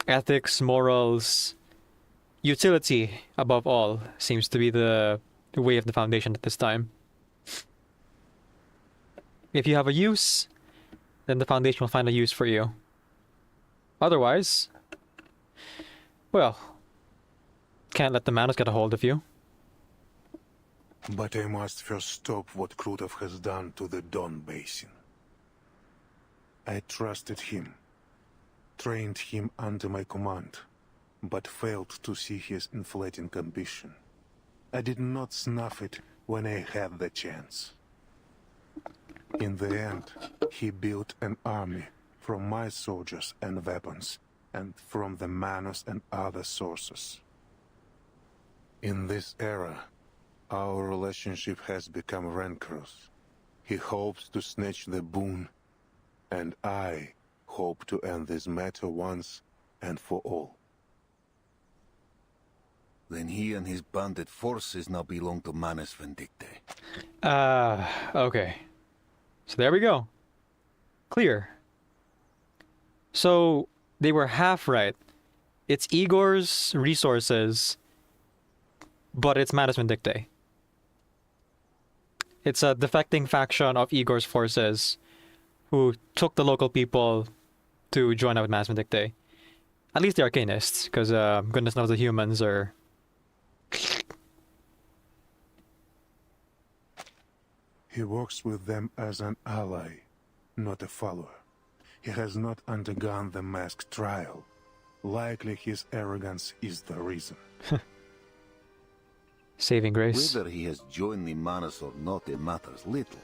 ethics, morals, utility, above all, seems to be the way of the Foundation at this time. If you have a use, then the Foundation will find a use for you. Otherwise, well, can't let the Manos get a hold of you. But I must first stop what Krutov has done to the Don Basin. I trusted him, trained him under my command, but failed to see his inflating ambition. I did not snuff it when I had the chance. In the end, he built an army from my soldiers and weapons, and from the Manos and other sources. In this era, our relationship has become rancorous. He hopes to snatch the boon, and I hope to end this matter once and for all. Then he and his bandit forces now belong to Manus Vindicte. Okay. So there we go. Clear. So they were half right. It's Igor's resources, but it's Manus Vindicte. It's a defecting faction of Igor's forces who took the local people to join up with Manus Vindicte. At least the Arcanists, because goodness knows the humans are... He works with them as an ally, not a follower. He has not undergone the masked trial. Likely his arrogance is the reason. Saving grace. Whether he has joined the Manus or not, it matters little.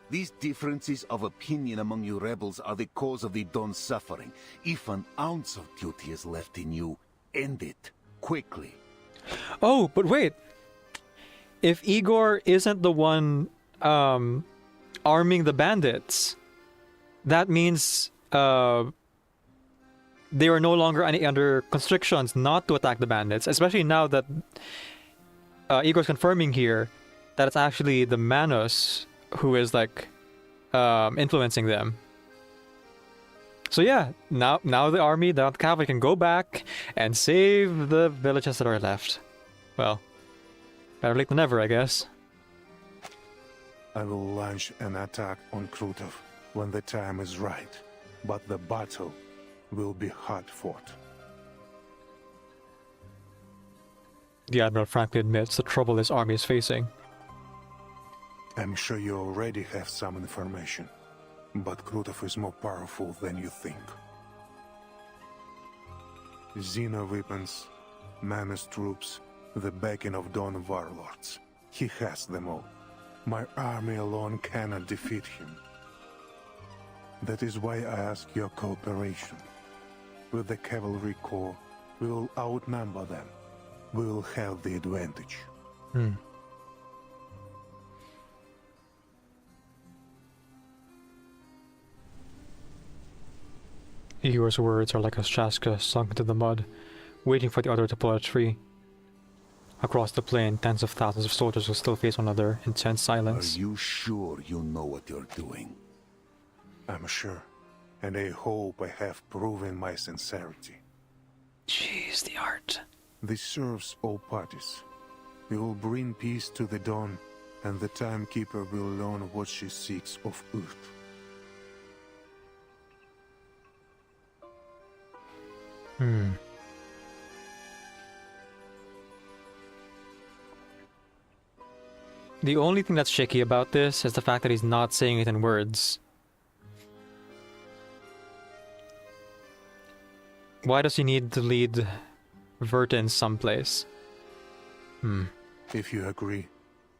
These differences of opinion among you rebels are the cause of the Don's suffering. If an ounce of duty is left in you, end it quickly. Oh, but wait. If Igor isn't the one arming the bandits, that means they are no longer under constrictions not to attack the bandits, especially now that Igor's confirming here that it's actually the Manos who is, like, influencing them. So yeah, now the army, the cavalry can go back and save the villages that are left. Well, better late than never, I guess. I will launch an attack on Krutov when the time is right, but the battle will be hard-fought. The Admiral frankly admits the trouble his army is facing. I'm sure you already have some information, but Krutov is more powerful than you think. Xeno weapons, Manus troops, the backing of Don warlords. He has them all. My army alone cannot defeat him. That is why I ask your cooperation. With the cavalry corps, we will outnumber them. We will have the advantage. Igor's words are like a shaska sunk into the mud, waiting for the other to pull it free. Across the plain, tens of thousands of soldiers will still face one another in tense silence. Are you sure you know what you're doing? I'm sure, and I hope I have proven my sincerity. Jeez, the art. This serves all parties. We will bring peace to the Dawn and the Timekeeper will learn what she seeks of Earth. The only thing that's shaky about this is the fact that he's not saying it in words. Why does he need to lead Vertin someplace? If you agree,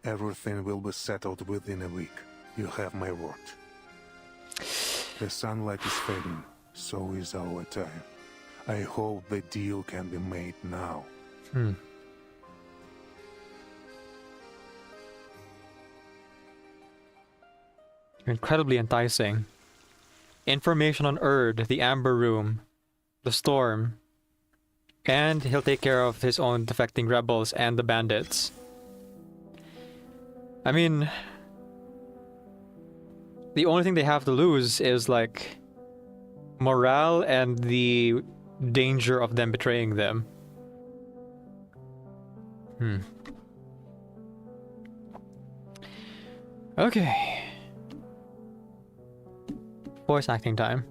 everything will be settled within a week. You have my word. The sunlight is fading, so is our time. I hope the deal can be made now. Incredibly enticing. Information on Erd, the Amber Room, the Storm, and he'll take care of his own defecting rebels and the bandits. I mean, the only thing they have to lose is like morale and the danger of them betraying them. Okay. Voice acting time.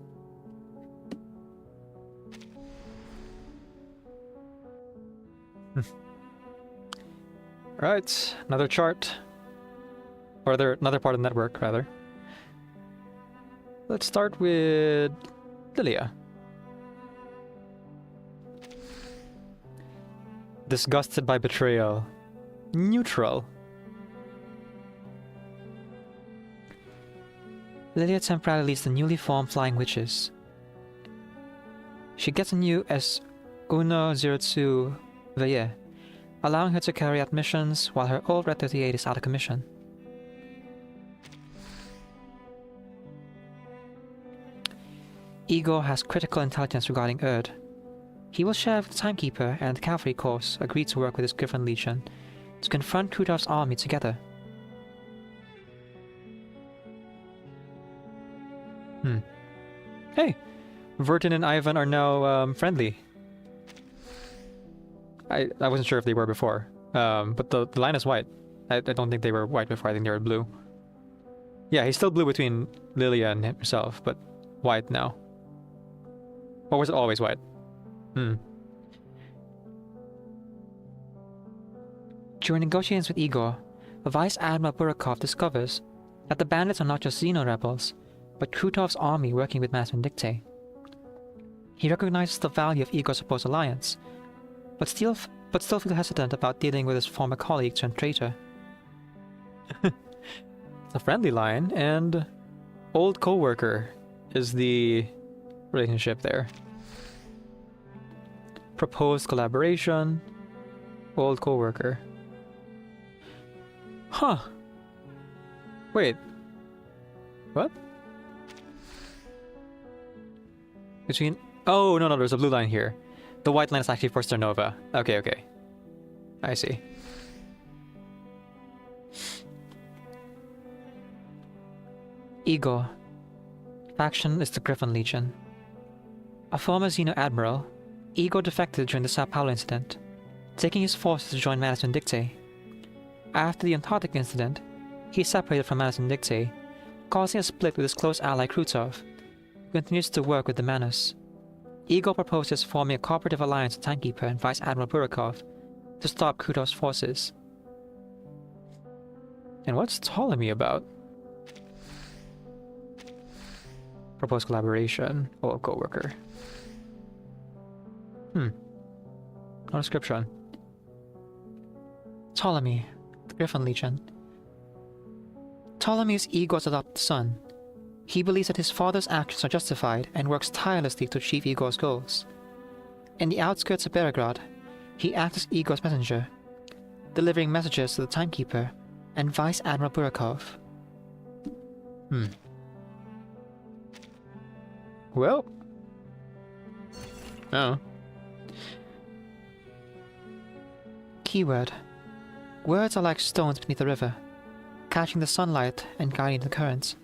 Right, another chart. Or another part of the network, rather. Let's start with Lilia. Disgusted by betrayal. Neutral. Lilia temporarily leads the newly formed Flying Witches. She gets a new S-102 Veille, allowing her to carry out missions while her old Red 38 is out of commission. Igor has critical intelligence regarding Erd. He will share with the Timekeeper and the Cavalry Corps agreed to work with his Griffin Legion to confront Kudov's army together. Hey! Vertin and Ivan are now friendly. I wasn't sure if they were before. But the line is white. I don't think they were white before, I think they were blue. Yeah, he's still blue between Lilia and himself, but white now. Or was it always white? During negotiations with Igor, Vice Admiral Burakov discovers that the bandits are not just Xeno rebels, but Krutov's army working with Master Vindicte. He recognizes the value of Igor's supposed alliance, but still feels hesitant about dealing with his former colleague turned traitor. It's a friendly line, and old co-worker is the relationship there. Proposed collaboration, old co-worker. Huh. Wait. What? Between... Oh, no, there's a blue line here. The white line is actually for Sternova. Okay. I see. Igor. Faction is the Griffin Legion. A former Xeno admiral, Igor defected during the Sao Paulo incident, taking his forces to join Manus Vindicte. After the Antarctic incident, he separated from Manus Vindicte, causing a split with his close ally Krutov, who continues to work with the Manus. Igor proposes forming a cooperative alliance with Timekeeper and Vice Admiral Burakov to stop Krutov's forces. And what's Ptolemy about? Proposed collaboration, old co-worker. No description. Ptolemy, the Griffin Legion. Ptolemy is Igor's adopted son. He believes that his father's actions are justified and works tirelessly to achieve Igor's goals. In the outskirts of Belgrade, he acts as Igor's messenger, delivering messages to the Timekeeper and Vice Admiral Burakov. Well. Oh. Keyword. Words are like stones beneath the river, catching the sunlight and guiding the currents.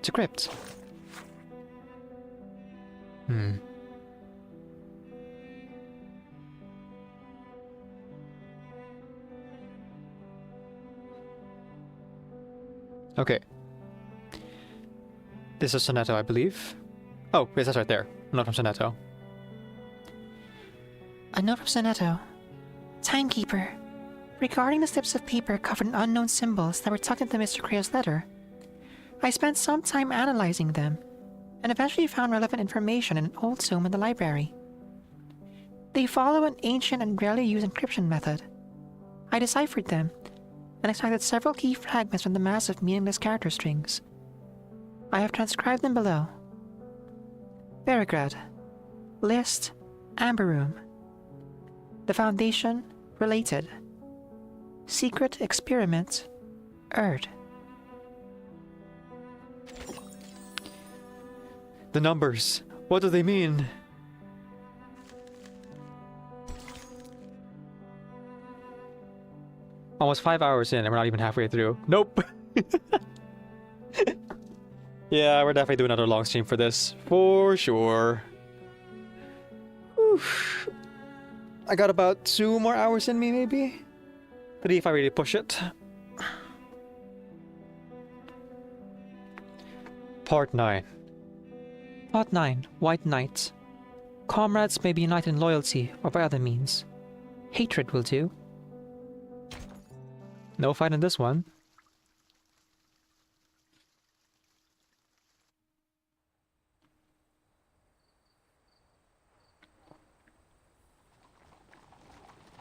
Decrypt. Okay. This is Sonetto, I believe. Oh, yes, that's right there. Not from Sonetto. A note from Sonetto. Timekeeper. Regarding the slips of paper covered in unknown symbols that were tucked into Mr. Creo's letter, I spent some time analyzing them, and eventually found relevant information in an old tome in the library. They follow an ancient and rarely used encryption method. I deciphered them, and extracted several key fragments from the mass of meaningless character strings. I have transcribed them below. Beregrad. List. Amber Room. The Foundation. Related. Secret Experiment. Erd. The numbers. What do they mean? Almost 5 hours in and we're not even halfway through. Nope. Yeah, we're definitely doing another long stream for this. For sure. Oof. I got about 2 more hours in me, maybe? 3 if I really push it. Part 9. Part 9. White Knight. Comrades may be united in loyalty or by other means. Hatred will do. No fight in this one.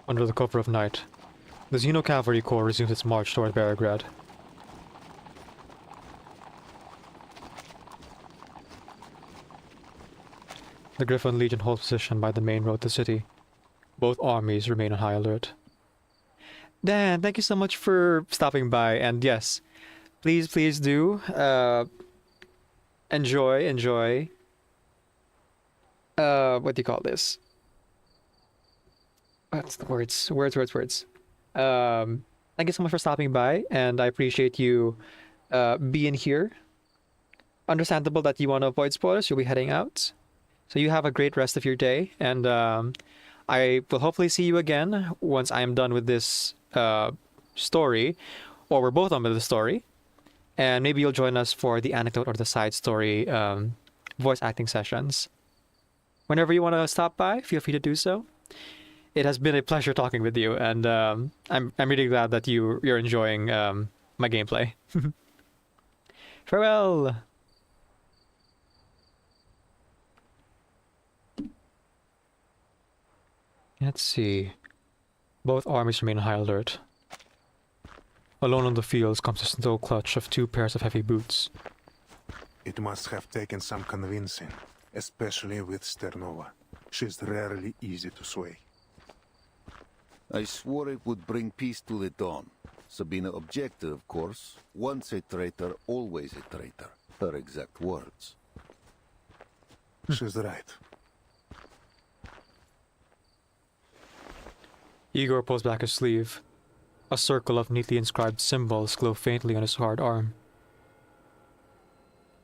Under the cover of night, the Xeno Cavalry Corps resumes its march toward Beregrad. The Griffin Legion holds position by the main road to the city. Both armies remain on high alert. Dan, thank you so much for stopping by, and yes, please do enjoy what do you call this? What's the words? Words. Thank you so much for stopping by, and I appreciate you being here. Understandable that you want to avoid spoilers, you'll be heading out. So you have a great rest of your day, and I will hopefully see you again once I am done with this story, or we're both done with the story, and maybe you'll join us for the anecdote or the side story voice acting sessions. Whenever you want to stop by, feel free to do so. It has been a pleasure talking with you, and I'm really glad that you're enjoying my gameplay. Farewell. Let's see. Both armies remain on high alert. Alone on the fields comes a slow clutch of 2 pairs of heavy boots. It must have taken some convincing, especially with Sternova. She's rarely easy to sway. I swore it would bring peace to the dawn. Sabina objected, of course. Once a traitor, always a traitor. Her exact words. She's right. Igor pulls back his sleeve. A circle of neatly inscribed symbols glow faintly on his hard arm.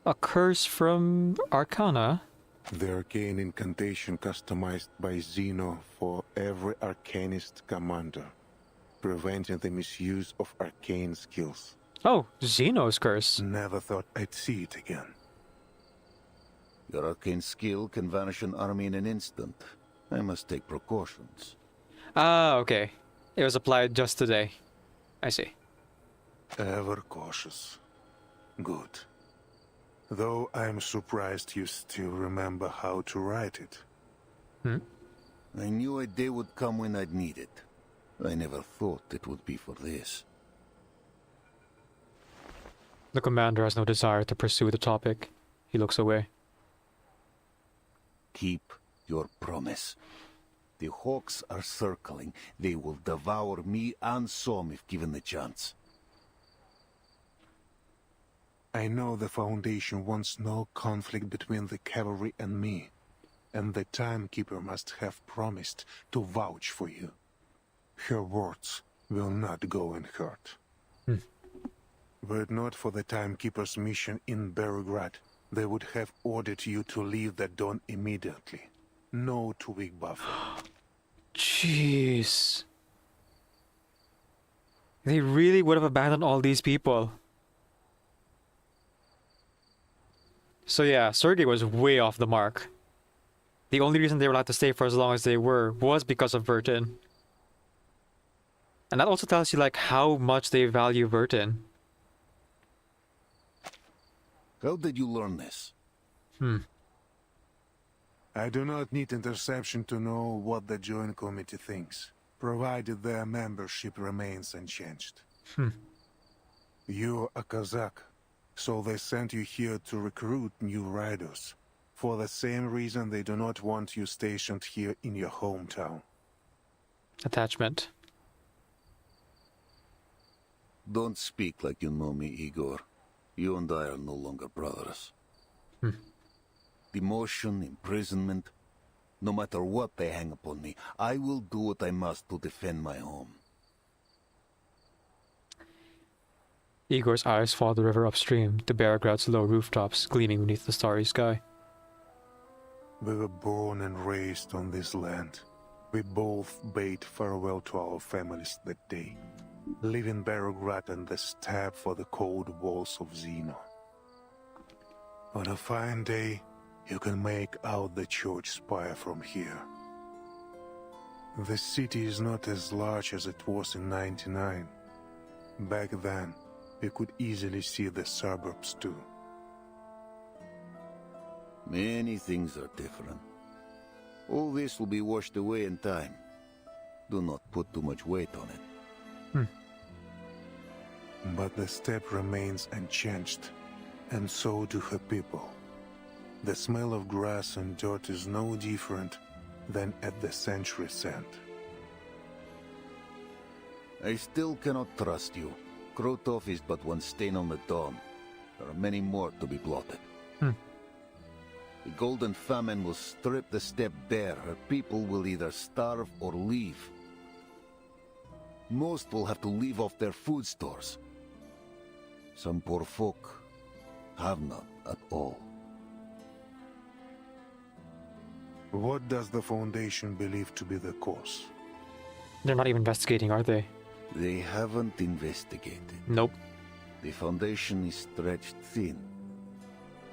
A curse from Arcana? The arcane incantation customized by Xeno for every arcanist commander, preventing the misuse of arcane skills. Oh, Xeno's curse. Never thought I'd see it again. Your arcane skill can vanish an army in an instant. I must take precautions. Ah, okay. It was applied just today. I see. Ever cautious. Good. Though I'm surprised you still remember how to write it. I knew a day would come when I'd need it. I never thought it would be for this. The commander has no desire to pursue the topic. He looks away. Keep your promise. The hawks are circling. They will devour me and Som if given the chance. I know the Foundation wants no conflict between the cavalry and me, and the Timekeeper must have promised to vouch for you. Her words will not go unheard. Were it not for the Timekeeper's mission in Beregrad, they would have ordered you to leave the Dawn immediately. No 2-week buffer. Jeez. They really would have abandoned all these people. So yeah, Sergei was way off the mark. The only reason they were allowed to stay for as long as they were was because of Vertin. And that also tells you like how much they value Vertin. How did you learn this? I do not need interception to know what the Joint Committee thinks, provided their membership remains unchanged. You're a Kazakh, so they sent you here to recruit new riders, for the same reason they do not want you stationed here in your hometown. Attachment. Don't speak like you know me, Igor. You and I are no longer brothers. Demotion, imprisonment, no matter what they hang upon me, I will do what I must to defend my home. Igor's eyes follow the river upstream to Beargrad's low rooftops gleaming beneath the starry sky. We were born and raised on this land. We both bade farewell to our families that day, leaving Beargrad and the steppe for the cold walls of Zeno. On a fine day, you can make out the church spire from here. The city is not as large as it was in '99. Back then, you could easily see the suburbs too. Many things are different. All this will be washed away in time. Do not put too much weight on it. But the steppe remains unchanged, and so do her people. The smell of grass and dirt is no different than at the century's end. I still cannot trust you. Krotov is but one stain on the dawn. There are many more to be blotted. The Golden Famine will strip the steppe bare. Her people will either starve or leave. Most will have to leave off their food stores. Some poor folk have none at all. What does the Foundation believe to be the cause? They're not even investigating, are they? They haven't investigated. Nope. The Foundation is stretched thin.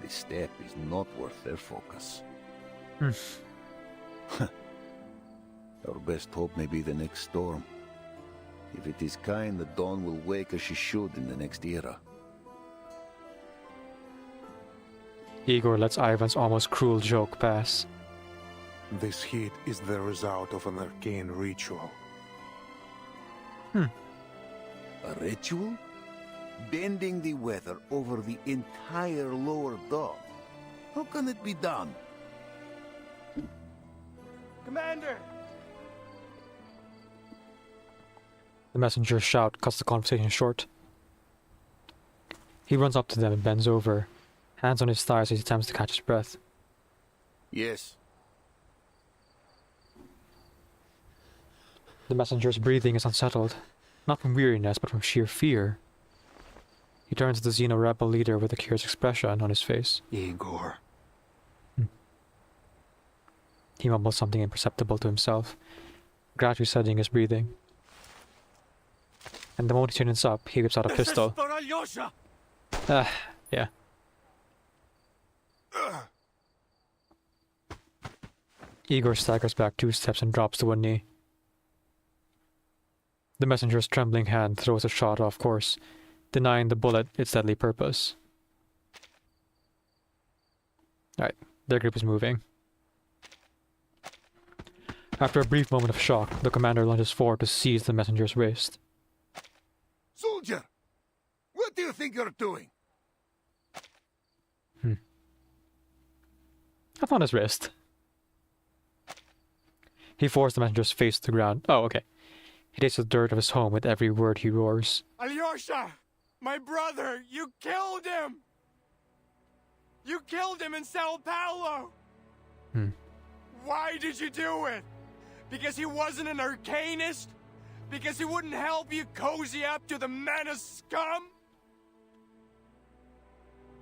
The steppe is not worth their focus. Our best hope may be the next storm. If it is kind, the dawn will wake as she should in the next era. Igor lets Ivan's almost cruel joke pass. This heat is the result of an arcane ritual. A ritual? Bending the weather over the entire lower dome. How can it be done? Commander! The messenger's shout cuts the conversation short. He runs up to them and bends over, hands on his thighs as he attempts to catch his breath. Yes. The messenger's breathing is unsettled, not from weariness but from sheer fear. He turns to the Xeno rebel leader with a curious expression on his face. Igor. He mumbles something imperceptible to himself, gradually steadying his breathing. And the moment he turns up, he whips out a pistol. Yeah. Igor staggers back 2 steps and drops to one knee. The messenger's trembling hand throws a shot off course, denying the bullet its deadly purpose. Alright, their group is moving. After a brief moment of shock, the commander lunges forward to seize the messenger's wrist. Soldier! What do you think you're doing? Up on his wrist. He forced the messenger's face to the ground. Oh, okay. He takes the dirt of his home with every word he roars. Alyosha! My brother! You killed him! You killed him in Sao Paulo! Why did you do it? Because he wasn't an arcanist? Because he wouldn't help you cozy up to the menace scum?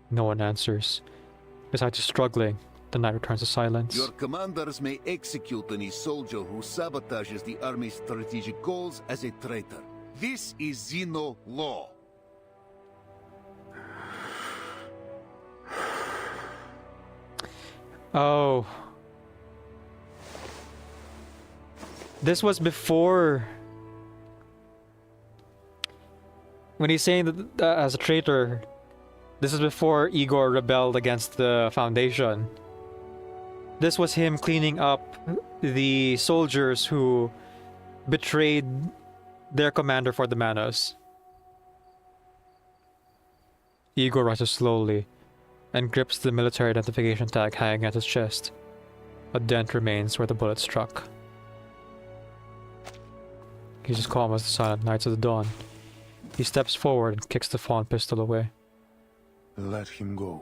No one answers. Besides struggling, the knight returns to silence. Your commanders may execute any soldier who sabotages the army's strategic goals as a traitor. This is Xeno law. Oh. This was before... When he's saying that as a traitor, this is before Igor rebelled against the Foundation. This was him cleaning up the soldiers who betrayed their commander for the Manos. Igor rises slowly and grips the military identification tag hanging at his chest. A dent remains where the bullet struck. He's as calm as the silent nights of the dawn. He steps forward and kicks the fawn pistol away. Let him go.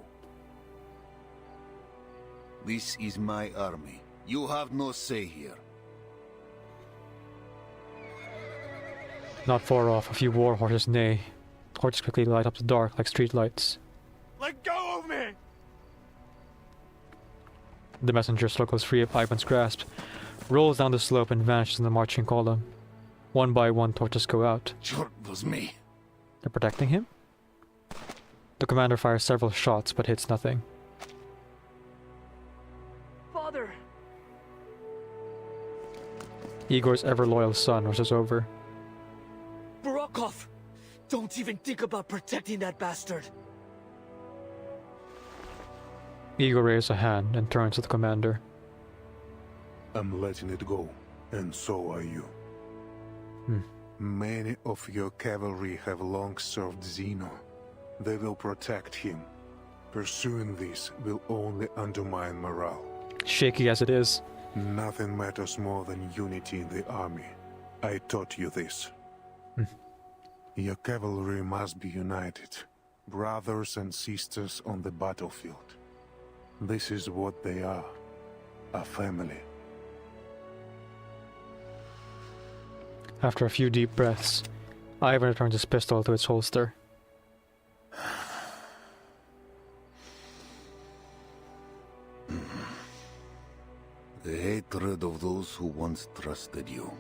This is my army. You have no say here. Not far off, a few war horses neigh. Horses quickly light up the dark like streetlights. Let go of me! The messenger struggles free of Ivan's grasp, rolls down the slope and vanishes in the marching column. One by one, torches go out. Sure, it was me. They're protecting him? The commander fires several shots but hits nothing. Father! Igor's ever-loyal son rushes over. Burakov! Don't even think about protecting that bastard! Igor raises a hand and turns to the commander. I'm letting it go, and so are you. Many of your cavalry have long served Zeno. They will protect him. Pursuing this will only undermine morale. Shaky as it is. Nothing matters more than unity in the army. I taught you this. Your cavalry must be united, brothers and sisters on the battlefield. This is what they are, a family. After a few deep breaths, Ivan returns his pistol to its holster. The hatred of those who once trusted you.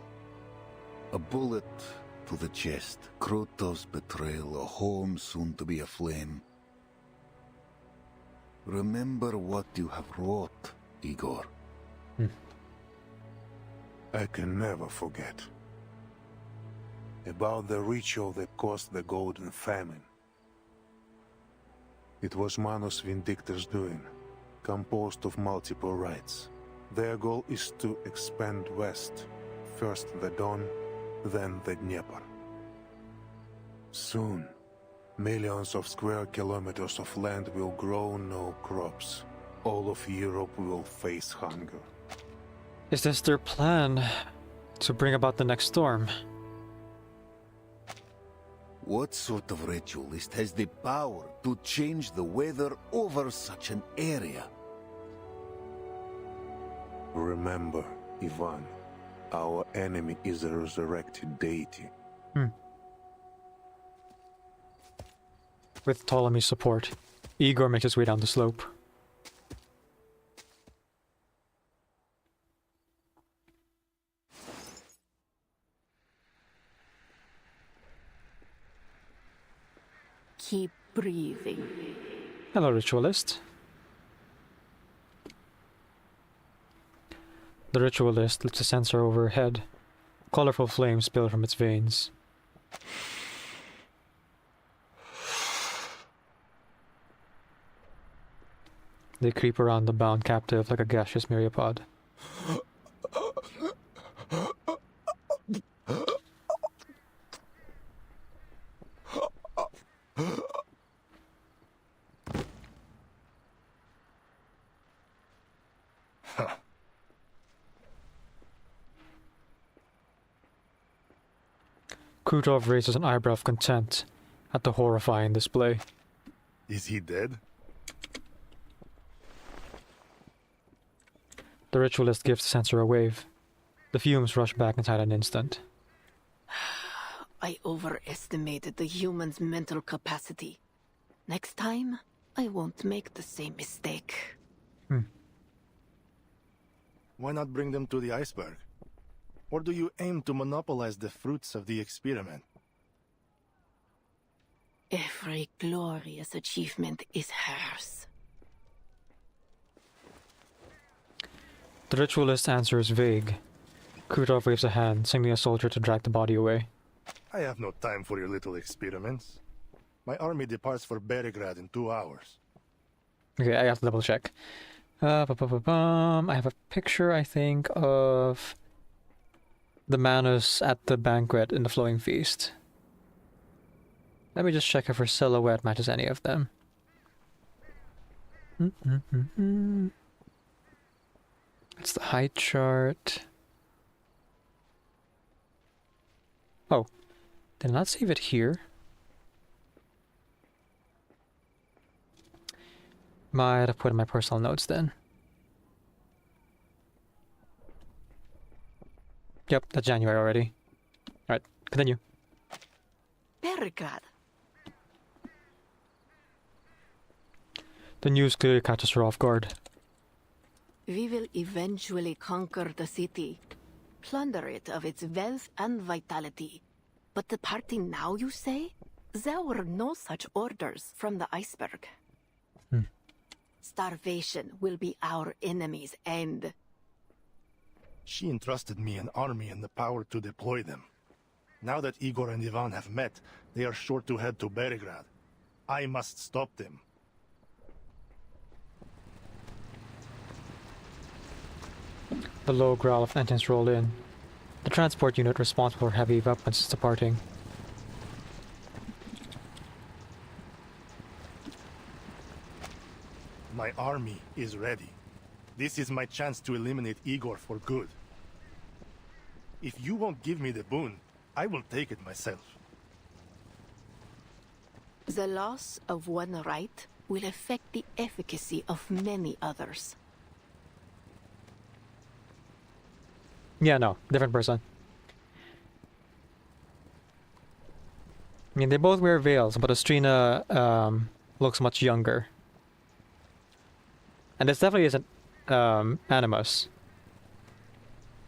A bullet to the chest, Krotov's betrayal, a home soon to be aflame. Remember what you have wrought, Igor. I can never forget. About the ritual that caused the Golden Famine. It was Manos Vindictor's doing, composed of multiple rites. Their goal is to expand west, first the Don, then the Dnieper. Soon, millions of square kilometers of land will grow no crops. All of Europe will face hunger. Is this their plan to bring about the next storm? What sort of ritualist has the power to change the weather over such an area? Remember, Ivan, our enemy is a resurrected deity. With Ptolemy's support, Igor makes his way down the slope. Keep breathing. Hello, ritualist. The ritualist lifts a censer over her head. Colorful flames spill from its veins. They creep around the bound captive like a gaseous myriapod. Krutov raises an eyebrow of contempt at the horrifying display. Is he dead? The ritualist gives the censer a wave. The fumes rush back inside an instant. I overestimated the human's mental capacity. Next time, I won't make the same mistake. Why not bring them to the iceberg? Or do you aim to monopolize the fruits of the experiment? Every glorious achievement is hers. The ritualist's answer is vague. Krutov waves a hand, signaling a soldier to drag the body away. I have no time for your little experiments. My army departs for Beregrad in 2 hours. Okay, I have to double check. I have a picture, I think, of the Manus at the banquet in the Flowing Feast. Let me just check if her silhouette matches any of them. It's the height chart. Oh, did I not save it here? Might have put in my personal notes then. Yep, that's January already. Alright, continue. Beregrad. The news clearly catches her off guard. We will eventually conquer the city, plunder it of its wealth and vitality. But departing now, you say? There were no such orders from the iceberg. Starvation will be our enemy's end. She entrusted me an army and the power to deploy them. Now that Igor and Ivan have met, they are sure to head to Beregrad. I must stop them. The low growl of engines roll in. The transport unit responsible for heavy weapons is departing. My army is ready. This is my chance to eliminate Igor for good. If you won't give me the boon, I will take it myself. The loss of one right will affect the efficacy of many others. Yeah, no, different person. I mean, they both wear veils, but Ostrina looks much younger. And this definitely isn't Animus.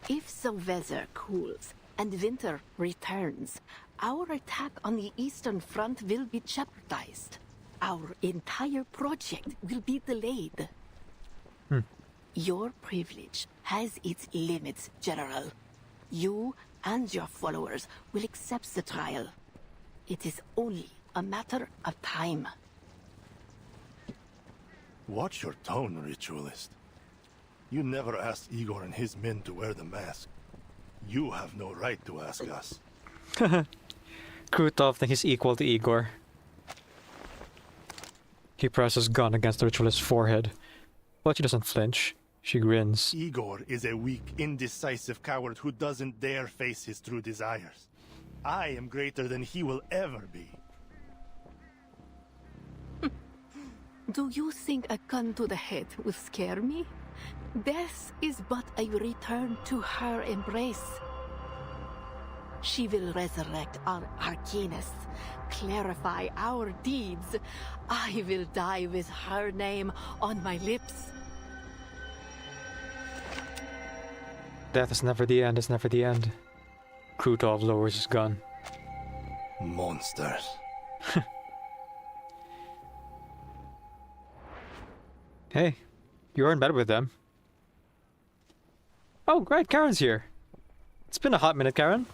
If the weather cools and winter returns, our attack on the Eastern Front will be jeopardized. Our entire project will be delayed. Your privilege has its limits, General. You and your followers will accept the trial. It is only a matter of time. Watch your tone, Ritualist. You never asked Igor and his men to wear the mask. You have no right to ask us. Krutov thinks he's equal to Igor. He presses gun against the Ritualist's forehead, but she doesn't flinch. She grins. Igor is a weak, indecisive coward who doesn't dare face his true desires. I am greater than he will ever be. Do you think a gun to the head will scare me? Death is but a return to her embrace. She will resurrect our arcanists, clarify our deeds. I will die with her name on my lips. Death is never the end, it's never the end. Krutov lowers his gun. Monsters. Hey, you're in bed with them. Oh, great, Karen's here. It's been a hot minute, Karen.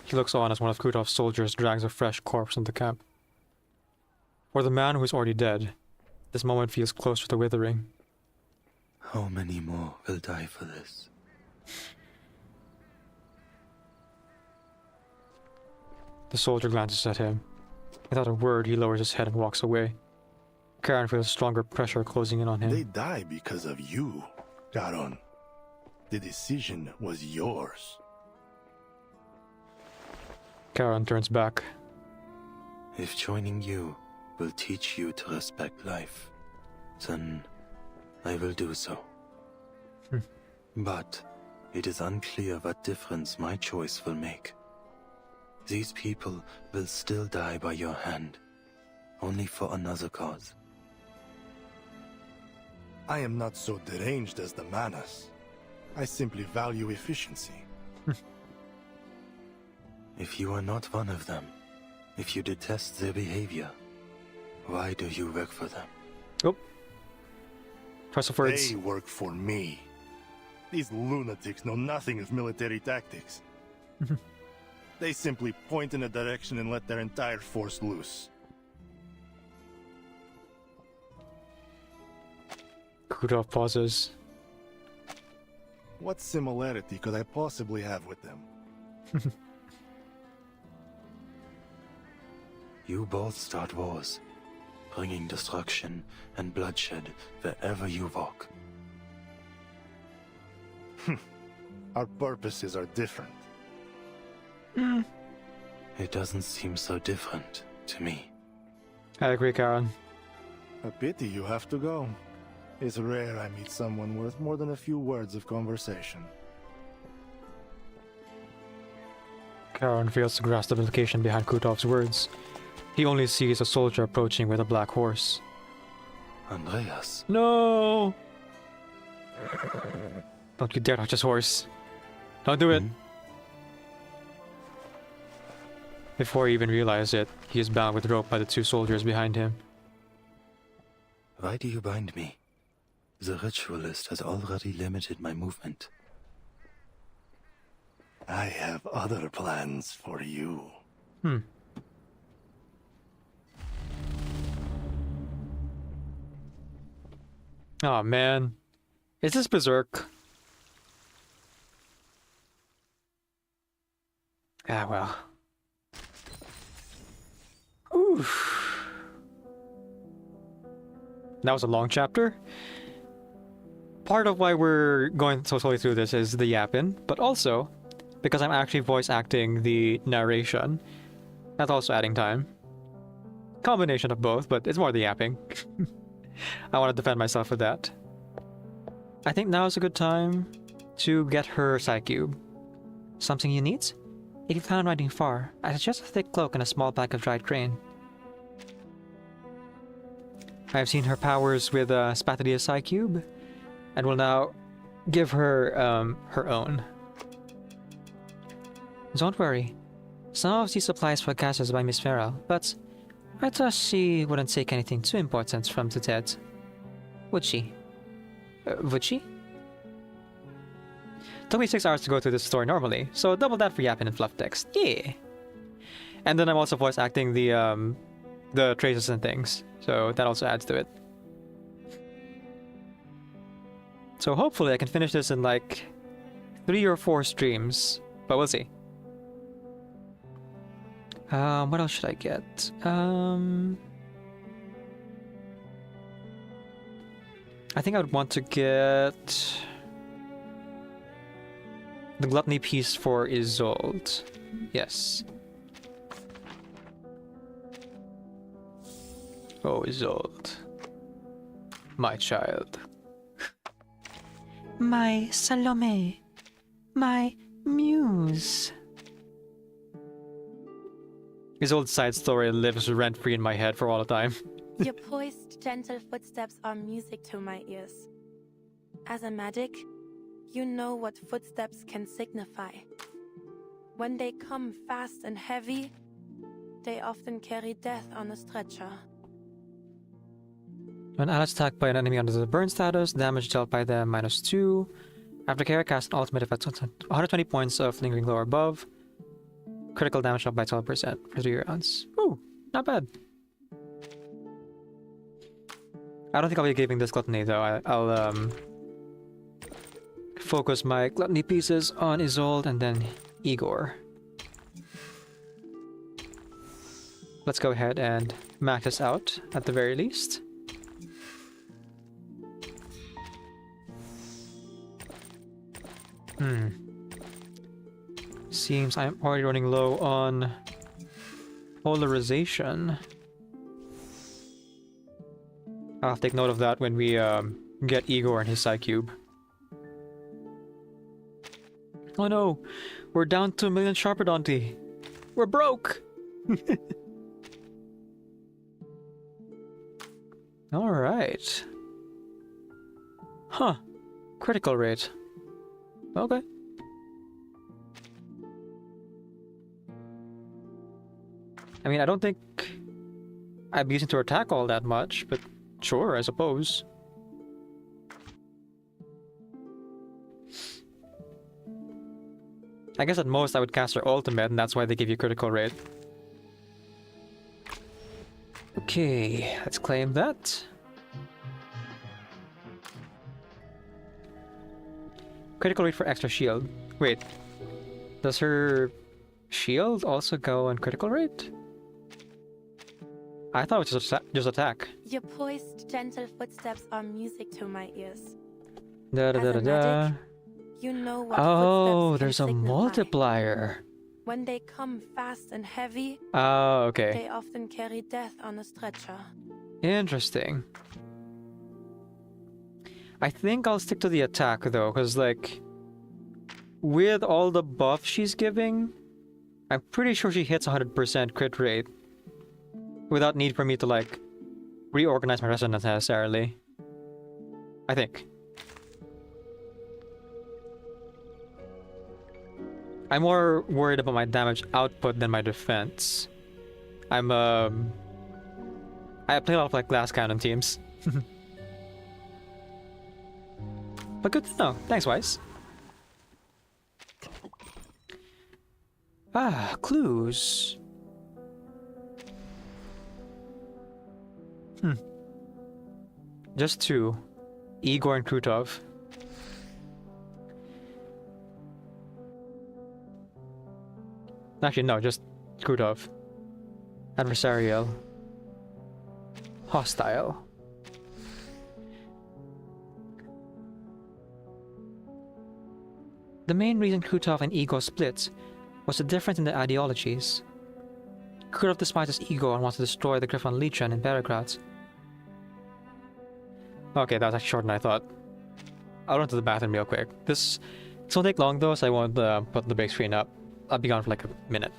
He looks on as one of Krutov's soldiers drags a fresh corpse into camp. For the man who is already dead, this moment feels closer to withering. How many more will die for this? The soldier glances at him. Without a word, he lowers his head and walks away. Karen feels stronger pressure closing in on him. They die because of you, Karon. The decision was yours. Karen turns back. If joining you will teach you to respect life, then I will do so. But it is unclear what difference my choice will make. These people will still die by your hand, only for another cause. I am not so deranged as the Manas. I simply value efficiency. If you are not one of them, if you detest their behavior, why do you work for them? Oh. Trust of words. They work for me. These lunatics know nothing of military tactics. They simply point in a direction and let their entire force loose. Kudov pauses. What similarity could I possibly have with them? You both start wars, bringing destruction and bloodshed wherever you walk. Our purposes are different. It doesn't seem so different to me. I agree, Karen. A pity you have to go. It's rare I meet someone worth more than a few words of conversation. Karen fails to grasp the implication behind Kutov's words. He only sees a soldier approaching with a black horse. Andreas. No! Don't you dare touch his horse. Don't do it. Before he even realizes it, he is bound with rope by the two soldiers behind him. Why do you bind me? The ritualist has already limited my movement. I have other plans for you. Oh man. Is this Berserk? Ah, well. Oof. That was a long chapter. Part of why we're going so slowly through this is the yapping, but also because I'm actually voice acting the narration. That's also adding time. Combination of both, but it's more the yapping. I want to defend myself with that. I think now is a good time to get her Psy Cube. Something you need? If you plan on riding far, I suggest a thick cloak and a small bag of dried grain. I've seen her powers with Spathidia's Psy Cube, and will now give her her own. Don't worry. Some of these supplies were gathered by Miss Farrell, but I trust she wouldn't take anything too important from the dead. Would she? Would she? Took me 6 hours to go through this story normally, so double that for yapping and fluff text. Yeah. And then I'm also voice acting the traces and things, so that also adds to it. So hopefully I can finish this in like 3 or 4 streams, but we'll see. What else should I get? I think I would want to get the gluttony piece for Isolde. Yes. Oh, Isolde. My child. My Salome. My muse. Isolde's side story lives rent-free in my head for all the time. Your poised, gentle footsteps are music to my ears. As a magic, you know what footsteps can signify. When they come fast and heavy, they often carry death on a stretcher. When allies attacked by an enemy under the burn status, damage dealt by them -2. After carry, cast an ultimate effect 120 points of lingering glow or above. Critical damage up by 12% for 3 rounds. Ooh, not bad. I don't think I'll be giving this gluttony though. I'll focus my gluttony pieces on Isolde and then Igor. Let's go ahead and max this out at the very least. Seems I'm already running low on polarization. I'll take note of that when we get Igor and his Psy Cube. Oh no, we're down to 1 million Sharperdonty. We're broke! Alright. Huh. Critical rate. Okay. I mean, I don't think I'm using to attack all that much, but sure, I suppose. I guess at most I would cast her ultimate, and that's why they give you critical rate. Okay, let's claim that. Critical rate for extra shield. Wait, does her shield also go on critical rate? I thought it was just attack. Your poised, gentle footsteps are music to my ears. Da da da da da. You know what Oh, footsteps there's a can signify. multiplier. When they come fast and heavy, Oh, okay. they often carry death on a stretcher. Interesting. I think I'll stick to the attack though, because like, with all the buff she's giving, I'm pretty sure she hits 100% crit rate without need for me to like reorganize my resonance necessarily. I think. I'm more worried about my damage output than my defense. I play a lot of like glass cannon teams. But good to know. Thanks, Weiss. Ah, clues. Just two. Igor and Krutov. Actually, no, just Krutov. Adversarial. Hostile. The main reason Krutov and Igor split was the difference in their ideologies. Krutov despises Igor and wants to destroy the Griffon Legion in Belgrad. Okay, that was actually shorter than I thought. I'll run to the bathroom real quick. This won't take long though, so I won't put the big screen up. I'll be gone for like a minute.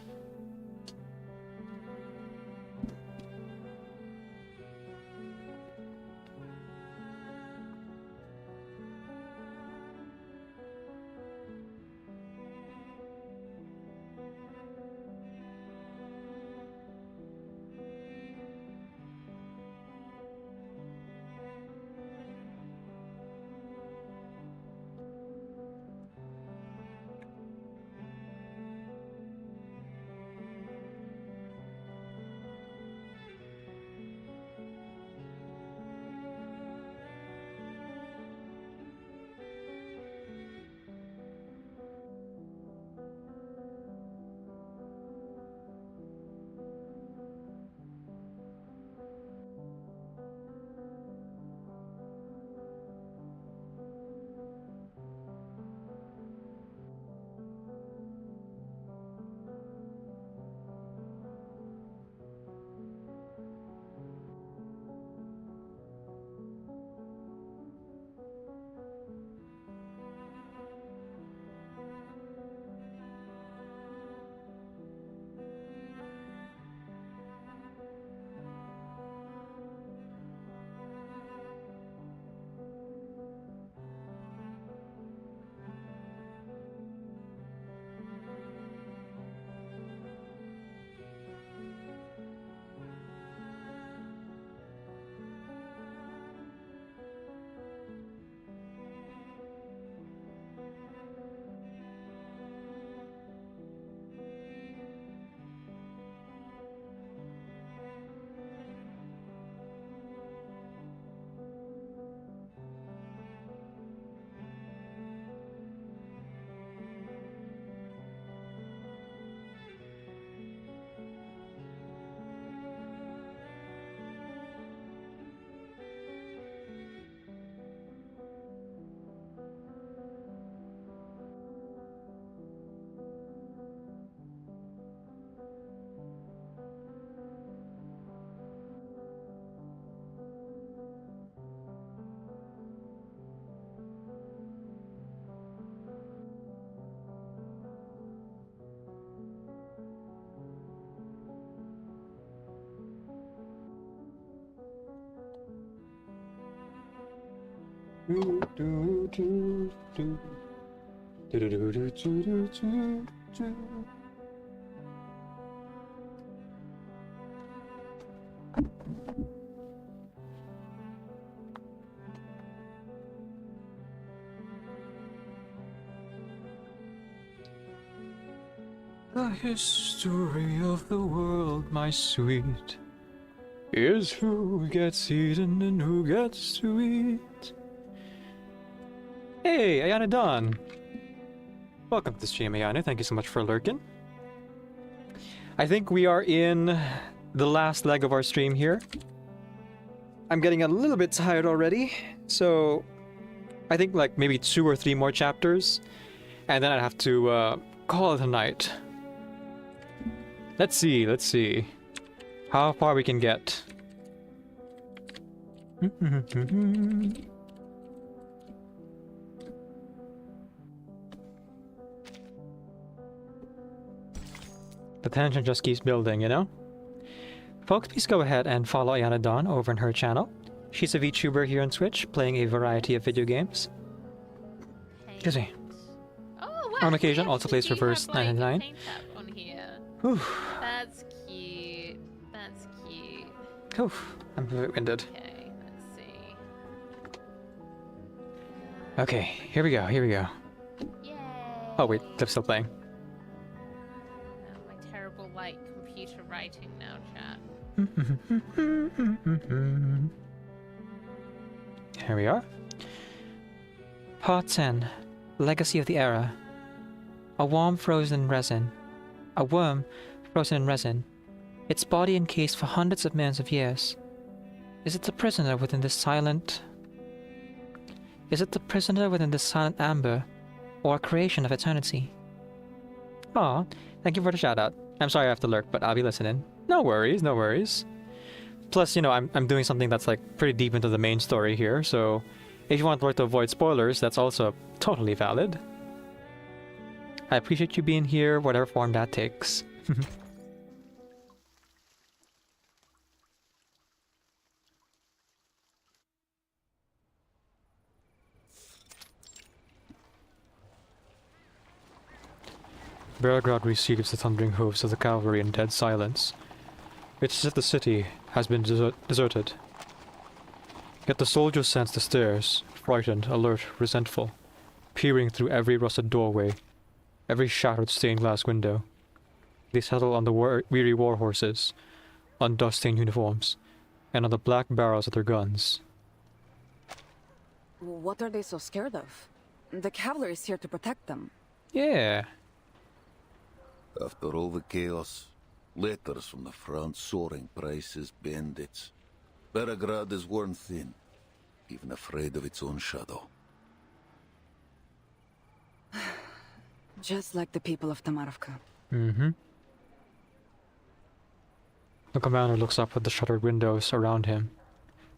The history of the world, my sweet, is who gets eaten and who gets to eat. Hey, Ayana Dawn. Welcome to the stream, Ayana. Thank you so much for lurking. I think we are in the last leg of our stream here. I'm getting a little bit tired already, so I think like maybe 2 or 3 more chapters, and then I'd have to call it a night. Let's see how far we can get. The tension just keeps building, you know? Folks, please go ahead and follow Ayana Dawn over on her channel. She's a VTuber here on Twitch, playing a variety of video games. Excuse me. Oh, wow. On occasion, also plays Reverse 999. On here. Whew. That's cute. That's cute. Oof, I'm a bit winded. Okay, let's see. Okay, here we go. Yay. Oh wait, clip's still playing. My terrible, like, computer writing now, chat. Here we are. Part 10. Legacy of the Era. A worm frozen in resin. Its body encased for hundreds of millions of years. Is it the prisoner within this silent amber, or a creation of eternity? Aw, thank you for the shout out. I'm sorry I have to lurk, but I'll be listening. No worries. Plus, you know, I'm doing something that's like pretty deep into the main story here, so if you want to avoid spoilers, that's also totally valid. I appreciate you being here, whatever form that takes. Belgrade receives the thundering hoofs of the cavalry in dead silence. It's as if the city has been deserted. Yet the soldiers sense the stares, frightened, alert, resentful, peering through every rusted doorway, every shattered stained glass window. They settle on the weary war horses, on dust-stained uniforms, and on the black barrels of their guns. What are they so scared of? The cavalry is here to protect them. Yeah. After all the chaos, letters from the front, soaring prices, bandits. Belgrade is worn thin, even afraid of its own shadow. Just like the people of Tamarovka. Mm-hmm. The commander looks up at the shuttered windows around him,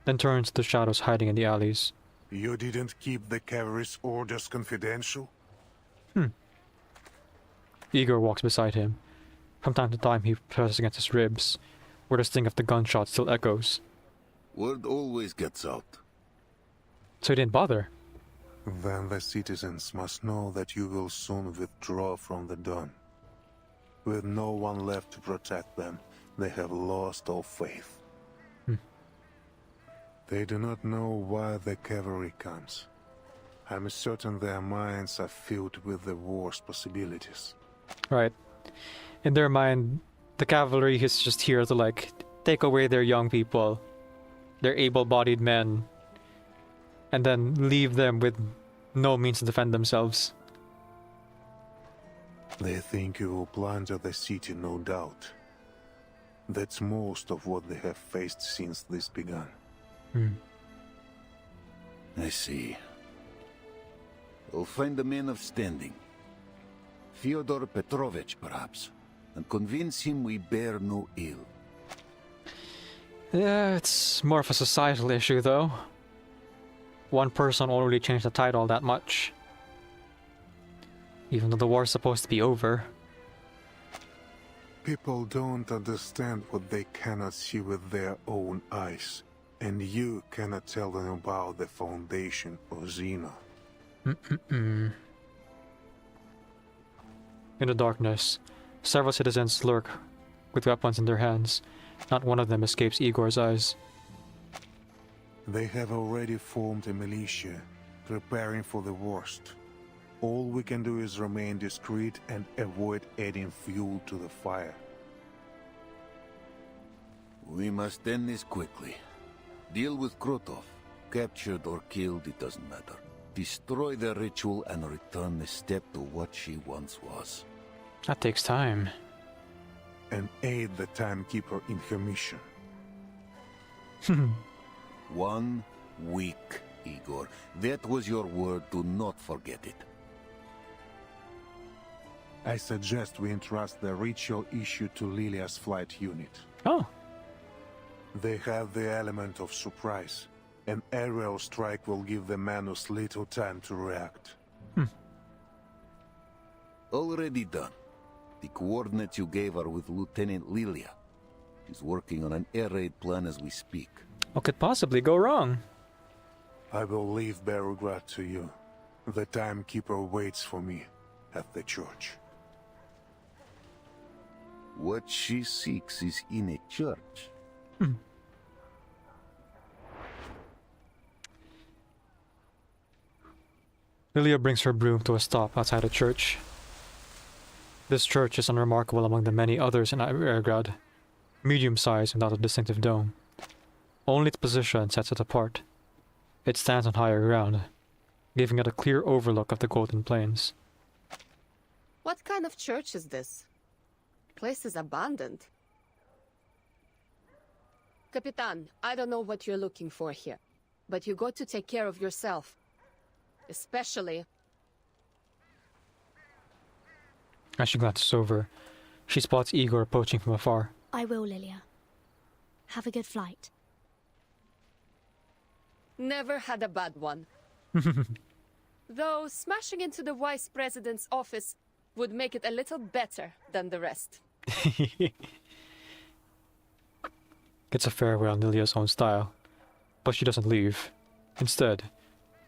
then turns to the shadows hiding in the alleys. You didn't keep the cavalry's orders confidential? Igor walks beside him. From time to time he presses against his ribs, where the sting of the gunshot still echoes. Word always gets out. So he didn't bother. Then the citizens must know that you will soon withdraw from the Don. With no one left to protect them, they have lost all faith. They do not know why the cavalry comes. I'm certain their minds are filled with the war's possibilities. Right. In their mind, the cavalry is just here to, like, take away their young people, their able-bodied men, and then leave them with no means to defend themselves. They think you will plunder the city, no doubt. That's most of what they have faced since this began. I see. We'll find the men of standing. Fyodor Petrovich, perhaps, and convince him we bear no ill. Yeah, it's more of a societal issue, though. One person won't really change the tide all that much. Even though the war's supposed to be over. People don't understand what they cannot see with their own eyes, and you cannot tell them about the foundation of Xena. In the darkness, several citizens lurk with weapons in their hands. Not one of them escapes Igor's eyes. They have already formed a militia, preparing for the worst. All we can do is remain discreet and avoid adding fuel to the fire. We must end this quickly. Deal with Krotov. Captured or killed, it doesn't matter. Destroy the ritual and return the step to what she once was. That takes time. And aid the timekeeper in her mission. 1 week, Igor. That was your word. Do not forget it. I suggest we entrust the ritual issue to Lilia's flight unit. Oh. They have the element of surprise. An aerial strike will give the Manus little time to react. Already done. The coordinates you gave are with Lieutenant Lilia. She's working on an air raid plan as we speak. What could possibly go wrong? I will leave Belgrade to you. The timekeeper waits for me at the church. What she seeks is in a church. Lilia brings her broom to a stop outside a church. This church is unremarkable among the many others in Belgrade, medium-sized without a distinctive dome. Only its position sets it apart. It stands on higher ground, giving it a clear overlook of the Golden Plains. What kind of church is this? Place is abandoned. Capitan, I don't know what you're looking for here, but you got to take care of yourself. Especially... As she glances over, she spots Igor approaching from afar. I will, Lilia. Have a good flight. Never had a bad one. Though smashing into the Vice President's office would make it a little better than the rest. It's a farewell in Lilia's own style, but she doesn't leave. Instead,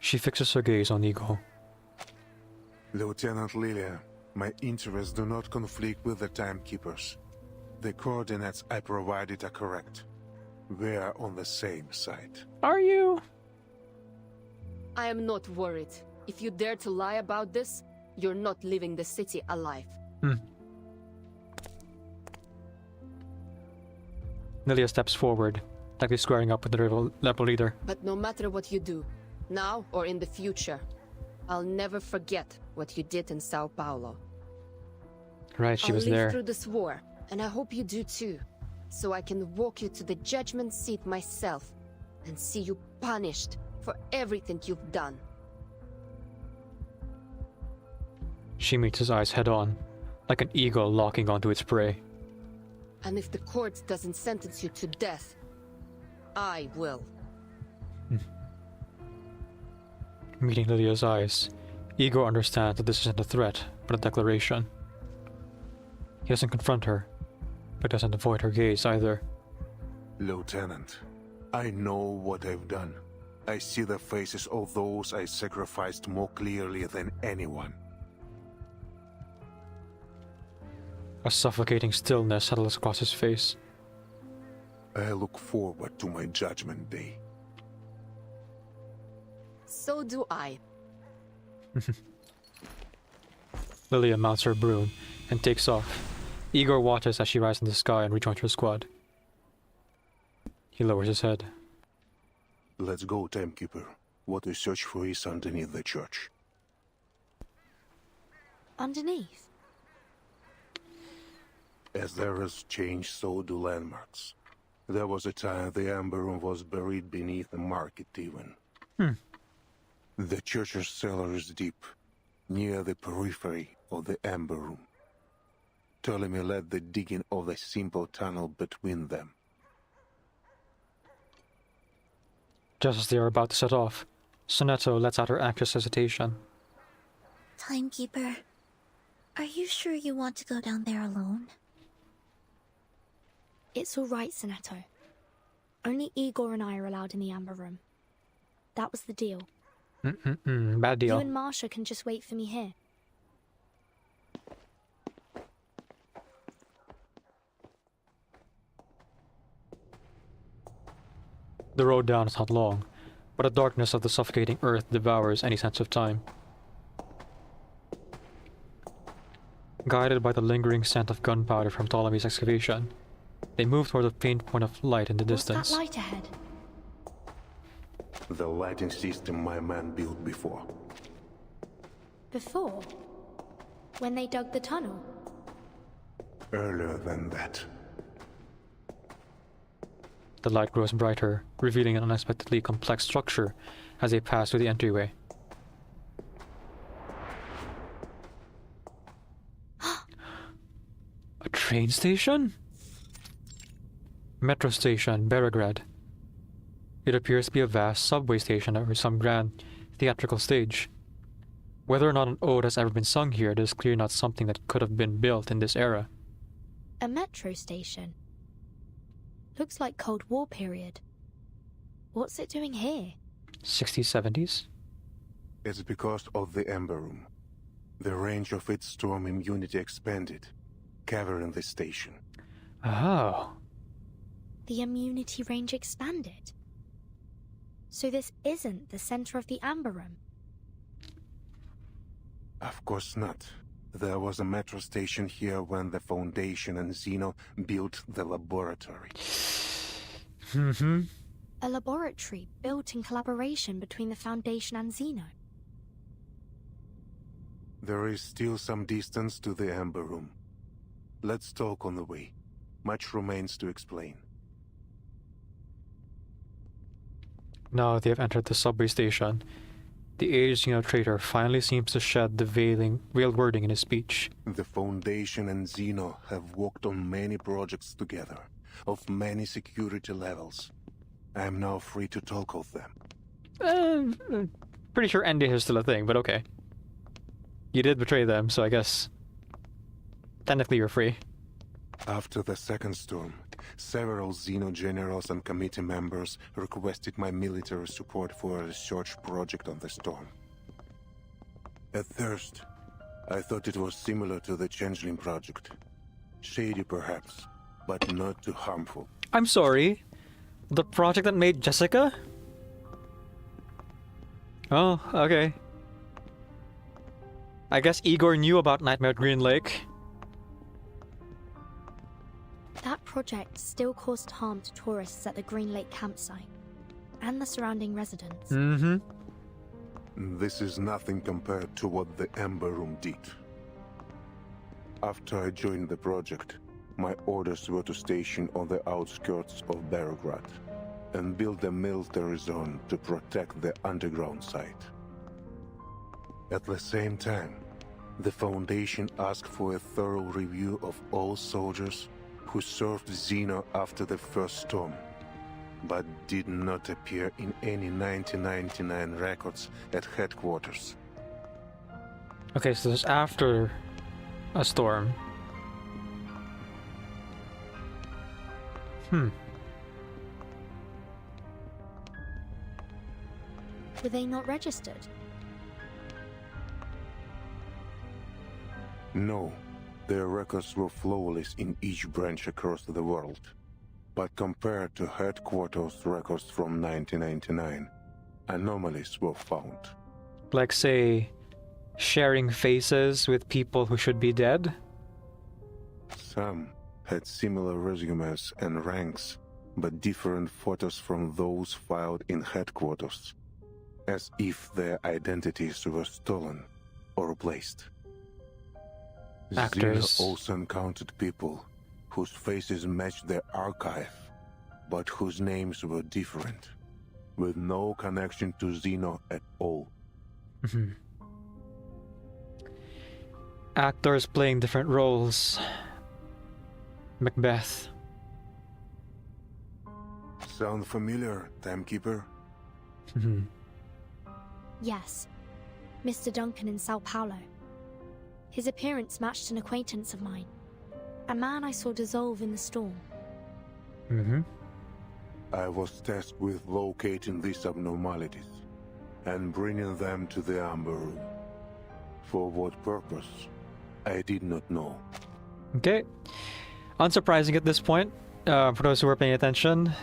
she fixes her gaze on Igor. Lieutenant Lilia, my interests do not conflict with the timekeepers. The coordinates I provided are correct. We are on the same side. Are you? I am not worried. If you dare to lie about this, you're not leaving the city alive. Lilia steps forward, likely squaring up with the rebel leader. But no matter what you do, now or in the future, I'll never forget what you did in Sao Paulo. Right, she was there. I'll live through this war, and I hope you do too, so I can walk you to the judgment seat myself and see you punished for everything you've done. She meets his eyes head-on, like an eagle locking onto its prey. And if the court doesn't sentence you to death, I will. Meeting Lilia's eyes, Igor understands that this isn't a threat, but a declaration. He doesn't confront her, but doesn't avoid her gaze either. Lieutenant, I know what I've done. I see the faces of those I sacrificed more clearly than anyone. A suffocating stillness settles across his face. I look forward to my judgment day. So do I. Lilia mounts her broom and takes off. Igor watches as she rises in the sky and rejoins her squad. He lowers his head. Let's go, timekeeper. What we search for is underneath the church. Underneath? As there is change, so do landmarks. There was a time the Amber Room was buried beneath the market even. The church's cellar is deep, near the periphery of the Amber Room. Ptolemy led the digging of the simple tunnel between them. Just as they are about to set off, Sonetto lets out her anxious hesitation. Timekeeper, are you sure you want to go down there alone? It's all right, Sonetto. Only Igor and I are allowed in the Amber Room. That was the deal. Bad deal. You and Marsha can just wait for me here. The road down is not long, but the darkness of the suffocating earth devours any sense of time. Guided by the lingering scent of gunpowder from Ptolemy's excavation, they moved toward a faint point of light in the distance. What's that light ahead? The lighting system my man built before. Before? When they dug the tunnel? Earlier than that. The light grows brighter, revealing an unexpectedly complex structure as they pass through the entryway. A train station? Metro station, Beregrad. It appears to be a vast subway station or some grand theatrical stage. Whether or not an ode has ever been sung here, it is clearly not something that could have been built in this era. A metro station? Looks like Cold War period. What's it doing here? 60s, 70s? It's because of the Ember Room. The range of its storm immunity expanded, covering the station. Oh. The immunity range expanded? So this isn't the center of the Amber Room? Of course not. There was a metro station here when the Foundation and Zeno built the laboratory. A laboratory built in collaboration between the Foundation and Zeno? There is still some distance to the Amber Room. Let's talk on the way. Much remains to explain. Now they have entered the subway station. The aged traitor finally seems to shed the veiled wording in his speech. The Foundation and Zeno have worked on many projects together, of many security levels. I am now free to talk of them. Pretty sure NDA is still a thing, but okay. You did betray them, so I guess technically you're free. After the second storm, several Xeno generals and committee members requested my military support for a research project on the storm. At first, I thought it was similar to the Changeling project. Shady perhaps, but not too harmful. I'm sorry? The project that made Jessica? Oh, okay. I guess Igor knew about Nightmare at Green Lake. That project still caused harm to tourists at the Green Lake campsite and the surrounding residents. This is nothing compared to what the Ember Room did. After I joined the project, my orders were to station on the outskirts of Beregrad and build a military zone to protect the underground site. At the same time, the Foundation asked for a thorough review of all soldiers who served Xeno after the first storm, but did not appear in any 1999 records at headquarters. Okay, so this is after a storm. Were they not registered? No, their records were flawless in each branch across the world. But compared to headquarters records from 1999, anomalies were found. Like, say, sharing faces with people who should be dead? Some had similar resumes and ranks, but different photos from those filed in headquarters, as if their identities were stolen or replaced. Actors. Xeno also encountered people whose faces matched their archive, but whose names were different, with no connection to Xeno at all. Actors playing different roles. Macbeth. Sound familiar, Timekeeper? Yes. Mr. Duncan in Sao Paulo. His appearance matched an acquaintance of mine. A man I saw dissolve in the storm. I was tasked with locating these abnormalities and bringing them to the Amber Room. For what purpose, I did not know. Okay. Unsurprising at this point, for those who are paying attention.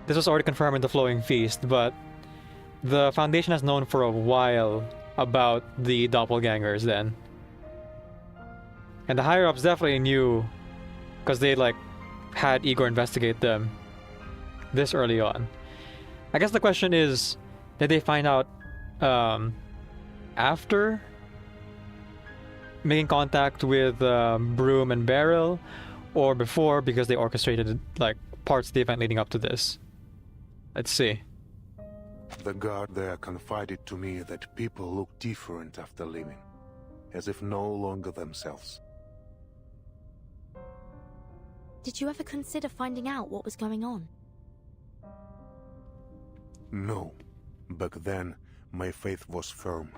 This was already confirmed in the Flowing Feast, but the Foundation has known for a while about the doppelgangers then. And the higher ups definitely knew, because they like had Igor investigate them this early on. I guess the question is, did they find out after making contact with Broom and Beryl, or before because they orchestrated like parts of the event leading up to this? Let's see. The guard there confided to me that people look different after leaving, as if no longer themselves. Did you ever consider finding out what was going on? No. Back then, my faith was firm.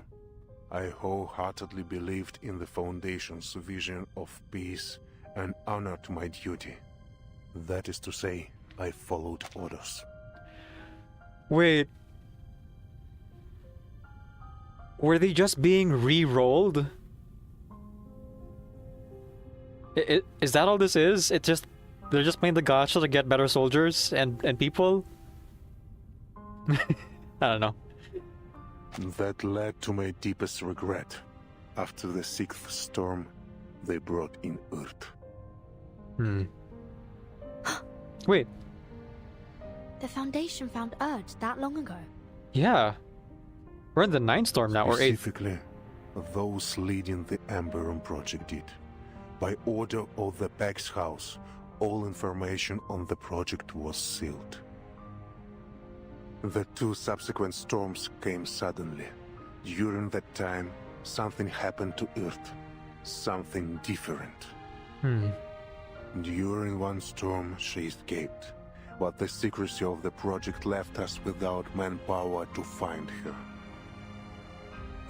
I wholeheartedly believed in the Foundation's vision of peace and honored my duty. That is to say, I followed orders. Wait. Were they just being re-rolled? Is that all this is? They're just playing the gacha to get better soldiers and people? I don't know. That led to my deepest regret. After the 6th storm, they brought in Earth. Wait. The Foundation found Urd that long ago. Yeah. We're in the 9th storm now, or 8th. Specifically, those leading the Emberon project did. By order of the Pax House, all information on the project was sealed. The 2 subsequent storms came suddenly. During that time, something happened to Earth. Something different. During one storm, she escaped, but the secrecy of the project left us without manpower to find her.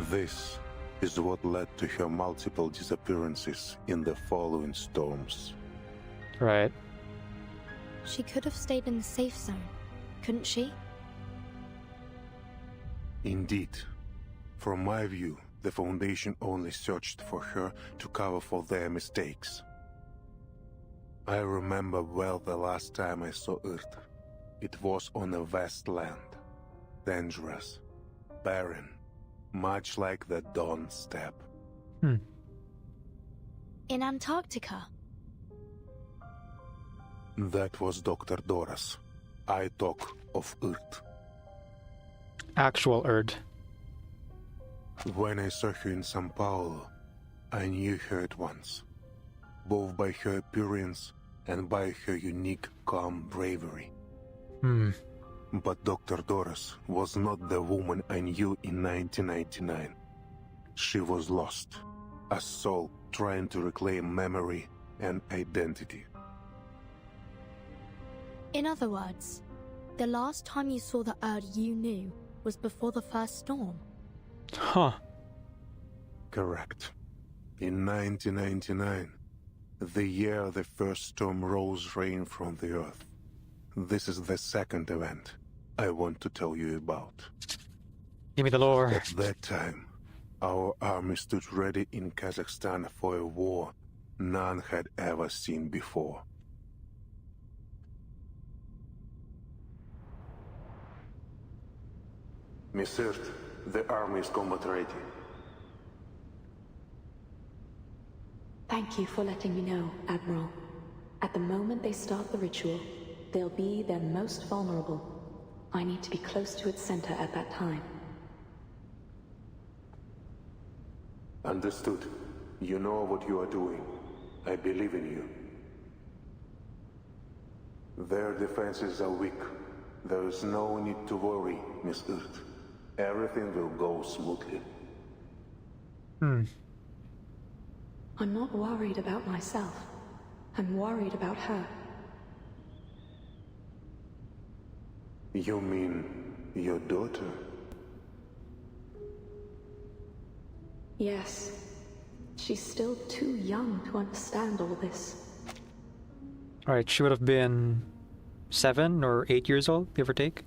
This is what led to her multiple disappearances in the following storms. Right. She could have stayed in the safe zone, couldn't she? Indeed. From my view, the Foundation only searched for her to cover for their mistakes. I remember well the last time I saw Earth. It was on a vast land. Dangerous. Barren. Much like the Dawn Steppe. In Antarctica? That was Dr. Doras. I talk of Earth. Actual Urd. When I saw her in São Paulo, I knew her at once, both by her appearance and by her unique, calm bravery. But Dr. Doras was not the woman I knew in 1999. She was lost, a soul trying to reclaim memory and identity. In other words, the last time you saw the Urd you knew was before the first storm. Huh. Correct. In 1999, the year the first storm rose rain from the earth. This is the second event I want to tell you about. Give me the lore. At that time, our army stood ready in Kazakhstan for a war none had ever seen before. Miss Earth, the army is combat ready. Thank you for letting me know, Admiral. At the moment they start the ritual, they'll be their most vulnerable. I need to be close to its center at that time. Understood. You know what you are doing. I believe in you. Their defenses are weak. There is no need to worry, Miss Earth. Everything will go smoothly. I'm not worried about myself. I'm worried about her. You mean your daughter? Yes. She's still too young to understand all this. Alright, she would have been 7 or 8 years old, give or take.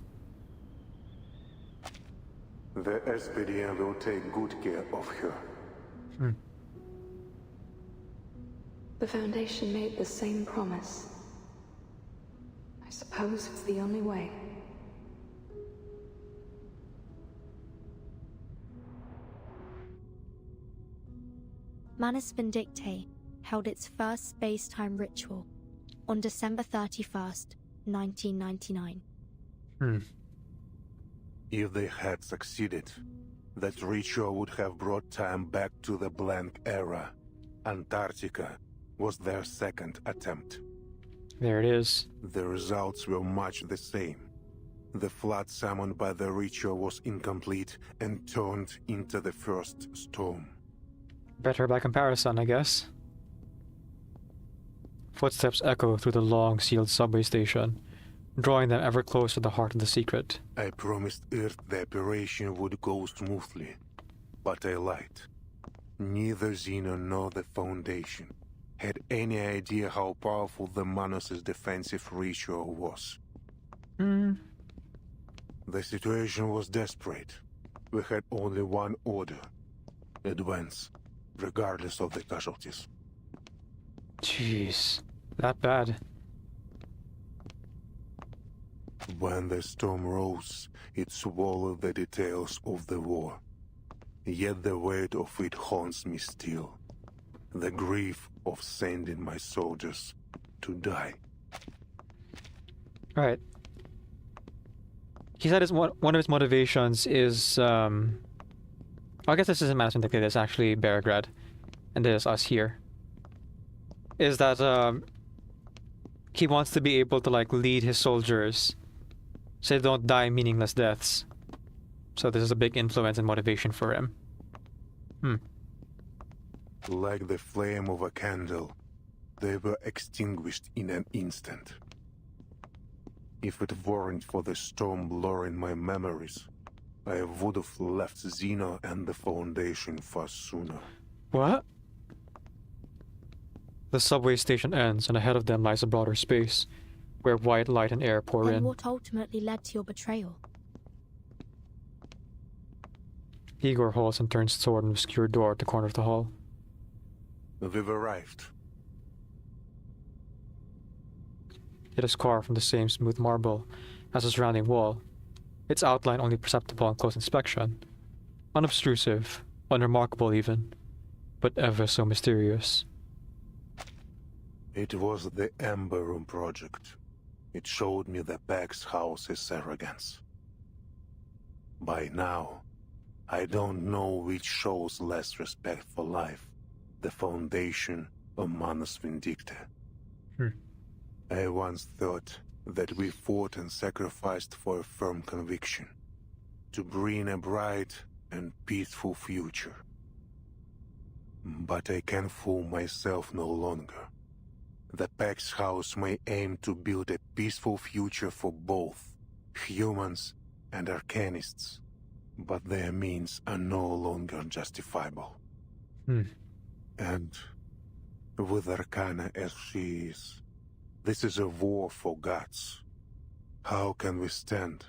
The SPDM will take good care of her. The Foundation made the same promise. I suppose it's the only way. Manus Vindictae held its first space-time ritual on December 31st, 1999. If they had succeeded, that ritual would have brought time back to the blank era. Antarctica was their second attempt. There it is. The results were much the same. The flood summoned by the ritual was incomplete and turned into the first storm. Better by comparison, I guess. Footsteps echo through the long, sealed subway station, drawing them ever closer to the heart of the secret. I promised Earth the operation would go smoothly, but I lied. Neither Xeno nor the Foundation had any idea how powerful the Manus' defensive ritual was. The situation was desperate. We had only one order: advance, regardless of the casualties. Jeez, that bad. When the storm rose, it swallowed the details of the war. Yet the weight of it haunts me still. The grief of sending my soldiers to die. Right. He said one of his motivations is, I guess this isn't Manus Vindictae, it's actually Beregrad, and there's us here. Is that, he wants to be able to, like, lead his soldiers so they don't die meaningless deaths. So this is a big influence and motivation for him. Like the flame of a candle, they were extinguished in an instant. If it weren't for the storm blurring my memories, I would have left Xeno and the Foundation far sooner. What? The subway station ends, and ahead of them lies a broader space, where white light and air pour Then in. what ultimately led to your betrayal? Igor halts and turns toward an obscure door at the corner of the hall. We've arrived. It is carved from the same smooth marble as the surrounding wall, its outline only perceptible on close inspection. Unobtrusive, unremarkable even, but ever so mysterious. It was the Ember Room project. It showed me the Pax House's arrogance. By now, I don't know which shows less respect for life, the Foundation or Manus Vindictae. I once thought that we fought and sacrificed for a firm conviction, to bring a bright and peaceful future. But I can fool myself no longer. The Pax House may aim to build a peaceful future for both humans and Arcanists, but their means are no longer justifiable. And with Arcana as she is, this is a war for gods. How can we stand,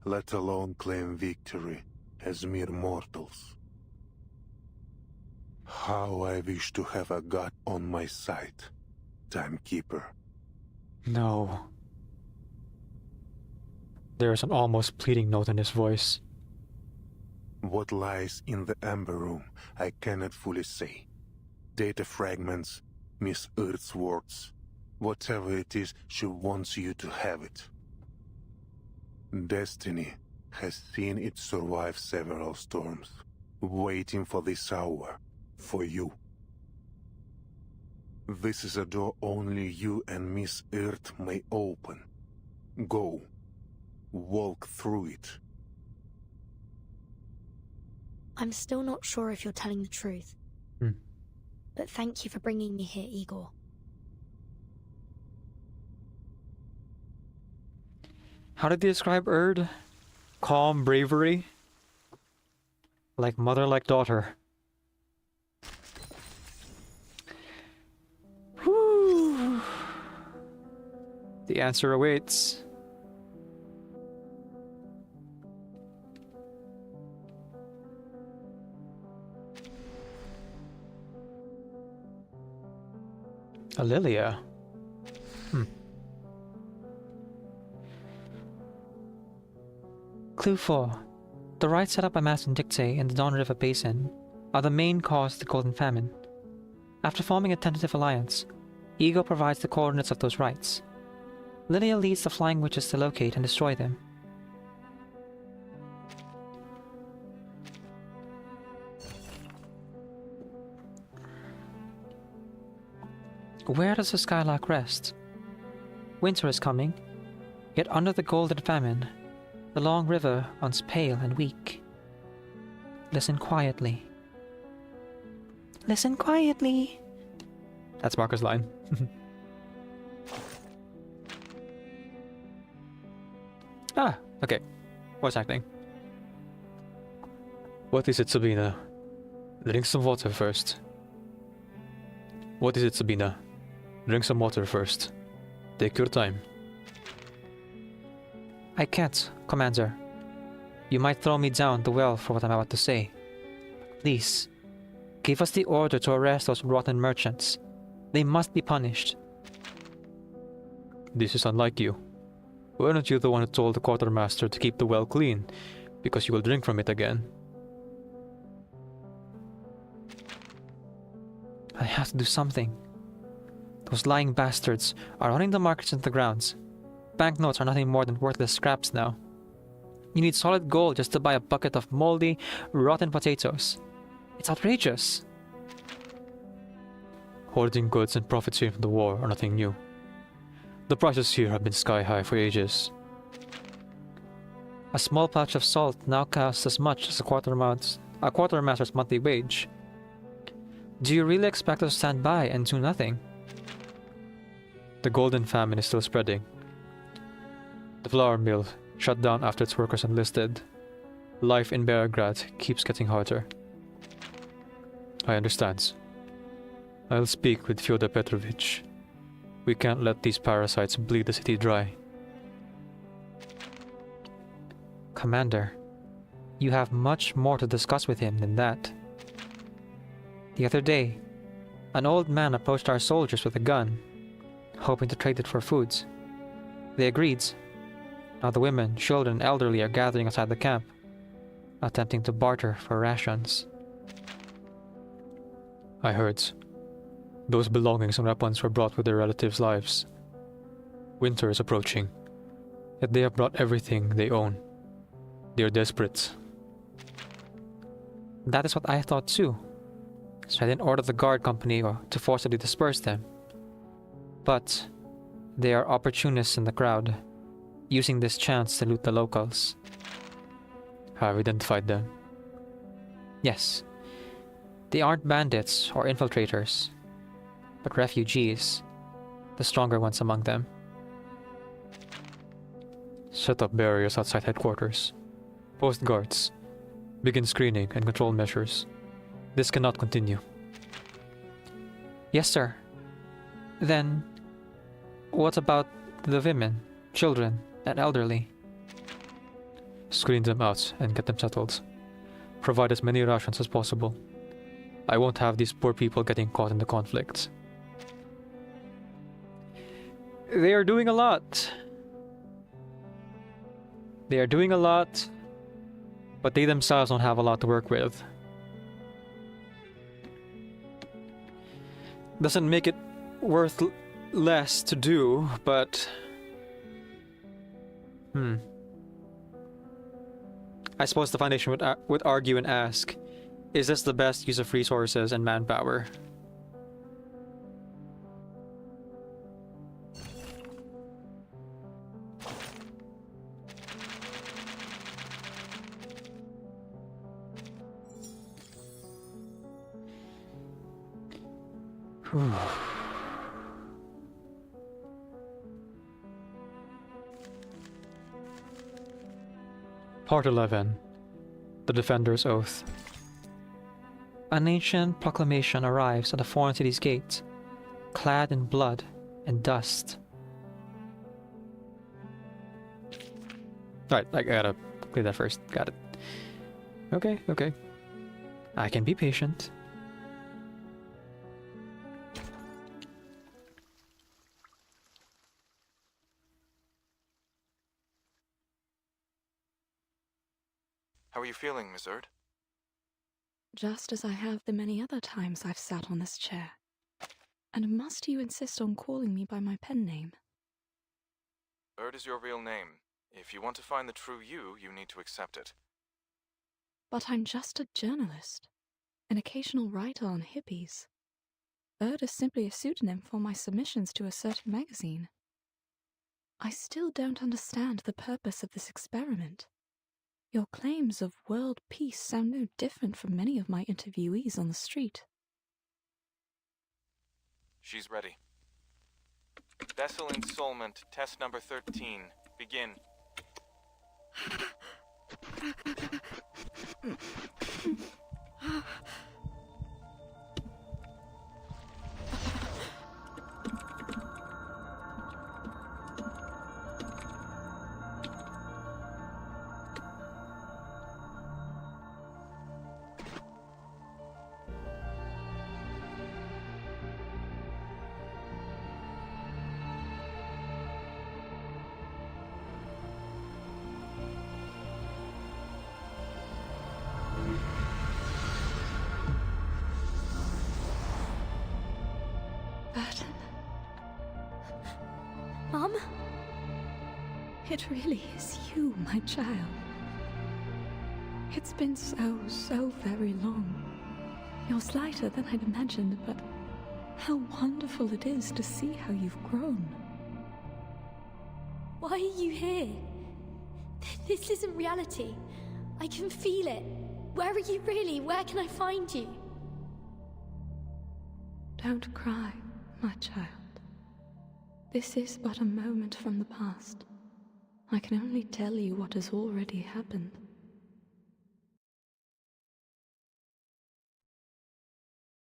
let alone claim victory, as mere mortals? How I wish to have a god on my side, Timekeeper. No. There is an almost pleading note in his voice. What lies in the Ember Room, I cannot fully say. Data fragments, Miss Earth's words. Whatever it is, she wants you to have it. Destiny has seen it survive several storms, waiting for this hour, for you. This is a door only you and Miss Earth may open. Go. Walk through it. I'm still not sure if you're telling the truth. But thank you for bringing me here, Igor. How did they describe Erd? Calm bravery? Like mother, like daughter. Whew. The answer awaits. Lilia. Clue 4. The rites set up by Manus Vindictae in the Don River Basin are the main cause of the Golden Famine. After forming a tentative alliance, Ego provides the coordinates of those rites. Lilia leads the Flying Witches to locate and destroy them. Where does the Skylark rest? Winter is coming, yet under the golden famine, the long river runs pale and weak. Listen quietly. Listen quietly. That's Marco's line. Ah, okay. Voice acting. What is it, Sabina? Drink some water first. What is it, Sabina? Drink some water first. Take your time. I can't, Commander. You might throw me down the well for what I'm about to say. Please, give us the order to arrest those rotten merchants. They must be punished. This is unlike you. Weren't you the one who told the quartermaster to keep the well clean, because you will drink from it again? I have to do something. Those lying bastards are running the markets into the grounds. Banknotes are nothing more than worthless scraps now. You need solid gold just to buy a bucket of moldy, rotten potatoes. It's outrageous. Hoarding goods and profits here from the war are nothing new. The prices here have been sky high for ages. A small patch of salt now costs as much as a quartermaster's monthly wage. Do you really expect us to stand by and do nothing? The golden famine is still spreading. The flour mill shut down after its workers enlisted. Life in Belgrade keeps getting harder. I understand. I'll speak with Fyodor Petrovich. We can't let these parasites bleed the city dry. Commander, you have much more to discuss with him than that. The other day, an old man approached our soldiers with a gun, hoping to trade it for foods. They agreed. Now the women, children, and elderly are gathering outside the camp, attempting to barter for rations. I heard. Those belongings and weapons were brought with their relatives' lives. Winter is approaching, yet they have brought everything they own. They are desperate. That is what I thought too, so I didn't order the guard company to forcibly disperse them. But they are opportunists in the crowd, using this chance to loot the locals. Have identified them? Yes. They aren't bandits or infiltrators, but refugees, the stronger ones among them. Set up barriers outside headquarters. Post guards. Begin screening and control measures. This cannot continue. Yes, sir. Then, what about the women, children, and elderly? Screen them out and get them settled. Provide as many rations as possible. I won't have these poor people getting caught in the conflict. They are doing a lot. They are doing a lot, but they themselves don't have a lot to work with. Doesn't make it worth less to do, but... I suppose the Foundation would argue and ask, is this the best use of resources and manpower? Part 11. The Defender's Oath. An ancient proclamation arrives at the foreign city's gate, clad in blood and dust. Alright, I gotta clear that first. Got it. Okay. I can be patient. How are you feeling, Miss Erd? Just as I have the many other times I've sat on this chair. And must you insist on calling me by my pen name? Erd is your real name. If you want to find the true you, you need to accept it. But I'm just a journalist, an occasional writer on hippies. Erd is simply a pseudonym for my submissions to a certain magazine. I still don't understand the purpose of this experiment. Your claims of world peace sound no different from many of my interviewees on the street. She's ready. Vessel installment, test number 13. Begin. Mom? It really is you, my child. It's been so very long. You're slighter than I'd imagined, but how wonderful it is to see how you've grown. Why are you here? This isn't reality. I can feel it. Where are you really? Where can I find you? Don't cry, my child. This is but a moment from the past. I can only tell you what has already happened.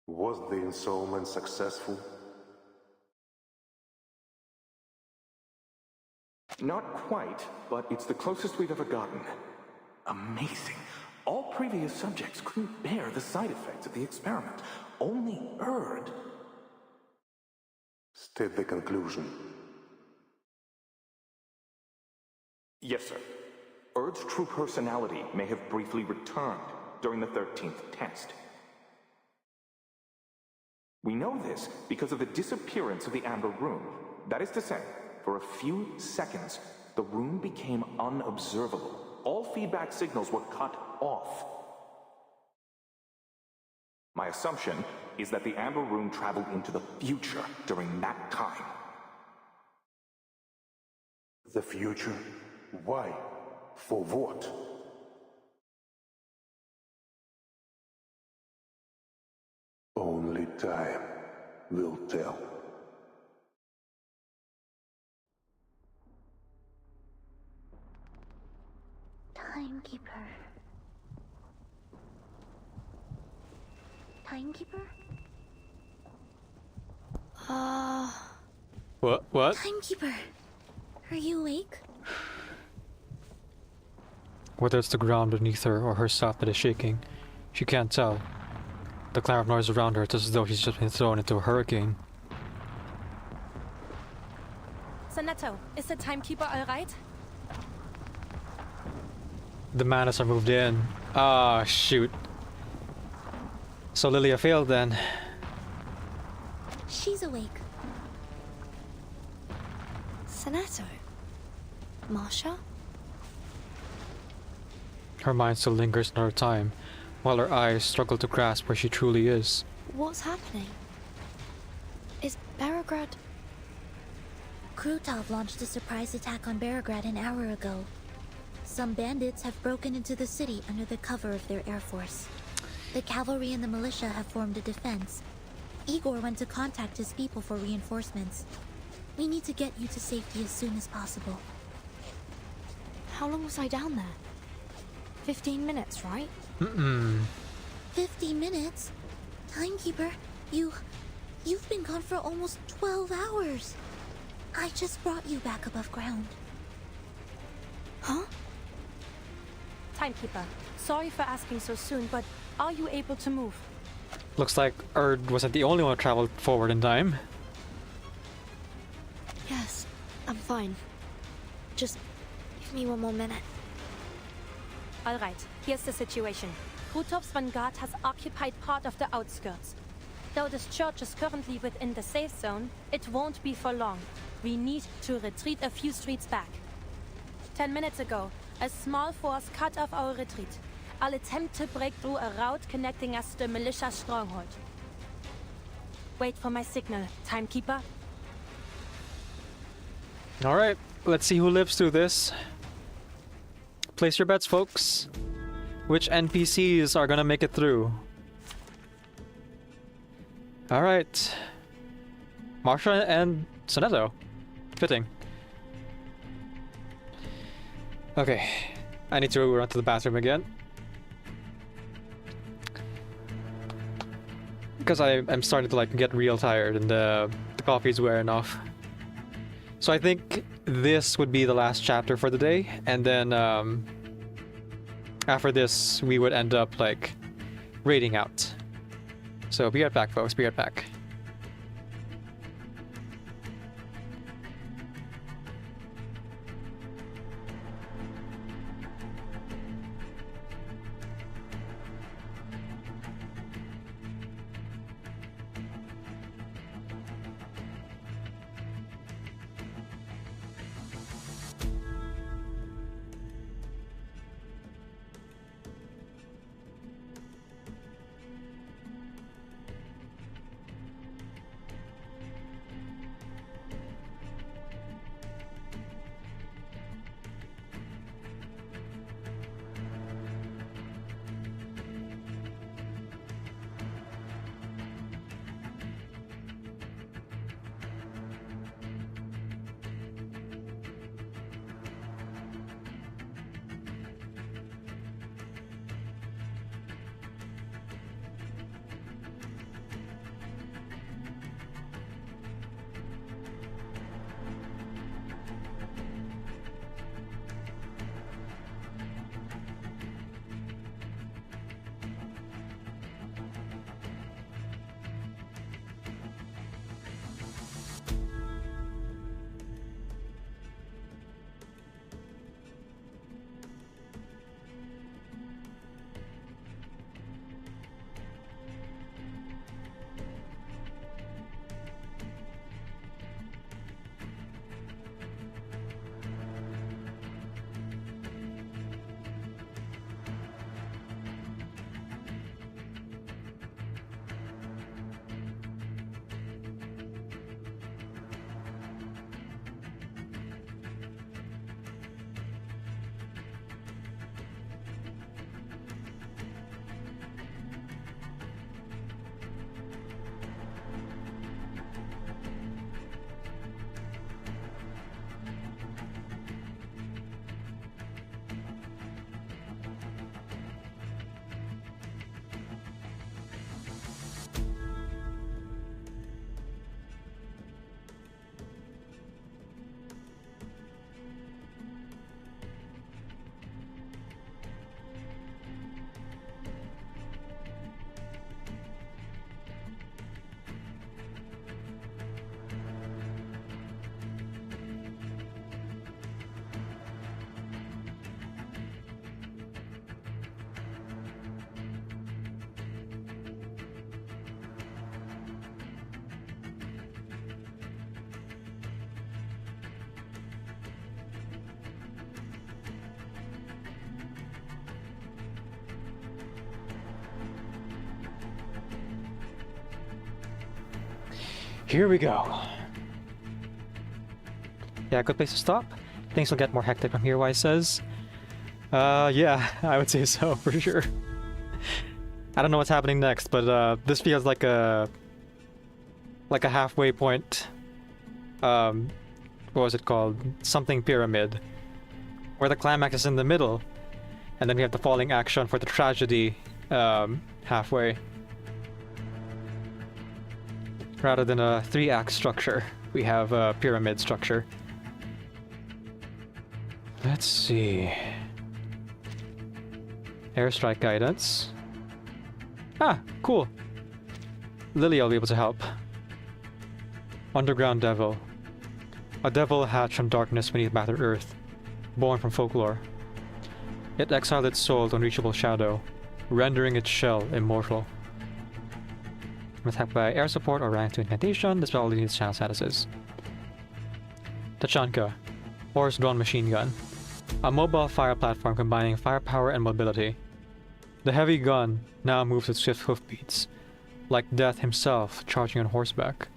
Was the installment successful? Not quite, but it's the closest we've ever gotten. Amazing. All previous subjects couldn't bear the side effects of the experiment. Only Erd. State the conclusion. Yes, sir. Erd's true personality may have briefly returned during the 13th test. We know this because of the disappearance of the Amber Room. That is to say, for a few seconds, the room became unobservable. All feedback signals were cut off. My assumption is that the Amber Room traveled into the future during that time. The future? Why? For what? Only time will tell. Timekeeper. Timekeeper? What? Timekeeper! Are you awake? Whether it's the ground beneath her or herself that is shaking, she can't tell. The cloud of noise around her, it's as though she's just been thrown into a hurricane. Sonetto, is the timekeeper alright? The manas are moved in. Ah, shoot. So Lilia failed then. She's awake. Sonetto? Marsha? Her mind still lingers in her time, while her eyes struggle to grasp where she truly is. What's happening? Is Beregrad... Krutov launched a surprise attack on Beregrad an hour ago. Some bandits have broken into the city under the cover of their air force. The cavalry and the militia have formed a defense. Igor went to contact his people for reinforcements. We need to get you to safety as soon as possible. How long was I down there? 15 minutes, right? 50 minutes? Timekeeper, you've been gone for almost 12 hours. I just brought you back above ground. Huh? Timekeeper, sorry for asking so soon, but are you able to move? Looks like Erd wasn't the only one who traveled forward in time. Yes, I'm fine. Just give me one more minute. Alright, here's the situation. Krutov's vanguard has occupied part of the outskirts. Though this church is currently within the safe zone, it won't be for long. We need to retreat a few streets back. 10 minutes ago, a small force cut off our retreat. I'll attempt to break through a route connecting us to the militia stronghold. Wait for my signal, timekeeper. Alright, let's see who lives through this. Place your bets, folks. Which NPCs are gonna make it through? Alright. Marsha and Sonetto. Fitting. Okay. I need to run to the bathroom again. Because I'm starting to like get real tired and the coffee's wearing off. So I think this would be the last chapter for the day, and then after this we would end up like raiding out. So be right back, folks. Be right back. Here we go. Yeah, good place to stop. Things will get more hectic from here, Wise says. Yeah, I would say so, for sure. I don't know what's happening next, but this feels like a halfway point. What was it called? Something pyramid. Where the climax is in the middle, and then we have the falling action for the tragedy halfway. Rather than a 3-act structure, we have a pyramid structure. Let's see. Airstrike guidance. Ah, cool. Lily will be able to help. Underground devil. A devil hatched from darkness beneath Mother Earth, born from folklore. It exiled its soul to unreachable shadow, rendering its shell immortal. from attack by air support or rank 2 incantation. This probably needs channel statuses. Tachanka, horse-drawn machine gun. A mobile fire platform combining firepower and mobility. The heavy gun now moves with swift hoofbeats, like Death himself charging on horseback.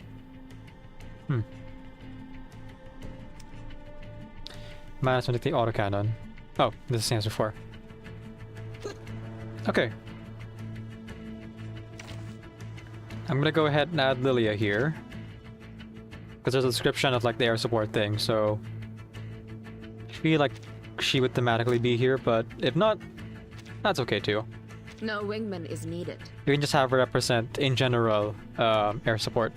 Minus one the autocannon. Oh, this is the answer 4. Okay. I'm gonna go ahead and add Lilia here. Because there's a description of like the air support thing, so I feel like she would thematically be here, but if not, that's okay too. No wingman is needed. You can just have her represent, in general, air support.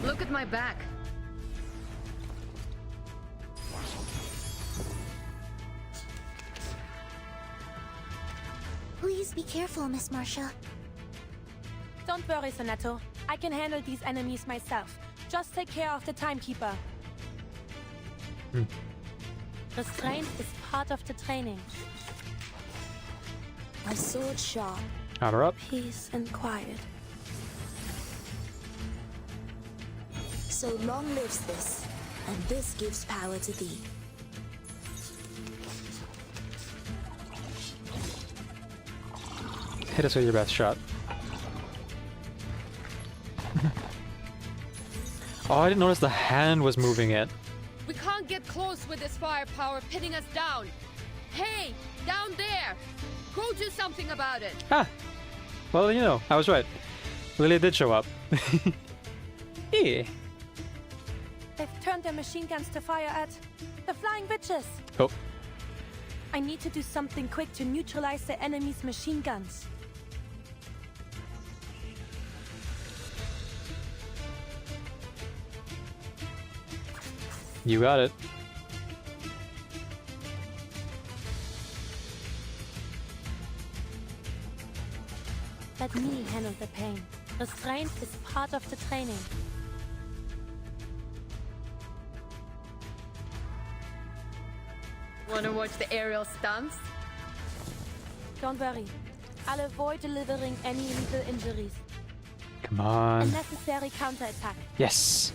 Look at my back. Please be careful, Miss Marcia. Don't worry, Sonato. I can handle these enemies myself. Just take care of the timekeeper. Restraint is part of the training. My sword sharp. Armor up. Peace and quiet. So long lives this, and this gives power to thee. Hit us with your best shot. Oh, I didn't notice the hand was moving it. We can't get close with this firepower pinning us down. Hey, down there! Go do something about it! Ah! Well, you know, I was right. Lilia did show up. Yeah. They've turned their machine guns to fire at the flying witches. Oh. I need to do something quick to neutralize the enemy's machine guns. You got it. Let me handle the pain. Restraint is part of the training. Wanna watch the aerial stunts? Don't worry. I'll avoid delivering any lethal injuries. Come on. A necessary counterattack. Yes.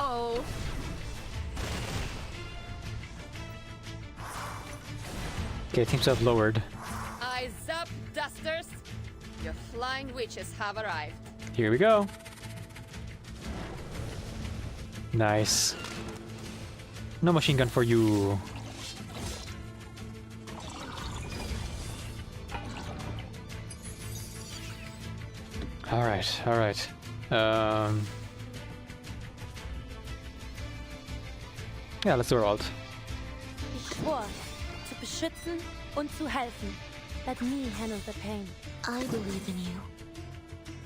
Oh. Okay, teams have lowered. Eyes up, dusters. Your flying witches have arrived. Here we go. Nice. No machine gun for you. Alright, alright. Ja, let's do our ult. Ich schwor, zu beschützen und zu helfen. Let me handle the pain. I believe in you.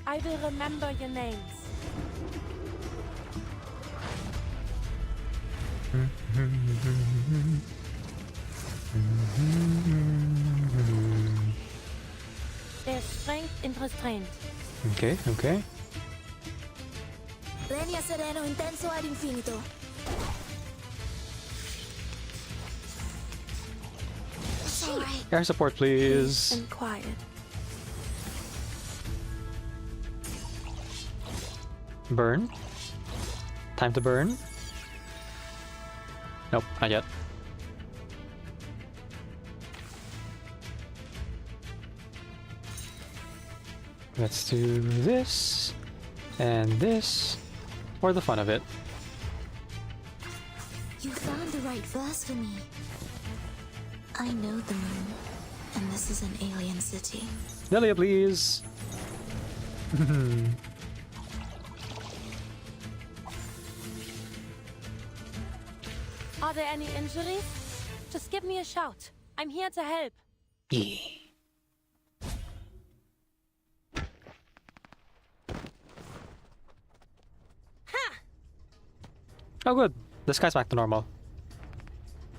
I will remember your names. There's strength in restraint. Okay, okay. Legna sereno intenso ad infinito. It's all right. Air support, please. And quiet. Burn. Time to burn. Nope, not yet. Let's do this and this for the fun of it. You found the right verse for me. I know the moon, and this is an alien city. Lilia, please. Are there any injuries? Just give me a shout. I'm here to help. Yeah. Oh good, the sky's back to normal.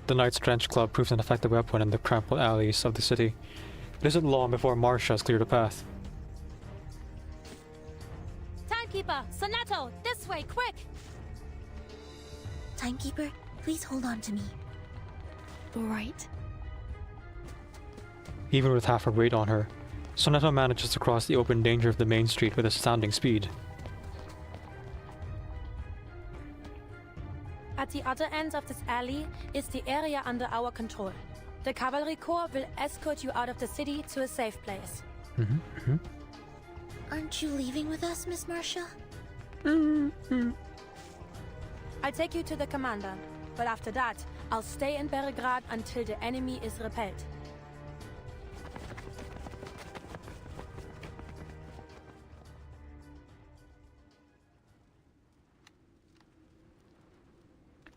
The Knight's Trench Club proves an effective weapon in the crumpled alleys of the city. It isn't long before Marcia has cleared a path. Timekeeper, Sonato, this way, quick! Timekeeper, Please hold on to me. Right. Even with half her weight on her, Sonetta manages to cross the open danger of the main street with astounding speed. At the other end of this alley is the area under our control. The Cavalry Corps will escort you out of the city to a safe place. Aren't you leaving with us, Miss Marcia? I'll take you to the commander, but after that, I'll stay in Belgrade until the enemy is repelled.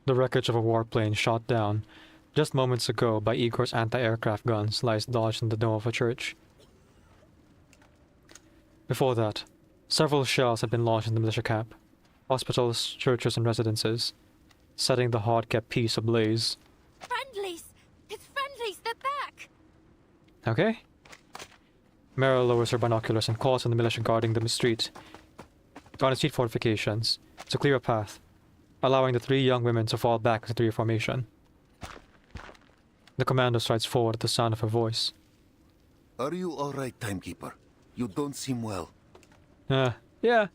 The wreckage of a warplane shot down just moments ago by Igor's anti-aircraft guns lies dodged in the dome of a church. Before that, several shells had been launched in the militia camp, hospitals, churches, and residences, setting the hard-kept peace ablaze. Friendlies! It's friendlies! They're back! Okay. Meryl lowers her binoculars and calls on the militia guarding the street fortifications to clear a path, allowing the three young women to fall back into their formation. The commander strides forward at the sound of her voice. Are you alright, Timekeeper? You don't seem well. Yeah.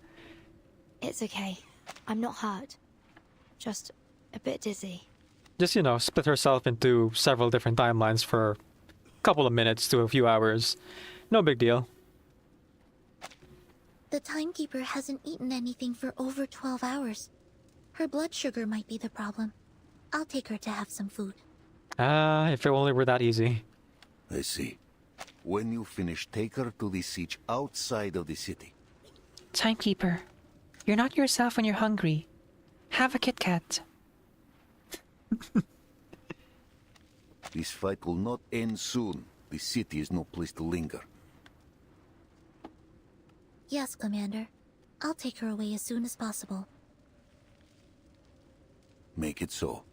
It's okay. I'm not hurt. Just a bit dizzy. Just, split herself into several different timelines for a couple of minutes to a few hours. No big deal. The Timekeeper hasn't eaten anything for over 12 hours. Her blood sugar might be the problem. I'll take her to have some food. If it only were that easy. I see. When you finish, take her to the siege outside of the city. Timekeeper, you're not yourself when you're hungry. Have a Kit Kat. This fight will not end soon. The city is no place to linger. Yes, Commander. I'll take her away as soon as possible. Make it so.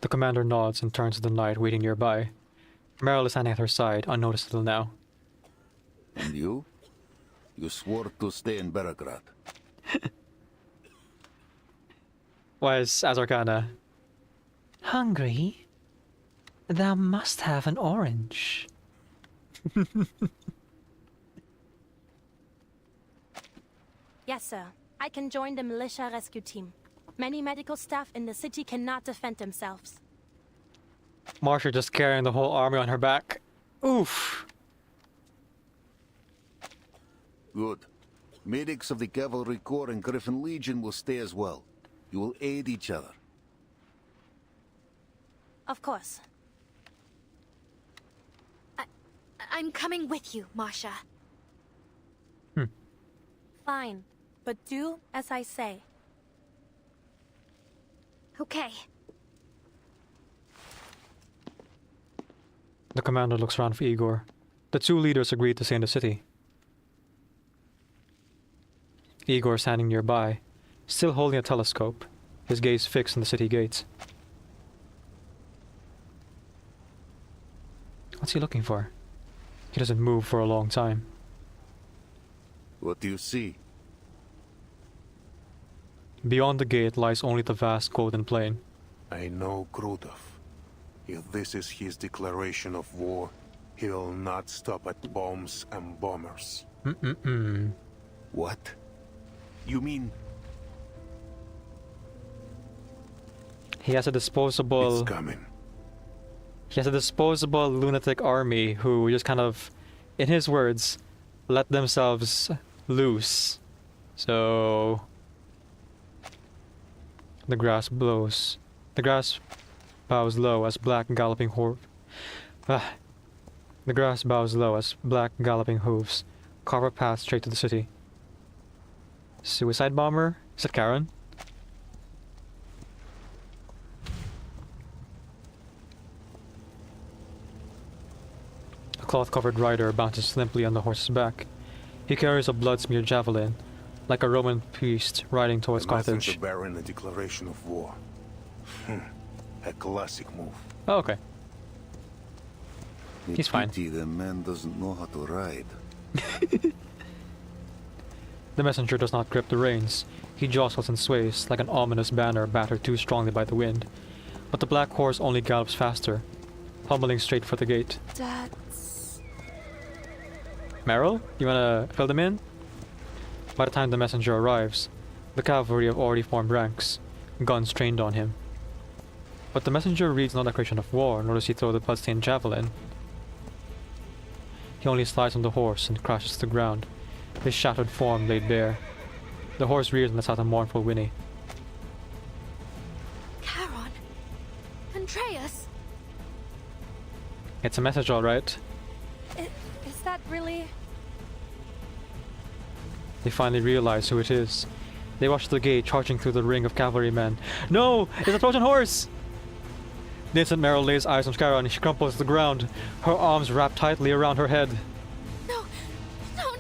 The commander nods and turns to the knight waiting nearby. Meryl is standing at her side, unnoticed till now. And you? You swore to stay in Belgrade. Why is Azarkana? Hungry? Thou must have an orange. Yes, sir. I can join the militia rescue team. Many medical staff in the city cannot defend themselves. Marcia just carrying the whole army on her back. Oof. Good. Medics of the Cavalry Corps and Griffin Legion will stay as well. You will aid each other. Of course. I'm coming with you, Marcia. Fine, but do as I say. Okay. The commander looks around for Igor. The two leaders agreed to stay in the city. Igor standing nearby, still holding a telescope, his gaze fixed on the city gates. What's he looking for? He doesn't move for a long time. What do you see? Beyond the gate lies only the vast golden plain. I know Krutov. If this is his declaration of war, he will not stop at bombs and bombers. What? You mean... He has a disposable... It's coming. He has a disposable lunatic army who just kind of, in his words, let themselves loose. So... The grass blows. The grass bows low as black galloping The grass bows low as black galloping hooves carve a path straight to the city. Suicide bomber? Is it Karen? A cloth-covered rider bounces limply on the horse's back. He carries a blood-smeared javelin, like a Roman priest riding towards Carthage. The Baron, a declaration of war. A classic move. Oh, okay. He's fine. Pity the man doesn't know how to ride. The messenger does not grip the reins. He jostles and sways like an ominous banner battered too strongly by the wind. But the black horse only gallops faster, pummeling straight for the gate. That's... Meryl, you wanna fill them in? By the time the messenger arrives, the cavalry have already formed ranks, guns trained on him. But the messenger reads no declaration of war, nor does he throw the bloodstained javelin. He only slides on the horse and crashes to the ground, his shattered form laid bare. The horse rears and lets out a mournful whinny. Charon! Andreas! It's a message, alright. Is that really... They finally realize who it is. They rush to the gate, charging through the ring of cavalrymen. No! It's a Trojan horse! The instant Meryl lays eyes on Charon, she crumples to the ground, her arms wrapped tightly around her head. No! Don't!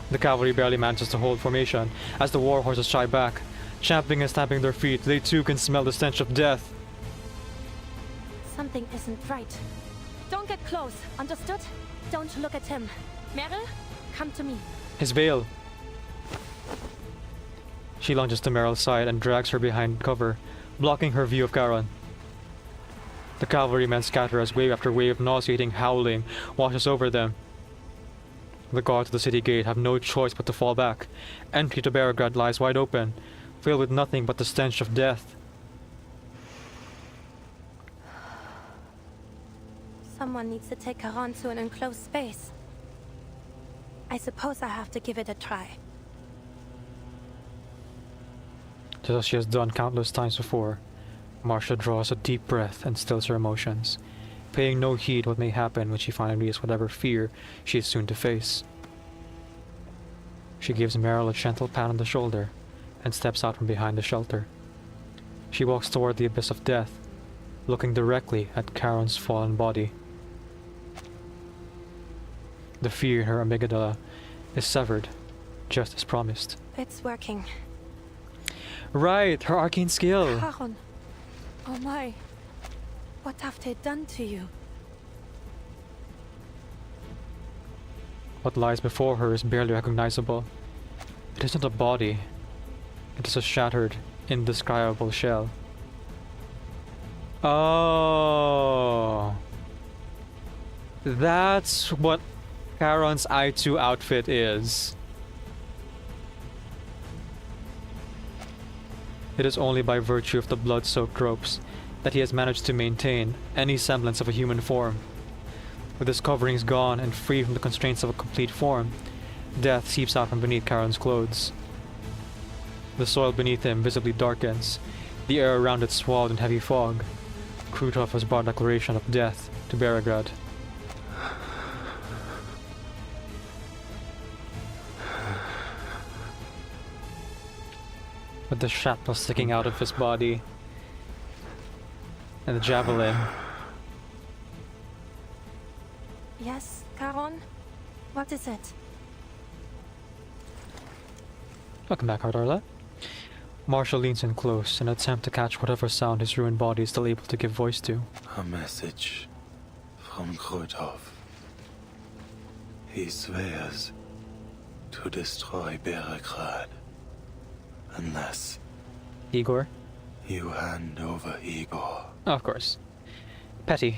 The cavalry barely manages to hold formation as the war horses shy back. Champing and stamping their feet, they too can smell the stench of death. Something isn't right. Don't get close, understood? Don't look at him. Meryl, come to me. His veil. She lunges to Meryl's side and drags her behind cover, blocking her view of Charon. The cavalrymen scatter as wave after wave of nauseating howling washes over them. The guards at the city gate have no choice but to fall back. Entry to Beregrad lies wide open, filled with nothing but the stench of death. Someone needs to take her on to an enclosed space. I suppose I have to give it a try. Just as she has done countless times before, Marcia draws a deep breath and stills her emotions, paying no heed what may happen when she finally reaches whatever fear she is soon to face. She gives Meryl a gentle pat on the shoulder and steps out from behind the shelter. She walks toward the abyss of death, looking directly at Charon's fallen body. The fear in her amygdala is severed, just as promised. It's working. Right, her arcane skill. Charon. Oh my. What have they done to you? What lies before her is barely recognizable. It isn't a body. It is a shattered, indescribable shell. Oh. That's what Charon's I2 outfit is. It is only by virtue of the blood-soaked ropes that he has managed to maintain any semblance of a human form. With his coverings gone and free from the constraints of a complete form, death seeps out from beneath Charon's clothes. The soil beneath him visibly darkens, the air around it swallowed in heavy fog. Krutov has brought a declaration of death to Beregrad. With the shrapnel sticking out of his body, and the javelin. Yes, Charon? What is it? Welcome back, Ardarla. Marshall leans in close in an attempt to catch whatever sound his ruined body is still able to give voice to. A message from Krutov. He swears to destroy Beregrad. Unless... Igor? You hand over Igor. Oh, of course. Petty.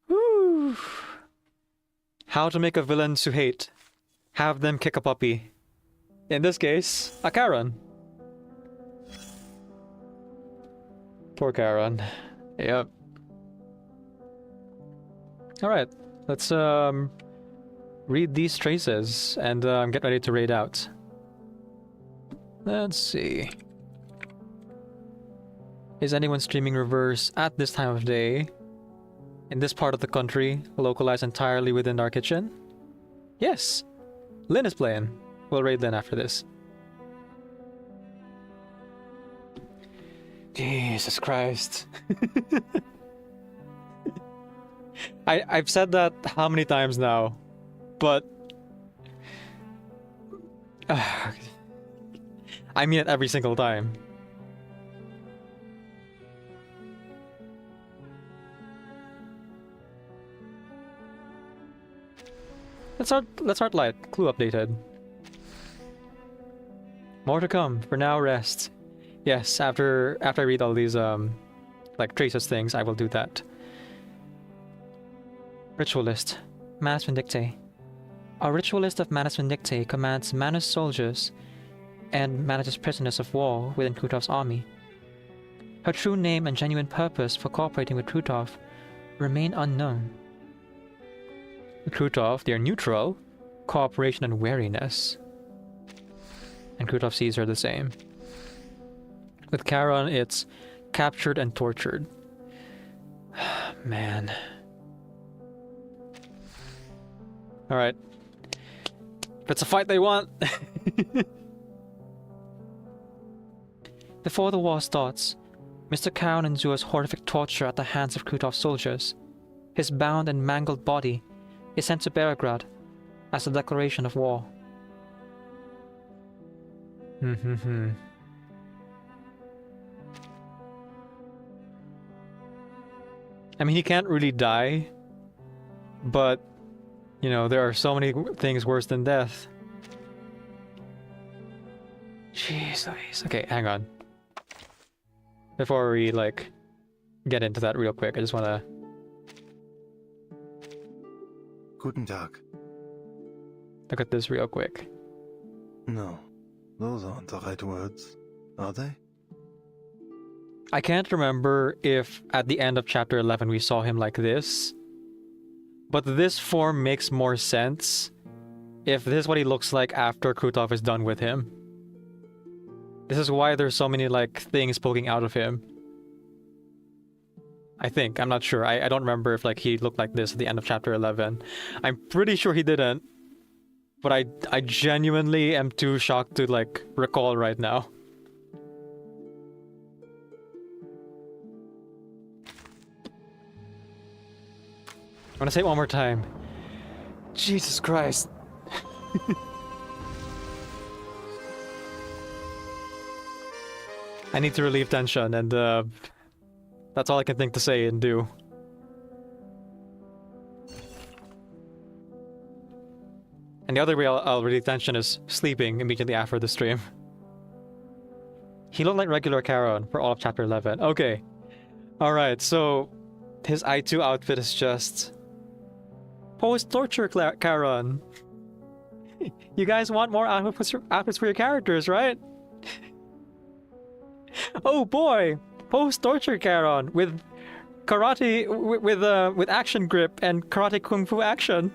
Woo. How to make a villain to hate. Have them kick a puppy. In this case, a Charon. Poor Charon. Yep. Alright, let's read these traces and get ready to raid out. Let's see. Is anyone streaming reverse at this time of day? In this part of the country, localized entirely within our kitchen? Yes! Lynn is playing. We'll raid Lynn after this. Jesus Christ. I've said that how many times now, but I mean it every single time. Let's start light. Clue updated. More to come. For now, rest. Yes, after I read all these like Trace's things, I will do that. Ritualist. Manus Vindictae. A ritualist of Manus Vindictae commands Manus soldiers and manages prisoners of war within Krutov's army. Her true name and genuine purpose for cooperating with Krutov remain unknown. With Krutov, they are neutral, cooperation and wariness. And Krutov sees her the same. With Charon, it's captured and tortured. Man. Alright. If it's a fight they want. Before the war starts, Mr. Charon endures horrific torture at the hands of Krutov's soldiers. His bound and mangled body is sent to Beregrad as a declaration of war. I mean, he can't really die, but, you know, there are so many things worse than death. Jeez Louise. Okay, hang on. Before we, like, get into that real quick, I just wanna... Guten Tag. Look at this real quick. No, those aren't the right words, are they? I can't remember if at the end of chapter 11 we saw him like this, but this form makes more sense if this is what he looks like after Krutov is done with him. This is why there's so many, like, things poking out of him. I think. I'm not sure. I don't remember if, like, he looked like this at the end of chapter 11. I'm pretty sure he didn't. But I genuinely am too shocked to, like, recall right now. I'm gonna say it one more time. Jesus Christ. I need to relieve tension, and that's all I can think to say and do. And the other way I'll relieve tension is sleeping immediately after the stream. He looked like regular Charon for all of chapter 11. Okay. Alright, so his I2 outfit is just... post-torture Charon. You guys want more outfits for your characters, right? Oh boy! Post-torture Charon with karate with action grip and karate kung fu action.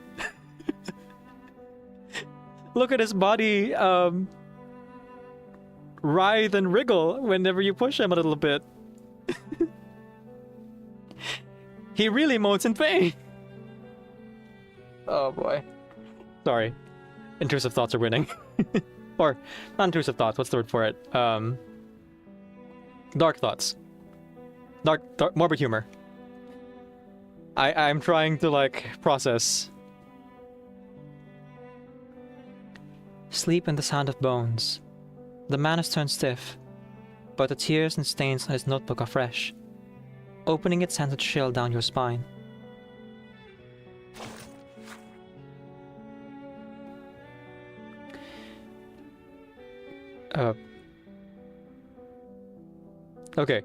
Look at his body writhe and wriggle whenever you push him a little bit. He really moans in pain. Oh boy. Sorry. Intrusive thoughts are winning. Or, not intrusive thoughts, what's the word for it? Dark thoughts. Dark morbid humor. I'm trying to, like, process. Sleep and the sound of bones. The man has turned stiff, but the tears and stains on his notebook are fresh. Opening it sends a chill down your spine. Okay.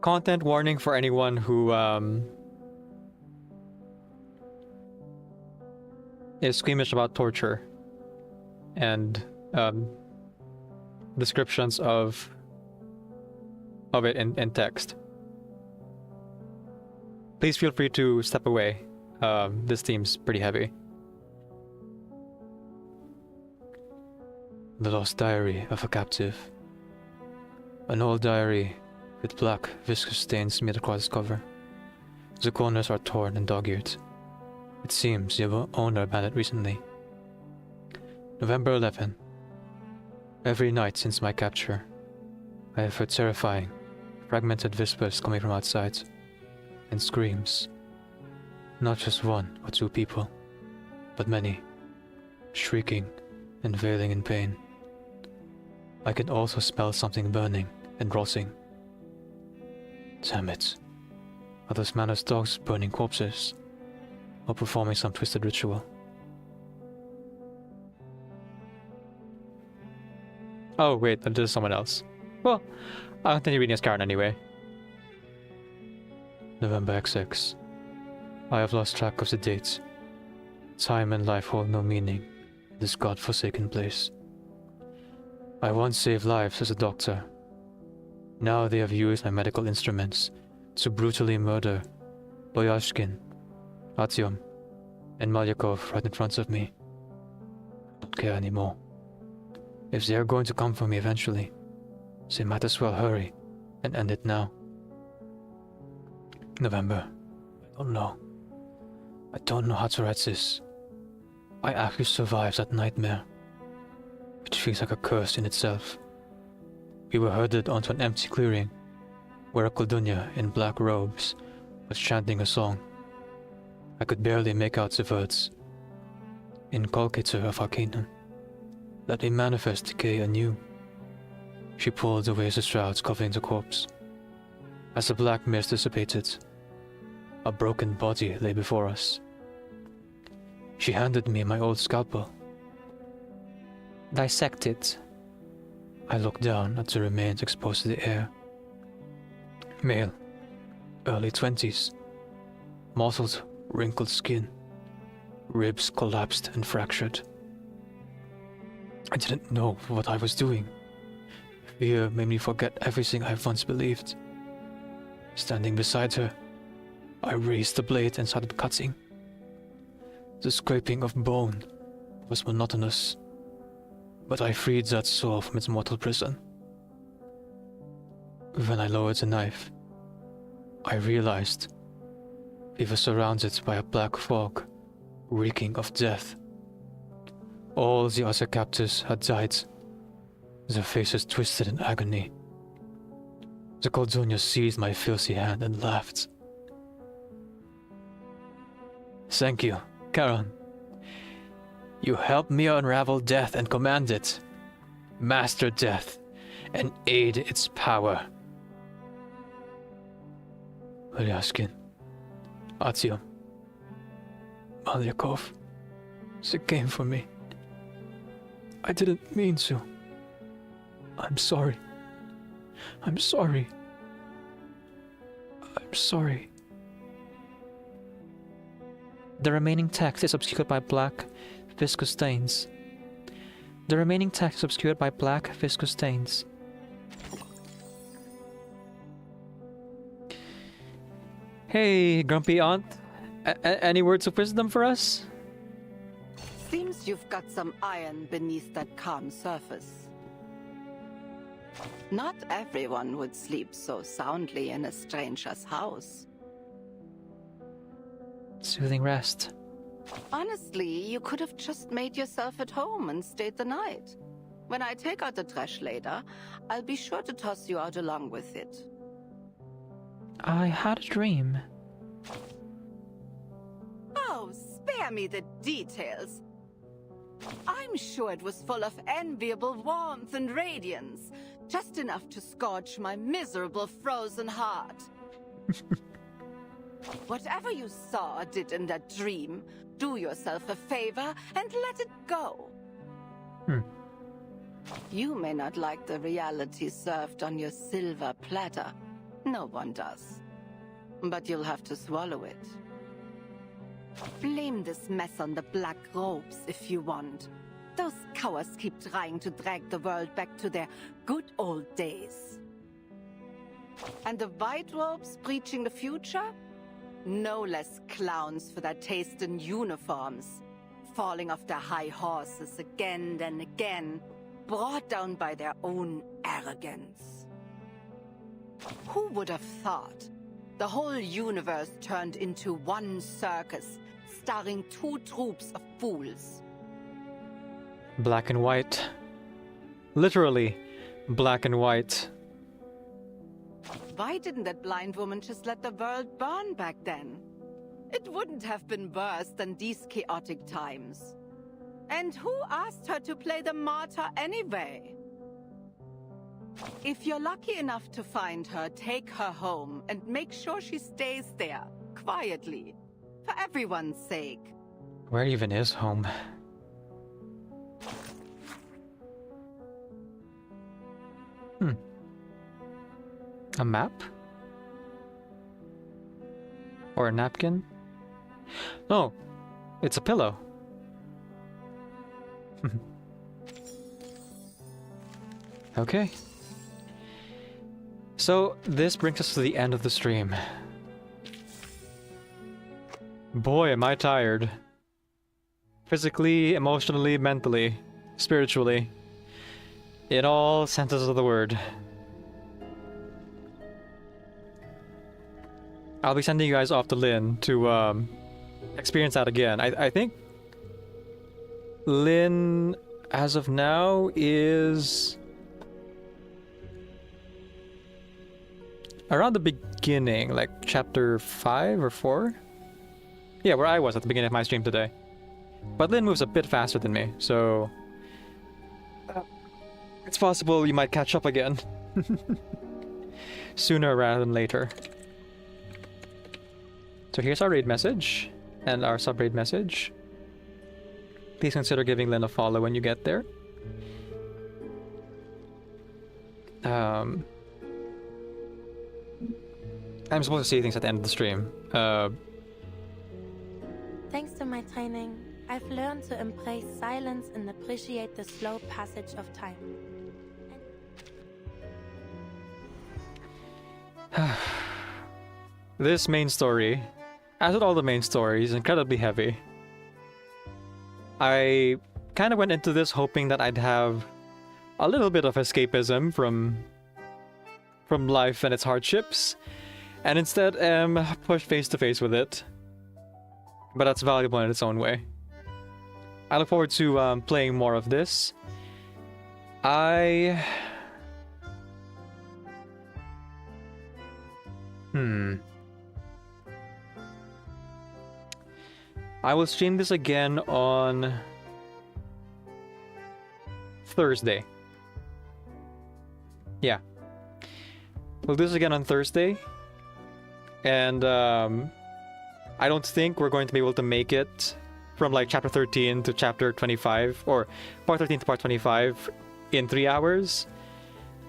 Content warning for anyone who is squeamish about torture and descriptions of it in text. Please feel free to step away. This theme's pretty heavy. The Lost Diary of a Captive. An old diary with black, viscous stains smeared across its cover. The corners are torn and dog-eared. It seems the owner abandoned it recently. November 11. Every night since my capture, I have heard terrifying, fragmented whispers coming from outside, and screams. Not just one or two people, but many, shrieking and wailing in pain. I can also smell something burning and rotting. Damn it. Are those Manus dogs burning corpses? Or performing some twisted ritual? Oh, wait, this is someone else. Well, I'll continue reading as Karen anyway. November XX. I have lost track of the dates. Time and life hold no meaning in this god-forsaken place. I once saved lives as a doctor. Now they have used my medical instruments to brutally murder Boyashkin, Artyom, and Malyakov right in front of me. I don't care anymore. If they are going to come for me eventually, they might as well hurry and end it now. November. I don't know. I don't know how to write this. I actually survived that nightmare, which feels like a curse in itself. We were herded onto an empty clearing, where a Koldunya in black robes was chanting a song. I could barely make out the words. Inculcator of Arcanum, let me manifest decay anew. She pulled away the shrouds covering the corpse. As the black mist dissipated, a broken body lay before us. She handed me my old scalpel. Dissect it. I looked down at the remains exposed to the air. Male, early 20s, mottled, wrinkled skin, ribs collapsed and fractured. I didn't know what I was doing. Fear made me forget everything I once believed. Standing beside her, I raised the blade and started cutting. The scraping of bone was monotonous, but I freed that soul from its mortal prison. When I lowered the knife, I realized we were surrounded by a black fog, reeking of death. All the other captives had died, their faces twisted in agony. The Koldunya seized my filthy hand and laughed. Thank you, Karen. You helped me unravel death and command it, master death, and aid its power. Ryaskin, Artyom, Malyakov, they came for me. I didn't mean to. I'm sorry. I'm sorry. I'm sorry. The remaining text is obscured by black, viscous stains. The remaining text is obscured by black, viscous stains. Hey, grumpy aunt. Any words of wisdom for us? Seems you've got some iron beneath that calm surface. Not everyone would sleep so soundly in a stranger's house. Soothing rest. Honestly, you could have just made yourself at home and stayed the night. When I take out the trash later, I'll be sure to toss you out along with it. I had a dream. Oh, spare me the details. I'm sure it was full of enviable warmth and radiance, just enough to scorch my miserable frozen heart. Whatever you saw or did in that dream, do yourself a favor and let it go. You may not like the reality served on your silver platter. No one does. But you'll have to swallow it. Blame this mess on the black robes if you want. Those cowards keep trying to drag the world back to their good old days. And the white robes preaching the future? No less clowns for their taste in uniforms, falling off their high horses again and again, brought down by their own arrogance. Who would have thought the whole universe turned into one circus, starring two troops of fools? Black and white. Literally, black and white. Why didn't that blind woman just let the world burn back then? It wouldn't have been worse than these chaotic times. And who asked her to play the martyr anyway? If you're lucky enough to find her, take her home and make sure she stays there, quietly, for everyone's sake. Where even is home? A map? Or a napkin? No, it's a pillow. Okay. So, this brings us to the end of the stream. Boy, am I tired. Physically, emotionally, mentally, spiritually. In all senses of the word. I'll be sending you guys off to Lynn to experience that again. I think Lynn, as of now, is around the beginning, like chapter 5 or 4? Yeah, where I was at the beginning of my stream today. But Lynn moves a bit faster than me, so it's possible you might catch up again. Sooner rather than later. So here's our raid message, and our sub-raid message. Please consider giving Lynn a follow when you get there. I'm supposed to say things at the end of the stream. Thanks to my training, I've learned to embrace silence and appreciate the slow passage of time. This main story, as with all the main stories, is incredibly heavy. I kind of went into this hoping that I'd have a little bit of escapism from life and its hardships, and instead am pushed face to face with it. But that's valuable in its own way. I look forward to playing more of this. I will stream this again on Thursday. Yeah. We'll do this again on Thursday. And I don't think we're going to be able to make it from like chapter 13 to chapter 25, or part 13 to part 25 in 3 hours.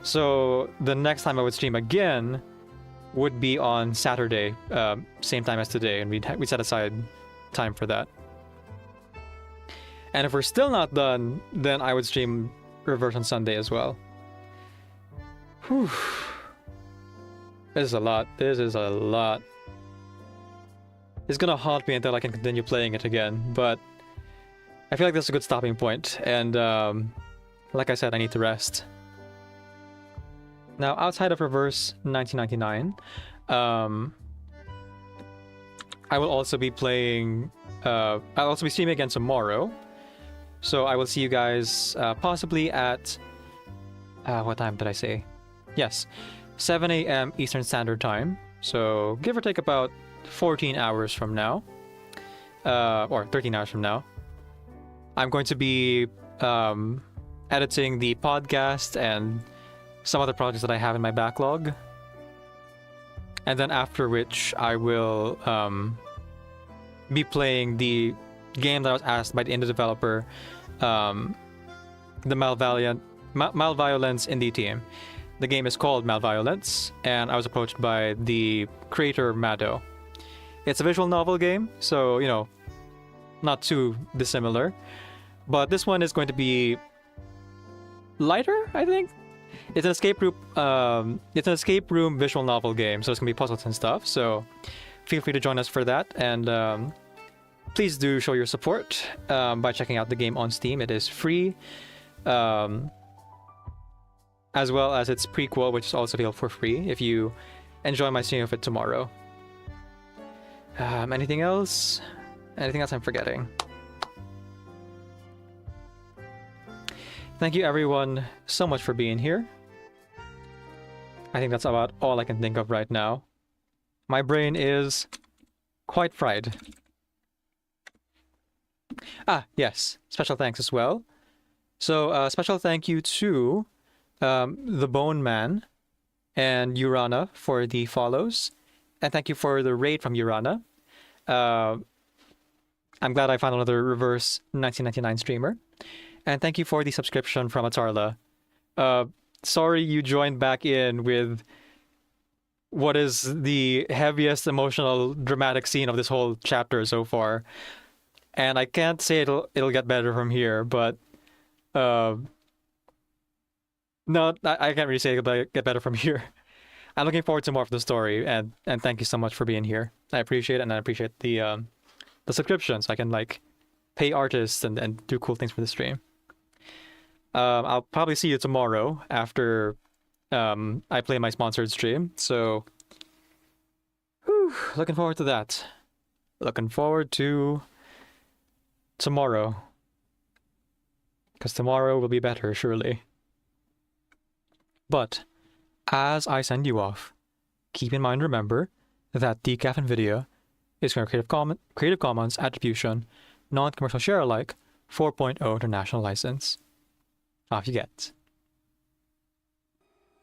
So the next time I would stream again would be on Saturday, same time as today, and we'd set aside time for that. And if we're still not done, then I would stream Reverse on Sunday as well. Whew. This is a lot. This is a lot. It's gonna haunt me until I can continue playing it again, but I feel like this is a good stopping point, and like I said, I need to rest. Now, outside of Reverse 1999, I will also be playing, I'll also be streaming again tomorrow, so I will see you guys possibly at, what time did I say? Yes, 7 a.m. Eastern Standard Time, so give or take about 14 hours from now, or 13 hours from now. I'm going to be editing the podcast and some other projects that I have in my backlog. And then after which I will be playing the game that I was asked by the indie developer, the Malviolence indie team. The game is called Malviolence, and I was approached by the creator Mado. It's a visual novel game, so, you know, not too dissimilar. But this one is going to be lighter, I think? It's an escape room visual novel game, so it's gonna be puzzles and stuff. So feel free to join us for that, and please do show your support by checking out the game on Steam. It is free, as well as its prequel, which is also available for free if you enjoy my stream of it tomorrow. Anything else? Anything else I'm forgetting? Thank you everyone so much for being here. I think that's about all I can think of right now. My brain is quite fried. Ah, yes. Special thanks as well. So, special thank you to the Bone Man and Urana for the follows. And thank you for the raid from Urana. I'm glad I found another Reverse 1999 streamer. And thank you for the subscription from Atarla. Sorry you joined back in with what is the heaviest emotional dramatic scene of this whole chapter so far. And I can't say it'll get better from here, but no, I can't really say it'll get better from here. I'm looking forward to more of the story, and thank you so much for being here. I appreciate it, and I appreciate the subscriptions. I can like pay artists and do cool things for the stream. I'll probably see you tomorrow after I play my sponsored stream. So, looking forward to that. Looking forward to tomorrow, because tomorrow will be better, surely. But as I send you off, keep in mind, remember that Decaf NVIDIA is going to Creative Commons Attribution, Non-Commercial Share Alike 4.0 International License. Off you get.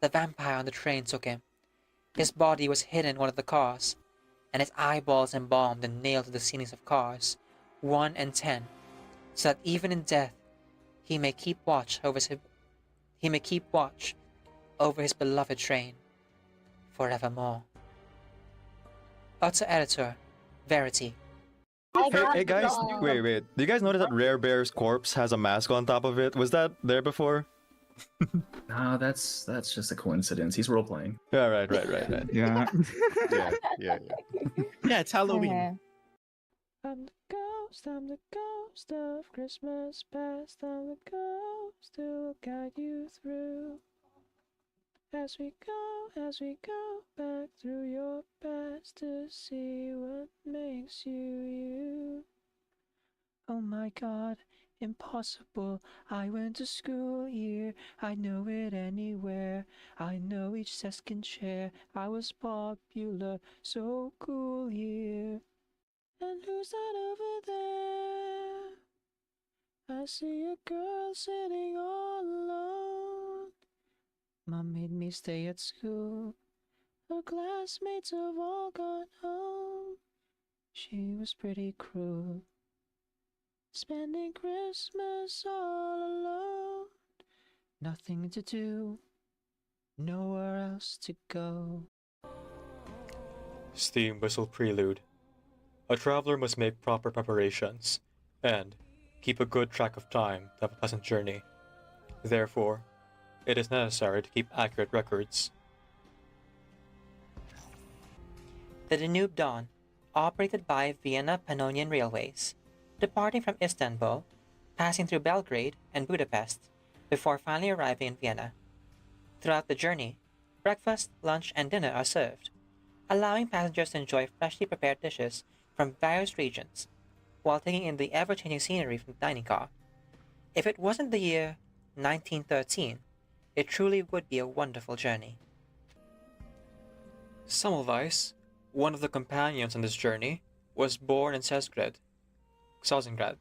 The vampire on the train took him. His body was hidden in one of the cars, and his eyeballs embalmed and nailed to the ceilings of cars 1 and 10, so that even in death he may keep watch over his beloved train forevermore. Auto editor, Verity. Hey guys, wait. Do you guys notice that Rare Bear's corpse has a mask on top of it? Was that there before? Nah, that's just a coincidence. He's role playing. Yeah, right. Yeah. yeah. Yeah, it's Halloween. I'm the ghost of Christmas past. I'm the ghost who will guide you through. As we go back through your past to see what makes you you. Oh my god, impossible. I went to school here. I know it anywhere. I know each desk and chair. I was popular, so cool here. And who's that over there? I see a girl sitting all alone. Mom made me stay at school. Her classmates have all gone home. She was pretty cruel, spending Christmas all alone. Nothing to do, nowhere else to go. Steam Whistle Prelude. A traveler must make proper preparations, and keep a good track of time to have a pleasant journey. Therefore, it is necessary to keep accurate records. The Danube Dawn, operated by Vienna Pannonian Railways, departing from Istanbul, passing through Belgrade and Budapest, before finally arriving in Vienna. Throughout the journey, breakfast, lunch, and dinner are served, allowing passengers to enjoy freshly prepared dishes from various regions, while taking in the ever-changing scenery from the dining car. If it wasn't the year 1913, it truly would be a wonderful journey. Semmelweis, one of the companions on this journey, was born in Sasgrad, Kozgrad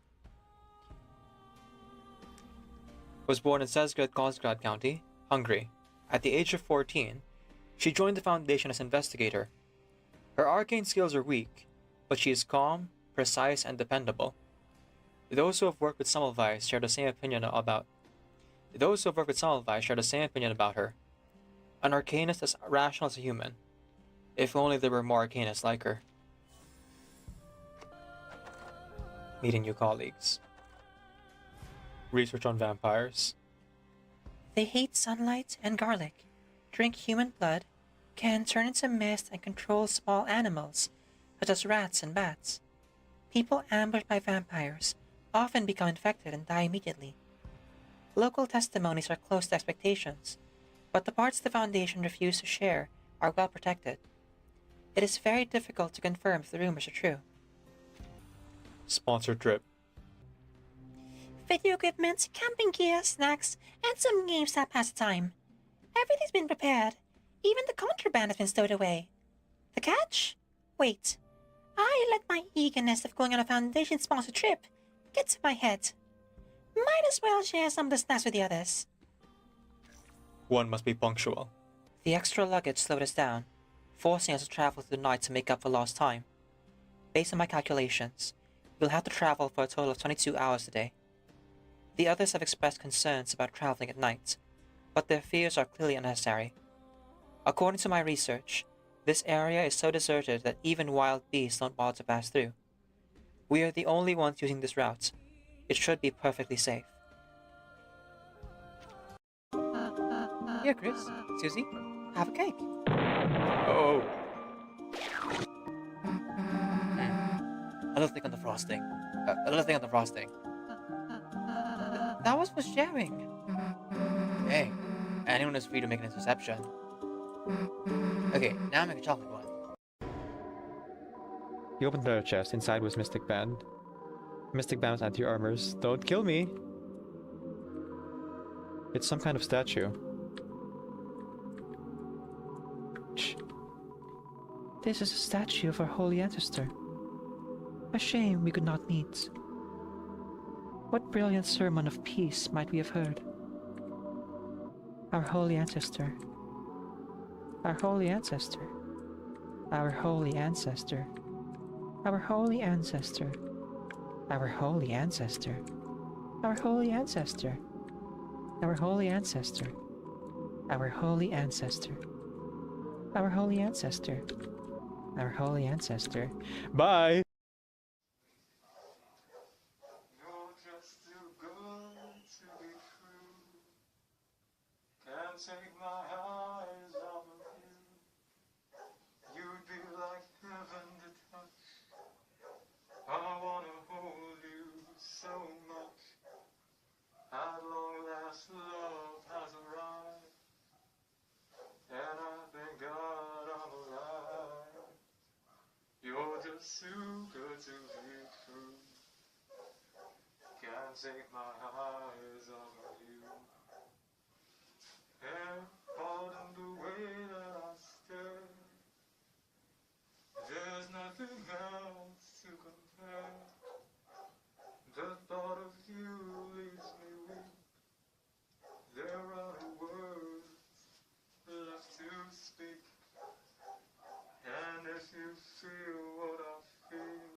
County, Hungary. At the age of 14, she joined the Foundation as investigator. Her arcane skills are weak, but she is calm, precise, and dependable. Those who have worked with Semmelweis share the same opinion about her. An arcanist as rational as a human. If only there were more arcanists like her. Meeting new colleagues. Research on vampires. They hate sunlight and garlic, drink human blood, can turn into mist and control small animals, such as rats and bats. People ambushed by vampires often become infected and die immediately. Local testimonies are close to expectations, but the parts the Foundation refused to share are well protected. It is very difficult to confirm if the rumors are true. Sponsored trip. Video equipment, camping gear, snacks, and some games that pass the time. Everything's been prepared. Even the contraband has been stowed away. The catch? Wait. I let my eagerness of going on a Foundation-sponsored trip get to my head. Might as well share some of the snacks with the others. One must be punctual. The extra luggage slowed us down, forcing us to travel through the night to make up for lost time. Based on my calculations, we'll have to travel for a total of 22 hours today. The others have expressed concerns about traveling at night, but their fears are clearly unnecessary. According to my research, This area is so deserted that even wild beasts don't bother to pass through. We are the only ones using this route. It should be perfectly safe. Here, Chris, Susie, have a cake. Oh. A little thick on the frosting. A little thick on the frosting. That was for sharing. Hey, anyone is free to make an interception. Okay, now make a chocolate one. He opened another chest. Inside was Mystic Band. Mystic Band's anti-armors. Don't kill me! It's some kind of statue. Shh. This is a statue of our holy ancestor. A shame we could not meet. What brilliant sermon of peace might we have heard? Our holy ancestor. Our holy ancestor. Our holy ancestor. Our holy ancestor. Our holy ancestor. Our holy ancestor. Our holy ancestor. Our holy ancestor. Our holy ancestor. Our holy ancestor. Bye! Can't take